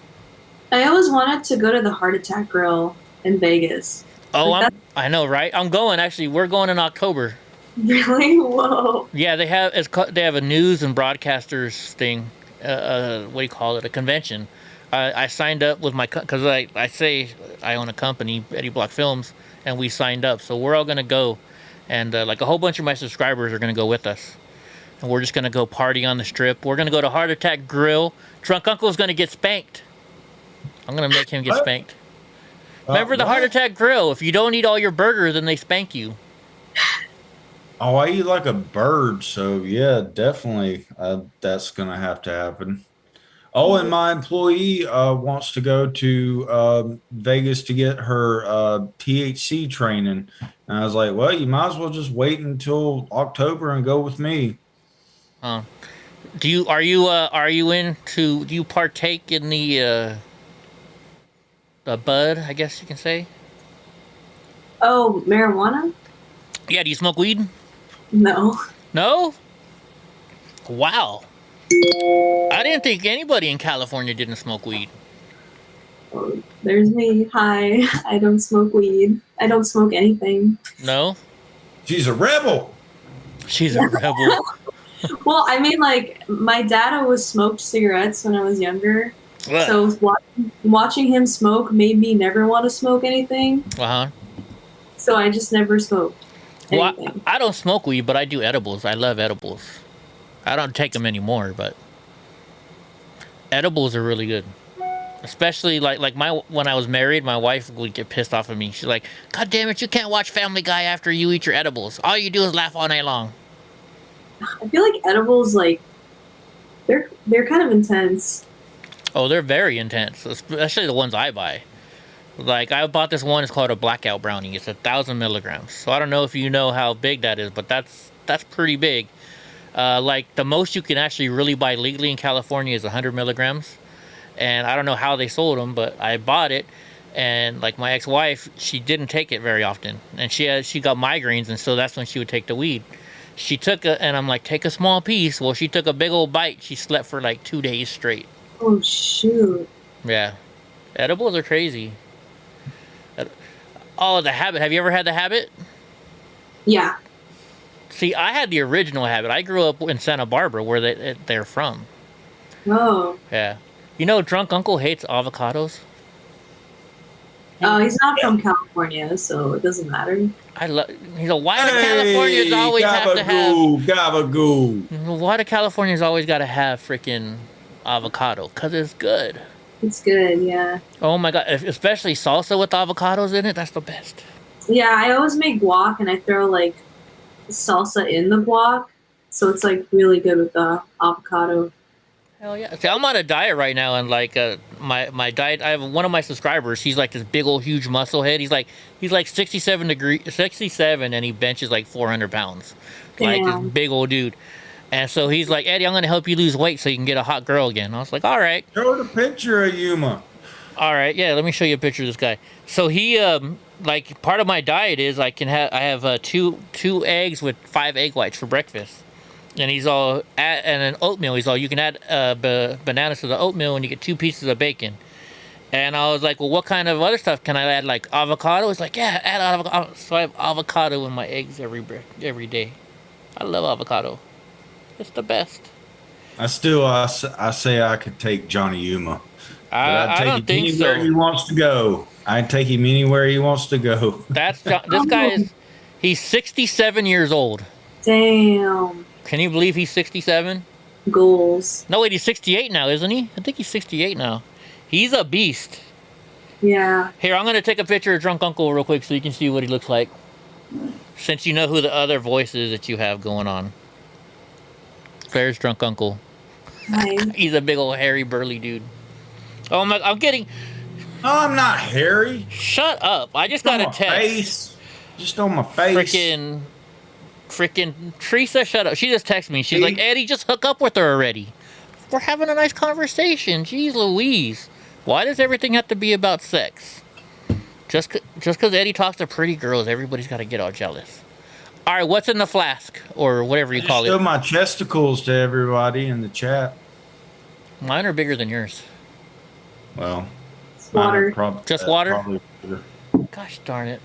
I always wanted to go to the Heart Attack Grill in Vegas.
Oh, I know, right? I'm going, actually. We're going in October.
Really? Whoa.
Yeah, they have a news and broadcasters thing. What do you call it? A convention. I signed up with because I say I own a company, EddieBlockFilms, and we signed up. So we're all going to go. And like a whole bunch of my subscribers are going to go with us. And we're just going to go party on the strip. We're going to go to Heart Attack Grill. Drunk Uncle's going to get spanked. I'm going to make him get spanked. Remember the Heart Attack Grill? If you don't eat all your burgers, then they spank you.
Oh, I eat like a bird. So, yeah, definitely that's going to happen. Oh, and my employee wants to go to Vegas to get her THC training. And I was like, well, you might as well just wait until October and go with me.
Do you partake in the bud, I guess you can say?
Oh, marijuana?
Yeah, do you smoke weed?
No.
No? Wow. I didn't think anybody in California didn't smoke weed.
Oh, there's me. Hi. I don't smoke weed. I don't smoke anything.
No?
She's a rebel.
She's a rebel.
Well, I mean, like, my dad always smoked cigarettes when I was younger.
What?
So watching him smoke made me never want to smoke anything.
Uh-huh.
So I just never smoked anything.
Well, I don't smoke weed, but I do edibles. I love edibles. I don't take them anymore, but edibles are really good. Especially when I was married, my wife would get pissed off at me. She's like, "God damn it, you can't watch Family Guy after you eat your edibles. All you do is laugh all night long."
I feel like edibles, like, they're kind of intense.
Oh, they're very intense, especially the ones I buy. Like, I bought this one, it's called a blackout brownie. It's 1,000 milligrams. So I don't know if you know how big that is, but that's pretty big. Like, the most you can actually really buy legally in California is 100 milligrams. And I don't know how they sold them, but I bought it. And, like, my ex-wife, she didn't take it very often. And she got migraines, and so that's when she would take the weed. She took and I'm like, take a small piece. Well, she took a big old bite. She slept for like 2 days straight.
Oh, shoot.
Yeah. Edibles are crazy. Oh, the habit. Have you ever had the habit?
Yeah.
See, I had the original habit. I grew up in Santa Barbara, where they're from.
Oh.
Yeah. You know, Drunk Uncle hates avocados.
Oh, he's not from California, so it doesn't matter.
He's a why do Californians always have to have
gabagoo.
Why do Californians always got to have freaking avocado? Because it's good.
It's good, yeah.
Oh my god, especially salsa with avocados in it. That's the best.
Yeah, I always make guac and I throw like salsa in the guac, so it's like really good with the avocado.
Hell yeah. See, I'm on a diet right now, and like my diet, I have one of my subscribers, he's like this big old huge muscle head. He's like 67 and he benches like 400 pounds. Like this big old dude. And so he's like, Eddie, I'm gonna help you lose weight so you can get a hot girl again. I was like, all right.
Show the picture of Yuma.
All right, yeah, let me show you a picture of this guy. So he like part of my diet is I have two eggs with 5 egg whites for breakfast. And he's all and an oatmeal. He's all, you can add bananas to the oatmeal and you get 2 pieces of bacon. And I was like, well, what kind of other stuff can I add? Like avocado? It's like, yeah, add avocado. So I have avocado in my eggs every day. I love avocado. It's the best.
I say I could take Johnny Yuma.
I don't think so.
Anywhere he wants to go. I'd take him anywhere he wants to go.
This guy he's 67 years old.
Damn.
Can you believe he's 67?
Goals.
No, wait, he's 68 now, isn't he? I think he's 68 now. He's a beast.
Yeah.
Here, I'm going to take a picture of Drunk Uncle real quick so you can see what he looks like. Since you know who the other voice is that you have going on. There's Drunk Uncle.
Hi.
He's a big old hairy burly dude. Oh my! I'm getting.
No, I'm not hairy.
Shut up! I just got a text.
Face. Just on my face.
Freaking Teresa, shut up! She just texted me. She's like, Eddie, just hook up with her already. We're having a nice conversation. Jeez Louise, why does everything have to be about sex? Just because Eddie talks to pretty girls, everybody's got to get all jealous. All right, what's in the flask or whatever you call it?
Show my chesticles to everybody in the chat.
Mine are bigger than yours.
Well,
water.
Just water? Gosh darn it.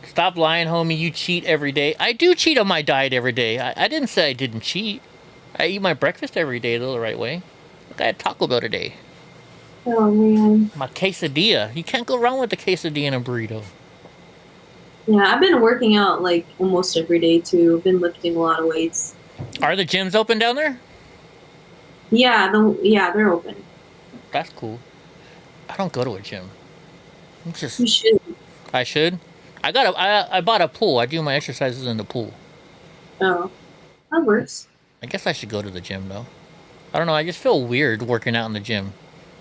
Stop lying, homie. You cheat every day. I do cheat on my diet every day. I didn't say I didn't cheat. I eat my breakfast every day the right way. Look, I had Taco Bell today.
Oh, man.
My quesadilla. You can't go wrong with the quesadilla and a burrito.
Yeah, I've been working out like almost every day too. I've been lifting a lot of weights.
Are the gyms open down there?
Yeah, they're open.
That's cool. I don't go to a gym.
You should.
I should? I bought a pool. I do my exercises in the pool.
Oh, that works.
I guess I should go to the gym though. I don't know. I just feel weird working out in the gym.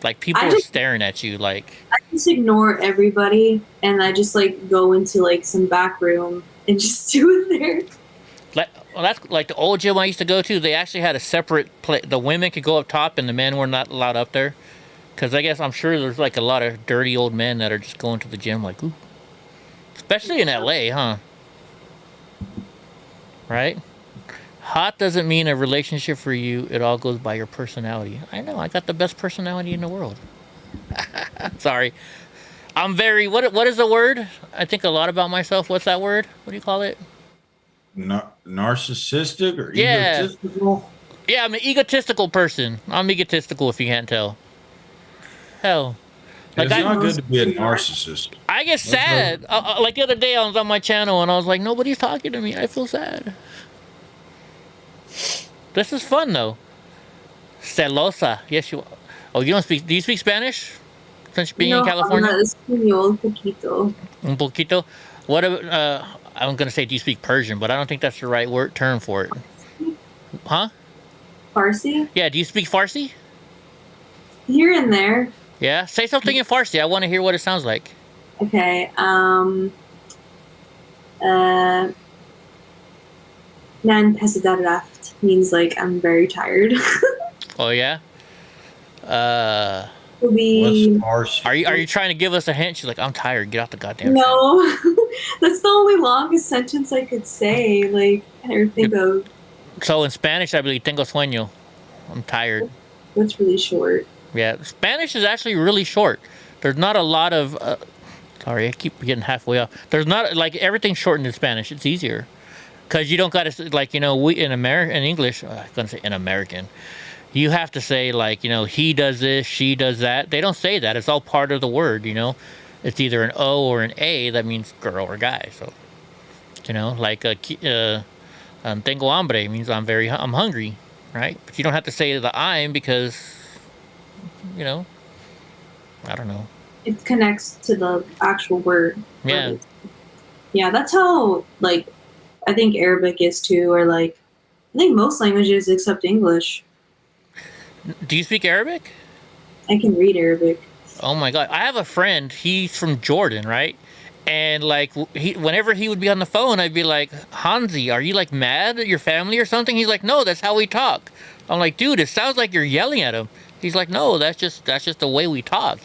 Like people are staring at you. Like
I just ignore everybody and I just like go into like some back room and just do it there.
Well, that's like the old gym I used to go to. They actually had a separate place. The women could go up top and the men were not allowed up there. Because I guess I'm sure there's like a lot of dirty old men that are just going to the gym like, ooh. Especially in LA, huh? Right? Hot doesn't mean a relationship for you. It all goes by your personality. I know. I got the best personality in the world. Sorry. I'm very... What is the word? I think a lot about myself. What's that word? What do you call it?
Narcissistic or egotistical?
Yeah, I'm an egotistical person. I'm egotistical if you can't tell. Hell.
Like it's not good to be a narcissist.
I get sad. Like the other day I was on my channel and I was like, nobody's talking to me. I feel sad. This is fun though. Celosa. Yes, you. Oh, you don't speak. Do you speak Spanish? since being in California?
Español poquito.
Un poquito. What? I'm gonna say, do you speak Persian? But I don't think that's the right term for it. Huh?
Farsi?
Yeah. Do you speak Farsi?
Here and there.
Yeah. Say something in Farsi. I want to hear what it sounds like.
Okay. Nan pesadar raft means like I'm very tired.
Oh yeah.
What's
Are you trying to give us a hint? She's like, I'm tired. Get off the goddamn.
No, that's the only longest sentence I could say. Like, I think of.
So in Spanish, I believe tengo sueño. I'm tired.
That's really short.
Yeah, Spanish is actually really short. There's not a lot of. Sorry, I keep getting halfway off. There's not like everything's shortened in Spanish. It's easier because you don't got to like we in English. I'm gonna say in American. You have to say like he does this, she does that. They don't say that. It's all part of the word. It's either an O or an A that means girl or guy. So like tengo hambre means I'm hungry, right? But you don't have to say the I'm because I don't know.
It connects to the actual word.
Yeah.
Yeah, that's how like I think Arabic is too, or like I think most languages except English.
Do you speak Arabic?
I can read Arabic.
Oh my God. I have a friend, he's from Jordan, right? And like whenever he would be on the phone, I'd be like, Hanzi, are you like mad at your family or something? He's like, no, that's how we talk. I'm like, dude, it sounds like you're yelling at him. He's like, no, that's just the way we talk.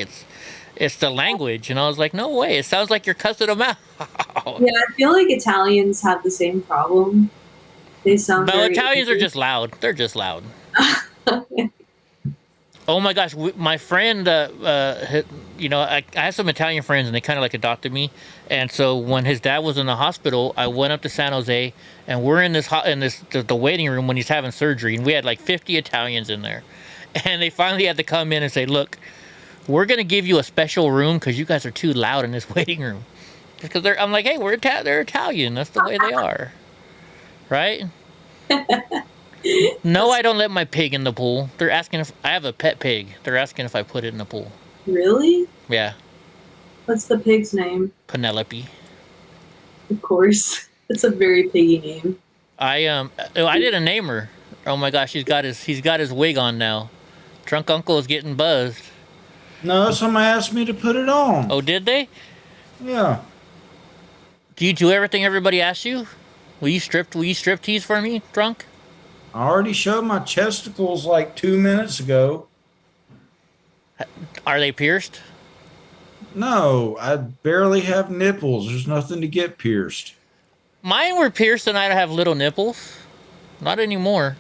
It's the language. And I was like, no way. It sounds like you're cussing them out.
Yeah, I feel like Italians have the same problem. They sound
No,
very
Italians are just loud. They're just loud. Oh my gosh, my friend, I have some Italian friends and they kind of like adopted me. And so when his dad was in the hospital, I went up to San Jose and we're in the waiting room when he's having surgery. And we had like 50 Italians in there. And they finally had to come in and say, look, we're going to give you a special room because you guys are too loud in this waiting room. Because I'm like, hey, they're Italian. That's the way they are. Right? No, I don't let my pig in the pool. They're asking if I have a pet pig. They're asking if I put it in the pool.
Really?
Yeah.
What's the pig's name?
Penelope.
Of course. It's a very piggy name.
I didn't name her. Oh my gosh, he's got his wig on now. Drunk Uncle is getting buzzed.
No, somebody asked me to put it on.
Oh, did they?
Yeah.
Do you do everything everybody asks you? Will you strip tease for me, Drunk?
I already showed my chesticles like 2 minutes ago.
Are they pierced?
No, I barely have nipples. There's nothing to get pierced.
Mine were pierced and I have little nipples. Not anymore.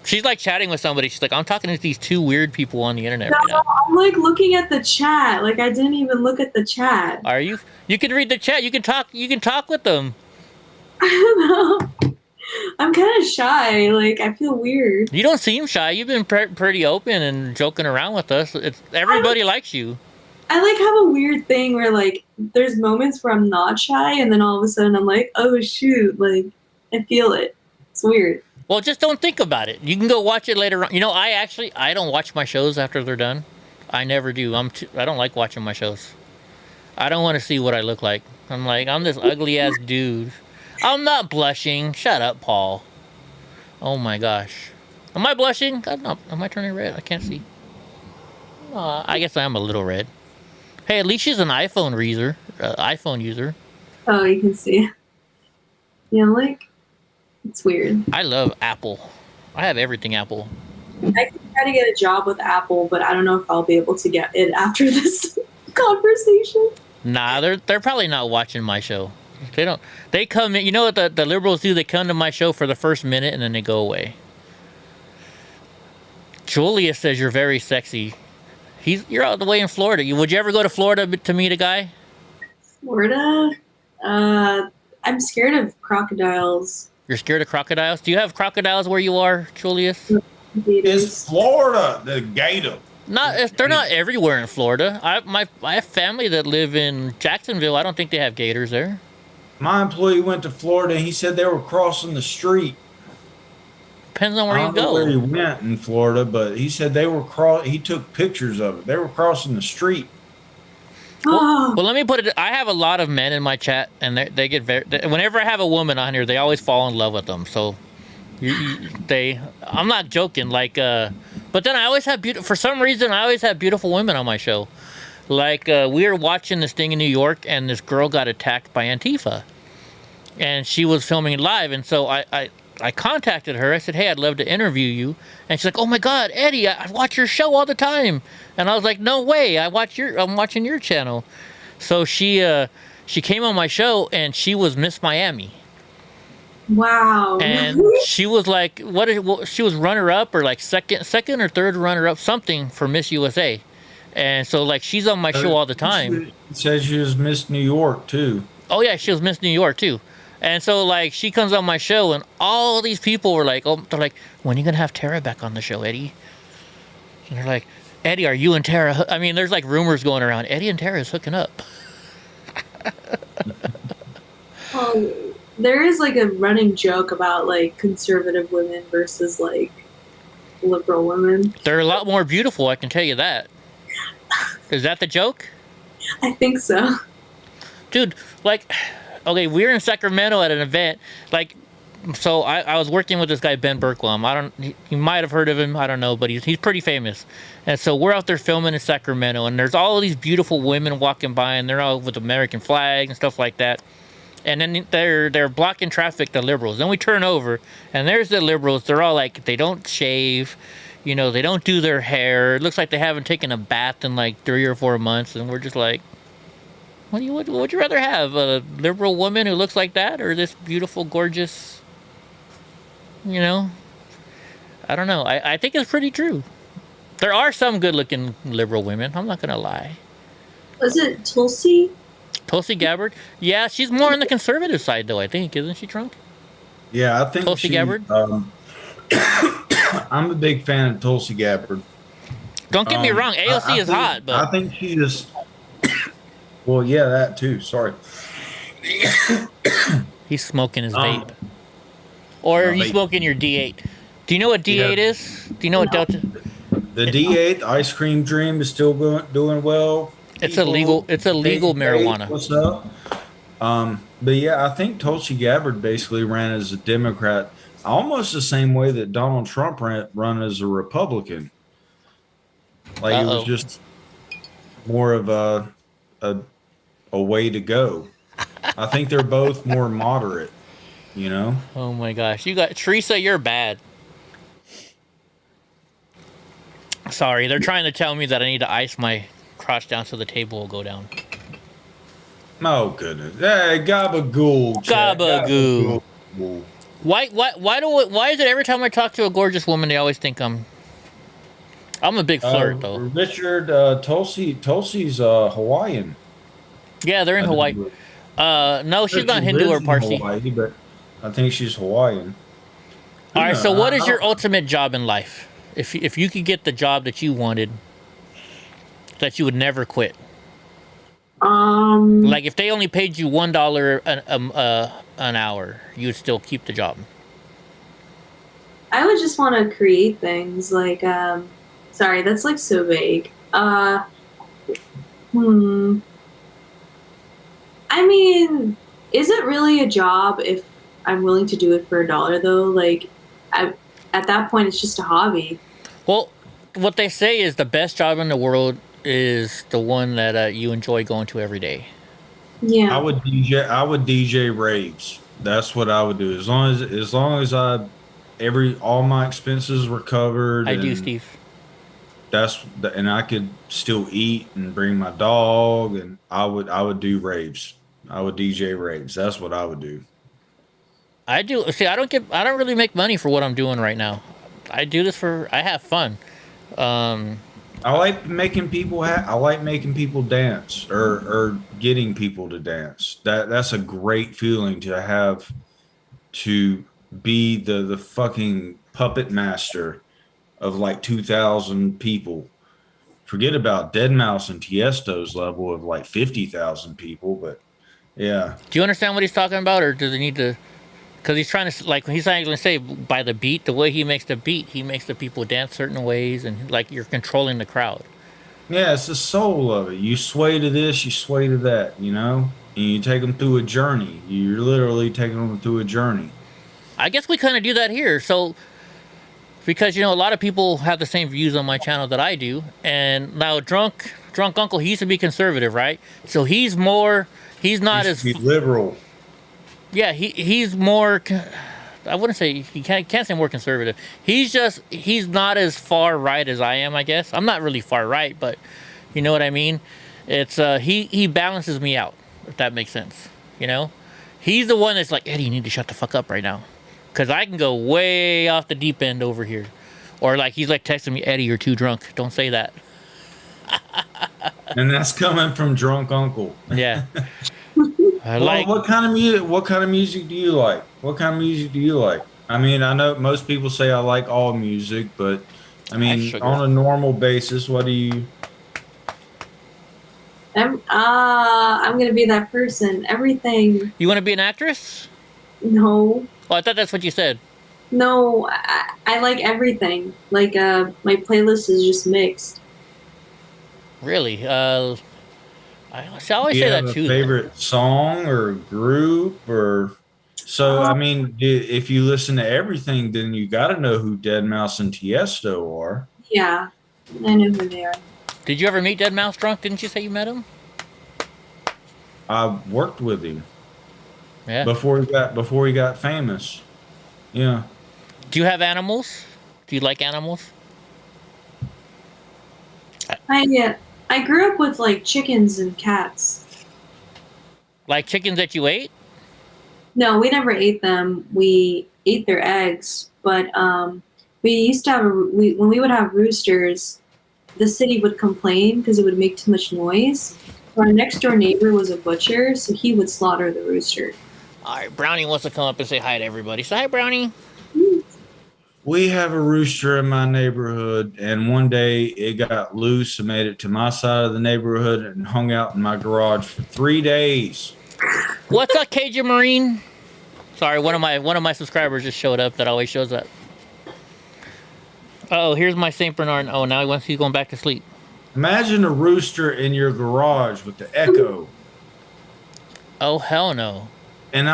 She's like chatting with somebody. She's like, I'm talking to these two weird people on the internet right now.
I'm like looking at the chat. Like I didn't even look at the chat.
Are you? You can read the chat. You can talk with them.
I don't know. I'm kind of shy. Like I feel weird.
You don't seem shy. You've been pretty open and joking around with us. Everybody likes you.
I like have a weird thing where like there's moments where I'm not shy and then all of a sudden I'm like, oh shoot, like I feel it. It's weird.
Well, just don't think about it. You can go watch it later on. I don't watch my shows after they're done. I never do. I don't like watching my shows. I don't want to see what I look like. I'm this ugly ass dude. I'm not blushing. Shut up, Paul. Oh my gosh. Am I blushing? Am I turning red? I can't see. I guess I am a little red. Hey, at least she's an iPhone user.
Oh, you can see. Yeah, like it's weird.
I love Apple. I have everything Apple.
I can try to get a job with Apple, but I don't know if I'll be able to get it after this conversation.
Nah, they're probably not watching my show. They come in. You know what the liberals do? They come to my show for the first minute and then they go away. Julia says you're very sexy. You're all the way in Florida. Would you ever go to Florida to meet a guy?
Florida? I'm scared of crocodiles.
You're scared of crocodiles? Do you have crocodiles where you are, Julius?
It's Florida, the gator.
They're not everywhere in Florida. I have family that live in Jacksonville. I don't think they have gators there.
My employee went to Florida and he said they were crossing the street.
depends on where
I
you
don't know where
go.
he went in Florida, but he said they were he took pictures of it. They were crossing the street.
Well, let me put it. I have a lot of men in my chat, and they get very. Whenever I have a woman on here, they always fall in love with them. So, I'm not joking. Like, but then I always have for some reason, I always have beautiful women on my show. Like, we were watching this thing in New York, and this girl got attacked by Antifa, and she was filming live, and so I contacted her. I said, "Hey, I'd love to interview you." And she's like, "Oh my God, Eddie, I watch your show all the time." And I was like, "No way, I'm watching your channel." So she came on my show, and she was Miss Miami.
Wow.
And she was like, she was runner-up or like second or third runner-up, something for Miss USA. And so like she's on my show all the time.
She says she was Miss New York too.
Oh yeah, she was Miss New York too. And so, like, she comes on my show, and all these people were like, they're like, when are you going to have Tara back on the show, Eddie? And they're like, Eddie, are you and Tara? I mean, there's like rumors going around. Eddie and Tara is hooking up.
Well, there is like a running joke about like conservative women versus like liberal women.
They're a lot more beautiful, I can tell you that. Is that the joke?
I think so.
Dude, like... Okay, we were in Sacramento at an event, like, so I was working with this guy, Ben Berkwam. You might have heard of him, I don't know, but he's pretty famous. And so we're out there filming in Sacramento, and there's all of these beautiful women walking by, and they're all with American flags and stuff like that. And then they're blocking traffic, the liberals. Then we turn over, and there's the liberals. They're all like, they don't shave, you know, they don't do their hair. It looks like they haven't taken a bath in like 3 or 4 months, and we're just like, what would you rather have? A liberal woman who looks like that, or this beautiful, gorgeous, you know? I don't know. I think it's pretty true. There are some good-looking liberal women. I'm not going to lie.
Was it Tulsi?
Tulsi Gabbard? Yeah, she's more on the conservative side, though, I think. Isn't she, Trunk?
Yeah, I think
Tulsi Gabbard?
I'm a big fan of Tulsi Gabbard.
Don't get me wrong. AOC is hot, but...
I think she just... Well, yeah, that too. Sorry.
He's smoking his vape. Or are you smoking your D8? Do you know what D8 is? Do you know what Delta...
The D8 ice cream dream is still doing well.
It's illegal marijuana.
What's up? But yeah, I think Tulsi Gabbard basically ran as a Democrat, almost the same way that Donald Trump run as a Republican. Like it was just more of a way to go. I think they're both more moderate, you know?
Oh my gosh. You got Teresa, you're bad. Sorry, they're trying to tell me that I need to ice my crotch down so the table will go down.
Oh goodness. Hey, gabagool.
Gabagool. Why is it every time I talk to a gorgeous woman they always think I'm a big flirt though.
Richard, Tulsi's Hawaiian.
Yeah, they're in Hawaii. No, she's not Hindu or Parsi.
Hawaii, but I think she's Hawaiian.
All right, so what is your ultimate job in life? If you could get the job that you wanted, that you would never quit. Like if they only paid you $1 an hour, you would still keep the job.
I would just want to create things like sorry, that's like so vague. I mean, is it really a job if I'm willing to do it for $1 though? Like, at that point, it's just a hobby.
Well, what they say is the best job in the world is the one that you enjoy going to every day.
Yeah.
I would DJ raves. That's what I would do. As long as all my expenses were covered.
I do, Steve.
And I could still eat and bring my dog, and I would do raves. I would DJ raves. That's what I would do.
I do. See, I don't really make money for what I'm doing right now. I do this I have fun.
I like making people I like making people dance or getting people to dance. That's a great feeling to have, to be the fucking puppet master of like 2,000 people. Forget about Deadmau5 and Tiesto's level of like 50,000 people, but yeah.
Do you understand what he's talking about, or does he need to Because he's trying to, like, he's not going to say by the beat, the way he makes the beat, he makes the people dance certain ways, and like you're controlling the crowd.
Yeah, it's the soul of it. You sway to this, you sway to that, you know? And you take them through a journey. You're literally taking them through a journey.
I guess we kind of do that here. So, because, you know, a lot of people have the same views on my channel that I do. And now Drunk Uncle, he used to be conservative, right? So he's not as
liberal.
Yeah, he's more, I wouldn't say, he can't say more conservative. He's not as far right as I am, I guess. I'm not really far right, but you know what I mean? It's, he balances me out, if that makes sense, you know? He's the one that's like, Eddie, you need to shut the fuck up right now. Because I can go way off the deep end over here. Or like, he's like texting me, Eddie, you're too drunk. Don't say that.
And that's coming from Drunk Uncle.
Yeah.
Well, what kind of music do you like? What kind of music do you like? I mean, I know most people say I like all music, but I mean, on a normal basis, what do you?
I'm gonna be that person. Everything.
You want to be an actress?
No.
Oh, I thought that's what you said.
No, I like everything. Like, my playlist is just mixed.
Really? I always say that too.
Favorite song or group or so? I mean, if you listen to everything, then you got to know who Dead Mouse and Tiesto are.
Yeah, I know who they are.
Did you ever meet Dead Mouse Drunk? Didn't you say you met him?
I worked with him.
Yeah.
Before he got famous. Yeah.
Do you have animals? Do you like animals?
I grew up with like chickens and cats.
Like chickens that you ate?
No, we never ate them. We ate their eggs, but we used to have when we would have roosters, the city would complain because it would make too much noise. Our next door neighbor was a butcher, so he would slaughter the rooster.
All right, Brownie wants to come up and say hi to everybody. Say hi, Brownie.
We have a rooster in my neighborhood, and one day it got loose and made it to my side of the neighborhood and hung out in my garage for 3 days.
What's up, Cajun Marine? Sorry, one of my subscribers just showed up that always shows up. Oh, here's my Saint Bernard. Oh, now he's going back to sleep.
Imagine a rooster in your garage with the echo.
Oh, hell no.
And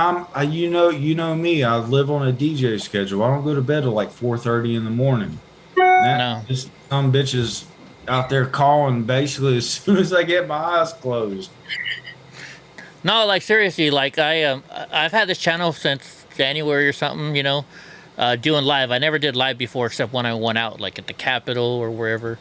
you know me, I live on a DJ schedule. I don't go to bed till like 4:30 in the morning.
No.
Some bitches out there calling basically as soon as I get my eyes closed.
No, like seriously, like I've had this channel since January or something, you know, doing live. I never did live before except when I went out, like at the Capitol or wherever.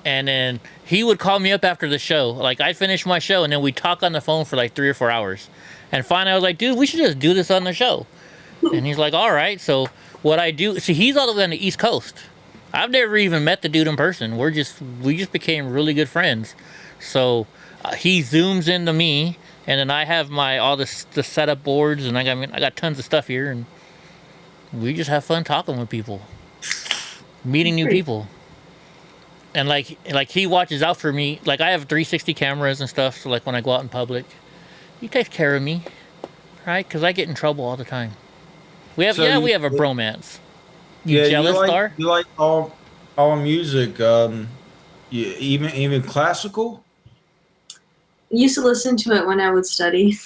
And then he would call me up after the show. Like I'd finish my show and then we'd talk on the phone for like 3 or 4 hours. And finally I was like, dude, we should just do this on the show. And he's like, all right. So what I do, see, he's all the way on the East Coast. I've never even met the dude in person. We just became really good friends. So he zooms into me, and then I have all the setup boards, and I got tons of stuff here, and we just have fun talking with people, meeting new people. And like he watches out for me. Like I have 360 cameras and stuff, so like when I go out in public, he takes care of me, right? Because I get in trouble all the time. We have we have a bromance. You jealous, Star?
You like all music, even classical?
I used to listen to it when I would study.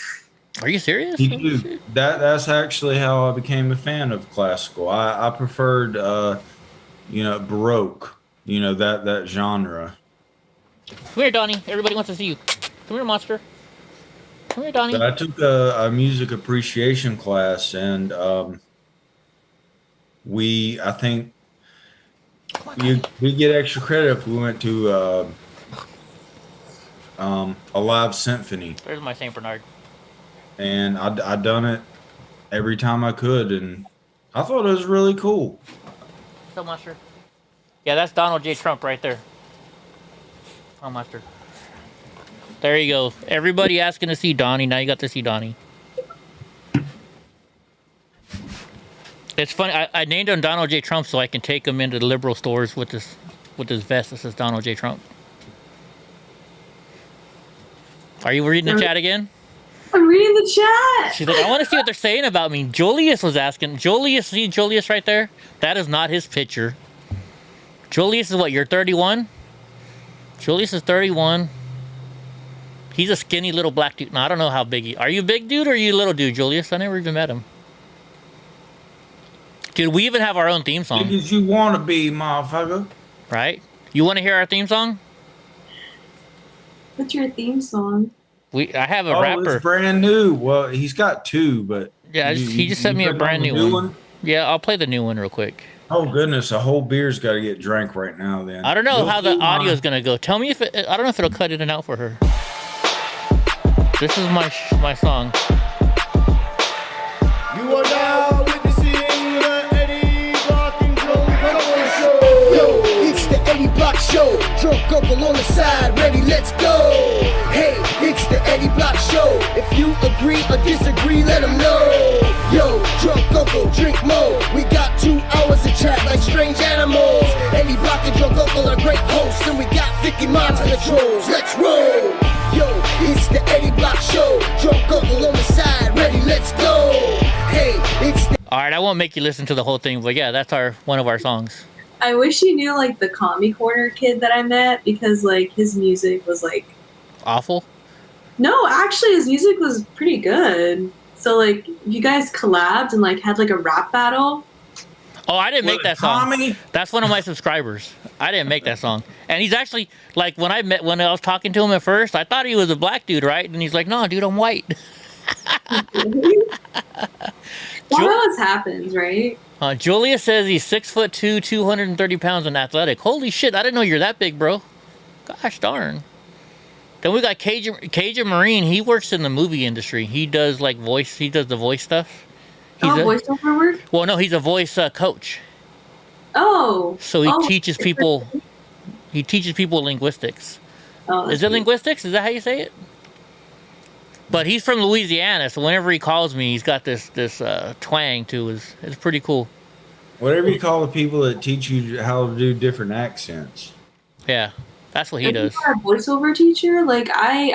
Are you serious?
You do. That's actually how I became a fan of classical. I preferred, Baroque. You know, that genre.
Come here, Donnie. Everybody wants to see you. Come here, monster. Come here, Donnie.
So I took a music appreciation class, and we get extra credit if we went to a live symphony.
There's my Saint Bernard.
And I done it every time I could, and I thought it was really cool.
So, monster. Yeah, that's Donald J. Trump right there. Oh, mustard. There you go. Everybody asking to see Donnie. Now you got to see Donnie. It's funny. I named him Donald J. Trump so I can take him into the liberal stores with this vest that says Donald J. Trump. Are you reading the chat again?
I'm reading the chat.
She's like, I want to see what they're saying about me. Julius was asking. Julius, see Julius right there? That is not his picture. Julius is what, you're 31? Julius is 31. He's a skinny little black dude. No, I don't know how big he... Are you a big dude or are you a little dude, Julius? I never even met him. Dude, we even have our own theme song.
Big as you want to be, motherfucker.
Right? You want to hear our theme song?
What's your theme song?
I have a rapper.
It's brand new. Well, he's got two, but...
Yeah, he just sent me a brand new one. Yeah, I'll play the new one real quick.
Oh, goodness. A whole beer's got to get drank right now, then.
I don't know how the audio is going to go. Tell me if it... I don't know if it'll cut in and out for her. This is my song.
You are now witnessing the Eddie Block and Drunk Uncle Show. Yo, it's the Eddie Block Show. Drunk Uncle on the side, ready, let's go. Hey, it's the Eddie Block Show. If you agree or disagree, let them know. Yo, Drunk Uncle, drink more. We got 2 hours of chat like strange animals. Eddie Block and Drunk Uncle are great hosts, and we got 50 minds on the trolls. Let's roll. Yo, it's the Eddie Block Show. Drunk Uncle on the side, ready, let's go. Hey, it's the...
All right, I won't make you listen to the whole thing, but yeah, that's one of our songs.
I wish you knew like the Commie Corner kid that I met, because like his music was like
awful.
No, actually his music was pretty good. So like you guys collabed and like had like a rap battle.
Oh, I didn't make that song. That's one of my subscribers. I didn't make that song. And he's actually like when I was talking to him at first, I thought he was a black dude, right? And he's like, "No, dude, I'm white."
Well, this happens, right?
Julia says he's 6'2", 230 pounds and athletic. Holy shit, I didn't know you're that big, bro. Gosh darn. Then we got Cajun Marine. He works in the movie industry. He does like voice. He does the voice stuff. He's
voiceover work?
Well, no, he's a voice coach.
Oh.
So he teaches people. He teaches people linguistics.
Oh,
is it linguistics? Is that how you say it? But he's from Louisiana, so whenever he calls me, he's got this twang to his. It's pretty cool.
Whatever you call the people that teach you how to do different accents.
Yeah, that's what he does.
You are a voiceover teacher? Like I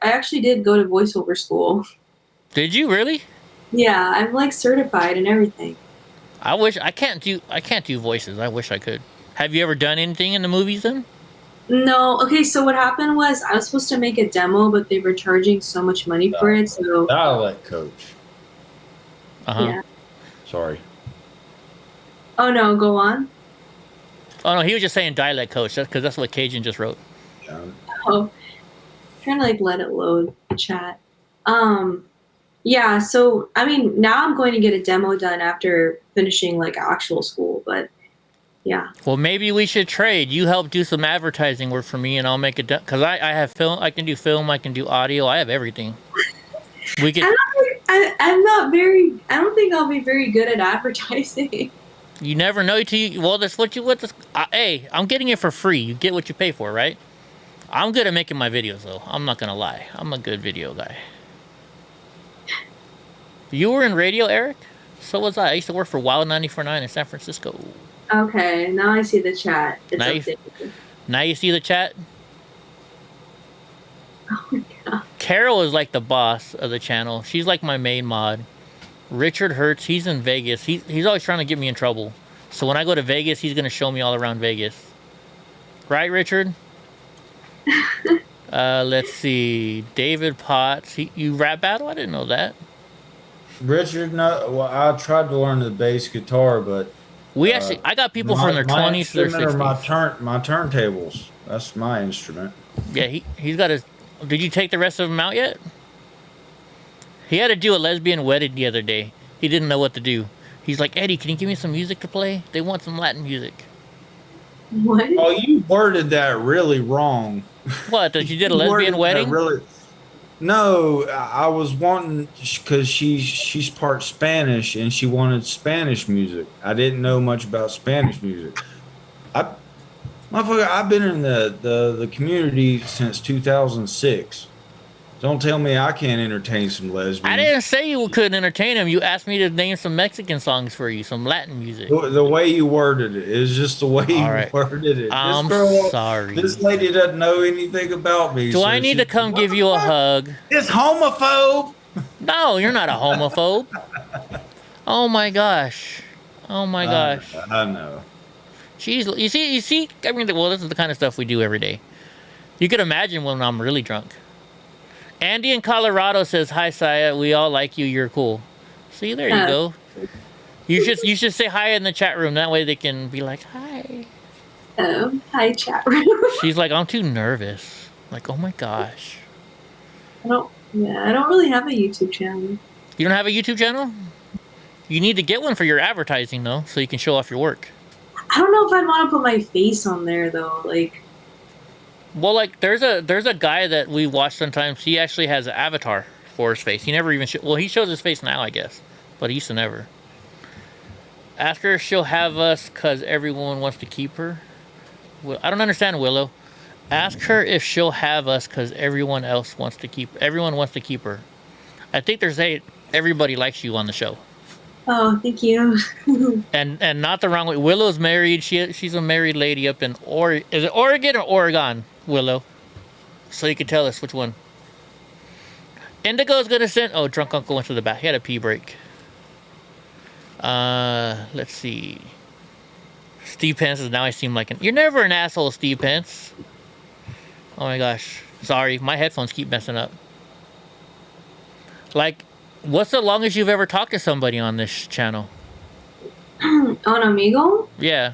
actually did go to voiceover school.
Did you really?
Yeah, I'm like certified and everything.
I can't do voices. I wish I could. Have you ever done anything in the movies then?
No. Okay, so what happened was I was supposed to make a demo, but they were charging so much money for it. So
dialect coach.
Yeah.
Sorry.
Oh no, go on.
Oh no, he was just saying dialect coach. That's because that's what Cajun just wrote.
Oh, trying to like let it load the chat. Yeah. So I mean, now I'm going to get a demo done after finishing like actual school, but. Yeah. Well,
maybe we should trade. You help do some advertising work for me, and I'll make it done. Because I have film. I can do film. I can do audio. I have everything. We can.
I'm not very. I don't think I'll be very good at advertising.
You never know till you. Well, that's what you. Hey, I'm getting it for free. You get what you pay for, right? I'm good at making my videos, though. I'm not gonna lie. I'm a good video guy. You were in radio, Eric. So was I. I used to work for Wild 94.9 in San Francisco.
Okay, now I see the chat. It's
updated. Now you see the chat?
Oh my god.
Carol is like the boss of the channel. She's like my main mod. Richard Hertz, he's in Vegas. He's always trying to get me in trouble. So when I go to Vegas, he's going to show me all around Vegas. Right, Richard? Let's see. David Potts. You rap battle? I didn't know that.
Richard, no. Well, I tried to learn the bass guitar, but...
I got people from their 20s to their 60s.
My turntables. That's my instrument.
Yeah, he's got his... Did you take the rest of them out yet? He had to do a lesbian wedding the other day. He didn't know what to do. He's like, Eddie, can you give me some music to play? They want some Latin music.
What?
Oh, you worded that really wrong.
What? That you did a lesbian wedding?
No, I was wanting, because she's part Spanish and she wanted Spanish music. I didn't know much about Spanish music. I've been in the community since 2006. Don't tell me I can't entertain some lesbians.
I didn't say you couldn't entertain them. You asked me to name some Mexican songs for you, some Latin music.
The way you worded it is just the way you
right.
worded it.
I'm
this girl,
sorry.
This lady doesn't know anything about me.
Do I need to come give you a hug?
It's homophobe.
No, you're not a homophobe. Oh my gosh. Oh my gosh.
I know.
Jeez, you see. I mean, well, this is the kind of stuff we do every day. You could imagine when I'm really drunk. Andy in Colorado says, "Hi, Saya. We all like you. You're cool." See, there you go. You should say hi in the chat room. That way they can be like, "Hi."
Hi, chat room.
She's like, "I'm too nervous." Like, oh my gosh.
I don't really have a YouTube channel.
You don't have a YouTube channel? You need to get one for your advertising though, so you can show off your work.
I don't know if I'd want to put my face on there though. Like,
well, like there's a guy that we watch sometimes. He actually has an avatar for his face. He never even well, he shows his face now, I guess, but he used to never. Ask her if she'll have us because everyone wants to keep her. Well, I don't understand, Willow. Ask her if she'll have us because everyone wants to keep her. I think there's everybody likes you on the show.
oh, thank you.
And not the wrong way. Willow's married. She's a married lady up in is it Oregon or Oregon, Willow? So you can tell us which one. Indigo's gonna send. Oh, drunk uncle went to the back. He had a pee break. Let's see. Steve Pence is now. I seem like you're never an asshole, Steve Pence. Oh my gosh. Sorry, my headphones keep messing up. Like, what's the longest you've ever talked to somebody on this channel?
On Omegle?
Yeah.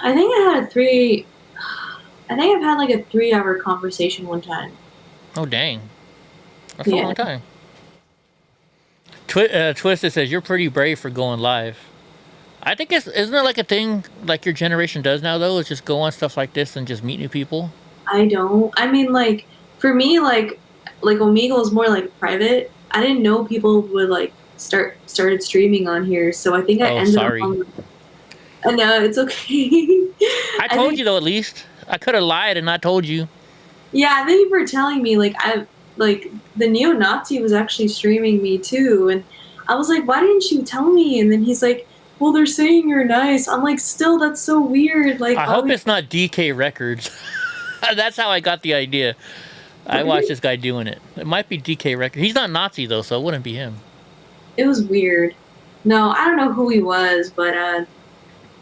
I think I've had like a 3-hour conversation one time.
Oh dang. That's a long time. Twisted says you're pretty brave for going live. I think isn't it like a thing like your generation does now though? Is just go on stuff like this and just meet new people?
I mean, like, for me, like Omegle is more like private. I didn't know people would like started streaming on here, so I think I ended up on. I know, it's okay.
I told you though, at least. I could have lied and not told you.
Yeah, thank you for telling me. Like the neo-Nazi was actually streaming me too, and I was like, why didn't you tell me? And then he's like, well, they're saying you're nice. I'm like, still, that's so weird. Like,
I hope it's not DK Records. That's how I got the idea. I watched this guy doing it. It might be DK Records. He's not Nazi though, so it wouldn't be him.
It was weird. No, I don't know who he was, but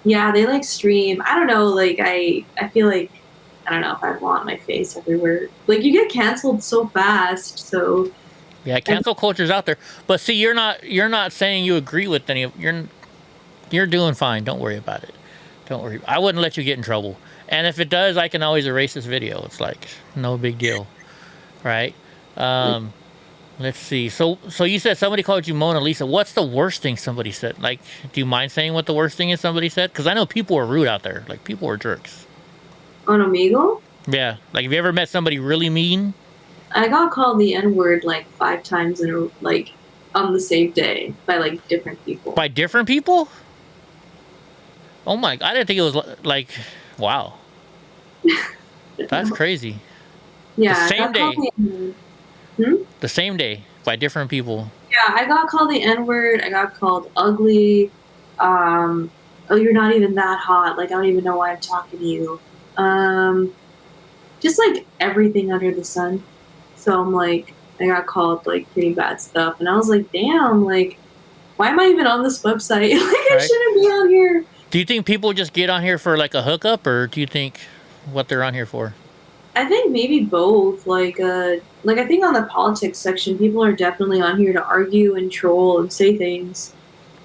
yeah, they like stream. I don't know, like I feel like I don't know if I want my face everywhere. Like, you get canceled so fast, so
yeah, cancel culture's out there. But see, you're not saying you agree with any of you're doing fine. Don't worry about it. Don't worry. I wouldn't let you get in trouble. And if it does, I can always erase this video. It's like no big deal. Right? Let's see. So you said somebody called you Mona Lisa. What's the worst thing somebody said? Like, do you mind saying what the worst thing is somebody said? Because I know people are rude out there. Like, people are jerks.
On Omegle?
Yeah. Like, have you ever met somebody really mean?
I got called the N-word like 5 times on the same day by like different people.
By different people? Oh my! I didn't think it was like, wow. That's crazy.
Yeah.
The same day.
Hmm?
The same day by different people.
Yeah, I got called the N-word. I got called ugly. Oh, you're not even that hot. Like, I don't even know why I'm talking to you. Just like everything under the sun. So I'm like, I got called like pretty bad stuff, and I was like, damn, like, why am I even on this website? Like, I shouldn't be on here.
Do you think people just get on here for like a hookup, or do you think what they're on here for?
I think maybe both. Like I think on the politics section, people are definitely on here to argue and troll and say things,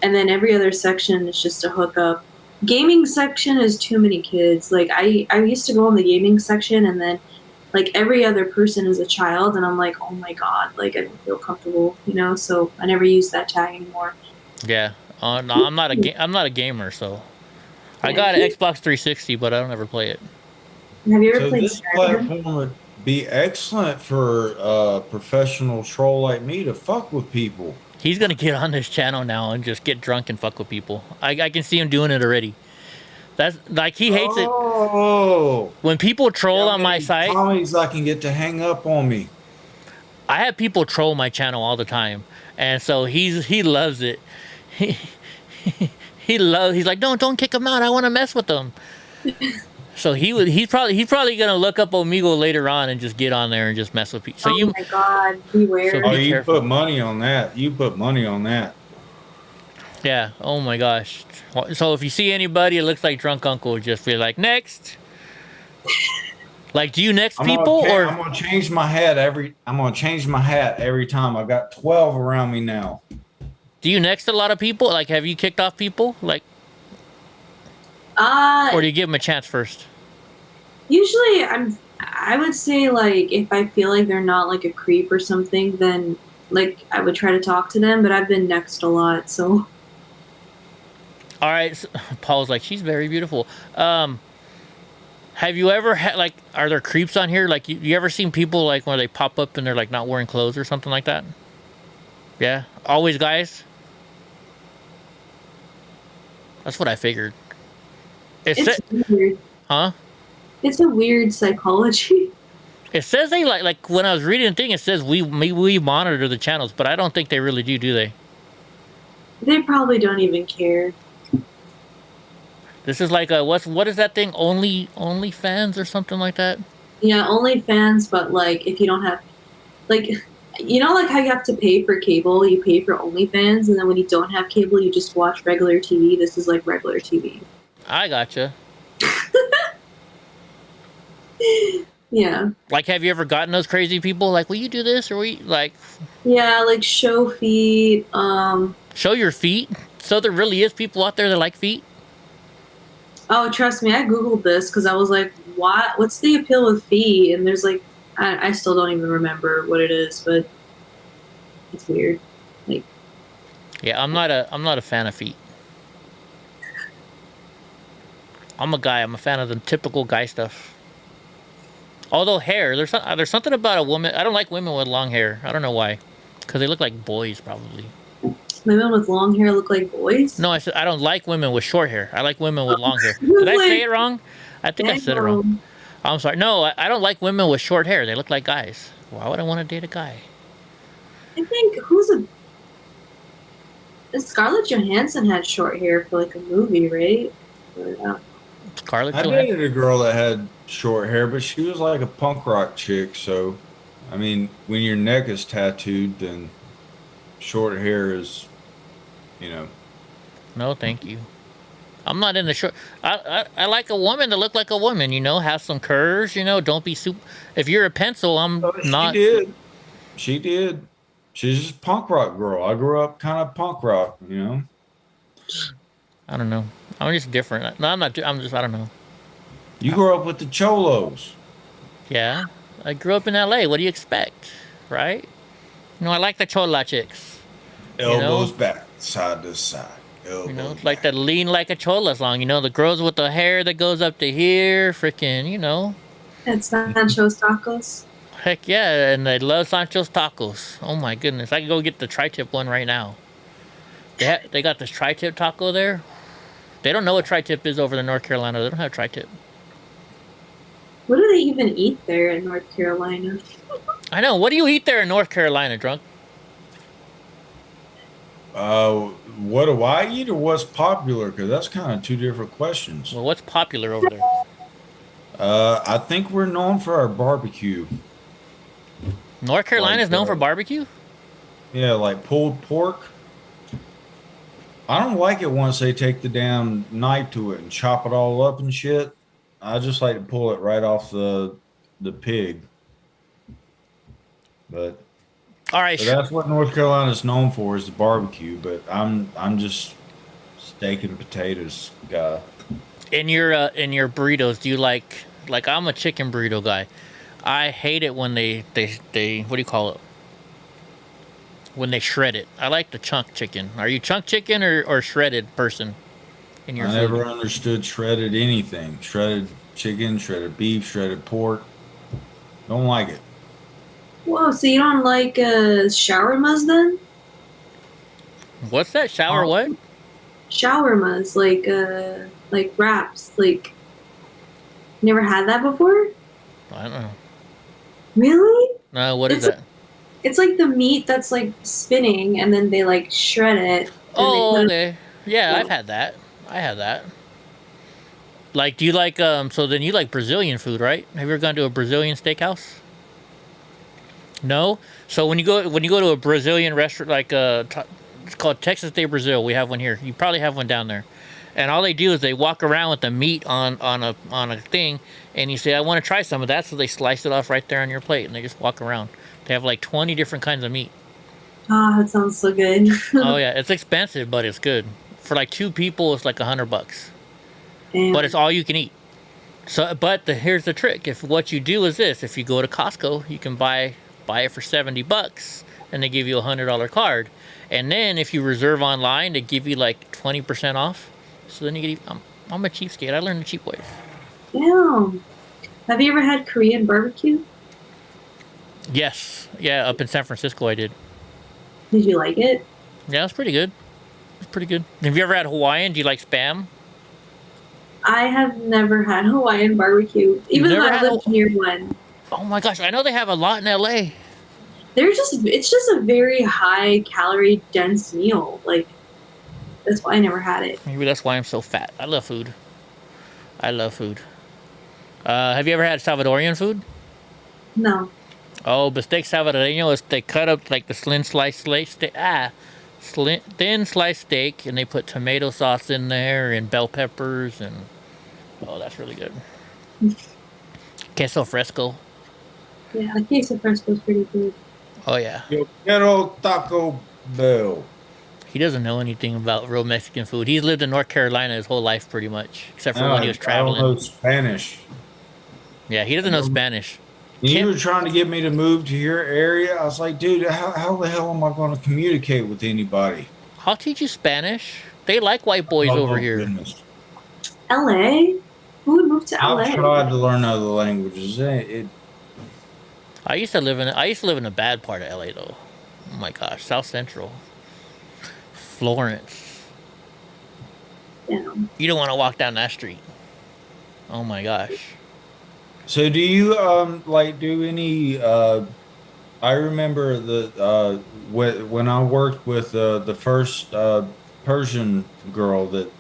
and then every other section is just a hookup. Gaming section is too many kids. Like, I used to go in the gaming section, and then like every other person is a child, and I'm like, oh my god, like I don't feel comfortable, you know. So I never use that tag anymore.
Yeah, no, I'm not a gamer, so I got an Xbox 360, but I don't ever play it.
Have you ever
So
played
this
Skyrim?
platform would be excellent for a professional troll like me to fuck with people.
He's gonna get on this channel now and just get drunk and fuck with people. I can see him doing it already. That's like he hates it.
Oh,
when people troll on my site.
Comments I can get to hang up on me.
I have people troll my channel all the time, and so he loves it. He's like, don't kick him out. I want to mess with him. So he's probably gonna look up Omegle later on and just get on there and just mess with people. So
oh my God, beware.
So
Oh, you put money on that. You put money on that.
Yeah. Oh my gosh. So if you see anybody, it looks like Drunk Uncle, just be like, next. Like, do you next people or?
I'm gonna change my hat every time. I've got 12 around me now.
Do you next a lot of people? Like, have you kicked off people? Like, or do you give them a chance first?
Usually, I would say, like, if I feel like they're not like a creep or something, then like I would try to talk to them. But I've been next a lot, so.
All right, so Paul's like, she's very beautiful. Have you ever had, like, are there creeps on here? Like, you ever seen people, like, when they pop up and they're, like, not wearing clothes or something like that? Yeah? Always guys? That's what I figured.
It's weird.
Huh?
It's a weird psychology.
It says they, like, when I was reading the thing, it says we monitor the channels, but I don't think they really do they?
They probably don't even care.
This is like a, what is that thing? OnlyFans or something like that?
Yeah, OnlyFans, but like if you don't have, like, you know, like how you have to pay for cable, you pay for OnlyFans, and then when you don't have cable, you just watch regular TV. This is like regular TV.
I gotcha.
Yeah.
Like, have you ever gotten those crazy people? Like, will you do this or like?
Yeah, like show feet.
Show your feet. So there really is people out there that like feet.
Oh, trust me, I googled this because I was like, "What? What's the appeal with feet?" And there's like, I still don't even remember what it is, but it's weird. Like,
yeah, I'm not a fan of feet. I'm a guy. I'm a fan of the typical guy stuff. Although hair, there's something about a woman. I don't like women with long hair. I don't know why, because they look like boys probably.
women with long hair look like boys?
No, I said I don't like women with short hair. I like women with long hair. Did I say it wrong? I think I said it wrong. I'm sorry. No, I don't like women with short hair. They look like guys. Why would I want to date a guy?
I think Scarlett Johansson had short hair for like a movie, right?
Scarlett
I
Johansson.
dated a girl that had short hair, but she was like a punk rock chick. So, I mean, when your neck is tattooed, then short hair is, you know.
No, thank you. I'm not in the short. I like a woman to look like a woman, you know, have some curves, you know. Don't be super. If you're a pencil, I'm not.
She did. She's just a punk rock girl. I grew up kind of punk rock, you know.
I don't know. I'm just different. No, I'm not. I'm just. I don't know.
You grew up with the cholos.
Yeah, I grew up in L.A. What do you expect, right? You know, I like the chola chicks.
Elbows back, side to side. Elbows
you know, it's like that lean like a chola song. You know, the girls with the hair that goes up to here, freaking, you know.
It's Sancho's Tacos.
Heck yeah, and they love Sancho's Tacos. Oh my goodness, I can go get the tri-tip one right now. They got this tri-tip taco there. They don't know what tri-tip is over in North Carolina. They don't have tri-tip.
What do they even eat there in North Carolina?
I know. What do you eat there in North Carolina, drunk?
What do I eat or what's popular? Because that's kind of two different questions.
Well, what's popular over there?
I think we're known for our barbecue.
North Carolina is known for barbecue?
Yeah, like pulled pork. I don't like it once they take the damn knife to it and chop it all up and shit. I just like to pull it right off the pig. But
all right,
so that's what North Carolina is known for, is the barbecue. But I'm just steak and potatoes guy.
In your burritos, do you like I'm a chicken burrito guy. I hate it when they what do you call it? When they shred it. I like the chunk chicken. Are you chunk chicken or shredded person in your food?
I never understood shredded anything. Shredded chicken, shredded beef, shredded pork. Don't like it.
Whoa, so you don't like shawarmas then?
What's that? What?
shawarmas, like wraps. Like, never had that before?
I don't know.
Really?
No, what is that?
It's like the meat that's like spinning, and then they like shred it.
Oh, okay. Yeah, I've had that. I had that. Like, do you like so then you like Brazilian food, right? Have you ever gone to a Brazilian steakhouse? No? So when you go to a Brazilian restaurant, like it's called Texas de Brazil, we have one here. You probably have one down there. And all they do is they walk around with the meat on a thing, and you say, I want to try some of that, so they slice it off right there on your plate, and they just walk around. They have like 20 different kinds of meat.
Ah, that sounds so good.
Oh yeah, it's expensive, but it's good. For like 2 people, it's like $100.
Damn.
But it's all you can eat. So, but here's the trick. If what you do is this, if you go to Costco, you can buy it for $70, and they give you a $100 card. And then if you reserve online, they give you like 20% off. So then you get. I'm a cheapskate. I learned the cheap ways.
Damn. Have you ever had Korean barbecue?
Yes. Yeah, up in San Francisco, I did.
Did you like it?
Yeah, it's pretty good. It's pretty good. Have you ever had Hawaiian? Do you like Spam?
I have never had Hawaiian barbecue, even though I lived near one.
Oh my gosh, I know they have a lot in LA.
It's just a very high calorie dense meal. Like, that's why I never had it.
Maybe that's why I'm so fat. I love food. I love food. Have you ever had Salvadorian food?
No.
Oh, bistec salvadoreño is they cut up like the thin sliced steak, and they put tomato sauce in there and bell peppers, and oh, that's really good. Queso fresco.
Yeah, queso fresco is pretty good.
Oh yeah.
Yo quiero Taco Bell.
He doesn't know anything about real Mexican food. He's lived in North Carolina his whole life, pretty much, except for when he was traveling.
I don't know Spanish.
Yeah, he doesn't know Spanish.
You were trying to get me to move to your area. I was like, dude, how the hell am I going to communicate with anybody?
I'll teach you Spanish. They like white boys over here.
Goodness.
LA? Who would move to LA?
I've tried to learn other languages.
I used to live in a bad part of LA though. Oh my gosh, South Central. Florence.
Yeah.
You don't want to walk down that street. Oh my gosh.
So do you like do any I remember when I worked with the first Persian girl that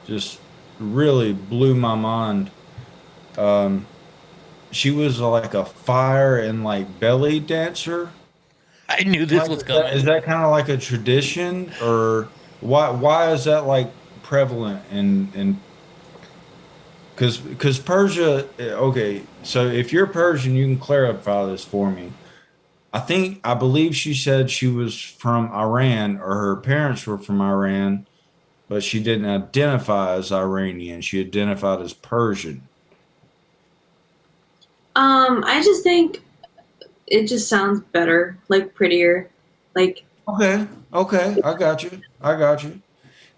just really blew my mind. She was like a fire and like belly dancer.
I knew this was coming.
Is that kind of like a tradition, or why is that like prevalent in because Persia, okay, so if you're Persian, you can clarify this for me. I believe she said she was from Iran, or her parents were from Iran, but she didn't identify as Iranian. She identified as Persian.
I just think it just sounds better, like prettier, like.
Okay, I got you.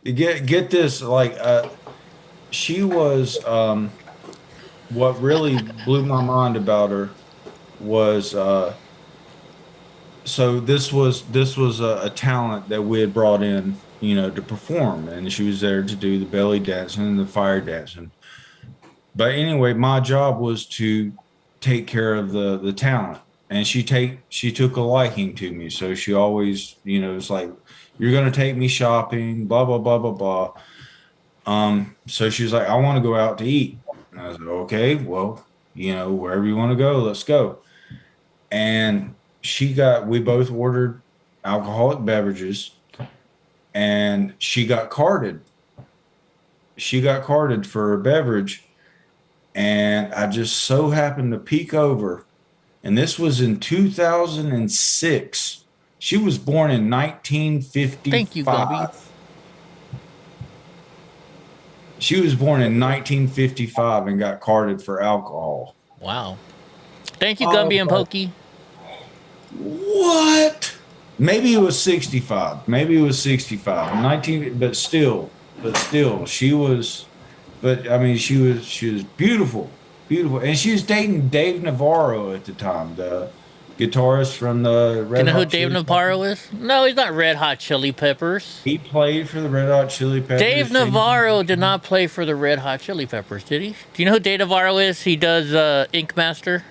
You get this, like, she was, what really blew my mind about her was, so this was a talent that we had brought in, to perform, and she was there to do the belly dancing and the fire dancing. But anyway, my job was to take care of the talent, and she took a liking to me. So she always, it's like, you're going to take me shopping, blah, blah, blah, blah, blah. So she was like, I want to go out to eat. And I was like, okay, well, wherever you want to go, let's go. And we both ordered alcoholic beverages, and she got carded. She got carded for a beverage, and I just so happened to peek over, and this was in 2006. She was born in 1955.
Thank you, Gubby.
She was born in 1955 and got carded for alcohol.
Wow. Thank you, Gumby and Pokey.
What? Maybe it was 65. 19, but still, she was. But I mean, she was beautiful, and she was dating Dave Navarro at the time, the guitarist from the Red
Do you know
Hot
who Dave
Chili
Navarro is? No, he's not Red Hot Chili Peppers.
He played for the Red Hot Chili Peppers.
Dave Navarro did not play for the Red Hot Chili Peppers, did he? Do you know who Dave Navarro is? He does Ink Master.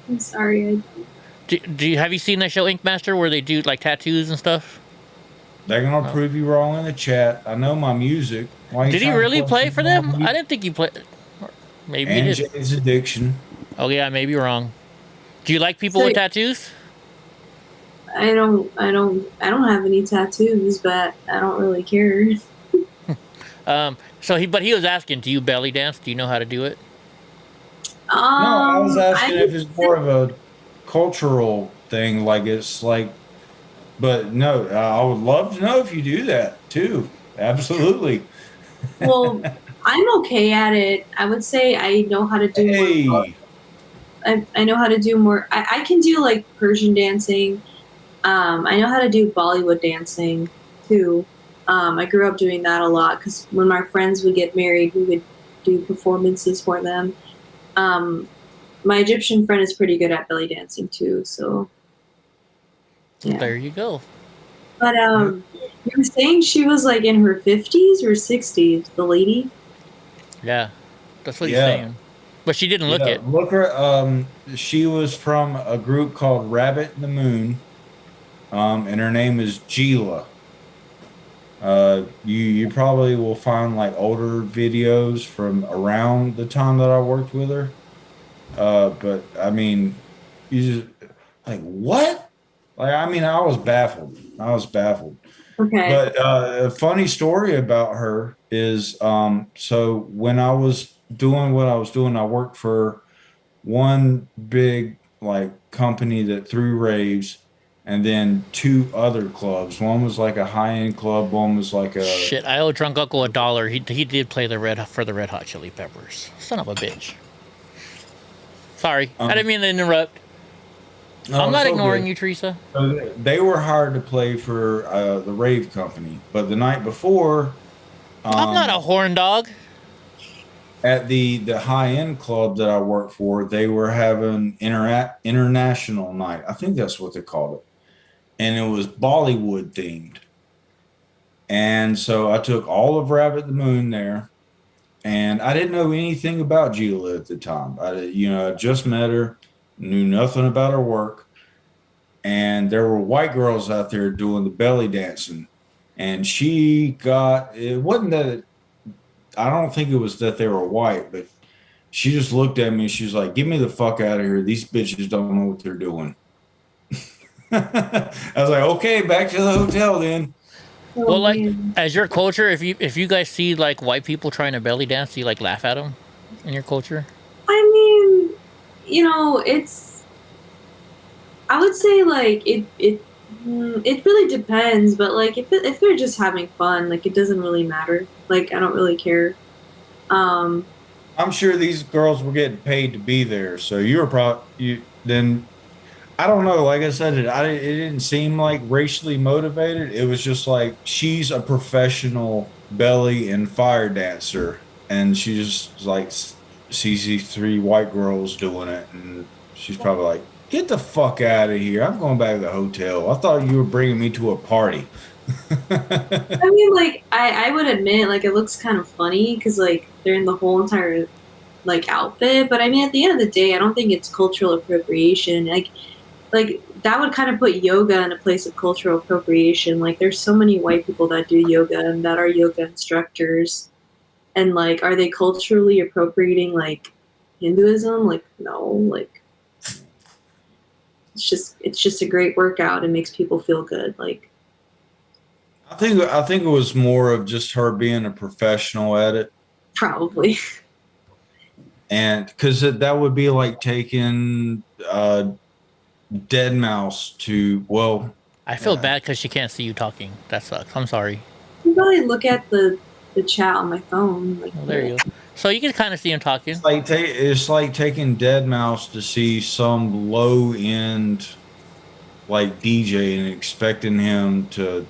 I'm sorry.
Have you seen that show Ink Master where they do like tattoos and stuff?
They're gonna prove you wrong in the chat. I know my music. Why
Did he really play for them? I didn't think he played. Maybe he did.
Jane's Addiction.
Oh yeah, I may be wrong. Do you like people with tattoos?
I don't have any tattoos, but I don't really care.
But he was asking, do you belly dance? Do you know how to do it?
No, I was asking if it's more of a cultural thing, like it's like. But no, I would love to know if you do that too. Absolutely.
Well, I'm okay at it. I would say I know how to do more. I know how to do more. I can do like Persian dancing. I know how to do Bollywood dancing too. I grew up doing that a lot because when my friends would get married, we would do performances for them. My Egyptian friend is pretty good at belly dancing too, so. Yeah.
There you go.
But you were saying she was like in her 50s or 60s, the lady?
Yeah, that's what he's saying. But she didn't look it.
Look her. She was from a group called Rabbit in the Moon, and her name is Gila. You probably will find like older videos from around the time that I worked with her. But I mean, you just like what? Like, I mean, I was baffled.
Okay.
But a funny story about her is, so when I was doing what I was doing, I worked for one big like company that threw raves, and then two other clubs. One was like a high-end club. One was like a
shit. I owe Drunk Uncle $1. He did play for the Red Hot Chili Peppers. Son of a bitch. Sorry, I didn't mean to interrupt. I'm not ignoring you, Teresa.
So they were hired to play for the rave company, but the night before,
I'm not a horn dog.
At the high-end club that I worked for, they were having international night. I think that's what they called it, and it was Bollywood themed. And so I took all of Rabbit the Moon there, and I didn't know anything about Gila at the time. I just met her. Knew nothing about her work, and there were white girls out there doing the belly dancing, and it wasn't that I don't think it was that they were white, but she just looked at me and she was like, get me the fuck out of here, these bitches don't know what they're doing. I was like, okay, back to the hotel then.
Well, like, as your culture, if you guys see like white people trying to belly dance, do you like laugh at them in your culture?
I mean, I would say like it really depends, but like if they're just having fun, like it doesn't really matter. Like I don't really care.
I'm sure these girls were getting paid to be there, so then I don't know. Like I said, it didn't seem like racially motivated. It was just like she's a professional belly and fire dancer, and she just like sees these three white girls doing it, and she's probably like, get the fuck out of here. I'm going back to the hotel. I thought you were bringing me to a party.
I mean, like, I would admit, like, it looks kind of funny because, like, they're in the whole entire, like, outfit. But, I mean, at the end of the day, I don't think it's cultural appropriation. Like that would kind of put yoga in a place of cultural appropriation. Like, there's so many white people that do yoga and that are yoga instructors. And, like, are they culturally appropriating, like, Hinduism? Like, no. Like, it's just a great workout. It makes people feel good. Like,
I think it was more of just her being a professional at it.
Probably.
And because that would be like taking dead mouse to, well.
I feel bad because she can't see you talking. That sucks. I'm sorry.
You probably look at the chat on my phone. Like,
well, there you go. So you can kind of see him talking.
It's like taking dead mouse to see some low end like DJ and expecting him to,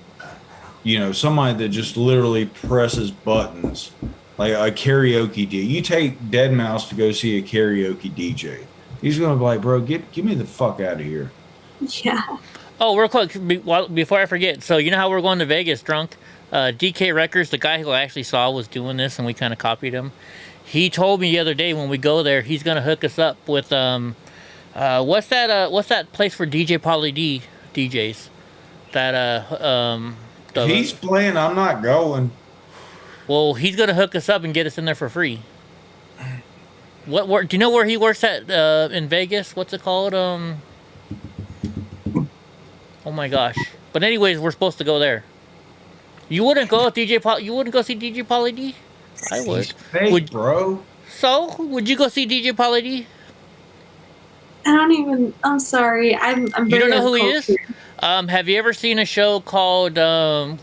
somebody that just literally presses buttons, like a karaoke DJ. You take dead mouse to go see a karaoke DJ. He's gonna be like, bro, give me the fuck out of here.
Yeah.
Oh, real quick, before I forget. So you know how we're going to Vegas drunk? DK Records, the guy who I actually saw was doing this, and we kind of copied him. He told me the other day when we go there, he's gonna hook us up with what's that place for DJ Pauly D DJs?
He's playing. I'm not going.
Well, he's gonna hook us up and get us in there for free. Do you know where he works at in Vegas? What's it called? Oh my gosh! But anyways, we're supposed to go there. You wouldn't go with DJ Paul? You wouldn't go see DJ Pauly D? I would.
He's fake, bro.
So, would you go see DJ Pauly D?
I'm sorry. I'm
You don't
very
know who he is?
uncultured.
Have you ever seen a show called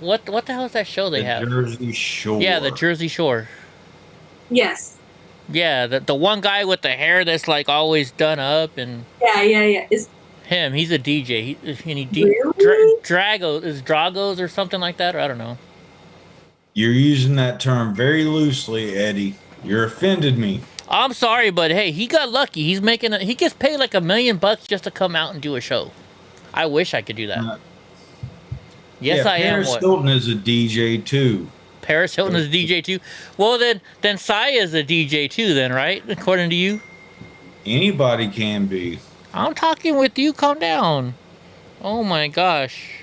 what the hell is that show they have?
Jersey Shore.
Yeah, the Jersey Shore.
Yes.
Yeah, the one guy with the hair that's like always done up and
Yeah. Is
him. He's a DJ.
Really?
Dragos or something like that, or I don't know.
You're using that term very loosely, Eddie. You're offended me.
I'm sorry, but hey, he got lucky. He gets paid like $1 million just to come out and do a show. I wish I could do that. Yes, I am.
Paris Hilton is a DJ too.
Paris Hilton is a DJ too. Well, then Saya is a DJ too. Then, right? According to you,
anybody can be.
I'm talking with you. Calm down. Oh my gosh.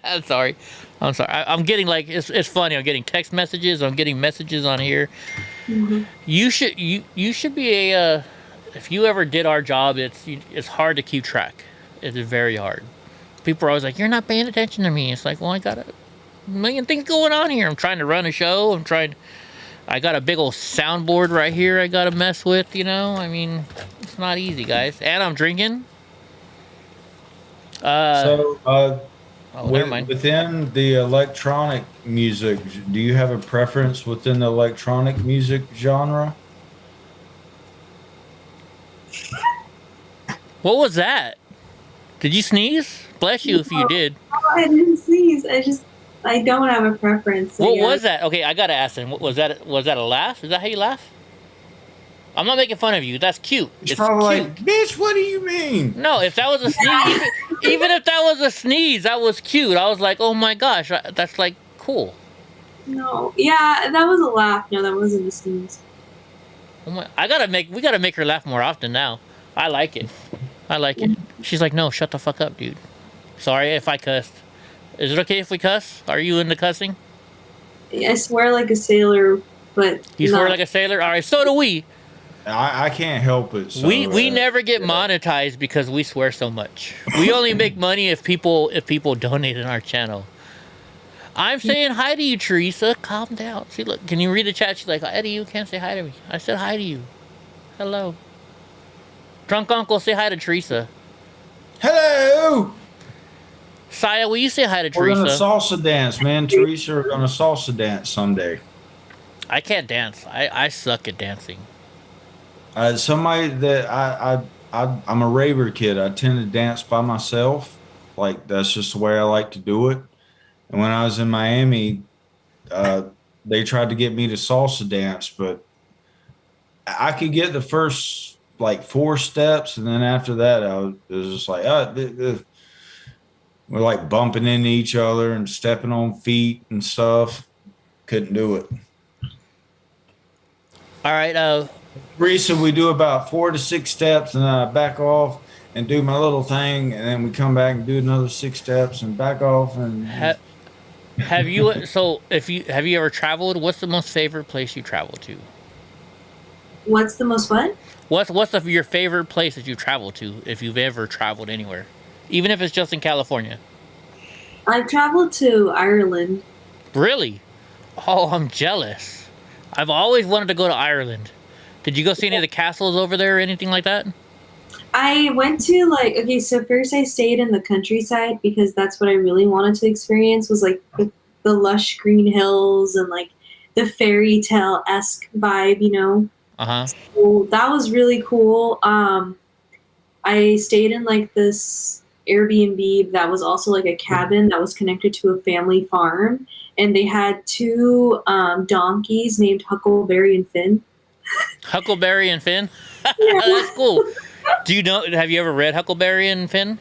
I'm sorry. I'm getting like it's funny. I'm getting text messages. I'm getting messages on here.
Mm-hmm.
You should be a. If you ever did our job, it's hard to keep track. It is very hard. People are always like, "You're not paying attention to me." It's like, well, I got a million things going on here. I'm trying to run a show. I got a big old soundboard right here I got to mess with, you know? I mean, it's not easy, guys. And I'm drinking.
Never
mind.
Within the electronic music, do you have a preference within the electronic music genre?
What was that? Did you sneeze? Bless you if you did.
No, I didn't sneeze. I don't have a preference.
What was that? Okay, I gotta ask him. Was that a laugh? Is that how you laugh? I'm not making fun of you. That's cute.
It's probably like, bitch, what do you mean?
No, if that was a sneeze, even if that was a sneeze, that was cute. I was like, oh my gosh, that's like cool.
No, yeah, that was a laugh. No, that wasn't a sneeze.
Oh my, we gotta make her laugh more often now. I like it. She's like, no, shut the fuck up, dude. Sorry if I cussed. Is it okay if we cuss? Are you into cussing?
I swear like a sailor, but
you swear like a sailor? All right, so do we.
I can't help it. So,
we never get monetized because we swear so much. We only make money if people donate in our channel. I'm saying hi to you, Teresa. Calm down. See, look, can you read the chat? She's like, Eddie, you can't say hi to me. I said hi to you. Hello. Drunk Uncle, say hi to Teresa.
Hello.
Saya, will you say hi to
We're
Teresa?
gonna salsa dance, man. Teresa, we're gonna salsa dance someday.
I can't dance. I suck at dancing.
Somebody that I'm a raver kid. I tend to dance by myself. Like that's just the way I like to do it. And when I was in Miami, they tried to get me to salsa dance, but I could get the first like 4 steps, and then after that, it was just like, we're like bumping into each other and stepping on feet and stuff. Couldn't do it.
All right.
Teresa, we do about 4 to 6 steps, and then I back off and do my little thing, and then we come back and do another 6 steps and back off. And
have you ever traveled? What's the most favorite place you traveled to?
What's the most what?
What's your favorite place that you traveled to, if you've ever traveled anywhere, even if it's just in California?
I've traveled to Ireland.
Really? Oh, I'm jealous. I've always wanted to go to Ireland. Did you go see any of the castles over there or anything like that?
I went to so first I stayed in the countryside because that's what I really wanted to experience, was like the lush green hills and like the fairy tale-esque vibe, you know?
Uh-huh.
So that was really cool. I stayed in like this Airbnb that was also like a cabin that was connected to a family farm, and they had 2 donkeys named Huckleberry and Finn.
Huckleberry and Finn? That's cool. Do you know, have you ever read Huckleberry and Finn?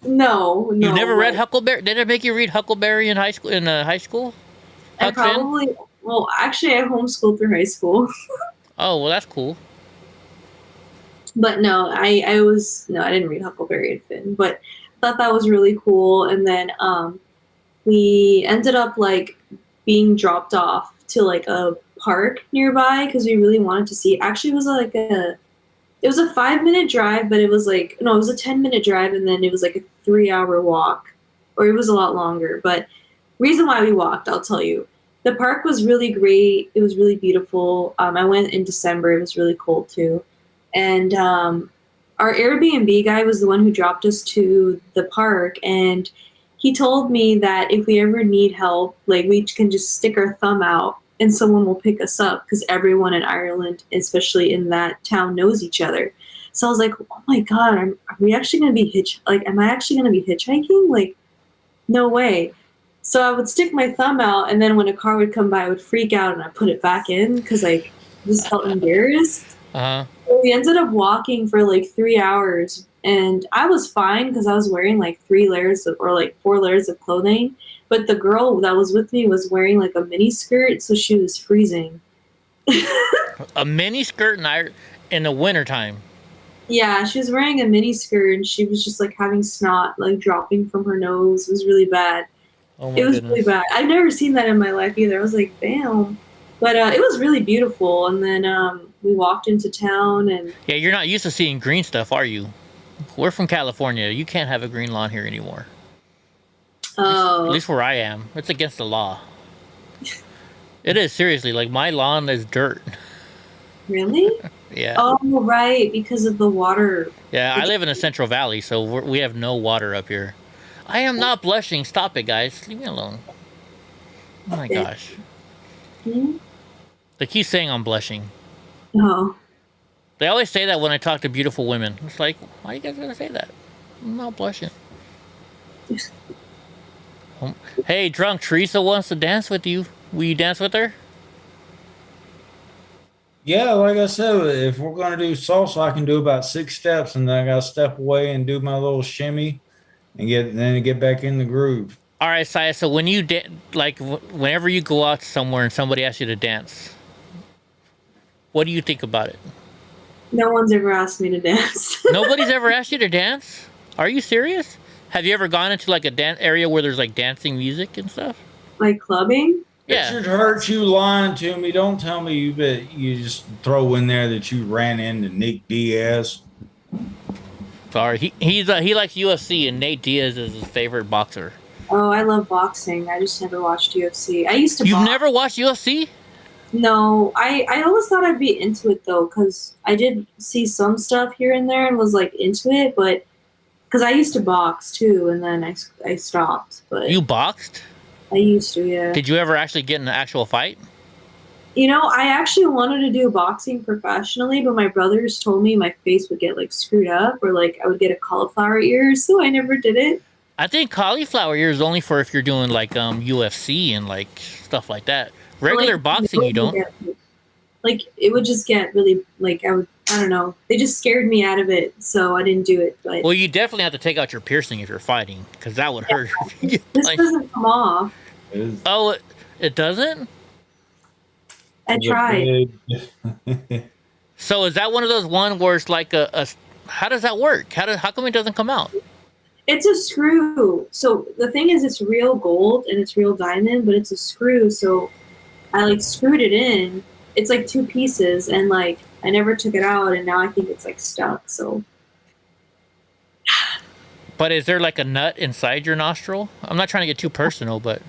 No.
You've never read
like,
Huckleberry? Did it make you read Huckleberry in high school?
I
Huck Finn?
probably, well, actually, I homeschooled through high school.
Oh, well, that's cool.
But no, I didn't read Huckleberry and Finn, but I thought that was really cool. And then we ended up like being dropped off to like a park nearby because we really wanted to see. Actually, it was a 5-minute drive, but it was like, no, it was a 10-minute drive, and then it was like a 3-hour walk, or it was a lot longer. But reason why we walked, I'll tell you. The park was really great. It was really beautiful. I went in December. It was really cold too. And our Airbnb guy was the one who dropped us to the park, and he told me that if we ever need help, like we can just stick our thumb out and someone will pick us up because everyone in Ireland, especially in that town, knows each other. So I was like, oh my God, are we actually going to be am I actually going to be hitchhiking? Like, no way. So I would stick my thumb out, and then when a car would come by, I would freak out and I put it back in because I just felt embarrassed.
Uh-huh.
So we ended up walking for like 3 hours, and I was fine because I was wearing like 4 layers of clothing. But the girl that was with me was wearing like a mini skirt, so she was freezing.
A mini skirt in the wintertime.
Yeah, she was wearing a mini skirt, and she was just like having snot like dropping from her nose. It was really bad.
Oh my
It was
goodness.
really bad. I've never seen that in my life either. I was like, damn. But it was really beautiful. And then we walked into town, and
Yeah, you're not used to seeing green stuff, are you? We're from California. You can't have a green lawn here anymore. At least where I am. It's against the law. It is, seriously. Like, my lawn is dirt.
Really?
Yeah.
Oh, right, because of the water.
Yeah, I live in the Central Valley, so we have no water up here. I am not blushing. Stop it, guys. Leave me alone. Oh my gosh. They keep saying I'm blushing.
Oh.
They always say that when I talk to beautiful women. It's like, why are you guys gonna say that? I'm not blushing. Hey, drunk Teresa wants to dance with you. Will you dance with her?
Yeah, like I said, if we're gonna do salsa, I can do about 6 steps, and then I gotta step away and do my little shimmy, and get back in the groove.
All right, Saya. So when you whenever you go out somewhere and somebody asks you to dance, what do you think about it?
No one's ever asked me to dance.
Nobody's ever asked you to dance? Are you serious? Have you ever gone into like a dance area where there's like dancing music and stuff?
Like clubbing?
Yeah. It should hurt you lying to me. Don't tell me you just throw in there that you ran into Nick Diaz.
Sorry, he likes UFC, and Nate Diaz is his favorite boxer.
Oh, I love boxing. I just never watched UFC. I used to
You've
box.
never watched UFC?
No, I always thought I'd be into it though, because I did see some stuff here and there and was like into it, but because I used to box too, and then I stopped. But
You boxed?
I used to, yeah.
Did you ever actually get in an actual fight?
You know, I actually wanted to do boxing professionally, but my brothers told me my face would get like screwed up, or like I would get a cauliflower ear, so I never did it.
I think cauliflower ear is only for if you're doing like UFC and like stuff like that. Regular
Like,
boxing, you don't.
Like it would just get really like I don't know. They just scared me out of it, so I didn't do it. But
Well, you definitely have to take out your piercing if you're fighting, because that would hurt.
this doesn't come off.
Oh, it doesn't?
I tried.
So is that one of those one where it's like a how does that work? How come it doesn't come out?
It's a screw. So the thing is, it's real gold and it's real diamond, but it's a screw. So I like screwed it in. It's like 2 pieces, and like I never took it out, and now I think it's like stuck. So.
But is there like a nut inside your nostril? I'm not trying to get too personal, but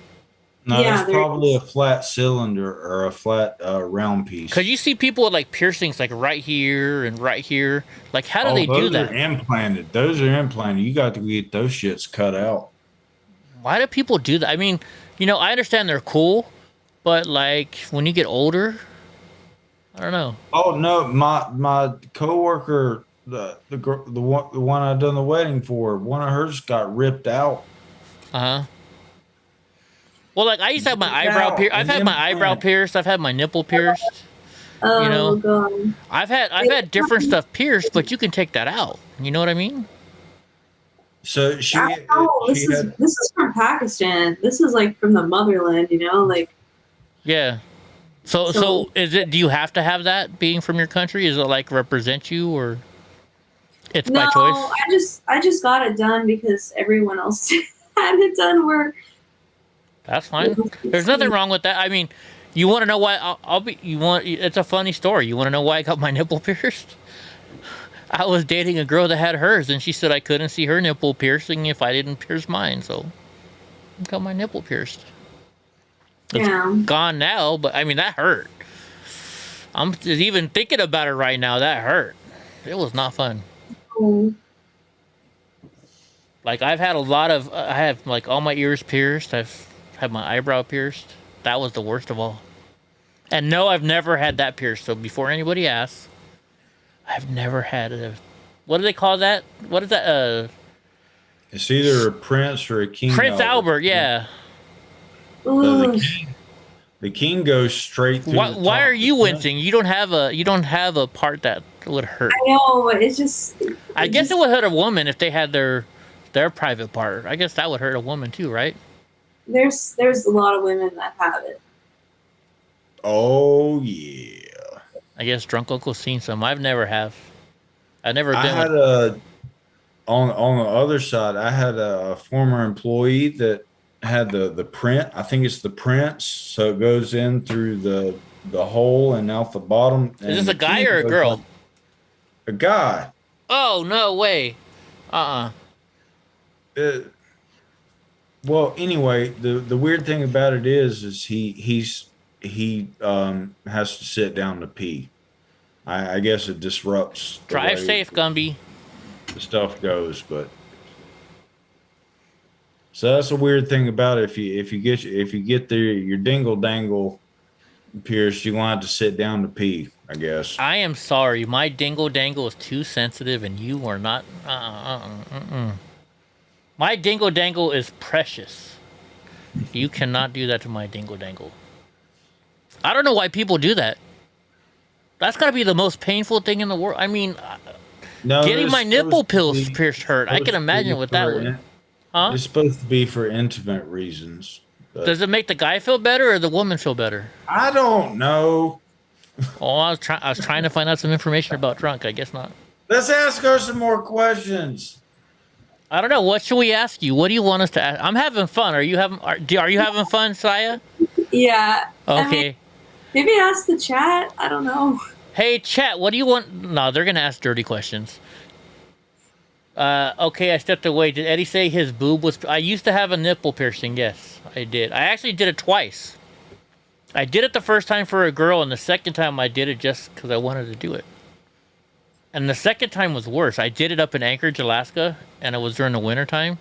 No, yeah, it's probably a flat cylinder or a flat round piece.
Because you see people with like piercings like right here and right here. Like, how do they do that?
Those are implanted. Those are implanted. You got to get those shits cut out.
Why do people do that? I mean, you know, I understand they're cool, but like when you get older, I don't know.
Oh no, my coworker, the one I done the wedding for, one of hers got ripped out.
Uh huh. Well, like I used to have my eyebrow pierced. I've had my eyebrow pierced. I've had my nipple pierced.
Oh,
You know,
God.
I've had different stuff pierced, but you can take that out. You know what I mean?
So
This is from Pakistan. This is like from the motherland, you know, like.
Yeah. So is it? Do you have to have that being from your country? Is it like represent you, or it's by choice?
I just got it done because everyone else had it done.
That's fine. There's nothing wrong with that. I mean, you want to know why? I'll be. You want? It's a funny story. You want to know why I got my nipple pierced? I was dating a girl that had hers, and she said I couldn't see her nipple piercing if I didn't pierce mine. So I got my nipple pierced. It's gone now, but I mean that hurt. I'm just even thinking about it right now. That hurt. It was not fun. Like I've had a lot of. I have like all my ears pierced. I've had my eyebrow pierced. That was the worst of all. And no, I've never had that pierced. So before anybody asks, I've never had a. What do they call that? What is that?
It's either a Prince or a King.
Prince Albert, yeah.
The king goes straight through.
Why are you wincing? You don't have a part that would hurt.
I know, but it's just.
I guess it would hurt a woman if they had their private part. I guess that would hurt a woman too, right?
There's a lot of women that have it.
Oh yeah.
I guess drunk uncle's seen some. I've never have. I've never been.
I had on the other side. I had a former employee that had the print. I think it's the Prince. So it goes in through the hole and out the bottom.
Is this a guy or a girl?
A guy.
Oh no way.
Well, anyway, the weird thing about it is he has to sit down to pee. I guess it disrupts.
Drive safe, Gumby.
The stuff goes, but so that's a weird thing about it. If you get your dingle dangle pierced, you're gonna have to sit down to pee. I guess.
I am sorry, my dingle dangle is too sensitive, and you are not. My dingle dangle is precious. You cannot do that to my dingle dangle. I don't know why people do that. That's got to be the most painful thing in the world. I mean, getting my nipple pierced hurt. I can imagine what that would. Huh?
It's supposed to be for intimate reasons.
Does it make the guy feel better or the woman feel better?
I don't know.
Oh, I was trying to find out some information about drunk. I guess not.
Let's ask her some more questions.
I don't know. What should we ask you? What do you want us to ask? I'm having fun. Are you having fun, Saya?
Yeah.
Okay.
I mean, maybe ask the chat. I don't know.
Hey, chat. What do you want? No, they're gonna ask dirty questions. Okay, I stepped away. Did Eddie say his boob was? I used to have a nipple piercing. Yes, I did. I actually did it twice. I did it the first time for a girl, and the second time I did it just because I wanted to do it. And the second time was worse. I did it up in Anchorage, Alaska, and it was during the winter time.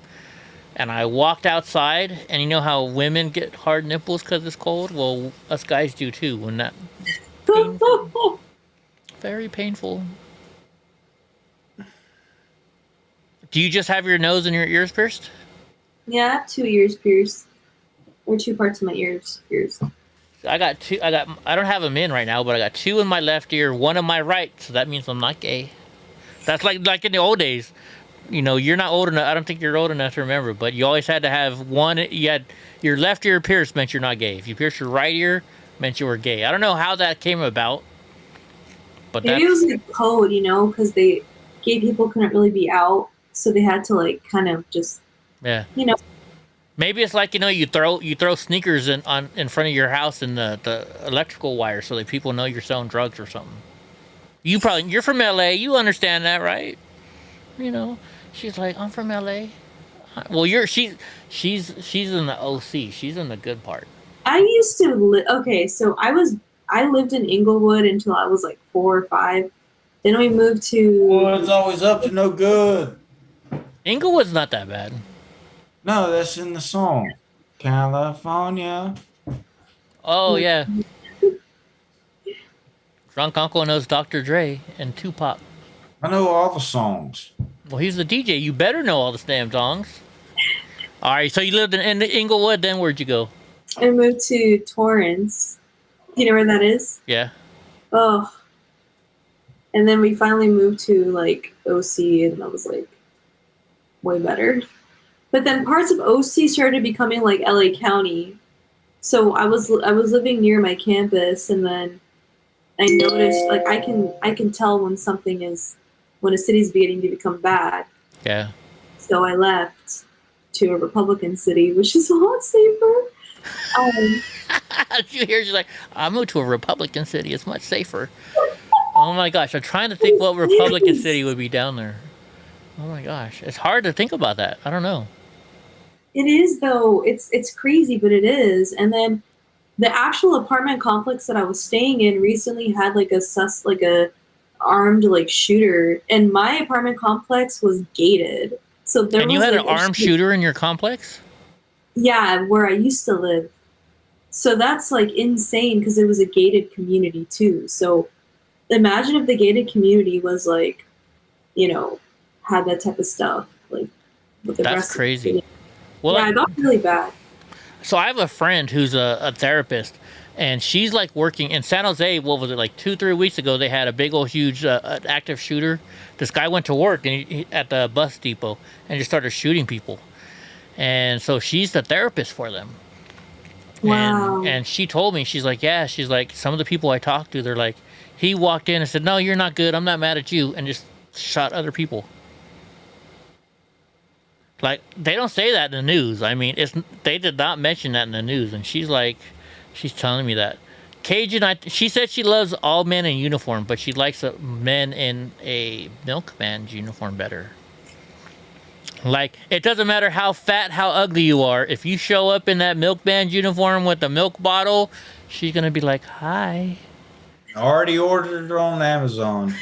And I walked outside, and you know how women get hard nipples because it's cold? Well, us guys do too. When that painful. Very painful. Do you just have your nose and your ears pierced?
Yeah, I have 2 ears pierced. Or 2 parts of my ears pierced.
I got 2. I don't have them in right now, but I got 2 in my left ear, 1 in my right. So that means I'm not gay. That's like in the old days. You know, you're not old enough. I don't think you're old enough to remember, but you always had to have one. You had your left ear pierced meant you're not gay. If you pierced your right ear, meant you were gay. I don't know how that came about, but
maybe it was like code, you know, because gay people couldn't really be out, so they had to like kind of just,
yeah,
you know.
Maybe it's like, you know, you throw sneakers in front of your house in the electrical wire so that people know you're selling drugs or something. You're from LA, you understand that, right? You know, she's like, I'm from LA. Well, she's in the OC. She's in the good part.
I used to okay, so I lived in Inglewood until I was like 4 or 5. Then we moved to.
Well, it's always up to no good.
Inglewood's not that bad.
No, that's in the song, California.
Oh yeah. Drunk Uncle knows Dr. Dre and Tupac.
I know all the songs.
Well, he's the DJ. You better know all the damn songs. All right, so you lived in Inglewood. Then where'd you go?
I moved to Torrance. Do you know where that is?
Yeah.
Oh. And then we finally moved to like OC, and that was like way better. But then parts of OC started becoming like LA County. So I was living near my campus, and then I noticed like I can tell when when a city's beginning to become bad.
Yeah.
So I left to a Republican city, which is a lot safer.
You hear, she's like, I moved to a Republican city. It's much safer. Oh my gosh, I'm trying to think what Republican city would be down there. Oh my gosh, it's hard to think about that. I don't know.
It is though. It's crazy, but it is. And then the actual apartment complex that I was staying in recently had like a armed like shooter, and my apartment complex was gated. So there
And
was
you had
like,
an armed shooter in your complex?
Yeah, where I used to live. So that's like insane because it was a gated community too. So imagine if the gated community was like, had that type of stuff. Like with the
That's
rest
crazy.
Of the
Well,
yeah, it got really bad.
So I have a friend who's a therapist, and she's like working in San Jose. What was it, like 2-3 weeks ago? They had a big old huge active shooter. This guy went to work and at the bus depot and just started shooting people. And so she's the therapist for them.
Wow.
And she told me, she's like, some of the people I talked to, they're like, he walked in and said, no, you're not good. I'm not mad at you. And just shot other people. Like, they don't say that in the news. I mean, they did not mention that in the news. And she's telling me that. Cajun, she said she loves all men in uniform, but she likes men in a milkman's uniform better. Like, it doesn't matter how fat, how ugly you are. If you show up in that milkman's uniform with a milk bottle, she's going to be like, hi.
Already ordered it on Amazon.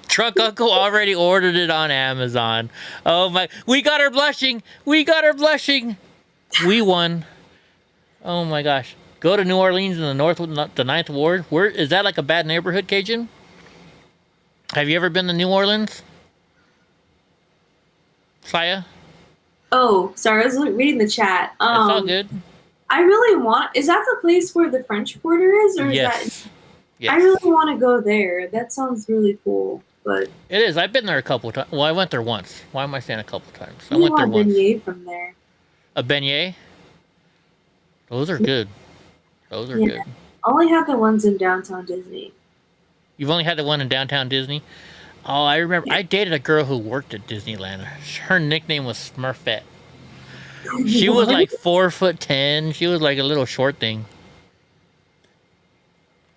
Truck Uncle already ordered it on Amazon. Oh my, we got her blushing. We got her blushing. We won. Oh my gosh. Go to New Orleans in the 9th Ward. Where is that, like a bad neighborhood, Cajun? Have you ever been to New Orleans? Saya?
Oh, sorry, I was reading the chat.
It's all good.
I really is that the place where the French Quarter is, or is that?
Yes.
I really want to go there. That sounds really cool. But
it is. I've been there a couple of times. Well, I went there once. Why am I saying a couple of times? I went there once.
Beignet from there.
A beignet? Those are good. Those are good.
I only had the ones in downtown Disney.
You've only had the one in downtown Disney? Oh, I remember. I dated a girl who worked at Disneyland. Her nickname was Smurfette. She was like 4'10". She was like a little short thing.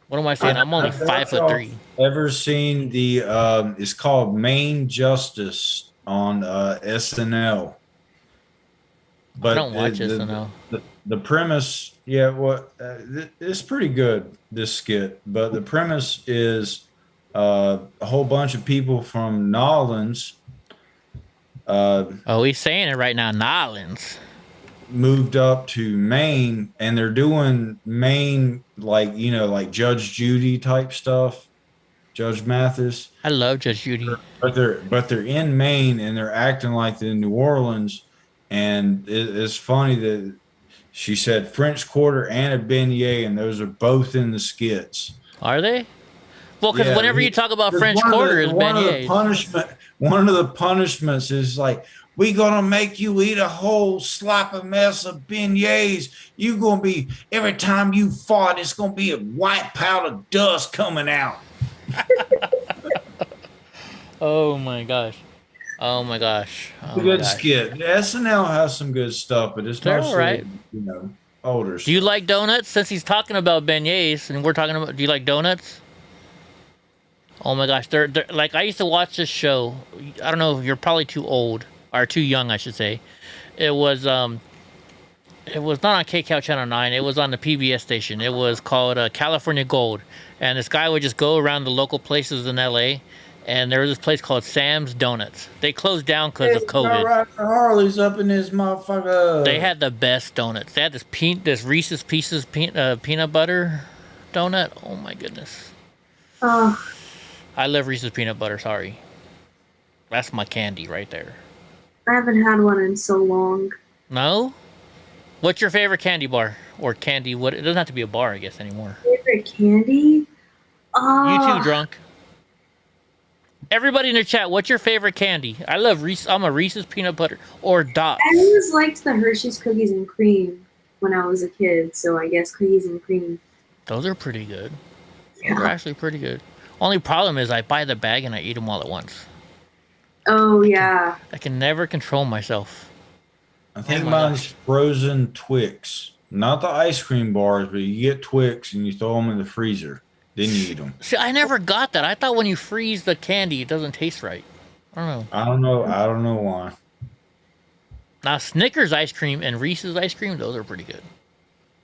What am I saying? I'm only 5'3".
Ever seen the? It's called Main Justice on SNL. But
I don't watch SNL.
The premise, it's pretty good, this skit. But the premise is a whole bunch of people from Nolans.
He's saying it right now, Nolans.
Moved up to Maine, and they're doing Maine like Judge Judy type stuff. Judge Mathis.
I love Judge Judy.
But they're in Maine, and they're acting like they're in New Orleans. And it's funny that she said French Quarter and a beignet, and those are both in the skits.
Are they? Well, because whenever you talk about French Quarter, is beignets.
One of the punishments is like, we gonna make you eat a whole sloppy mess of beignets. You gonna be, every time you fart, it's gonna be a white pile of dust coming out.
Oh my gosh. Oh my gosh. Oh
good skit. SNL has some good stuff, but it's mostly,
right.
older.
Do you like donuts? Since he's talking about beignets, and we're talking about, do you like donuts? Oh my gosh, they're like, I used to watch this show. I don't know if you're probably too old or too young, I should say. It was not on K-Cow Channel 9. It was on the PBS station. It was called California Gold, and this guy would just go around the local places in LA. And there was this place called Sam's Donuts. They closed down because of COVID.
Harley's up in this motherfucker.
They had the best donuts. They had this Reese's Pieces peanut butter donut. Oh my goodness. I love Reese's peanut butter. Sorry, that's my candy right there.
I haven't had one in so long.
No? What's your favorite candy bar or candy? What? It doesn't have to be a bar, I guess, anymore.
Favorite candy?
You too, drunk. Everybody in the chat, what's your favorite candy? I love Reese. I'm a Reese's peanut butter or Dots.
I always liked the Hershey's cookies and cream when I was a kid, so I guess cookies and cream.
Those are pretty good. Those are actually pretty good. Only problem is I buy the bag and I eat them all at once.
Oh, yeah.
I can never control myself.
I think mine's frozen Twix. Not the ice cream bars, but you get Twix and you throw them in the freezer. Then you eat them.
See, I never got that. I thought when you freeze the candy, it doesn't taste right. I don't know.
I don't know why.
Now, Snickers ice cream and Reese's ice cream, those are pretty good.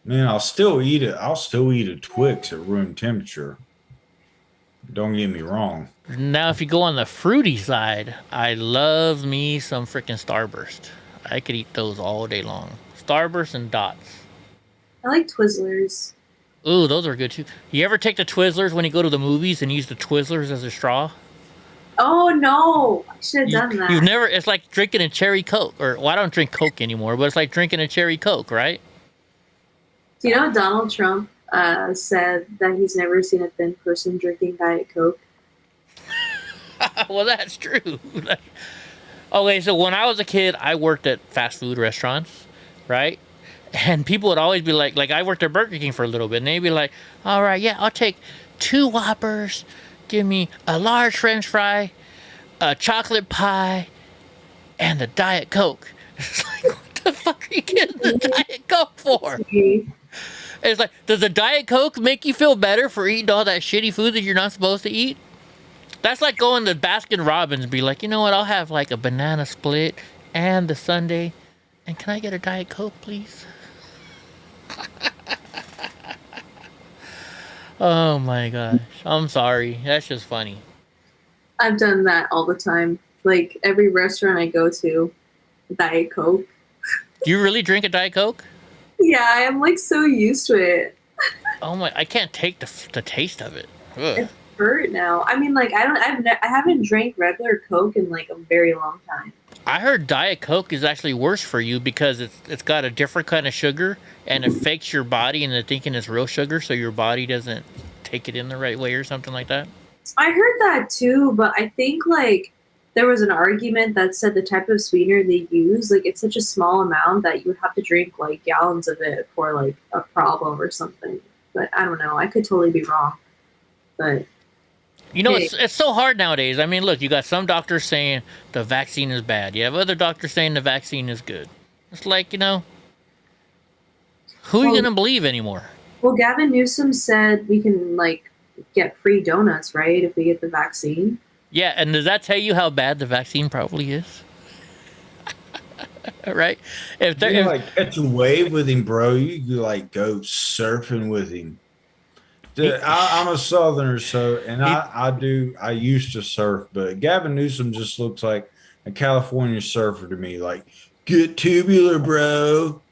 Man, I'll still eat it. I'll still eat a Twix at room temperature. Don't get me wrong.
Now, if you go on the fruity side, I love me some freaking Starburst. I could eat those all day long. Starburst and Dots.
I like Twizzlers.
Ooh, those are good too. You ever take the Twizzlers when you go to the movies and use the Twizzlers as a straw?
Oh, no. I should have done that.
You've never, it's like drinking a cherry Coke. Or, well, I don't drink Coke anymore, but it's like drinking a cherry Coke, right?
Do you know Donald Trump said that he's never seen a thin person drinking Diet Coke?
Well, that's true. Okay, so when I was a kid, I worked at fast food restaurants, right? And people would always be like I worked at Burger King for a little bit, and they'd be like, all right, yeah, I'll take 2 Whoppers, give me a large French fry, a chocolate pie, and a Diet Coke. It's like, what the fuck are you getting the Diet Coke for? It's like, does the Diet Coke make you feel better for eating all that shitty food that you're not supposed to eat? That's like going to Baskin Robbins and be like, you know what, I'll have like a banana split and the sundae. And can I get a Diet Coke, please? Oh my gosh. I'm sorry. That's just funny.
I've done that all the time. Like, every restaurant I go to, Diet Coke.
Do you really drink a Diet Coke?
Yeah, I'm like so used to it.
Oh my, I can't take the taste of it. Ugh.
It's hurt now. I mean, like, I haven't drank regular Coke in like a very long time.
I heard Diet Coke is actually worse for you because it's got a different kind of sugar and it fakes your body into thinking it's real sugar, so your body doesn't take it in the right way or something like that.
I heard that too, but I think like there was an argument that said the type of sweetener they use, like it's such a small amount that you would have to drink like gallons of it for like a problem or something. But I don't know. I could totally be wrong. But
you know, it's so hard nowadays. I mean, look, you got some doctors saying the vaccine is bad. You have other doctors saying the vaccine is good. It's like, you know, who are you going to believe anymore?
Well, Gavin Newsom said we can like get free donuts, right, if we get the vaccine.
Yeah, and does that tell you how bad the vaccine probably is? Right?
If they're like catch a wave with him, bro, you could like go surfing with him. Dude, I'm a Southerner, so and I used to surf, but Gavin Newsom just looks like a California surfer to me. Like, get tubular, bro.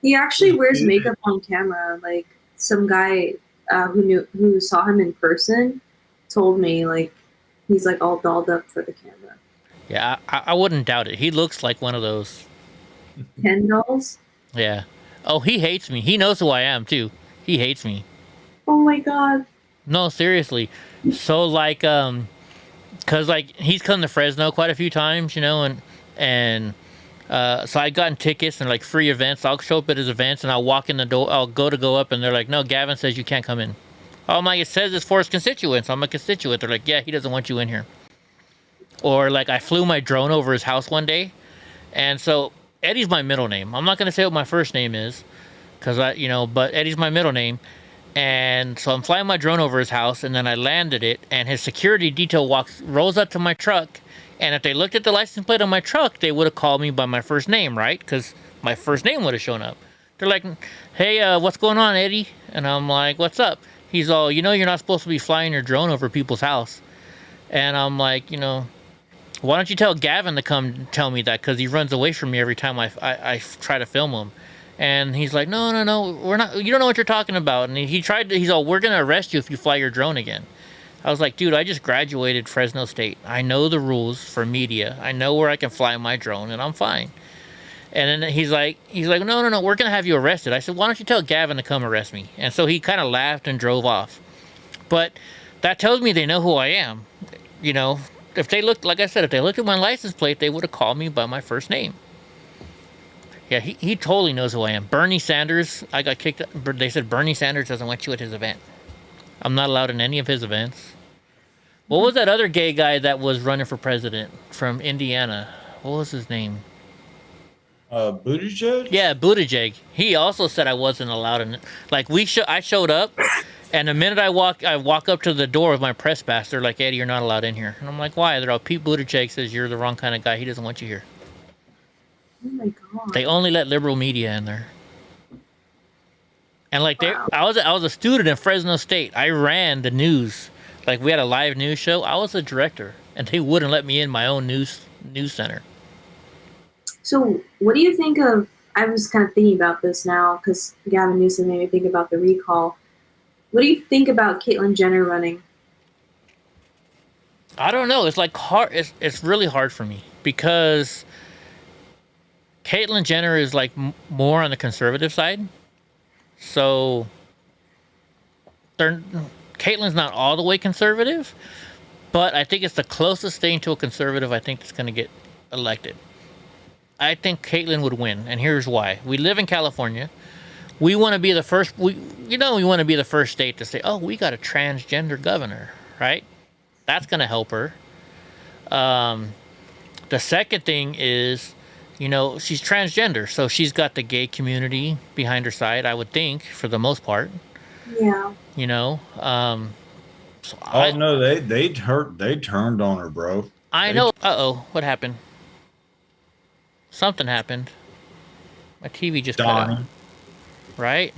He actually wears makeup on camera. Like some guy who saw him in person told me, like he's like all dolled up for the camera.
Yeah, I wouldn't doubt it. He looks like one of those
Ken dolls.
Yeah. Oh, he hates me. He knows who I am too. He hates me.
Oh my god.
No, seriously. So like, cause like he's come to Fresno quite a few times, you know, and so I gotten tickets and like free events. I'll show up at his events and I'll walk in the door. I'll go up and they're like, no, Gavin says you can't come in. Oh my, it says it's for his constituents. I'm a constituent. They're like, yeah, he doesn't want you in here. Or like I flew my drone over his house one day, and so Eddie's my middle name. I'm not gonna say what my first name is, cause but Eddie's my middle name. And so I'm flying my drone over his house, and then I landed it, and his security detail rolls up to my truck, and if they looked at the license plate on my truck, they would have called me by my first name, right? Because my first name would have shown up. They're like, hey, what's going on, Eddie? And I'm like, what's up? He's all, you're not supposed to be flying your drone over people's house. And I'm like, why don't you tell Gavin to come tell me that? Because he runs away from me every time I try to film him. And he's like, no, we're not. You don't know what you're talking about. And he's all, we're going to arrest you if you fly your drone again. I was like, dude, I just graduated Fresno State. I know the rules for media. I know where I can fly my drone, and I'm fine. And then he's like, no, we're going to have you arrested. I said, why don't you tell Gavin to come arrest me? And so he kind of laughed and drove off. But that tells me they know who I am. You know, if they looked, like I said, if they looked at my license plate, they would have called me by my first name. Yeah, he totally knows who I am. Bernie Sanders, I got kicked. They said Bernie Sanders doesn't want you at his event. I'm not allowed in any of his events. What was that other gay guy that was running for president from Indiana? What was his name?
Buttigieg?
Yeah, Buttigieg. He also said I wasn't allowed in. Like I showed up, and the minute I walk up to the door with my press pass. They're like, Eddie, you're not allowed in here. And I'm like, why? They're all, Pete Buttigieg says you're the wrong kind of guy. He doesn't want you here.
Oh my god.
They only let liberal media in there. And like I was a student in Fresno State. I ran the news. Like we had a live news show. I was a director, and they wouldn't let me in my own news center.
So, what do you think of? I was kind of thinking about this now because Gavin Newsom made me think about the recall. What do you think about Caitlyn Jenner running?
I don't know. It's like hard. It's really hard for me because Caitlyn Jenner is like more on the conservative side. So Caitlyn's not all the way conservative, but I think it's the closest thing to a conservative I think that's going to get elected. I think Caitlyn would win, and here's why. We live in California. We want to be the first. We want to be the first state to say, "Oh, we got a transgender governor," right? That's going to help her. The second thing is, she's transgender, so she's got the gay community behind her side, I would think, for the most part.
Yeah.
So
no, they turned on her, bro.
I know. What happened? Something happened. My TV just cut out. Right?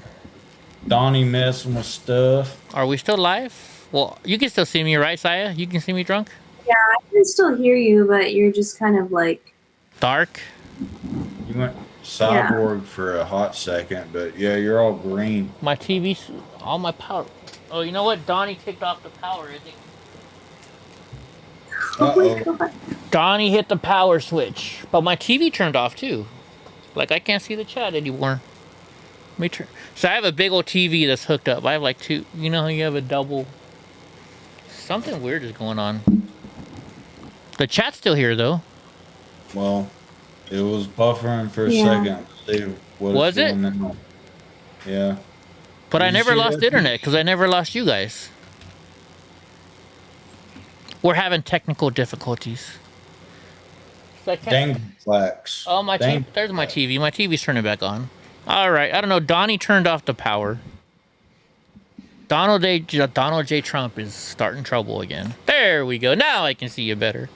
Donnie messing with stuff.
Are we still live? Well, you can still see me, right, Saya? You can see me drunk?
Yeah, I can still hear you, but you're just kind of like...
Dark?
You went cyborg for a hot second, but yeah, you're all green.
My TV's... all my power... Oh, you know what? Donnie kicked off the power, I think.
Uh-oh.
Donnie hit the power switch, but my TV turned off too. Like I can't see the chat anymore. Let me turn. So I have a big old TV that's hooked up. I have like two. You know how you have a double. Something weird is going on. The chat's still here though.
Well, it was buffering for a second. See what
was it?
Now. Yeah.
But I never lost internet because I never lost you guys. We're having technical difficulties.
Dang flax.
Oh, my TV. There's my TV. My TV's turning back on. All right. I don't know. Donnie turned off the power. Donald J. Trump is starting trouble again. There we go. Now I can see you better.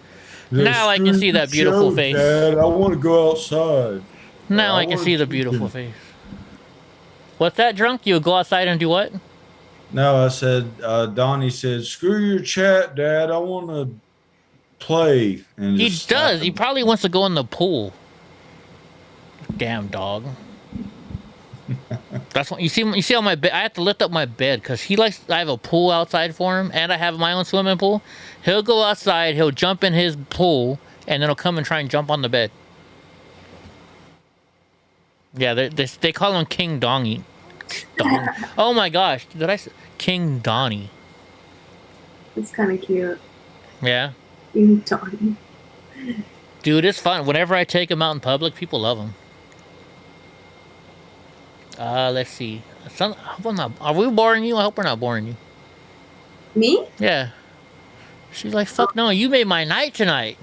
Now I can see that beautiful face.
Dad, I want to go outside.
Now I can see the beautiful face. What's that, drunk? You'll go outside and do what?
No, I said, Donnie said, screw your chat, Dad. I want to play. And
he does. He probably wants to go in the pool. Damn dog. That's what you see. You see on my bed. I have to lift up my bed because he likes. I have a pool outside for him, and I have my own swimming pool. He'll go outside. He'll jump in his pool, and then he'll come and try and jump on the bed. Yeah, they call him King Donnie. Oh my gosh, did I say King Donnie?
It's kind of cute.
Yeah.
King Donnie.
Dude, it's fun. Whenever I take him out in public, people love him. Let's see. Are we boring you? I hope we're not boring you.
Me?
Yeah. She's like, fuck no, you made my night tonight.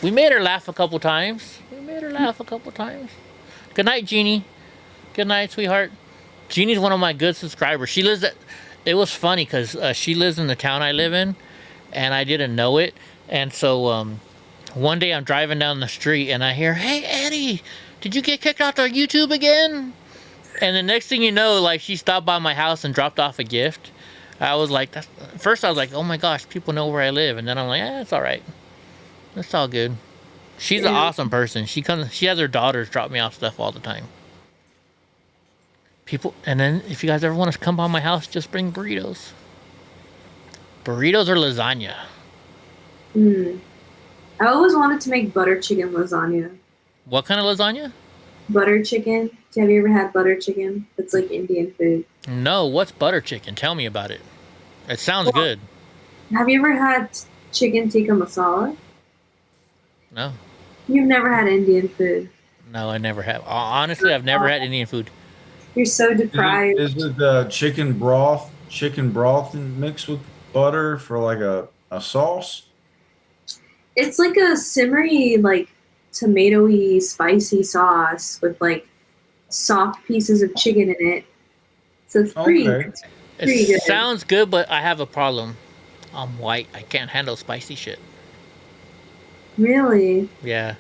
We made her laugh a couple times. Good night, Jeannie. Good night, sweetheart. Jeannie's one of my good subscribers. It was funny because she lives in the town I live in, and I didn't know it. And so one day I'm driving down the street, and I hear, hey, Eddie, did you get kicked off of YouTube again? And the next thing you know, like, she stopped by my house and dropped off a gift. I was like, first I was like, oh my gosh, people know where I live. And then I'm like, it's all right. It's all good. She's an awesome person. She has her daughters drop me off stuff all the time. And then if you guys ever want to come by my house, just bring burritos. Burritos or lasagna.
I always wanted to make butter chicken lasagna.
What kind of lasagna?
butter chicken. Have you ever had butter chicken? It's like Indian food.
No, what's butter chicken? Tell me about it. It sounds good.
Have you ever had chicken tikka masala?
No.
You've never had Indian food.
No, I never have. Honestly, I've never had Indian food.
You're so deprived.
Is it chicken broth mixed with butter for like a sauce?
It's like a simmery, like tomatoey, spicy sauce with like soft pieces of chicken in it. So it's pretty, it's pretty good.
Sounds good, but I have a problem. I'm white. I can't handle spicy shit.
Really?
Yeah.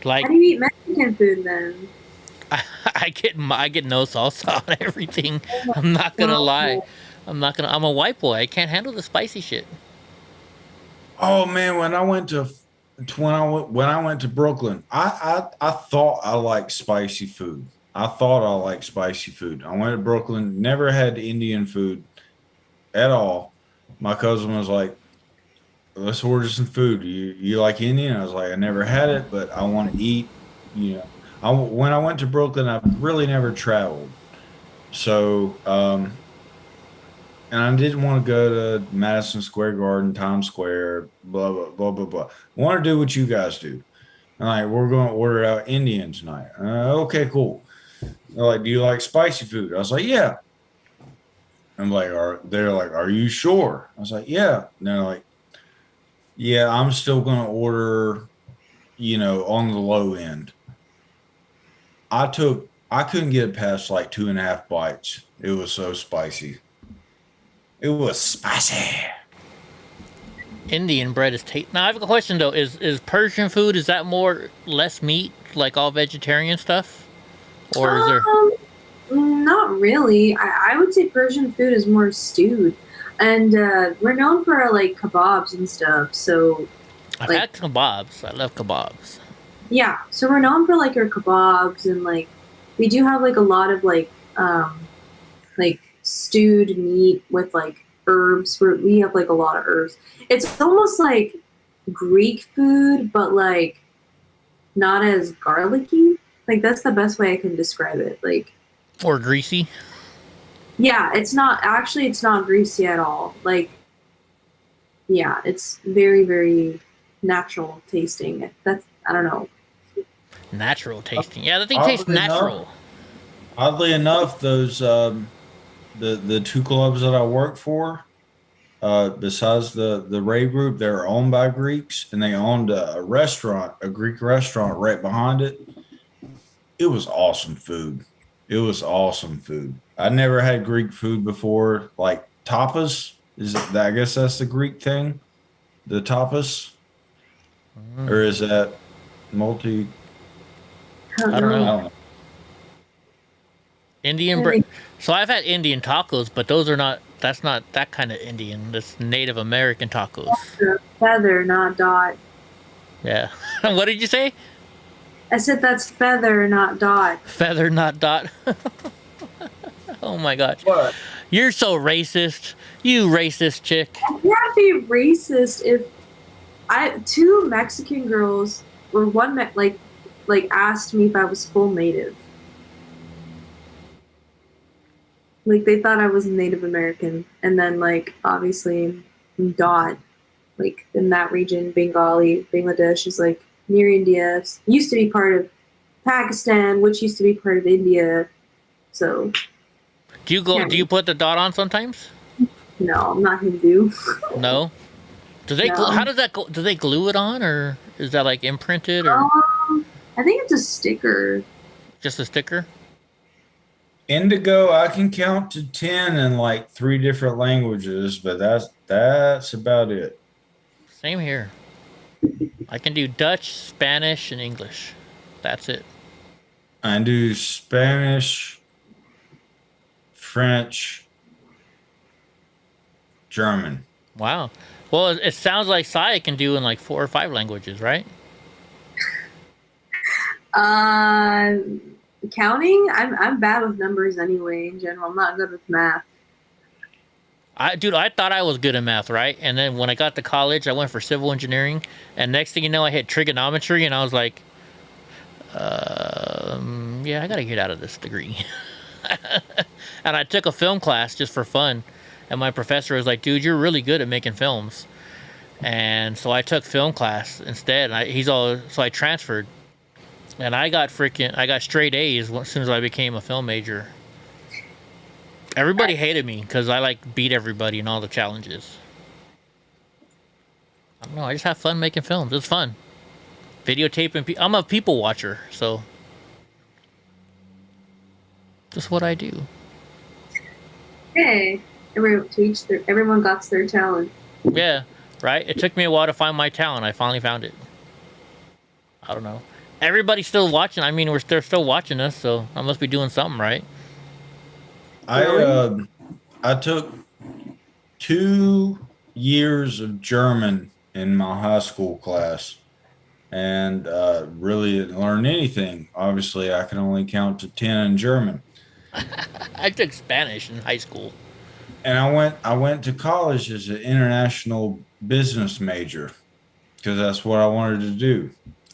Like,
how do you eat Mexican food then?
I get no salsa on everything. I'm not gonna lie. I'm a white boy. I can't handle the spicy shit.
Oh man, when I went to Brooklyn, I thought I liked spicy food. I went to Brooklyn, never had Indian food at all. My cousin was like, "Let's order some food. You like Indian?" I was like, "I never had it, but I want to eat." You know, when I went to Brooklyn, I really never traveled, so and I didn't want to go to Madison Square Garden, Times Square, blah, blah, blah, blah, blah. I want to do what you guys do. I'm like, we're going to order out Indian tonight. Okay, cool. They're like, do you like spicy food? I was like, yeah. I'm like, they're like, are you sure? I was like, yeah. And they're like, yeah, I'm still going to order, on the low end. I couldn't get past like 2.5 bites. It was so spicy. It was spicy.
Indian bread is Now I have a question though. Is Persian food, is that less meat, like all vegetarian stuff? Or is there?
Not really. I would say Persian food is more stewed, and we're known for our like kebabs and stuff. So
I've had kebabs. I love kebabs.
Yeah, so we're known for like our kebabs, and like we do have like a lot of like stewed meat with like herbs. We have like a lot of herbs. It's almost like Greek food, but like not as garlicky. Like that's the best way I can describe it. Like,
or greasy.
Yeah, it's not greasy at all. Like, yeah, it's very, very natural tasting. I don't know.
Natural tasting. Yeah, the thing tastes natural.
Oddly enough, those the two clubs that I work for, besides the Ray Group, they're owned by Greeks, and they owned a Greek restaurant right behind it. It was awesome food. I never had Greek food before, like tapas. I guess that's the Greek thing, the tapas, or is that multi?
I don't know. Indian bread. So I've had Indian tacos, but that's not that kind of Indian. That's Native American tacos.
Feather, not dot.
Yeah. What did you say?
I said that's feather, not dot.
Feather, not dot. Oh my gosh. What? You're so racist. You racist chick.
I can't be racist if two Mexican girls, or one like asked me if I was full native. Like they thought I was Native American, and then like obviously dot, like in that region, Bengali, Bangladesh is like near India. Used to be part of Pakistan, which used to be part of India. So
do you put the dot on sometimes?
No, I'm not Hindu.
No? Do they
No.
How does that go? Do they glue it on, or is that like imprinted, or
I think it's a sticker.
Just a sticker?
Indigo, I can count to 10 in like 3 different languages, but that's about it.
Same here. I can do Dutch, Spanish, and English. That's it.
I do Spanish, French, German.
Wow. Well, it sounds like Saya can do in like 4 or 5 languages, right?
Counting? I'm bad with numbers anyway. In general, I'm not good with math.
I thought I was good at math, right? And then when I got to college, I went for civil engineering, and next thing you know, I hit trigonometry, and I was like, Yeah, I gotta get out of this degree. And I took a film class just for fun. And my professor was like, dude, you're really good at making films. And so I took film class instead. So I transferred. And I got straight A's as soon as I became a film major. Everybody hated me because I like beat everybody in all the challenges. I don't know, I just have fun making films. It's fun. Videotaping, I'm a people watcher, so just what I do.
Hey, everyone got their talent.
Yeah, right? It took me a while to find my talent. I finally found it. I don't know. Everybody's still watching. I mean, they're still watching us, so I must be doing something right.
I took 2 years of German in my high school class, and really didn't learn anything. Obviously, I can only count to 10 in German.
I took Spanish in high school.
And I went to college as an international business major because that's what I wanted to do.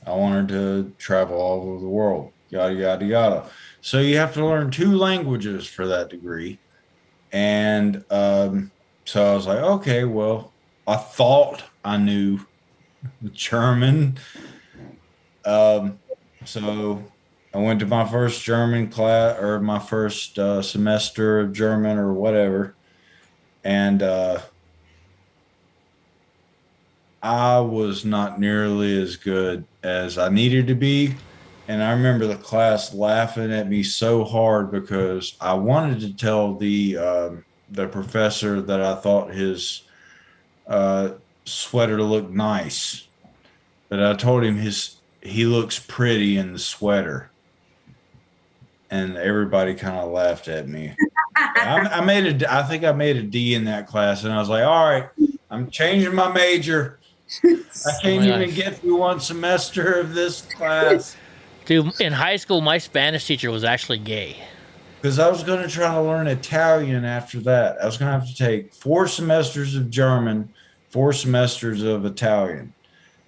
I wanted to travel all over the world, yada, yada, yada. So you have to learn 2 languages for that degree. And so I was like, okay, well, I thought I knew German. So I went to my first German class, or my first semester of German or whatever. And I was not nearly as good as I needed to be. And I remember the class laughing at me so hard because I wanted to tell the professor that I thought his sweater looked nice, but I told him he looks pretty in the sweater, and everybody kind of laughed at me. I think I made a D in that class, and I was like, all right, I'm changing my major. I can't even get through 1 semester of this class.
Dude, in high school, my Spanish teacher was actually gay.
Because I was going to try to learn Italian after that. I was going to have to take 4 semesters of German, 4 semesters of Italian.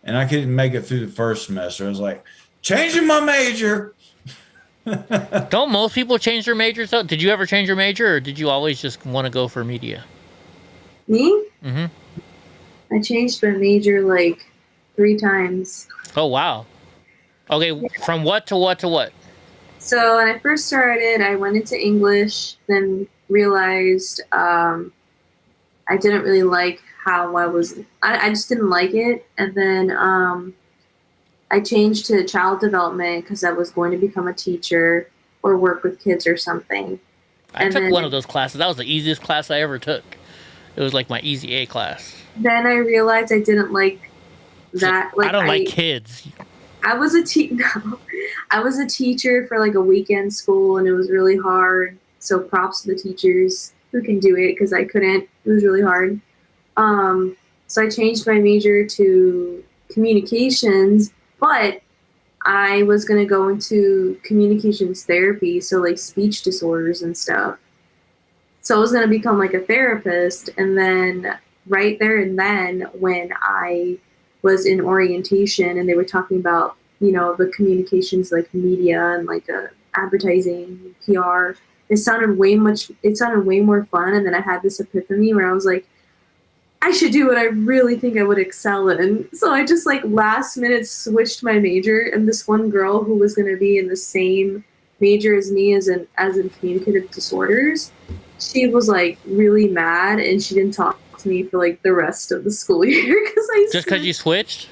And I couldn't make it through the first semester. I was like, changing my major.
Don't most people change their majors though? Did you ever change your major, or did you always just want to go for media?
Me?
Mm-hmm.
I changed my major like 3 times.
Oh, wow. Okay, from what to what to what?
So when I first started, I went into English, then realized I didn't really like how I just didn't like it. And then I changed to child development because I was going to become a teacher or work with kids or something.
I took one of those classes. That was the easiest class I ever took. It was like my easy A class.
Then I realized I didn't like that.
I don't like kids.
I was a teacher for like a weekend school, and it was really hard. So props to the teachers who can do it, because I couldn't. It was really hard. So I changed my major to communications, but I was going to go into communications therapy, so like speech disorders and stuff. So I was going to become like a therapist, and then right there and then when I was in orientation and they were talking about, you know, the communications like media and like advertising, PR, it sounded way more fun. And then I had this epiphany where I was like, I should do what I really think I would excel in. So I just like last minute switched my major, and this one girl who was going to be in the same major as me as in communicative disorders, she was like really mad, and she didn't talk to me for like the rest of the school year
because you switched.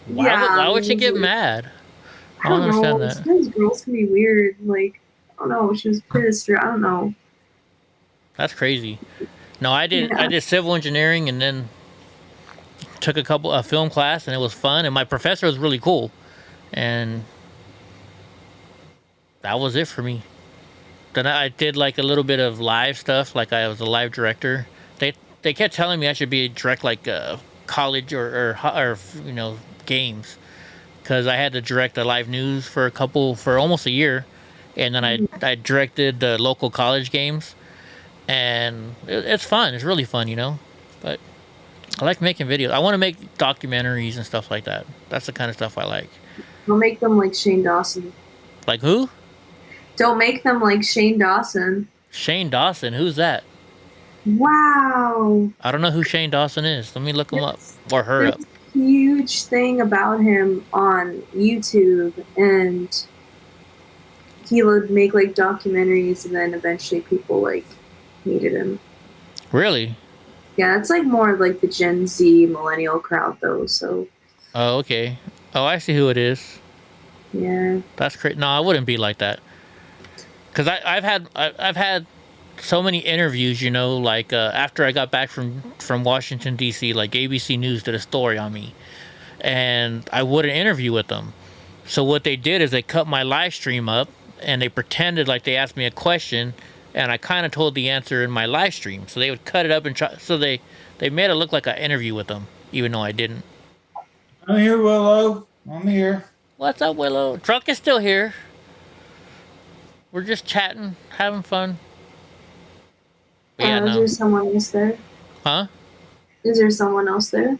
Why would she get mad? I don't understand that.
Sometimes girls can be weird. Like, I don't know. She was pissed, or I don't know.
That's crazy. No, I did. Yeah. I did civil engineering, and then took a film class, and it was fun. And my professor was really cool, and that was it for me. Then I did like a little bit of live stuff, like I was a live director. They kept telling me I should be direct like college or you know, games, because I had to direct the live news for almost a year, and then I directed the local college games, and it's fun. It's really fun, you know. But I like making videos. I want to make documentaries and stuff like that. That's the kind of stuff I like.
Don't make them like Shane Dawson.
Like who?
Don't make them like Shane Dawson.
Shane Dawson? Who's that?
Wow.
I don't know who Shane Dawson is. Let me look him up. Or her up.
Huge thing about him on YouTube, and he would make like documentaries, and then eventually people like hated him.
Really?
Yeah, it's like more like the Gen Z millennial crowd though, so.
Oh, okay. Oh, I see who it is.
Yeah.
That's crazy. No, I wouldn't be like that. Cause I've had so many interviews, you know, like after I got back from Washington D.C., like ABC News did a story on me, and I wouldn't interview with them. So what they did is they cut my live stream up, and they pretended like they asked me a question, and I kind of told the answer in my live stream. So they would cut it up and try. So they made it look like an interview with them, even though I didn't.
I'm here, Willow. I'm here.
What's up, Willow? Truck is still here. We're just chatting, having fun. Yeah,
Is there someone else there?
Huh?
Is there someone else there?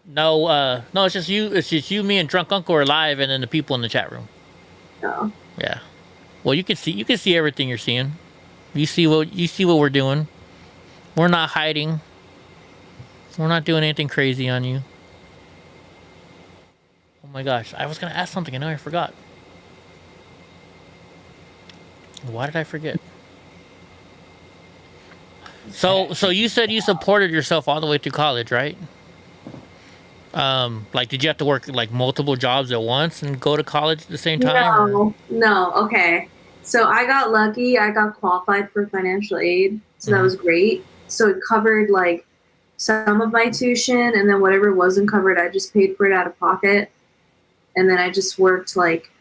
No, no, it's just you. It's just you, me, and Drunk Uncle are live, and then the people in the chat room.
Oh.
Yeah. Well, you can see everything you're seeing. You see what we're doing. We're not hiding. We're not doing anything crazy on you. Oh my gosh, I was gonna ask something and now I forgot. Why did I forget? So you said you supported yourself all the way through college, right? Like, did you have to work like multiple jobs at once and go to college at the same time?
No. Okay. So I got lucky. I got qualified for financial aid, so that was great. So it covered like some of my tuition, and then whatever wasn't covered, I just paid for it out of pocket. And then I just worked like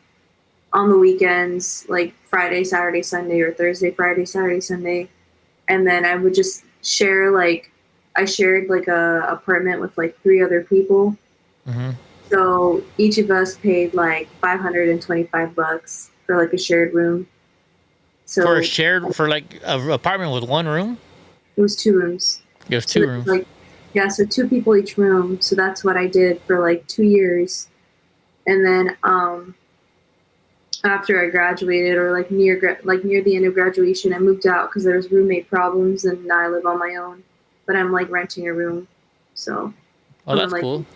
on the weekends, like Friday, Saturday, Sunday, or Thursday, Friday, Saturday, Sunday. And then I would just share I shared like a apartment with like 3 other people.
Mm-hmm.
So each of us paid like $525 for like a shared room. So
for like an apartment with 1 room?
It was 2 rooms.
It was 2 rooms.
Like, yeah, so 2 people each room. So that's what I did for like 2 years. And then after I graduated, or like near the end of graduation, I moved out because there was roommate problems, and now I live on my own. But I'm like renting a room, so.
Oh, that's cool.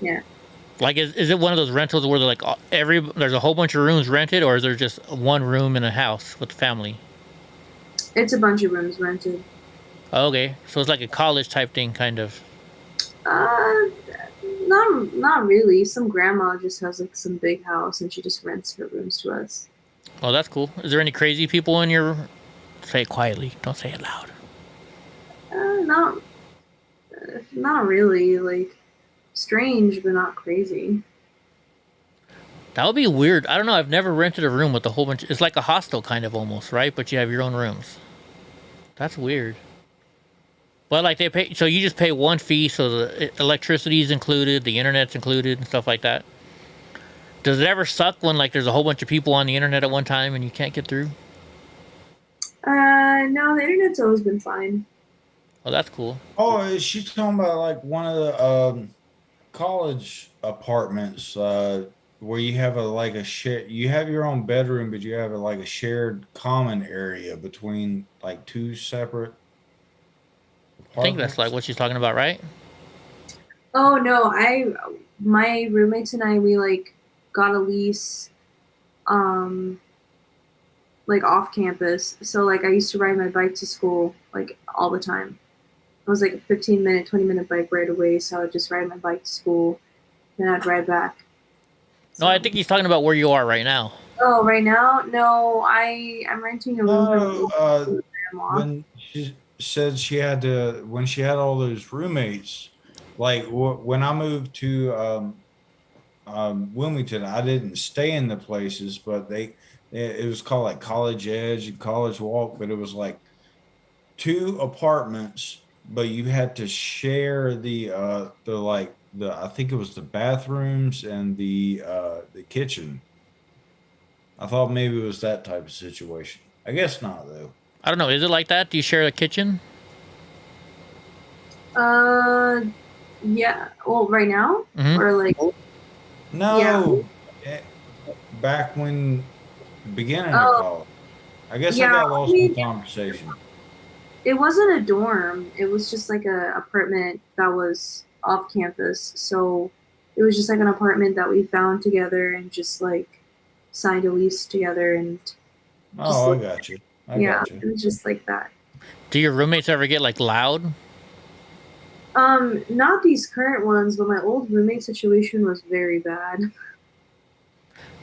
Yeah.
Like, is it one of those rentals where they're like there's a whole bunch of rooms rented, or is there just 1 room in a house with the family?
It's a bunch of rooms rented.
Oh, okay, so it's like a college type thing, kind of.
Not really. Some grandma just has like some big house, and she just rents her rooms to us.
Oh, that's cool. Is there any crazy people in your? Say it quietly. Don't say it loud.
Not really. Like, strange, but not crazy.
That would be weird. I don't know. I've never rented a room with a whole bunch. It's like a hostel kind of almost, right? But you have your own rooms. That's weird. But like they pay, so you just pay 1 fee, so the electricity is included, the internet's included, and stuff like that. Does it ever suck when like there's a whole bunch of people on the internet at one time and you can't get through?
No, the internet's always been fine.
Oh, that's cool.
Oh, she's talking about like one of the college apartments where you have you have your own bedroom, but you have like a shared common area between like 2 separate.
I think that's like what she's talking about, right?
Oh no, my roommates and I, we like got a lease like off campus. So like I used to ride my bike to school like all the time. It was like a 15-minute, 20-minute bike ride away, so I would just ride my bike to school, then I'd ride back.
No, I think he's talking about where you are right now.
Oh, right now? No, I'm renting a room from grandma.
When she said she had to, when she had all those roommates, like when I moved to Wilmington, I didn't stay in the places, but it was called like College Edge and College Walk, but it was like 2 apartments, but you had to share the I think it was the bathrooms and the kitchen. I thought maybe it was that type of situation. I guess not though.
I don't know. Is it like that? Do you share a kitchen?
Yeah. Well, right now, or like.
No. back when beginning of
Oh,
college. I guess I
yeah.
got lost in conversation.
It wasn't a dorm. It was just like a apartment that was off campus. So it was just like an apartment that we found together and just like signed a lease together and
Oh,
like,
I got you. I
yeah,
got you.
it was just like that.
Do your roommates ever get like loud?
Not these current ones, but my old roommate situation was very bad.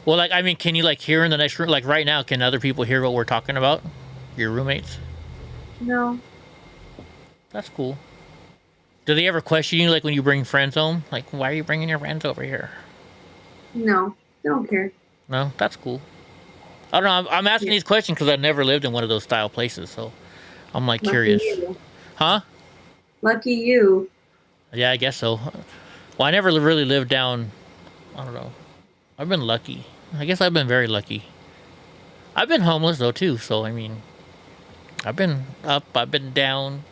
Well, like, I mean, can you like hear in the next room? Like right now, can other people hear what we're talking about? Your roommates?
No.
That's cool. Do they ever question you, like when you bring friends home? Like, why are you bringing your friends over here?
No, they don't care.
No, that's cool. I don't know. I'm asking these questions because I've never lived in one of those style places, so I'm like curious.
Lucky you.
Huh?
Lucky you.
Yeah, I guess so. Well, I never really lived down. I don't know. I've been lucky. I guess I've been very lucky. I've been homeless though too, so I mean, I've been up, I've been down,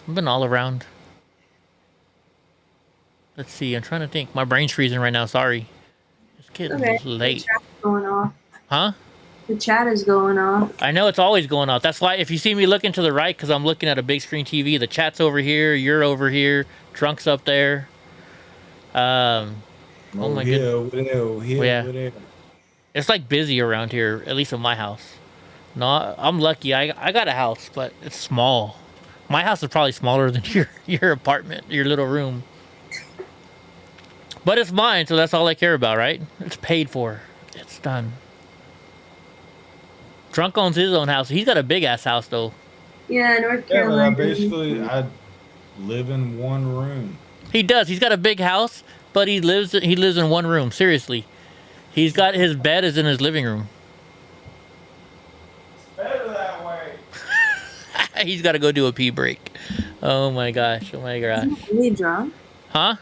I've been all around. Let's see. I'm trying to think. My brain's freezing right now. Sorry. It's getting late.
The chat's going off.
Huh?
The chat is going off.
I know it's always going off. That's why if you see me looking to the right, because I'm looking at a big screen TV, the chat's over here, you're over here, Drunk's up there. Oh my goodness. Yeah. It's like busy around here, at least in my house. No, I'm lucky. I got a house, but it's small. My house is probably smaller than your apartment, your little room. But it's mine, so that's all I care about, right? It's paid for. It's done. Drunk owns his own house. He's got a big ass house though.
Yeah, North
Yeah, but
Carolina.
I live in one room.
He does. He's got a big house, but he lives in one room. Seriously. He's got his bed is in his living room.
It's better that way.
He's got to go do a pee break. Oh my gosh. Oh my gosh.
Is he really drunk?
Huh?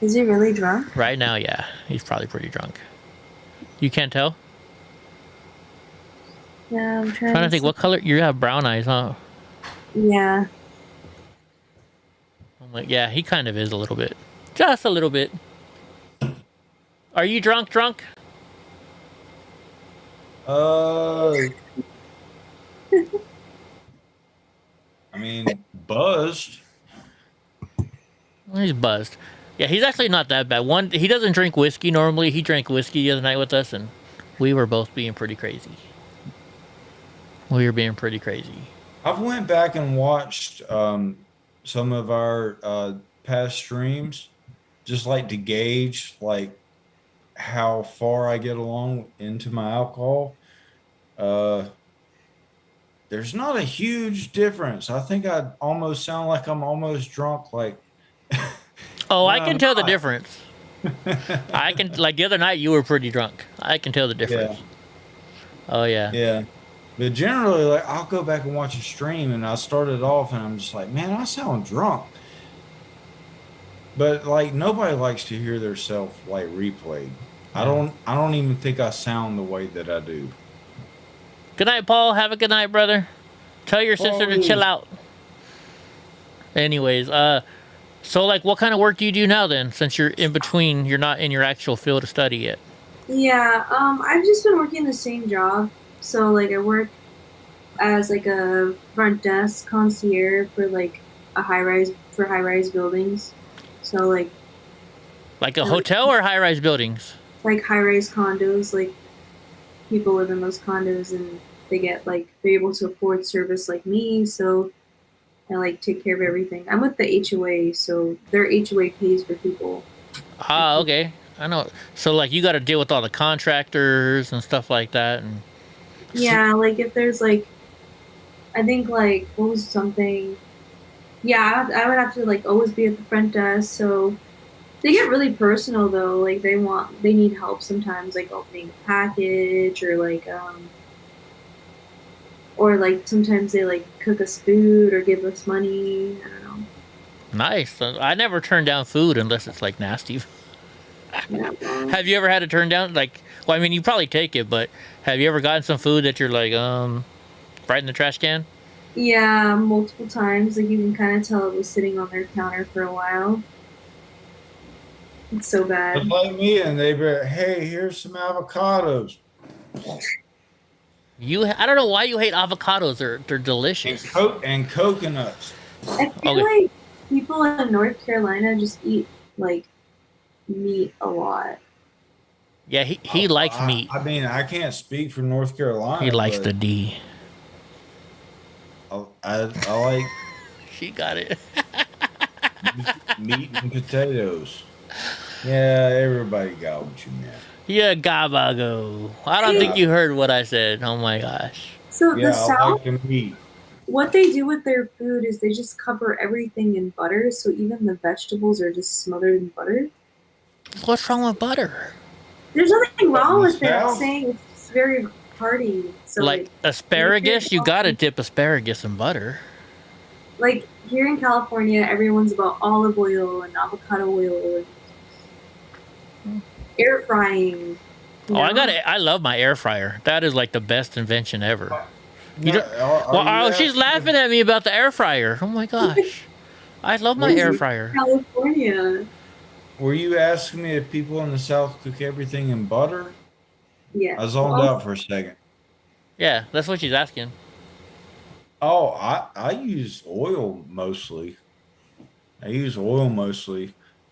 Is he really drunk?
Right now, yeah. He's probably pretty drunk. You can't tell?
Yeah, I'm trying
to think. What color? You have brown eyes, huh?
Yeah.
I'm like, yeah, he kind of is a little bit. Just a little bit. Are you drunk?
I mean, buzzed.
He's buzzed. Yeah, he's actually not that bad. He doesn't drink whiskey normally. He drank whiskey the other night with us, and we were both being pretty crazy. We were being pretty crazy.
I've went back and watched some of our past streams, just like to gauge like how far I get along into my alcohol. There's not a huge difference. I think I almost sound like I'm almost drunk. Like,
oh, I can tell the difference. I can, like the other night, you were pretty drunk. I can tell the difference.
Yeah.
Oh yeah.
Yeah. But generally, like, I'll go back and watch a stream, and I started off, and I'm just like, man, I sound drunk. But like, nobody likes to hear their self like replayed. I don't even think I sound the way that I do.
Good night, Paul. Have a good night, brother. Tell your sister to chill out. Anyways, so like, what kind of work do you do now then? Since you're in between, you're not in your actual field of study yet.
Yeah, I've just been working the same job. So like, I work as like a front desk concierge for like high-rise buildings. So like
a hotel or high-rise buildings?
Like high-rise condos, like people live in those condos and they get like, they're able to afford service like me, so I like take care of everything. I'm with the HOA, so their HOA pays for people.
Ah, okay. I know. So like, you got to deal with all the contractors and stuff like that. And
yeah, like if there's like, I think like, what was something? Yeah, I would have to like always be at the front desk. So they get really personal though. Like they need help sometimes, like opening a package or like sometimes they like cook us food or give us money. I don't know.
Nice. I never turn down food unless it's like nasty.
Yeah.
Have you ever had to turn down, like, well, I mean, you probably take it, but have you ever gotten some food that you're like, right in the trash can?
Yeah, multiple times. Like you can kind of tell it was sitting on their counter for a while. It's so bad.
Just like me, and they be, hey, here's some avocados.
I don't know why you hate avocados. They're delicious.
And coconuts.
I feel like people in North Carolina just eat like meat a lot.
Yeah, he likes meat.
I mean, I can't speak for North Carolina.
He likes
but
the D.
I like.
She got it.
Meat and potatoes. Yeah, everybody got what you meant.
Yeah, gabago. I don't think you heard what I said. Oh my gosh.
So
Yeah,
the
I
South,
like the meat.
what they do with their food is they just cover everything in butter, so even the vegetables are just smothered in butter.
What's wrong with butter?
There's nothing wrong
The
with it. I'm
South?
saying it's just very hearty. So
Like asparagus, you gotta dip asparagus in butter.
like here in California, everyone's about olive oil and avocado oil and air frying.
Oh, I love my air fryer. That is like the best invention ever. She's laughing at me about the air fryer. Oh my gosh. I love my air fryer.
California.
Were you asking me if people in the South cook everything in butter?
Yeah.
I zoned out for a second.
Yeah, that's what she's asking.
Oh, I use oil mostly.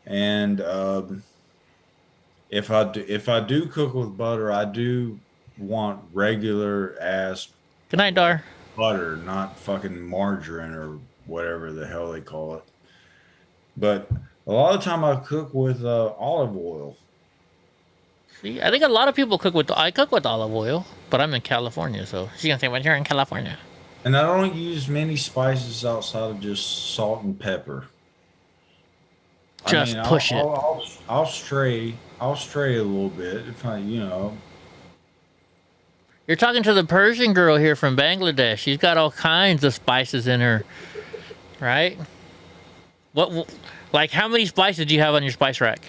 And if I do cook with butter, I do want regular ass.
Good night, Dar.
Butter, not fucking margarine or whatever the hell they call it. But a lot of the time I cook with olive oil.
See, I think a lot of people I cook with olive oil, but I'm in California, so she's gonna say, "Well, you're in California."
And I don't use many spices outside of just salt and pepper.
Just push it.
I'll stray a little bit if I,
You're talking to the Persian girl here from Bangladesh. She's got all kinds of spices in her, right? Like how many spices do you have on your spice rack?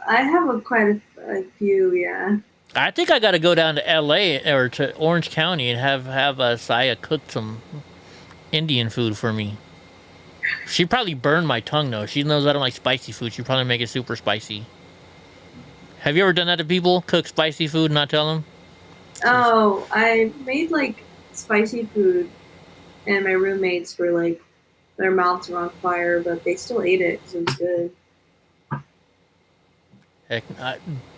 I have quite a few, yeah.
I think I got to go down to L.A. or to Orange County and have Saya cook some Indian food for me. She probably burned my tongue though. She knows I don't like spicy food. She'd probably make it super spicy. Have you ever done that to people? Cook spicy food and not tell them?
Oh, I made like spicy food, and my roommates were like, their mouths were on fire, but they still ate it because it was good.
Heck,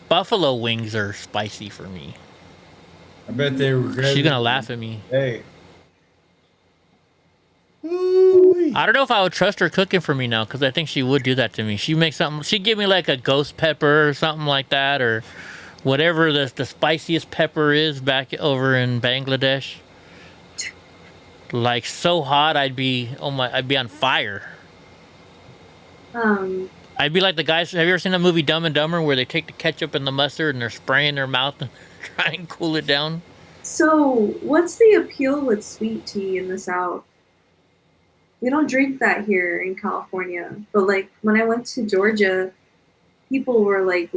buffalo wings are spicy for me.
I bet they regret.
She's gonna laugh at me.
Hey.
I don't know if I would trust her cooking for me now because I think she would do that to me. She makes something. She'd give me like a ghost pepper or something like that, or whatever the spiciest pepper is back over in Bangladesh. Like so hot, I'd be on fire. I'd be like the guys. Have you ever seen that movie Dumb and Dumber where they take the ketchup and the mustard and they're spraying their mouth and try and cool it down?
So, what's the appeal with sweet tea in the South? We don't drink that here in California, but like when I went to Georgia, people were like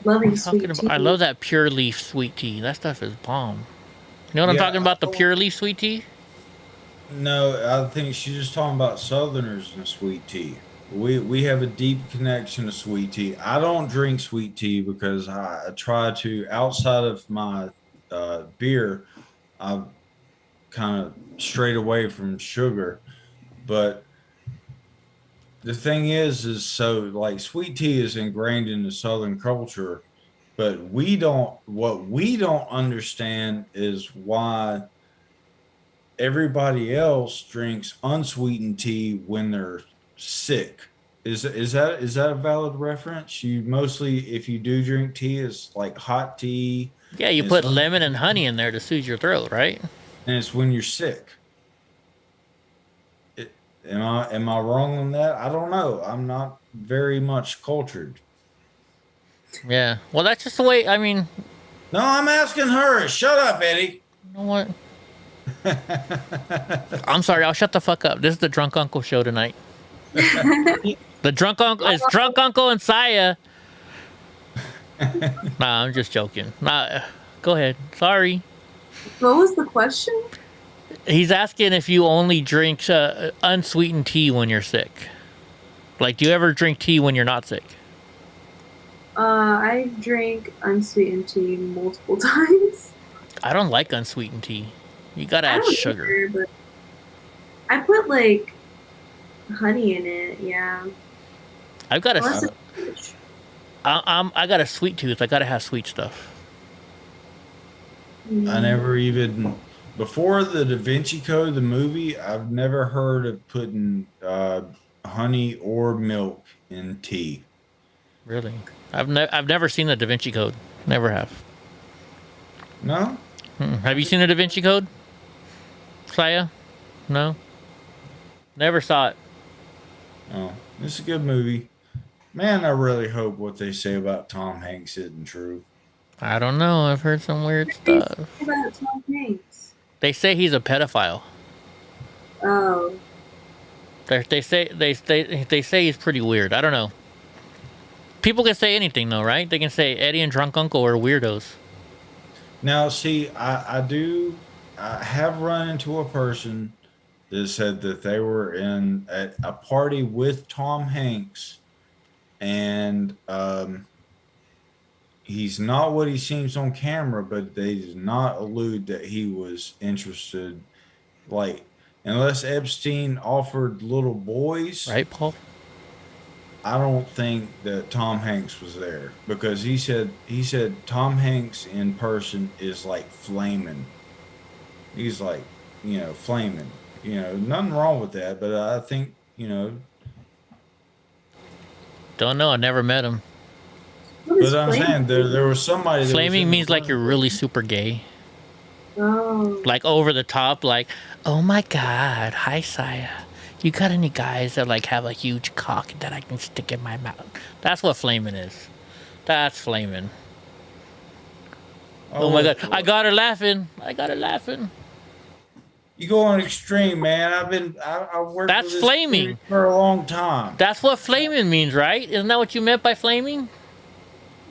loving sweet tea.
I love that pure leaf sweet tea. That stuff is bomb. You know what I'm talking about? The pure leaf sweet tea?
No, I think she's just talking about Southerners and sweet tea. We have a deep connection to sweet tea. I don't drink sweet tea because I try to, outside of my beer, I've kind of strayed away from sugar. But the thing is so like sweet tea is ingrained in the Southern culture, but what we don't understand is why everybody else drinks unsweetened tea when they're sick. Is that a valid reference? You mostly, if you do drink tea, is like hot tea.
Yeah, you put lemon and honey in there to soothe your throat, right?
And it's when you're sick. Am I wrong on that? I don't know. I'm not very much cultured.
Yeah. Well, that's just the way. I mean.
No, I'm asking her. Shut up, Eddie.
You know what? I'm sorry. I'll shut the fuck up. This is the Drunk Uncle show tonight. The Drunk Uncle is Drunk Uncle and Saya. Nah, I'm just joking. Nah, go ahead. Sorry.
What was the question?
He's asking if you only drink unsweetened tea when you're sick. Like, do you ever drink tea when you're not sick?
I drank unsweetened tea multiple times.
I don't like unsweetened tea. You gotta
I
add
don't
sugar.
either, but I put like honey in it. Yeah.
I've got
Unless
a. I got a sweet tooth. I gotta have sweet stuff.
I never even before the Da Vinci Code, the movie. I've never heard of putting honey or milk in tea.
Really? I've never seen the Da Vinci Code. Never have.
No?
Have you seen the Da Vinci Code? Saya? No? Never saw it.
Oh, it's a good movie. Man, I really hope what they say about Tom Hanks isn't true.
I don't know. I've heard some weird stuff.
About Tom Hanks.
They say he's a pedophile.
Oh.
They say he's pretty weird. I don't know. People can say anything though, right? They can say Eddie and Drunk Uncle are weirdos.
Now, see, I have run into a person that said that they were at a party with Tom Hanks, and he's not what he seems on camera, but they did not allude that he was interested. Like, unless Epstein offered little boys,
right, Paul?
I don't think that Tom Hanks was there, because he said Tom Hanks in person is like flaming. He's like, flaming. Nothing wrong with that, but I think,
Don't know. I never met him.
But I'm saying there was somebody. That
Flaming means like you're really super gay.
Oh.
Like over the top, like, oh my God, hi Saya. You got any guys that like have a huge cock that I can stick in my mouth? That's what flaming is. That's flaming. Oh my God, I got her laughing.
You go on extreme, man. I worked.
That's
with this
flaming
dude for a long time.
That's what flaming means, right? Isn't that what you meant by flaming?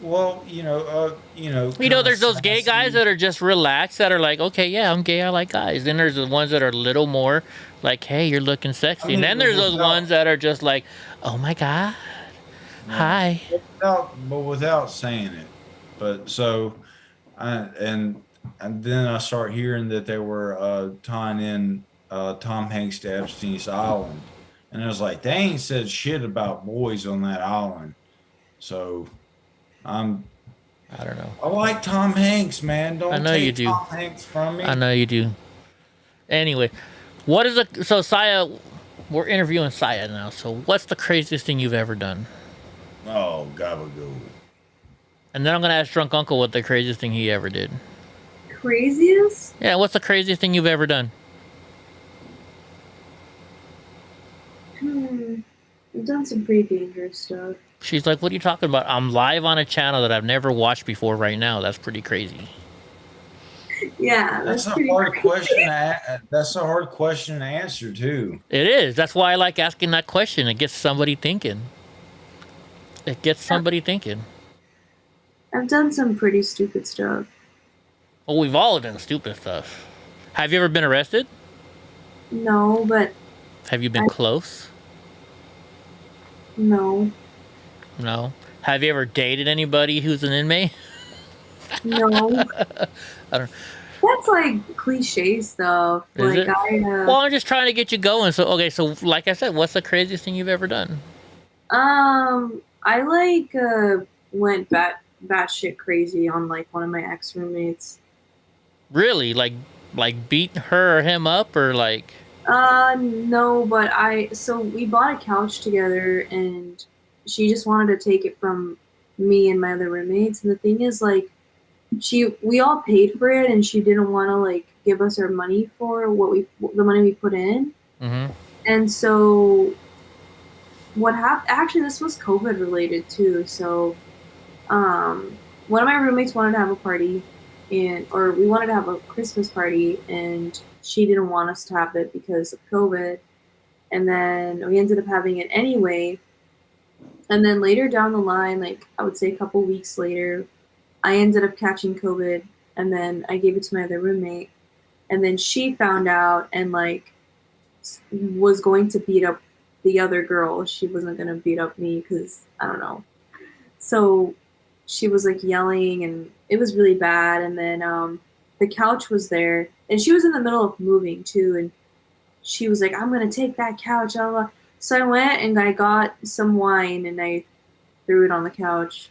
Well,
there's those gay guys that are just relaxed, that are like, okay, yeah, I'm gay, I like guys. Then there's the ones that are a little more like, hey, you're looking sexy. And then there's those ones that are just like, oh my God, hi.
Without saying it. But so, and then I start hearing that they were tying in Tom Hanks to Epstein's Island. And I was like, they ain't said shit about boys on that island. So I
don't know.
I like Tom Hanks, man. Don't
I know
take
you do.
Tom Hanks from me.
I know you do. Anyway, so Saya, we're interviewing Saya now. So what's the craziest thing you've ever done?
Oh, gabagoo.
And then I'm gonna ask Drunk Uncle what the craziest thing he ever did.
Craziest?
Yeah, what's the craziest thing you've ever done?
I've done some pretty dangerous stuff.
She's like, what are you talking about? I'm live on a channel that I've never watched before right now. That's pretty crazy.
Yeah,
that's a hard question. That's a hard question to answer too.
It is. That's why I like asking that question. It gets somebody thinking. I've
done some pretty stupid stuff.
Well, we've all done stupid stuff. Have you ever been arrested?
No, but...
Have you been close?
No.
No? Have you ever dated anybody who's an inmate?
No.
I don't.
That's like cliche stuff.
Is
like
it? Well, I'm just trying to get you going. So like I said, what's the craziest thing you've ever done?
I went batshit crazy on like one of my ex roommates.
Really? Like beat her or him up, or like?
No, but so we bought a couch together, and she just wanted to take it from me and my other roommates. And the thing is, like, we all paid for it, and she didn't want to like give us our money for the money we put in.
Mm-hmm.
And so what happened? Actually, this was COVID related too. So, one of my roommates wanted to have a party, or we wanted to have a Christmas party, and she didn't want us to have it because of COVID. And then we ended up having it anyway. And then later down the line, like I would say a couple weeks later, I ended up catching COVID, and then I gave it to my other roommate. And then she found out and like was going to beat up the other girl. She wasn't gonna beat up me because I don't know. So she was like yelling, and it was really bad. And then the couch was there, and she was in the middle of moving too, and she was like, "I'm gonna take that couch." Blah, blah. So I went and I got some wine and I threw it on the couch.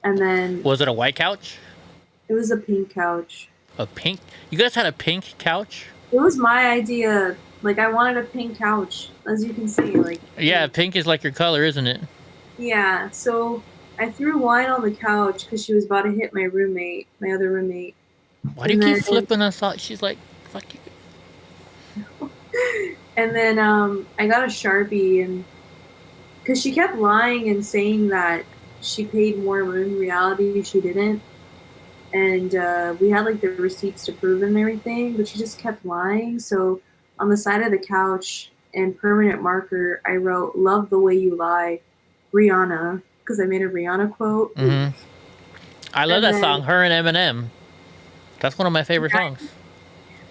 And then
Was it a white couch?
it was a pink couch.
A pink? You guys had a pink couch?
It was my idea. Like, I wanted a pink couch, as you can see. Like,
Yeah, pink is like your color, isn't it?
yeah. So I threw wine on the couch because she was about to hit my roommate, my other roommate.
Why do you keep flipping us off? She's like, fuck you.
And then I got a Sharpie, and because she kept lying and saying that she paid more when in reality she didn't. And we had like the receipts to prove and everything, but she just kept lying. So on the side of the couch in permanent marker, I wrote, "Love the way you lie, Rihanna," because I made a Rihanna quote.
Mm-hmm. I love that song, her and Eminem. That's one of my favorite songs.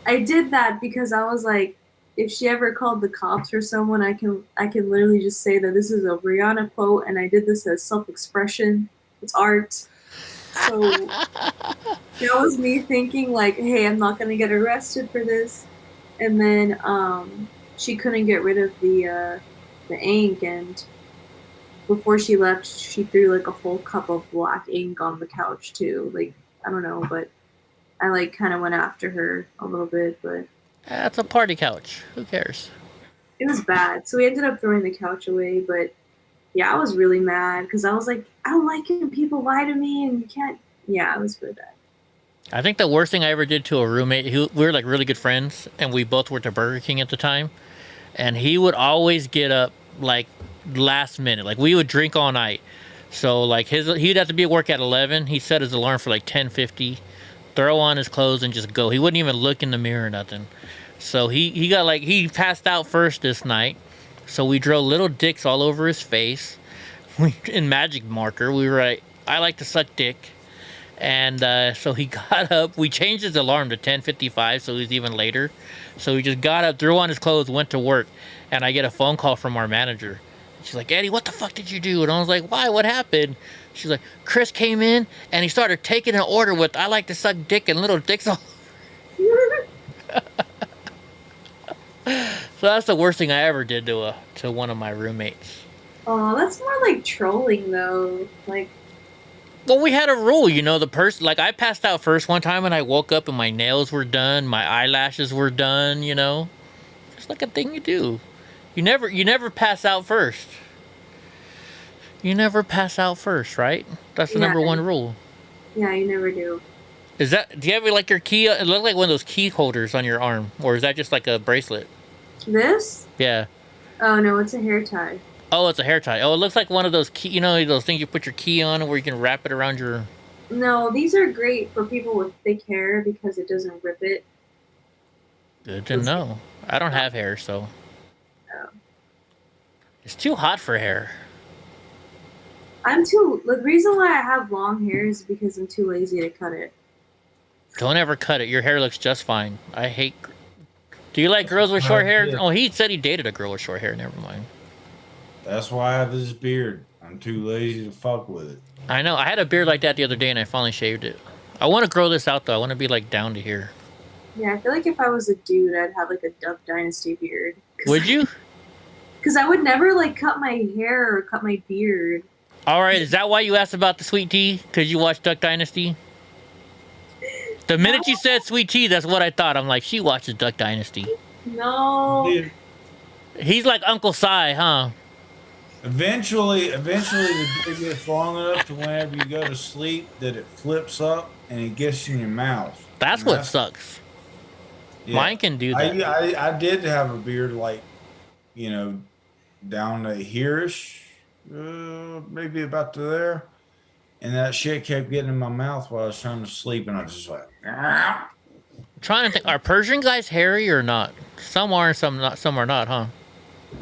I did that because I was like, if she ever called the cops or someone, I can literally just say that this is a Rihanna quote, and I did this as self-expression. It's art. So that was me thinking like, hey, I'm not gonna get arrested for this. And then she couldn't get rid of the ink, and before she left, she threw like a whole cup of black ink on the couch too. Like, I don't know, but I like kind of went after her a little bit, but
That's a party couch. Who cares?
it was bad. So we ended up throwing the couch away, but yeah, I was really mad because I was like, I don't like it when people lie to me and you can't. Yeah, it was really bad.
I think the worst thing I ever did to a roommate, we were like really good friends, and we both worked at Burger King at the time, and he would always get up like last minute. Like, we would drink all night. So like he'd have to be at work at 11. He set his alarm for like 10:50, throw on his clothes and just go. He wouldn't even look in the mirror or nothing. So he passed out first this night. So we drew little dicks all over his face. In magic marker, we were like, I like to suck dick. And so he got up. We changed his alarm to 10:55, so he was even later. So he just got up, threw on his clothes, went to work. And I get a phone call from our manager. She's like, Eddie, what the fuck did you do? And I was like, why? What happened? She's like, Chris came in and he started taking an order with, I like to suck dick and little dicks all So that's the worst thing I ever did to one of my roommates.
Oh, that's more like trolling though. Like,
well, we had a rule, the person, like, I passed out first one time and I woke up and my nails were done, my eyelashes were done, It's like a thing you do. You never pass out first. You never pass out first, right? That's the number one rule.
Yeah, you never do.
Do you have like your key? It looks like one of those key holders on your arm, or is that just like a bracelet?
This?
Yeah.
Oh no, it's a hair tie.
Oh, it's a hair tie. Oh, it looks like one of those key, those things you put your key on where you can wrap it around your...
No, these are great for people with thick hair because it doesn't rip it.
Good to know. I don't have hair, so...
Oh.
It's too hot for hair.
The reason why I have long hair is because I'm too lazy to cut it.
Don't ever cut it. Your hair looks just fine. I hate... Do you like girls with short hair? Oh, he said he dated a girl with short hair. Never mind.
That's why I have this beard. I'm too lazy to fuck with it.
I know. I had a beard like that the other day and I finally shaved it. I want to grow this out though. I want to be like down to here.
Yeah, I feel like if I was a dude, I'd have like a Duck Dynasty beard.
Would you?
Because I would never like cut my hair or cut my beard.
All right, is that why you asked about the sweet tea? Because you watched Duck Dynasty? The minute you said sweet tea, that's what I thought. I'm like, she watches Duck Dynasty.
No.
He's like Uncle Si, huh?
Eventually the beard gets long enough to whenever you go to sleep that it flips up and it gets in your mouth.
That's what sucks. Yeah. Mine can do that.
I did have a beard like, down to here-ish, maybe about to there. And that shit kept getting in my mouth while I was trying to sleep, and I was just like,
I'm trying to think, are Persian guys hairy or not? Some are, some not. Some are not, huh?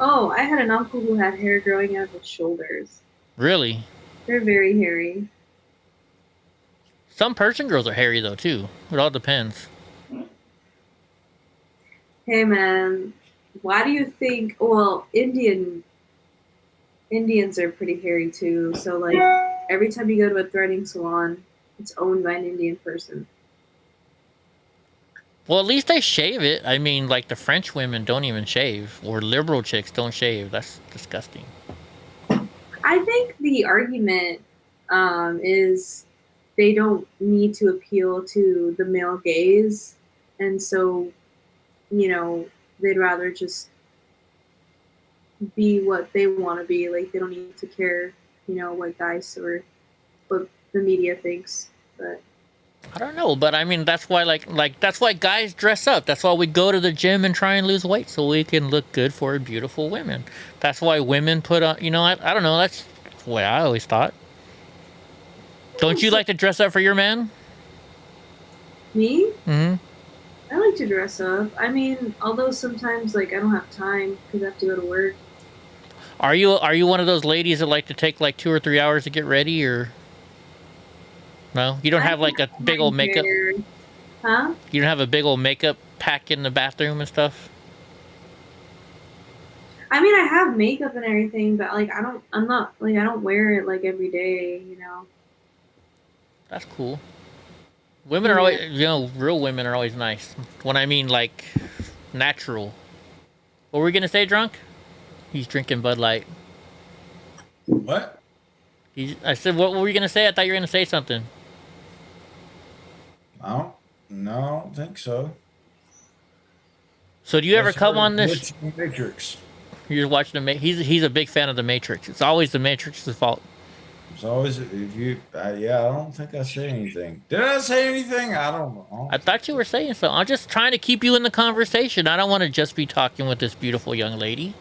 Oh, I had an uncle who had hair growing out of his shoulders.
Really?
They're very hairy.
Some Persian girls are hairy though too. It all depends.
Hey man, why do you think? Well, Indians are pretty hairy too. So like every time you go to a threading salon, it's owned by an Indian person.
Well, at least they shave it. I mean, like the French women don't even shave, or liberal chicks don't shave. That's disgusting.
I think the argument is they don't need to appeal to the male gaze, and so, you know, they'd rather just be what they want to be. Like they don't need to care, you know, what guys or what the media thinks. But
I don't know, but I mean that's why that's why guys dress up. That's why we go to the gym and try and lose weight so we can look good for beautiful women. That's why women put on. You know, I don't know. That's the way I always thought. Don't you like to dress up for your man?
me,
Mm-hmm.
I like to dress up. I mean, although sometimes like I don't have time because I have to go to work.
Are you one of those ladies that like to take like 2 or 3 hours to get ready, or no? You don't have like a big old makeup.
Huh?
You don't have a big old makeup pack in the bathroom and stuff.
I mean, I have makeup and everything, but like I don't wear it like every day, you know.
That's cool. Women are always, you know, real women are always nice. When I mean like natural. What were we gonna say, drunk? He's drinking Bud Light.
What?
I said, what were we gonna say? I thought you were gonna say something.
No, I don't think so.
So do you ever come on this?
Matrix.
You're watching the he's a big fan of the Matrix. It's always the Matrix's fault.
It's always if you. Yeah, I don't think I say anything. Did I say anything? I don't know.
I thought you were saying so. I'm just trying to keep you in the conversation. I don't want to just be talking with this beautiful young lady.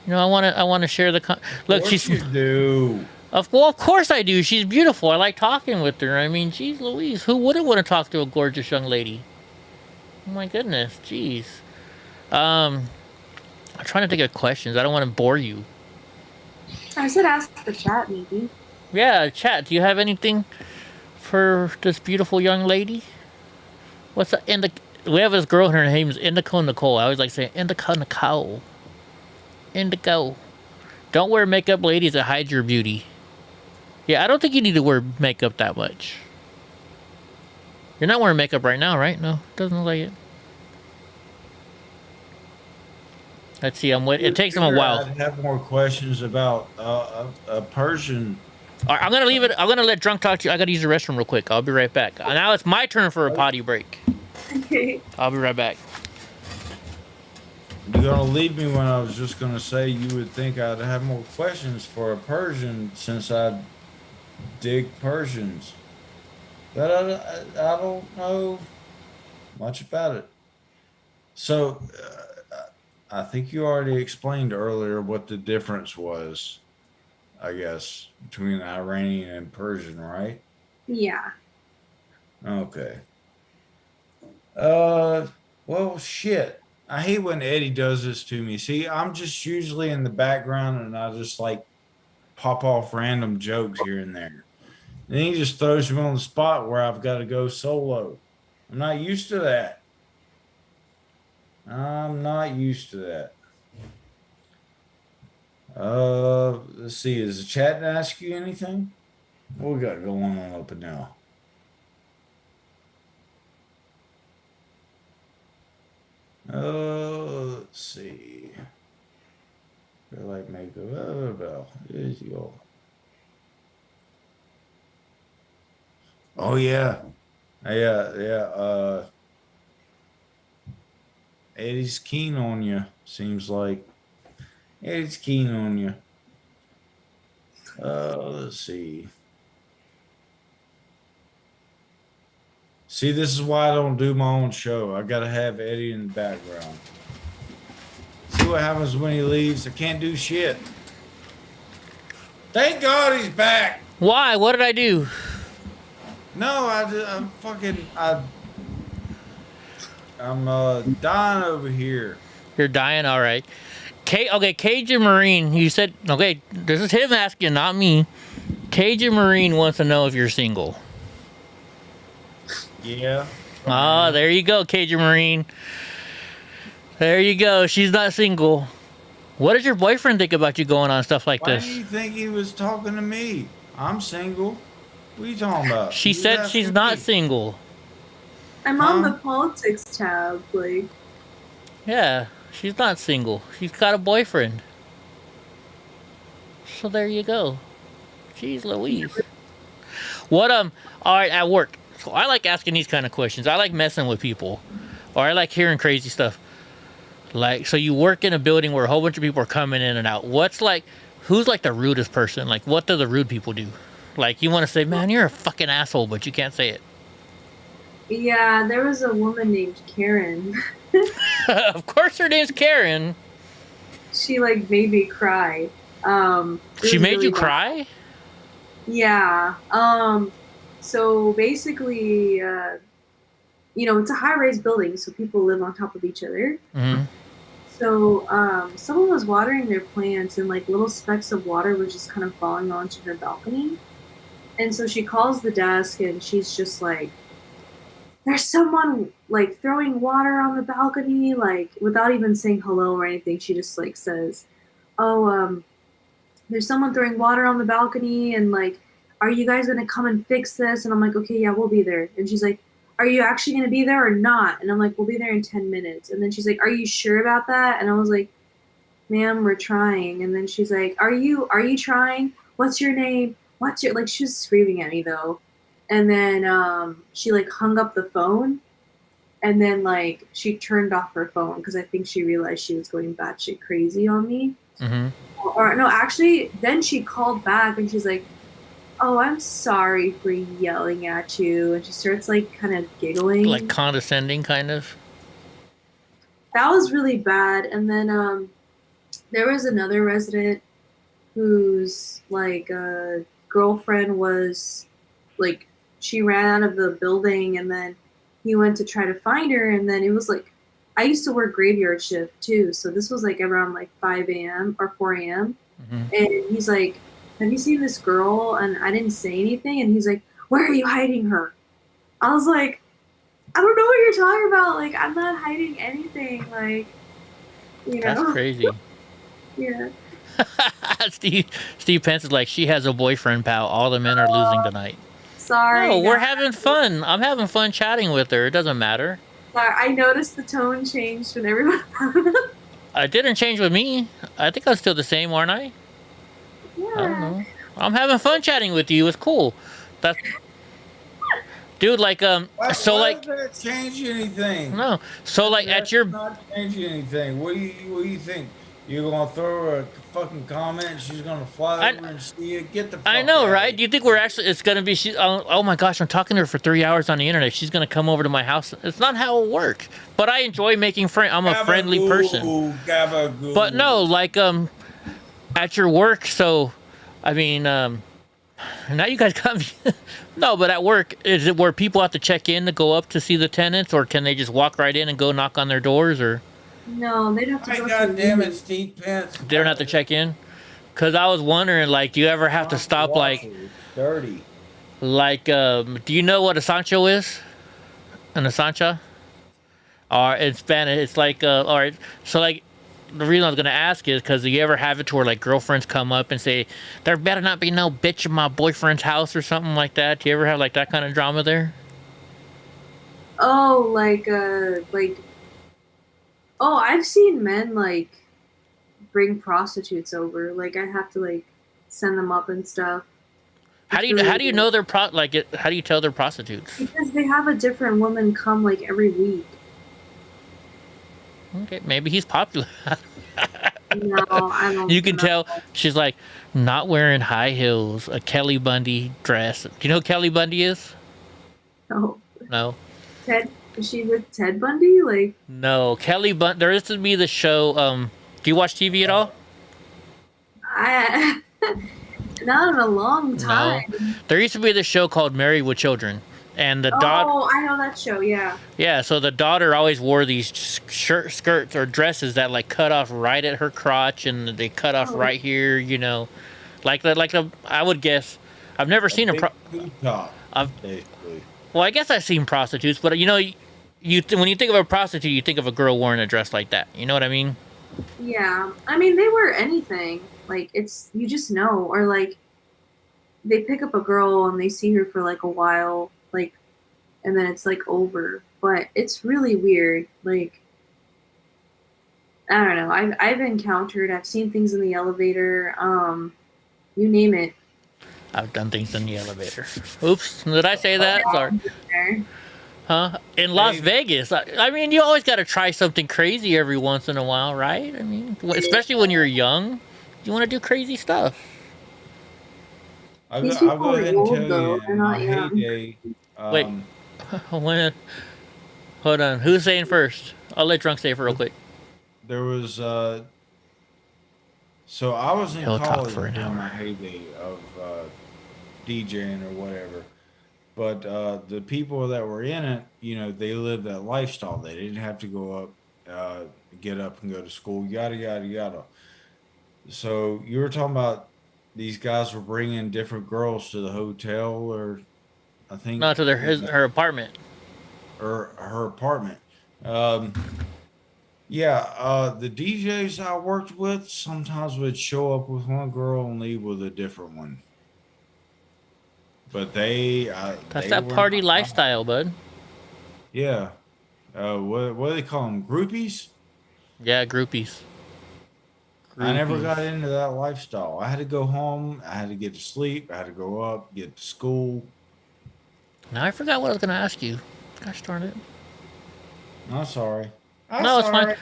You know, I want to share the. Look, she's.
You do.
Of course I do. She's beautiful. I like talking with her. I mean, geez, Louise, who wouldn't want to talk to a gorgeous young lady? Oh my goodness, jeez. I'm trying to think of questions. I don't want to bore you.
I said ask the chat, maybe.
Yeah, chat. Do you have anything for this beautiful young lady? What's up? We have this girl. Her name is Indigo Nicole. I always like saying Indigo Nicole. Indigo. Don't wear makeup, ladies. It hides your beauty. Yeah, I don't think you need to wear makeup that much. You're not wearing makeup right now, right? No, doesn't look like it. Let's see. I'm waiting. It takes them a while.
I have more questions about a Persian.
All right, I'm gonna leave it. I'm gonna let drunk talk to you. I gotta use the restroom real quick. I'll be right back. Now it's my turn for a potty break.
Okay.
I'll be right back.
You're gonna leave me when I was just gonna say you would think I'd have more questions for a Persian since I dig Persians, but I don't know much about it. So I think you already explained earlier what the difference was, I guess, between Iranian and Persian, right?
Yeah.
Okay. Well, shit. I hate when Eddie does this to me. See, I'm just usually in the background and I just like pop off random jokes here and there. Then he just throws me on the spot where I've got to go solo. I'm not used to that. I'm not used to that. Let's see. Is the chat ask you anything? What we got going on up and now? Let's see. Feel like makeup. Here's your. Oh yeah. Yeah. Eddie's keen on you. Seems like Eddie's keen on you. Let's see. See, this is why I don't do my own show. I gotta have Eddie in the background. See what happens when he leaves? I can't do shit. Thank God he's back.
Why? What did I do?
No, I'm dying over here.
You're dying? All right. Okay, Cajun Marine, you said, okay, this is him asking, not me. Cajun Marine wants to know if you're single.
Yeah.
Ah, there you go, Cajun Marine. There you go. She's not single. What does your boyfriend think about you going on stuff like
Why
this?
do you think he was talking to me? I'm single. What are you talking about?
She
He was
said she's
asking
not
me.
single.
I'm on the politics tab, like.
Yeah, she's not single. She's got a boyfriend. So there you go. Jeez Louise. What, alright, at work. So I like asking these kind of questions. I like messing with people. Or I like hearing crazy stuff. Like, so you work in a building where a whole bunch of people are coming in and out. Who's like the rudest person? Like, what do the rude people do? Like, you want to say, man, you're a fucking asshole, but you can't say it.
Yeah, there was a woman named Karen.
Of course her name's Karen.
She, like, made me cry.
She made you cry?
Yeah. So basically, you know, it's a high-rise building, so people live on top of each other.
Mm-hmm.
So someone was watering their plants, and like little specks of water were just kind of falling onto her balcony. And so she calls the desk, and she's just like, "There's someone like throwing water on the balcony," like without even saying hello or anything. She just like says, "Oh, there's someone throwing water on the balcony, and like, are you guys gonna come and fix this?" And I'm like, "Okay, yeah, we'll be there." And she's like, "Are you actually gonna be there or not?" And I'm like, "We'll be there in 10 minutes." And then she's like, "Are you sure about that?" And I was like, "Ma'am, we're trying." And then she's like, Are you trying? What's your name? What's your," like, she was screaming at me though. And then she like hung up the phone, and then like she turned off her phone because I think she realized she was going batshit crazy on me.
Mm-hmm.
Or no, actually, then she called back and she's like, "Oh, I'm sorry for yelling at you." And she starts like kind of giggling.
Like condescending, kind of?
That was really bad. And then there was another resident whose like girlfriend was like, she ran out of the building, and then he went to try to find her. And then it was like, I used to work graveyard shift too, so this was like around like 5 a.m. or 4 a.m.
Mm-hmm.
And he's like, "Have you seen this girl?" And I didn't say anything, and he's like, "Where are you hiding her?" I was like, "I don't know what you're talking about. Like, I'm not hiding anything. Like, you know."
That's crazy.
Yeah.
Steve Pence is like, she has a boyfriend, pal. All the men are losing tonight.
Sorry.
No, we're
guys.
having fun. I'm having fun chatting with her. It doesn't matter.
Sorry, I noticed the tone changed when everyone.
It didn't change with me. I think I'm still the same, aren't I?
Yeah.
I don't know. I'm having fun chatting with you. It's cool. That's... Dude, like,
Why
like...
does that change anything?
No. So, like,
That's
at your...
not changing anything. What do you think? You're gonna throw her a fucking comment and she's gonna fly over and see it? Get the fuck
I know,
out.
right? Do you think we're actually... It's gonna be... Oh my gosh, I'm talking to her for 3 hours on the internet. She's gonna come over to my house. It's not how it works. But I enjoy making friends. I'm a friendly person.
Gabagoo.
But no, like, at your work, so... I mean, now you guys come... No, but at work, is it where people have to check in to go up to see the tenants, or can they just walk right in and go knock on their doors, or...
No, they'd have to go.
God damn it, Steve Pence.
They don't have to check in? Because I was wondering, like, do you ever have to stop, like...
It's dirty.
Like, do you know what a Sancho is? An Asancha? Or in Spanish, it's like, alright, so like, the reason I was gonna ask is because do you ever have it to where like girlfriends come up and say, "There better not be no bitch in my boyfriend's house," or something like that? Do you ever have like that kind of drama there?
Oh, like, oh, I've seen men like bring prostitutes over. Like, I have to like send them up and stuff.
How do you know they're how do you tell they're prostitutes?
Because they have a different woman come like every week.
Okay, maybe he's popular.
No, I don't.
You can tell she's like not wearing high heels, a Kelly Bundy dress. Do you know who Kelly Bundy is?
No.
No.
Ted, is she with Ted Bundy? Like.
No, Kelly Bundy. There used to be the show. Do you watch TV at all?
Not in a long time.
No. There used to be this show called Married with Children. And the daughter...
Oh, I know that show, yeah.
Yeah, so the daughter always wore these skirts or dresses that like cut off right at her crotch, and they cut off right here, you know. I would guess... I've never seen a...
Well,
I guess I've seen prostitutes, but you know, when you think of a prostitute, you think of a girl wearing a dress like that. You know what I mean?
Yeah. I mean, they wear anything. Like, it's, you just know. Or, like, they pick up a girl and they see her for, like, a while, like, and then it's, like, over. But it's really weird. Like, I don't know. I've seen things in the elevator. You name it.
I've done things in the elevator. Oops, did I say that? Sorry. Huh? In Las Vegas. I mean, you always got to try something crazy every once in a while, right? I mean, especially when you're young, you want to do crazy stuff.
I'll
These
go
people
ahead
are
and
old,
tell
though.
you
They're
in my
not young.
heyday.
Wait. Hold on. Who's saying first? I'll let Drunk say it real quick.
There was so I was in
He'll talk
college
for an
during
hour.
my heyday of DJing or whatever. But the people that were in it, you know, they lived that lifestyle. They didn't have to go up, get up and go to school, yada yada yada. So you were talking about these guys were bringing different girls to the hotel, or I think
No, to her apartment.
or her apartment. Yeah, the DJs I worked with sometimes would show up with one girl and leave with a different one. But
That's
they
that
were
party
not.
lifestyle, bud.
Yeah. What do they call them? Groupies?
Yeah, groupies.
I never
Groupies.
got into that lifestyle. I had to go home. I had to get to sleep. I had to go up, get to school.
Now I forgot what I was going to ask you. Gosh darn it.
I'm sorry.
No, it's fine.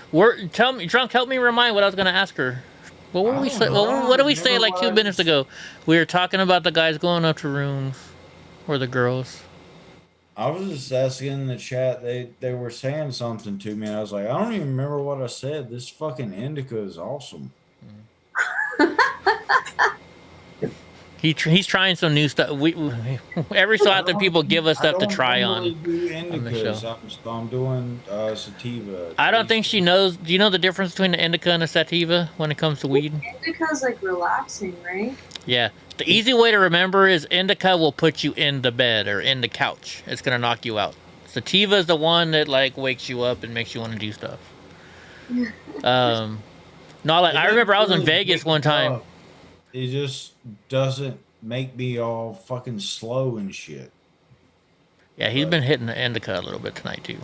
Tell me, Drunk, help me remind what I was going to ask her. What were we say? What did we say like 2 minutes ago? We were talking about the guys going up to rooms, or the girls.
I was just asking in the chat. They were saying something to me. And I was like, I don't even remember what I said. This fucking indica is awesome.
He's trying some new stuff. Every so often people give us stuff to try on the show.
I'm doing sativa.
I don't think she knows. Do you know the difference between the indica and a sativa when it comes to weed?
Indica's like relaxing, right?
Yeah. The easy way to remember is indica will put you in the bed or in the couch. It's gonna knock you out. Sativa is the one that like wakes you up and makes you want to do stuff. No, like I remember I was in Vegas one time.
It just doesn't make me all fucking slow and shit.
Yeah, he's been hitting the indica a little bit tonight too.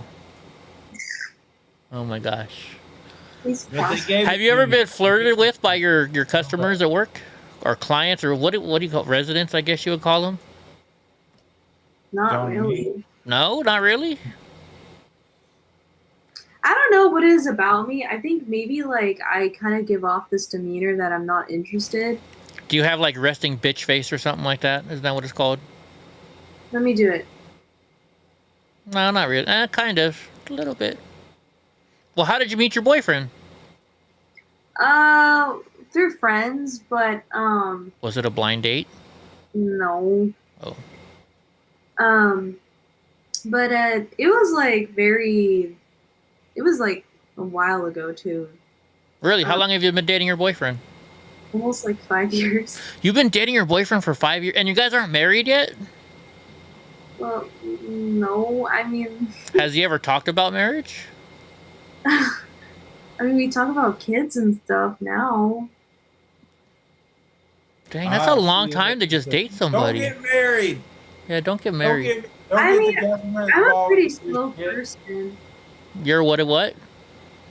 Oh my gosh. Have you ever been flirted with by your customers at work? Or clients, or what do you call residents, I guess you would call them?
Not really.
No, not really?
I don't know what it is about me. I think maybe like I kind of give off this demeanor that I'm not interested.
Do you have like resting bitch face or something like that? Isn't that what it's called?
Let me do it.
No, not really. Kind of. A little bit. Well, how did you meet your boyfriend?
Through friends, but
Was it a blind date?
no.
Oh.
But it was like a while ago too.
Really? How long have you been dating your boyfriend?
Almost like 5 years.
You've been dating your boyfriend for 5 years, and you guys aren't married yet?
Well, no. I mean,
Has he ever talked about marriage?
I mean, we talk about kids and stuff now.
Dang, that's a long time to just date somebody.
Don't get married.
Yeah, don't get married.
I mean, I'm a pretty slow person.
You're what?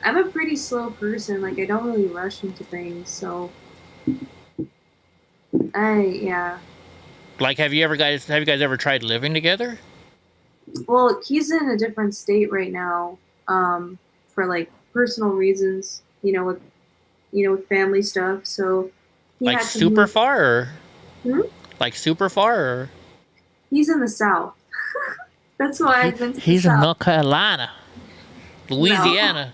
I'm a pretty slow person. Like, I don't really rush into things, so yeah.
Like, have you guys ever tried living together?
Well, he's in a different state right now, for like personal reasons, with family stuff. So he
Like
had to
super
move.
far, or
Hmm?
like super far, or
He's in the South. That's why I've been to
he's
the
in
South.
North Carolina, Louisiana.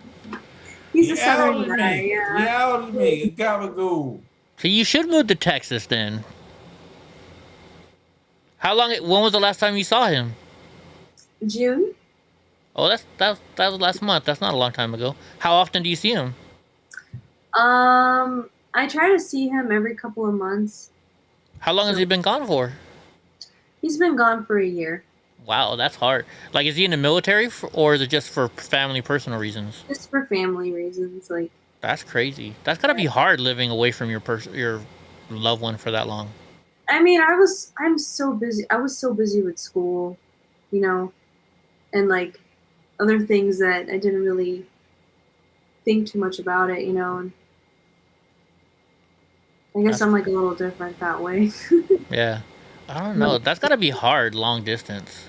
He's a
Get out
Southern
of
guy,
me.
yeah.
Get out of me. You gotta go.
So you should move to Texas then. When was the last time you saw him?
June.
Oh, that was last month. That's not a long time ago. How often do you see him?
I try to see him every couple of months.
How long has he been gone for?
He's been gone for a year.
Wow, that's hard. Like, is he in the military or is it just for family, personal reasons?
Just for family reasons, like.
That's crazy. That's gotta be hard living away from your loved one for that long.
I mean, I'm so busy. I was so busy with school, you know, and like other things that I didn't really think too much about it, you know. And I guess I'm like a little different that way.
Yeah. I don't know. That's gotta be hard, long distance.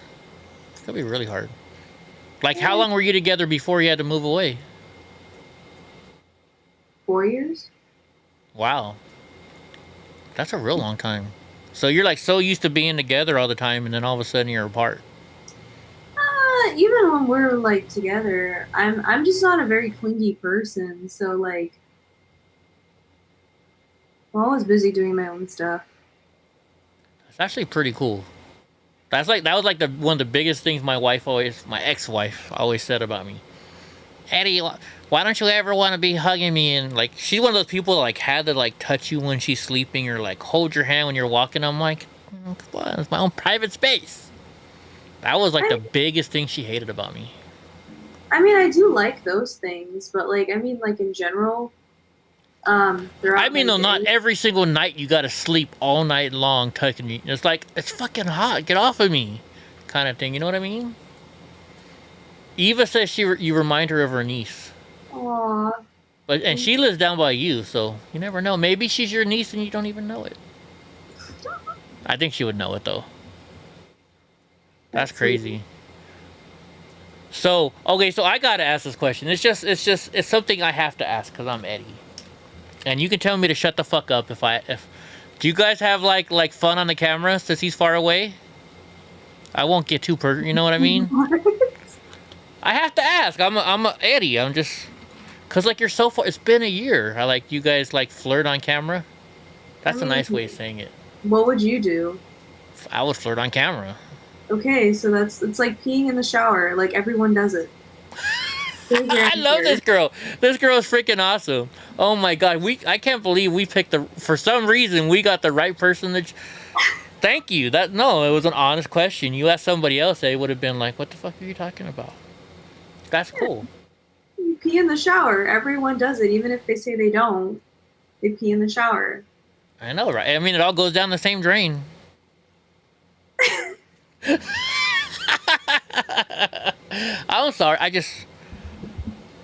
It's gotta be really hard. Like, how long were you together before you had to move away?
4 years.
Wow. That's a real long time. So you're like so used to being together all the time, and then all of a sudden you're apart.
Even when we're like together, I'm just not a very clingy person. So like, I'm always busy doing my own stuff.
It's actually pretty cool. That was like one of the biggest things my ex-wife always said about me. Eddie, why don't you ever want to be hugging me? And like, she's one of those people that like had to like touch you when she's sleeping or like hold your hand when you're walking. I'm like, come on, it's my own private space. That was like the biggest thing she hated about me.
I mean, I do like those things, but like, I mean, like in general,
I mean, though, not every single night you gotta sleep all night long touching me. It's like, it's fucking hot. Get off of me, kind of thing. You know what I mean? Eva says you remind her of her niece.
Aww.
And she lives down by you, so you never know. Maybe she's your niece and you don't even know it. I think she would know it though. That's crazy. So, okay, so I gotta ask this question. It's something I have to ask because I'm Eddie. And you can tell me to shut the fuck up if do you guys have like fun on the camera since he's far away? I won't get too you know what I mean? I have to ask. I'm a Eddie. I'm just, cause like you're so far. It's been a year. I like you guys like flirt on camera. That's a nice way of saying it.
What would you do?
I would flirt on camera.
Okay, so it's like peeing in the shower. Like everyone does it.
I love this girl. This girl is freaking awesome. Oh my god, I can't believe we picked for some reason we got the right person that. Thank you. No, it was an honest question. You asked somebody else, they would have been like, "What the fuck are you talking about?" That's cool.
You pee in the shower. Everyone does it, even if they say they don't. They pee in the shower.
I know, right? I mean, it all goes down the same drain. I'm sorry.
Get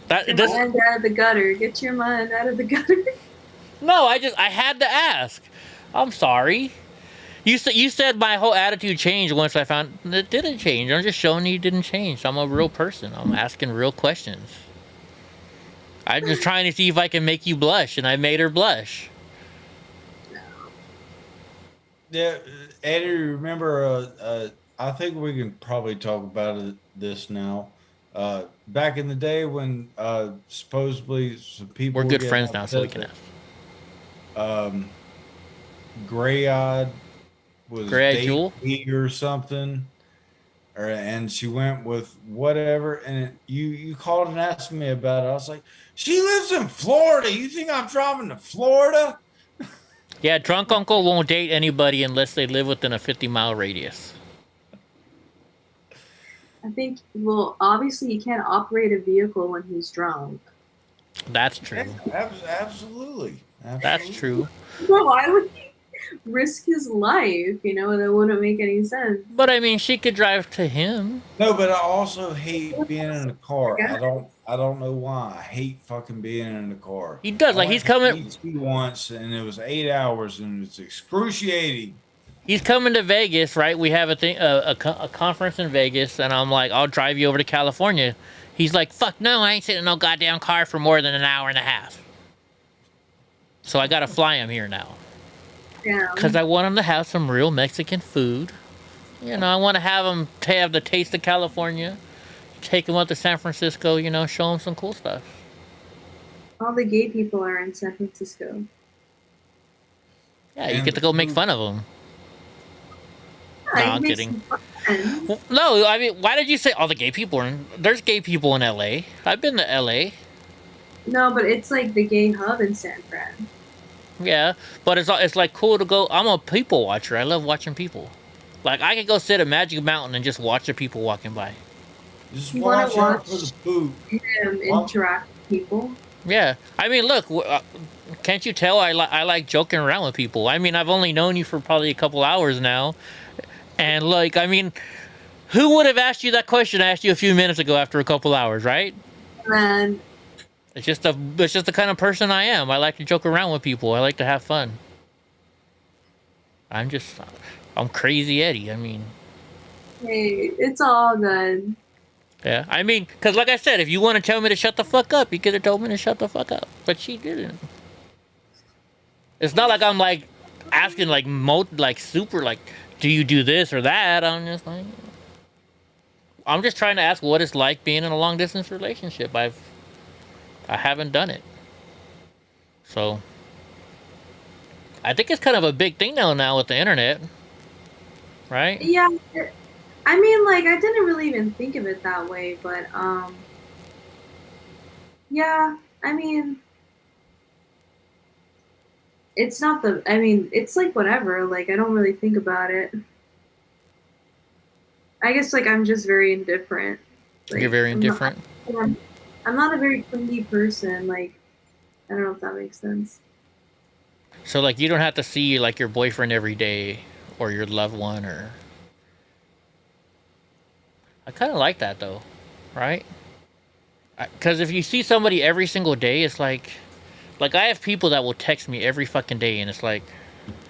your mind out of the gutter. Get your mind out of the gutter.
No, I had to ask. I'm sorry. You said my whole attitude changed once I found it didn't change. I'm just showing you it didn't change. I'm a real person. I'm asking real questions. I'm just trying to see if I can make you blush, and I made her blush.
Yeah, Eddie, remember, I think we can probably talk about this now. Back in the day when supposedly some people
we're good friends now, so we can
ask. Gray-eyed was
Jewel
or something, and she went with whatever, and you called and asked me about it. I was like, she lives in Florida. You think I'm driving to Florida?
Yeah, drunk uncle won't date anybody unless they live within a 50-mile radius.
I think, well, obviously you can't operate a vehicle when he's drunk.
That's true.
Absolutely.
That's true.
Well, why would he risk his life? You know, that wouldn't make any sense.
But I mean, she could drive to him.
No, but I also hate being in a car. I don't know why. I hate fucking being in a car.
He does. Like, he's coming
once, and it was 8 hours, and it's excruciating.
He's coming to Vegas, right? We have a conference in Vegas, and I'm like, I'll drive you over to California. He's like, fuck no, I ain't sitting in no goddamn car for more than an hour and a half. So I gotta fly him here now.
Yeah.
Because I want him to have some real Mexican food. You know, I want to have him have the taste of California. Take him up to San Francisco, you know, show him some cool stuff.
All the gay people are in San Francisco.
Yeah, you get to go make fun of them. No,
Yeah,
I'm kidding. No, I mean, why did you say all the gay people are in? There's gay people in LA. I've been to LA.
No, but it's like the gay hub in San Fran.
Yeah, but it's like cool to go. I'm a people watcher. I love watching people. Like, I could go sit at Magic Mountain and just watch the people walking by.
Just
You wanna
watch out
watch
for the poop.
him interact with people?
Yeah, I mean, look, can't you tell I like joking around with people? I mean, I've only known you for probably a couple hours now, and like, I mean, who would have asked you that question I asked you a few minutes ago after a couple hours, right?
And
It's just the kind of person I am. I like to joke around with people. I like to have fun. I'm crazy Eddie. I mean,
hey, it's all good.
yeah. I mean, because like I said, if you want to tell me to shut the fuck up, you could have told me to shut the fuck up. But she didn't. It's not like I'm like asking like super like, do you do this or that? I'm just trying to ask what it's like being in a long distance relationship. I haven't done it. So I think it's kind of a big thing now with the internet. Right?
Yeah, I mean, like, I didn't really even think of it that way, but, yeah, I mean, it's not it's like whatever, like, I don't really think about it. I guess, like, I'm just very indifferent. Like,
You're very indifferent?
I'm not a very clingy person, like, I don't know if that makes sense.
So, like, you don't have to see, like, your boyfriend every day or your loved one or... I kind of like that, though, right? Because if you see somebody every single day, it's like I have people that will text me every fucking day, and it's like,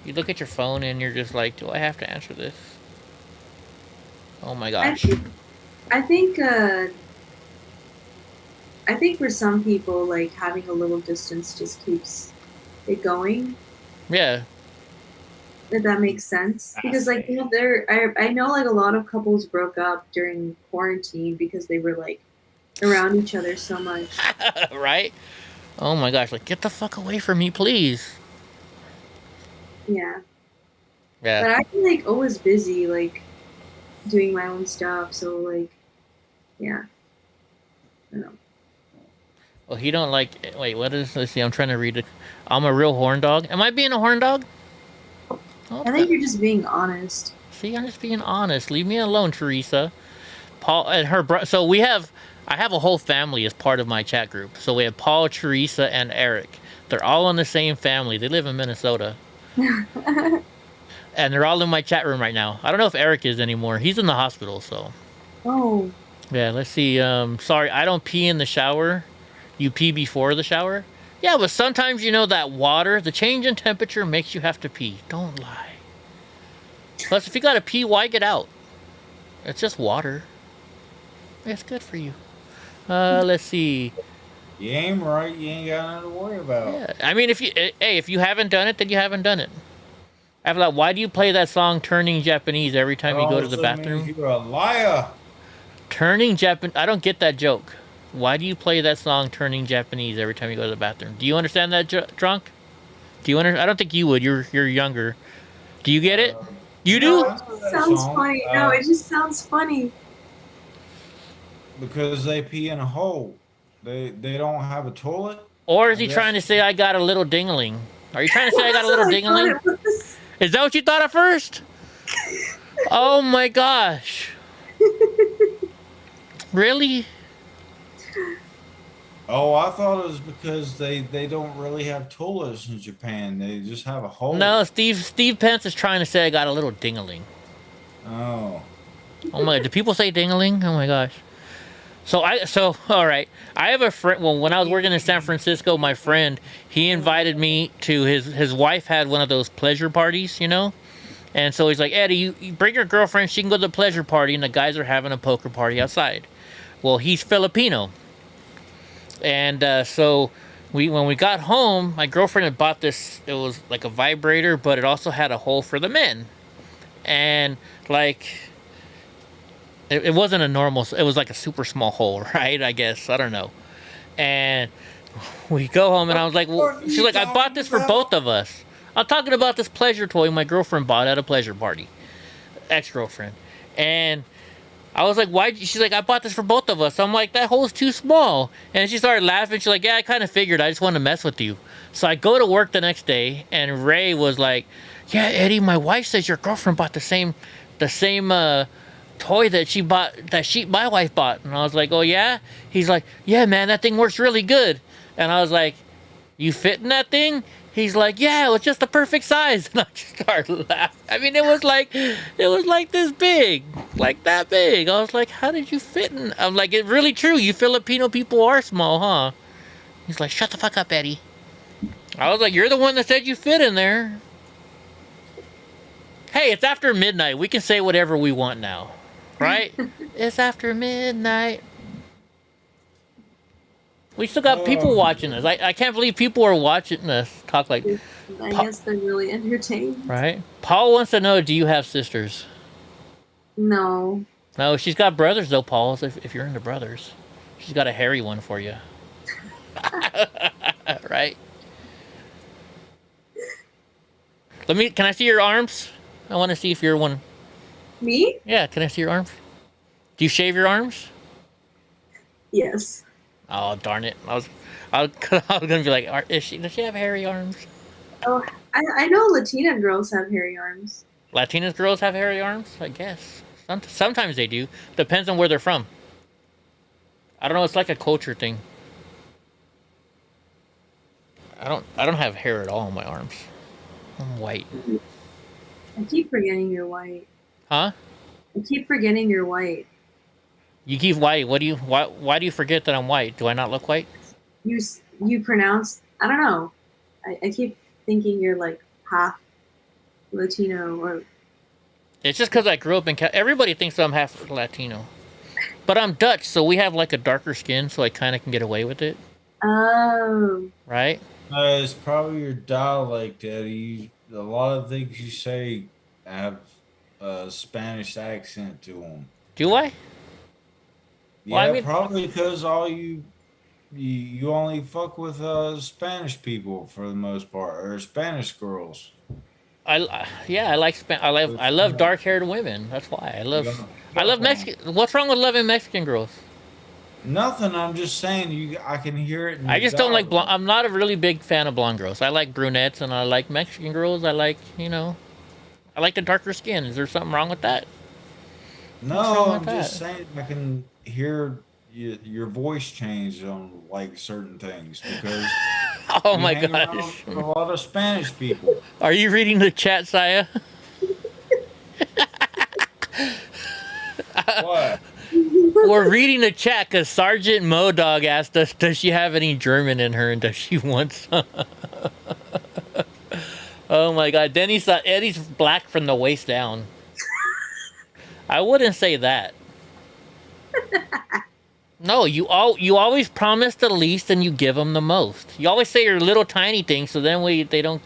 you look at your phone and you're just like, do I have to answer this? Oh my gosh.
I think for some people, like, having a little distance just keeps it going.
Yeah.
If that makes sense. Because, like, you know, I know, like, a lot of couples broke up during quarantine because they were, like, around each other so much.
Right? Oh my gosh, like, get the fuck away from me, please.
Yeah.
Yeah.
But I'm, like, always busy, like, doing my own stuff, so, like, yeah. I don't know.
Well, he don't like... Wait, let's see, I'm trying to read it. I'm a real horn dog. Am I being a horn dog?
I think you're just being honest.
See, I'm just being honest. Leave me alone, Teresa. Paul and her so I have a whole family as part of my chat group. So we have Paul, Teresa, and Eric. They're all in the same family. They live in Minnesota. And they're all in my chat room right now. I don't know if Eric is anymore. He's in the hospital, so.
Oh.
Yeah, let's see. Sorry, I don't pee in the shower. You pee before the shower? Yeah, but sometimes, you know, that water, the change in temperature makes you have to pee. Don't lie. Plus, if you gotta pee, why get out? It's just water. It's good for you. Let's see.
You aim right, you ain't got nothing to worry about.
Yeah, I mean, if you haven't done it, then you haven't done it. I'm like, why do you play that song Turning Japanese every time you go to the bathroom?
You're a liar.
Turning Japanese. I don't get that joke. Why do you play that song Turning Japanese every time you go to the bathroom? Do you understand that, Drunk? Do you I don't think you would. You're younger. Do you get it? You do?
No, it sounds funny. No, it just sounds funny.
Because they pee in a hole. They don't have a toilet.
Or is he trying to say I got a little dingling? Are you trying to say I got a little dingling? Is that what you thought at first? Oh my gosh. Really?
Oh, I thought it was because they don't really have toilets in Japan. They just have a hole.
No, Steve Pence is trying to say I got a little dingling.
Oh.
Oh my, do people say dingling? Oh my gosh. So all right. I have a friend. Well, when I was working in San Francisco, my friend, he invited me to his wife had one of those pleasure parties, you know? And so he's like, Eddie, you bring your girlfriend, she can go to the pleasure party, and the guys are having a poker party outside. Well, he's Filipino. And so when we got home, my girlfriend had bought this, it was like a vibrator, but it also had a hole for the men. And like, it wasn't a normal, it was like a super small hole, right? I guess, I don't know. And we go home and I was like, well, she's like, I bought this for both of us. I'm talking about this pleasure toy my girlfriend bought at a pleasure party. Ex-girlfriend. And I was like, why? She's like, I bought this for both of us. I'm like, that hole's too small. And she started laughing. She's like, yeah, I kind of figured. I just wanted to mess with you. So I go to work the next day, and Ray was like, yeah, Eddie, my wife says your girlfriend bought the same the same toy that she bought, my wife bought. And I was like, oh yeah? He's like, yeah, man, that thing works really good. And I was like, you fit in that thing? He's like, yeah, it was just the perfect size. And I just started laughing. I mean, it was like this big, like that big. I was like, how did you fit in? I'm like, it's really true. You Filipino people are small, huh? He's like, shut the fuck up, Eddie. I was like, you're the one that said you fit in there. Hey, it's after midnight. We can say whatever we want now, right? It's after midnight. We still got people watching us. I can't believe people are watching us talk like.
I guess they're really entertained.
Right? Paul wants to know, do you have sisters?
No.
No, she's got brothers though, Paul. So if you're into brothers, she's got a hairy one for you. Right? Can I see your arms? I want to see if you're one.
Me?
Yeah, can I see your arms? Do you shave your arms?
Yes.
Oh, darn it. I was gonna be like, does she have hairy arms?
Oh, I know Latina girls have hairy arms.
Latina girls have hairy arms? I guess. Sometimes they do. Depends on where they're from. I don't know, it's like a culture thing. I don't have hair at all on my arms. I'm white.
I keep forgetting you're white.
Huh?
I keep forgetting you're white.
You keep white. Why do you forget that I'm white? Do I not look white?
You pronounce, I don't know. I keep thinking you're like half Latino or.
It's just because I grew up in everybody thinks I'm half Latino. But I'm Dutch, so we have like a darker skin, so I kind of can get away with it.
Oh.
Right?
It's probably your dialect, Eddie. A lot of things you say have a Spanish accent to them.
Do I?
Yeah, well, I mean, probably because you only fuck with Spanish people for the most part, or Spanish girls.
I love dark-haired women. That's why I love Mexican. What's wrong with loving Mexican girls?
Nothing. I'm just saying I can hear it.
I just don't like blonde. I'm not a really big fan of blonde girls. I like brunettes and I like Mexican girls. I like I like the darker skin. Is there something wrong with that?
No, I'm just saying I can hear your voice change on like certain things because.
Oh my gosh!
A lot of Spanish people.
Are you reading the chat, Saya?
What?
We're reading the chat because Sergeant Modog asked us, does she have any German in her and does she want some? Oh my god. Then he saw Eddie's black from the waist down. I wouldn't say that. No, you always promise the least and you give them the most. You always say your little tiny things, so then they don't.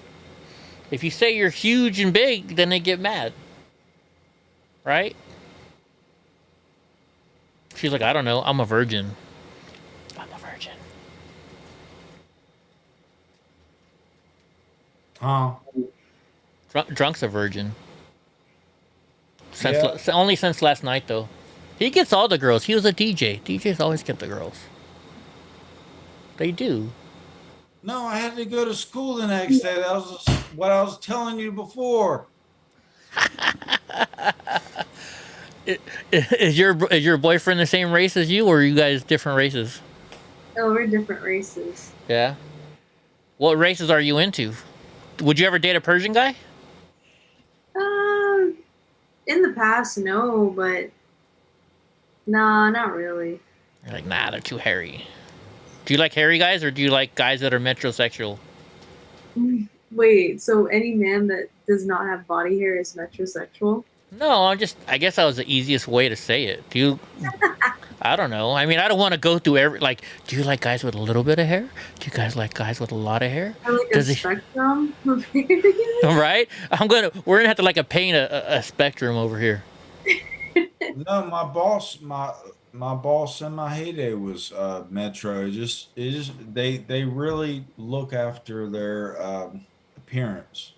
If you say you're huge and big, then they get mad. Right? She's like, I don't know. I'm a virgin. I'm a virgin.
Huh?
Drunk's a virgin. Only since last night, though. He gets all the girls. He was a DJ. DJs always get the girls. They do.
No, I had to go to school the next day. That was what I was telling you before.
Is your boyfriend the same race as you, or are you guys different races?
Oh, we're different races.
Yeah. What races are you into? Would you ever date a Persian guy?
In the past, no, but nah, not really.
You're like, nah, they're too hairy. Do you like hairy guys, or do you like guys that are metrosexual?
Wait, so any man that does not have body hair is metrosexual?
No, I guess that was the easiest way to say it. Do you? I don't know. I mean, I don't want to go through do you like guys with a little bit of hair? Do you guys like guys with a lot of hair?
I like a spectrum of hair.
Right? We're gonna have to paint a spectrum over here.
No, my boss in my heyday was Metro. They really look after their appearance.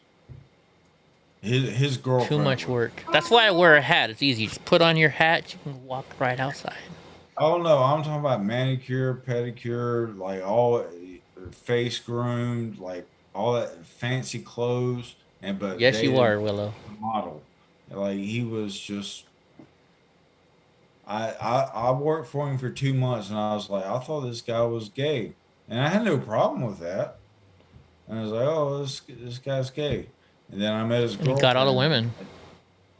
His girlfriend.
Too much work. That's why I wear a hat. It's easy. Just put on your hat. You can walk right outside.
Oh no, I'm talking about manicure, pedicure, like all face groomed, like all that fancy clothes. But
yes, you are, Willow.
Model. Like he was just. I worked for him for 2 months, and I was like, I thought this guy was gay, and I had no problem with that. And I was like, oh, this guy's gay. And then I met his
And he got all the
girlfriend.
women.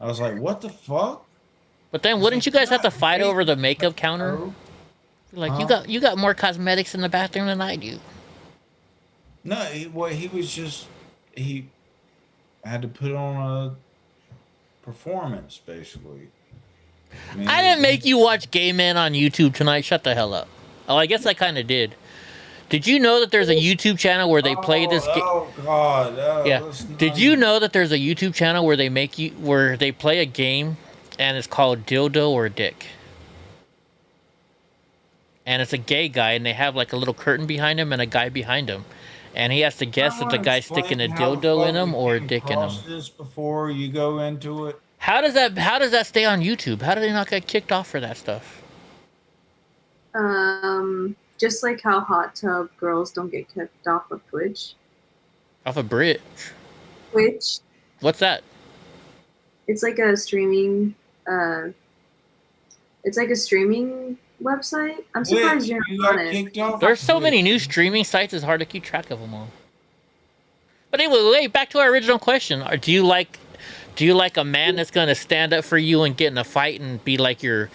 I was like, what the fuck?
But then wouldn't you guys have to fight over the makeup counter? Like you got more cosmetics in the bathroom than I do.
No, he was just he had to put on a performance basically.
I didn't make you watch gay men on YouTube tonight. Shut the hell up. Oh, I guess I kind of did. Did you know that there's a YouTube channel where they play this game?
Oh God!
Yeah. Did you know that there's a YouTube channel where they play a game, and it's called Dildo or Dick? And it's a gay guy, and they have like a little curtain behind him and a guy behind him, and he has to guess if the guy's sticking a dildo in him or a dick in him.
This before you go into it.
How does that stay on YouTube? How do they not get kicked off for that stuff?
Just like how hot tub girls don't get kicked off of Twitch.
Off a bridge.
Twitch.
What's that?
It's like a streaming. It's like a streaming website. I'm surprised you're not on it.
There's so many new streaming sites. It's hard to keep track of them all. But anyway, wait. Back to our original question. Do you like a man that's gonna stand up for you and get in a fight and be like your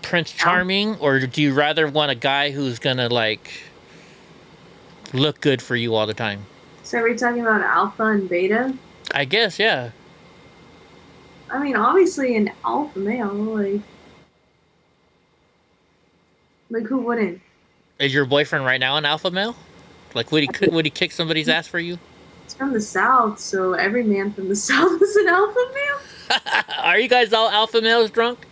Prince Charming, or do you rather want a guy who's gonna like look good for you all the time?
So are we talking about alpha and beta?
I guess, yeah.
I mean, obviously an alpha male, like who wouldn't?
Is your boyfriend right now an alpha male? Like would he kick somebody's ass for you?
It's from the South, so every man from the South is an alpha male.
Are you guys all alpha males drunk?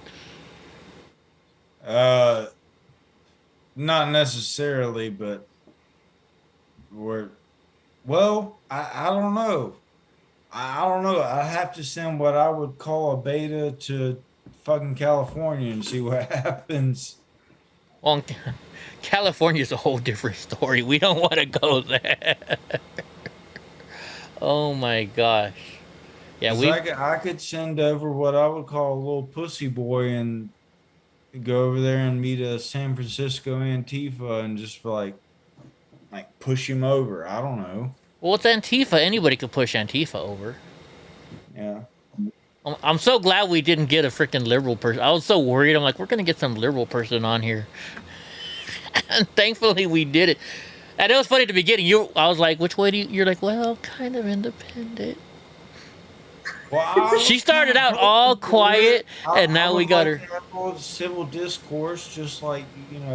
Not necessarily, but I don't know. I don't know. I have to send what I would call a beta to fucking California and see what happens.
Well, California's a whole different story. We don't want to go there. Oh my gosh. Yeah,
I could send over what I would call a little pussy boy and go over there and meet a San Francisco Antifa and just like push him over. I don't know.
Well, it's Antifa. Anybody could push Antifa over.
Yeah.
I'm so glad we didn't get a freaking liberal person. I was so worried. I'm like, we're going to get some liberal person on here. And thankfully we did it. And it was funny at the beginning. I was like, which way do you... You're like, well, kind of independent.
Well,
she started out all quiet, and now we got her.
Civil discourse, just like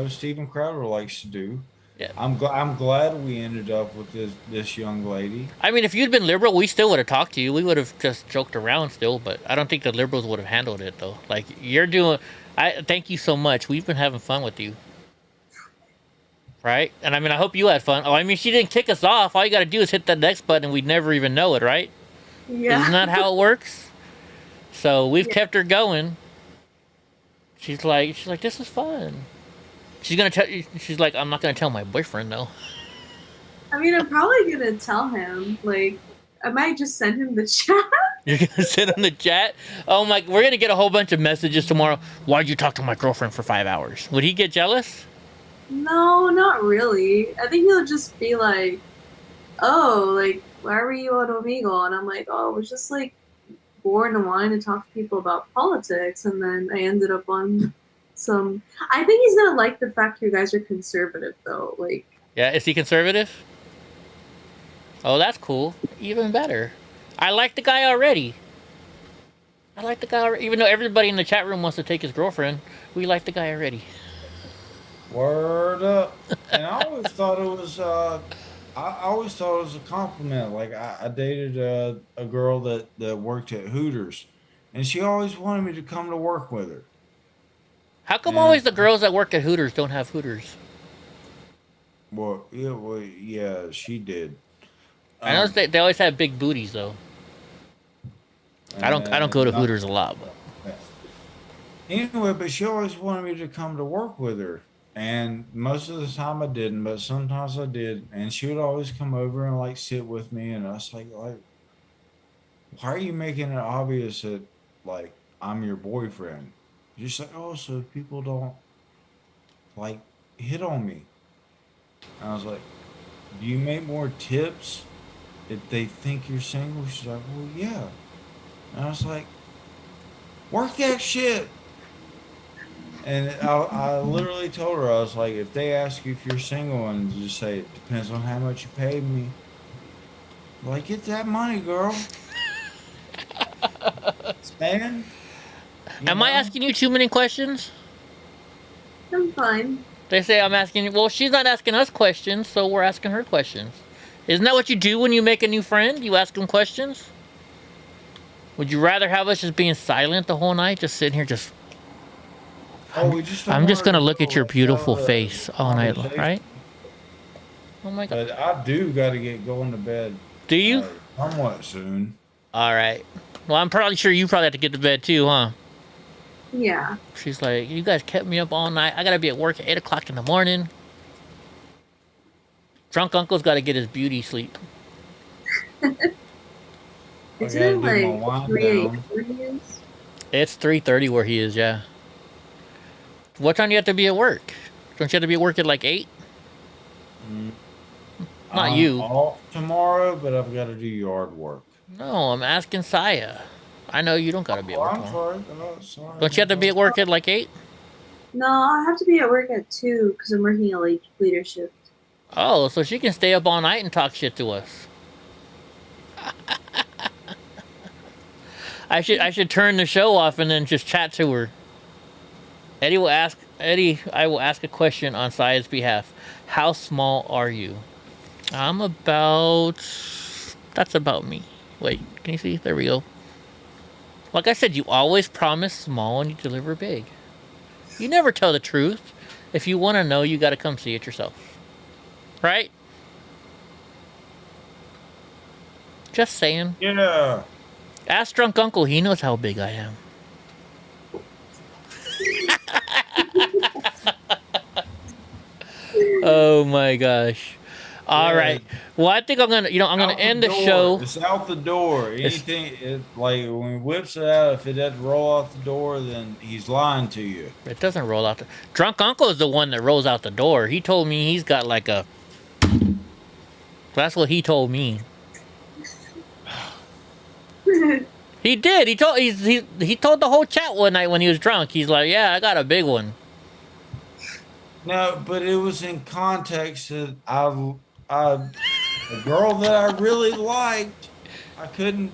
Steven Crowder likes to do.
Yeah,
I'm glad we ended up with this young lady.
I mean, if you'd been liberal, we still would have talked to you. We would have just joked around still, but I don't think the liberals would have handled it though. Like you're doing. I thank you so much. We've been having fun with you. Right? And I mean, I hope you had fun. Oh, I mean, she didn't kick us off. All you got to do is hit that next button and we'd never even know it, right?
Yeah.
Isn't that how it works? So we've kept her going. She's like, this is fun. She's like, I'm not gonna tell my boyfriend though.
I mean, I'm probably gonna tell him. Like, I might just send him the chat.
You're gonna send him the chat? Oh my, we're gonna get a whole bunch of messages tomorrow. Why'd you talk to my girlfriend for 5 hours? Would he get jealous?
No, not really. I think he'll just be like, oh, like, why were you on Omegle? And I'm like, oh, I was just like bored and wanting to talk to people about politics. And then I ended up on some. I think he's gonna like the fact you guys are conservative, though. Like,
yeah, is he conservative? Oh, that's cool. Even better. I like the guy already. Even though everybody in the chat room wants to take his girlfriend, we like the guy already.
Word up. And I always thought it was a compliment. Like I dated a girl that worked at Hooters, and she always wanted me to come to work with her.
How come always the girls that work at Hooters don't have Hooters?
Well, yeah, she did.
I know they always have big booties though. I don't go to Hooters a lot, but
anyway, but she always wanted me to come to work with her. And most of the time I didn't, but sometimes I did. And she would always come over and like sit with me, and us like why are you making it obvious that like I'm your boyfriend? Just like, oh, so people don't like hit on me. And I was like, do you make more tips if they think you're single? She's like, well, yeah. And I was like, work that shit. And I literally told her, I was like, if they ask you if you're single and you just say, it depends on how much you paid me. Like, get that money, girl. Man.
Am I asking you too many questions?
I'm fine.
They say I'm asking you. Well, she's not asking us questions, so we're asking her questions. Isn't that what you do when you make a new friend? You ask them questions? Would you rather have us just being silent the whole night? Just sitting here just... I'm just going to look at your beautiful face all night long, right? Oh my God.
But I do got to get going to bed.
Do you?
Somewhat soon.
All right. Well, I'm probably sure you probably have to get to bed too, huh?
Yeah.
She's like, you guys kept me up all night. I got to be at work at 8 o'clock in the morning. Drunk uncle's got to get his beauty sleep.
Isn't it like 3:30?
It's 3:30 where he is, yeah. What time do you have to be at work? Don't you have to be at work at like 8? Not you.
Off tomorrow, but I've got to do yard work.
No, I'm asking Saya. I know you don't got to be at work
I'm
tomorrow.
sorry. Oh, sorry.
Don't you have to be at work at like 8?
No, I have to be at work at 2 because I'm working a later shift.
Oh, so she can stay up all night and talk shit to us. I should turn the show off and then just chat to her. I will ask a question on Saya's behalf. How small are you? I'm about... That's about me. Wait, can you see? There we go. Like I said, you always promise small and you deliver big. You never tell the truth. If you want to know, you got to come see it yourself. Right? Just saying.
Yeah.
Ask Drunk Uncle. He knows how big I am. Oh my gosh. All right. Well, I think I'm gonna end the show.
It's out the door. Anything like when he whips it out, if it doesn't roll out the door, then he's lying to you.
It doesn't roll out. Drunk Uncle is the one that rolls out the door. He told me he's got like a... That's what he told me. He did. He told the whole chat one night when he was drunk. He's like, yeah, I got a big one.
No, but it was in context that a girl that I really liked, I couldn't.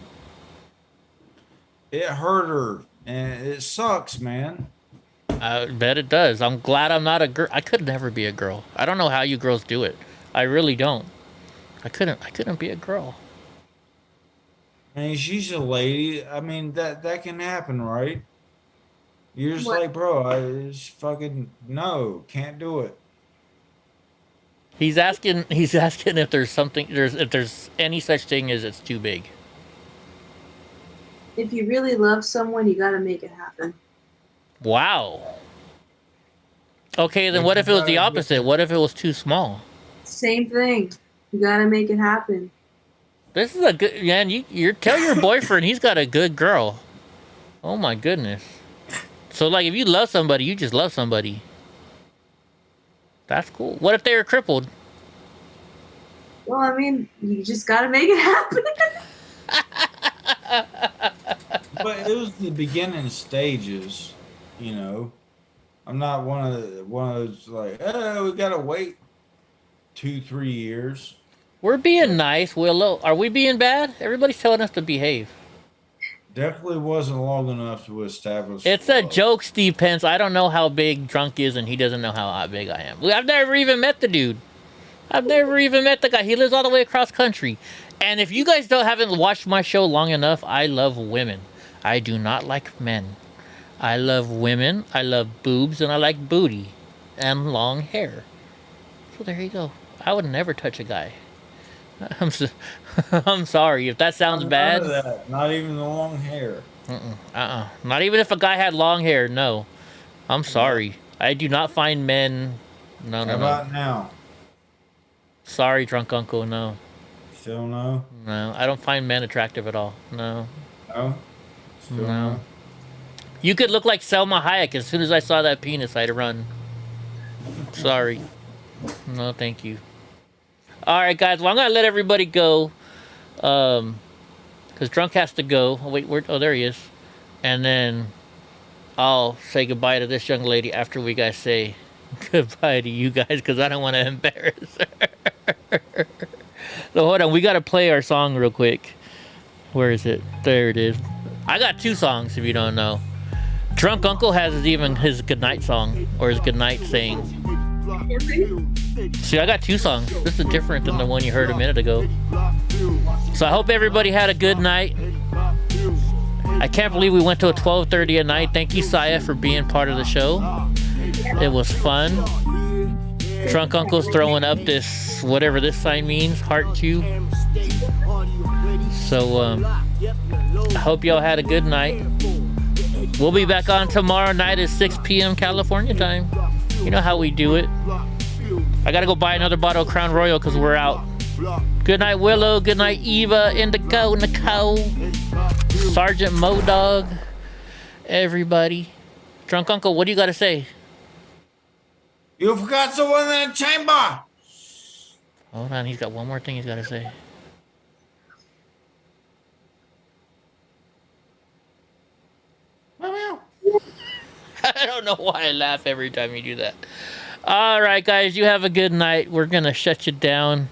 It hurt her, and it sucks, man.
I bet it does. I'm glad I'm not a girl. I could never be a girl. I don't know how you girls do it. I really don't. I couldn't be a girl.
I mean, she's a lady. I mean, that can happen, right? You're just like, bro, I just fucking no, can't do it.
He's asking if there's any such thing as it's too big.
If you really love someone, you gotta make it happen.
Wow. Okay, then what if it was the opposite? What if it was too small?
Same thing. You gotta make it happen.
This is a good man. You tell your boyfriend he's got a good girl. Oh my goodness. So like, if you love somebody, you just love somebody. That's cool. What if they were crippled?
Well, I mean, you just gotta make it happen.
But it was the beginning stages, you know. I'm not one of those like, oh, we gotta wait 2-3 years.
We're being nice, Willow. Are we being bad? Everybody's telling us to behave.
Definitely wasn't long enough to establish.
It's a joke, Steve Pence. I don't know how big Drunk is, and he doesn't know how big I am. I've never even met the dude. I've never even met the guy. He lives all the way across country. And if you guys haven't watched my show long enough, I love women. I do not like men. I love women. I love boobs, and I like booty and long hair. So there you go. I would never touch a guy. I'm sorry if that sounds bad.
None of that. Not even the long hair.
Not even if a guy had long hair. No, I'm sorry. I do not find men. No.
How about now?
Sorry, Drunk Uncle. No.
Still no?
No, I don't find men attractive at all. No.
No? Still
No.
no?
You could look like Selma Hayek. As soon as I saw that penis, I'd run. Sorry. No, thank you. All right, guys. Well, I'm going to let everybody go. Because Drunk has to go. Oh, wait, oh, there he is. And then I'll say goodbye to this young lady after we guys say goodbye to you guys, because I don't want to embarrass her. So hold on. We got to play our song real quick. Where is it? There it is. I got 2 songs, if you don't know. Drunk Uncle has even his goodnight song, or his goodnight saying. See, I got 2 songs. This is different than the one you heard a minute ago. So I hope everybody had a good night. I can't believe we went to a 12:30 at night. Thank you, Saya, for being part of the show. It was fun. Drunk Uncle's throwing up this, whatever this sign means, heart cube. So, I hope y'all had a good night. We'll be back on tomorrow night at 6 p.m. California time. You know how we do it. I gotta go buy another bottle of Crown Royal because we're out. Good night, Willow. Good night, Eva, Indigo, Nicole, Sergeant Modog, everybody. Drunk Uncle, what do you gotta say?
You forgot someone in the chamber.
Hold on, he's got one more thing he's gotta say. I don't know why I laugh every time you do that. All right, guys, you have a good night. We're going to shut you down.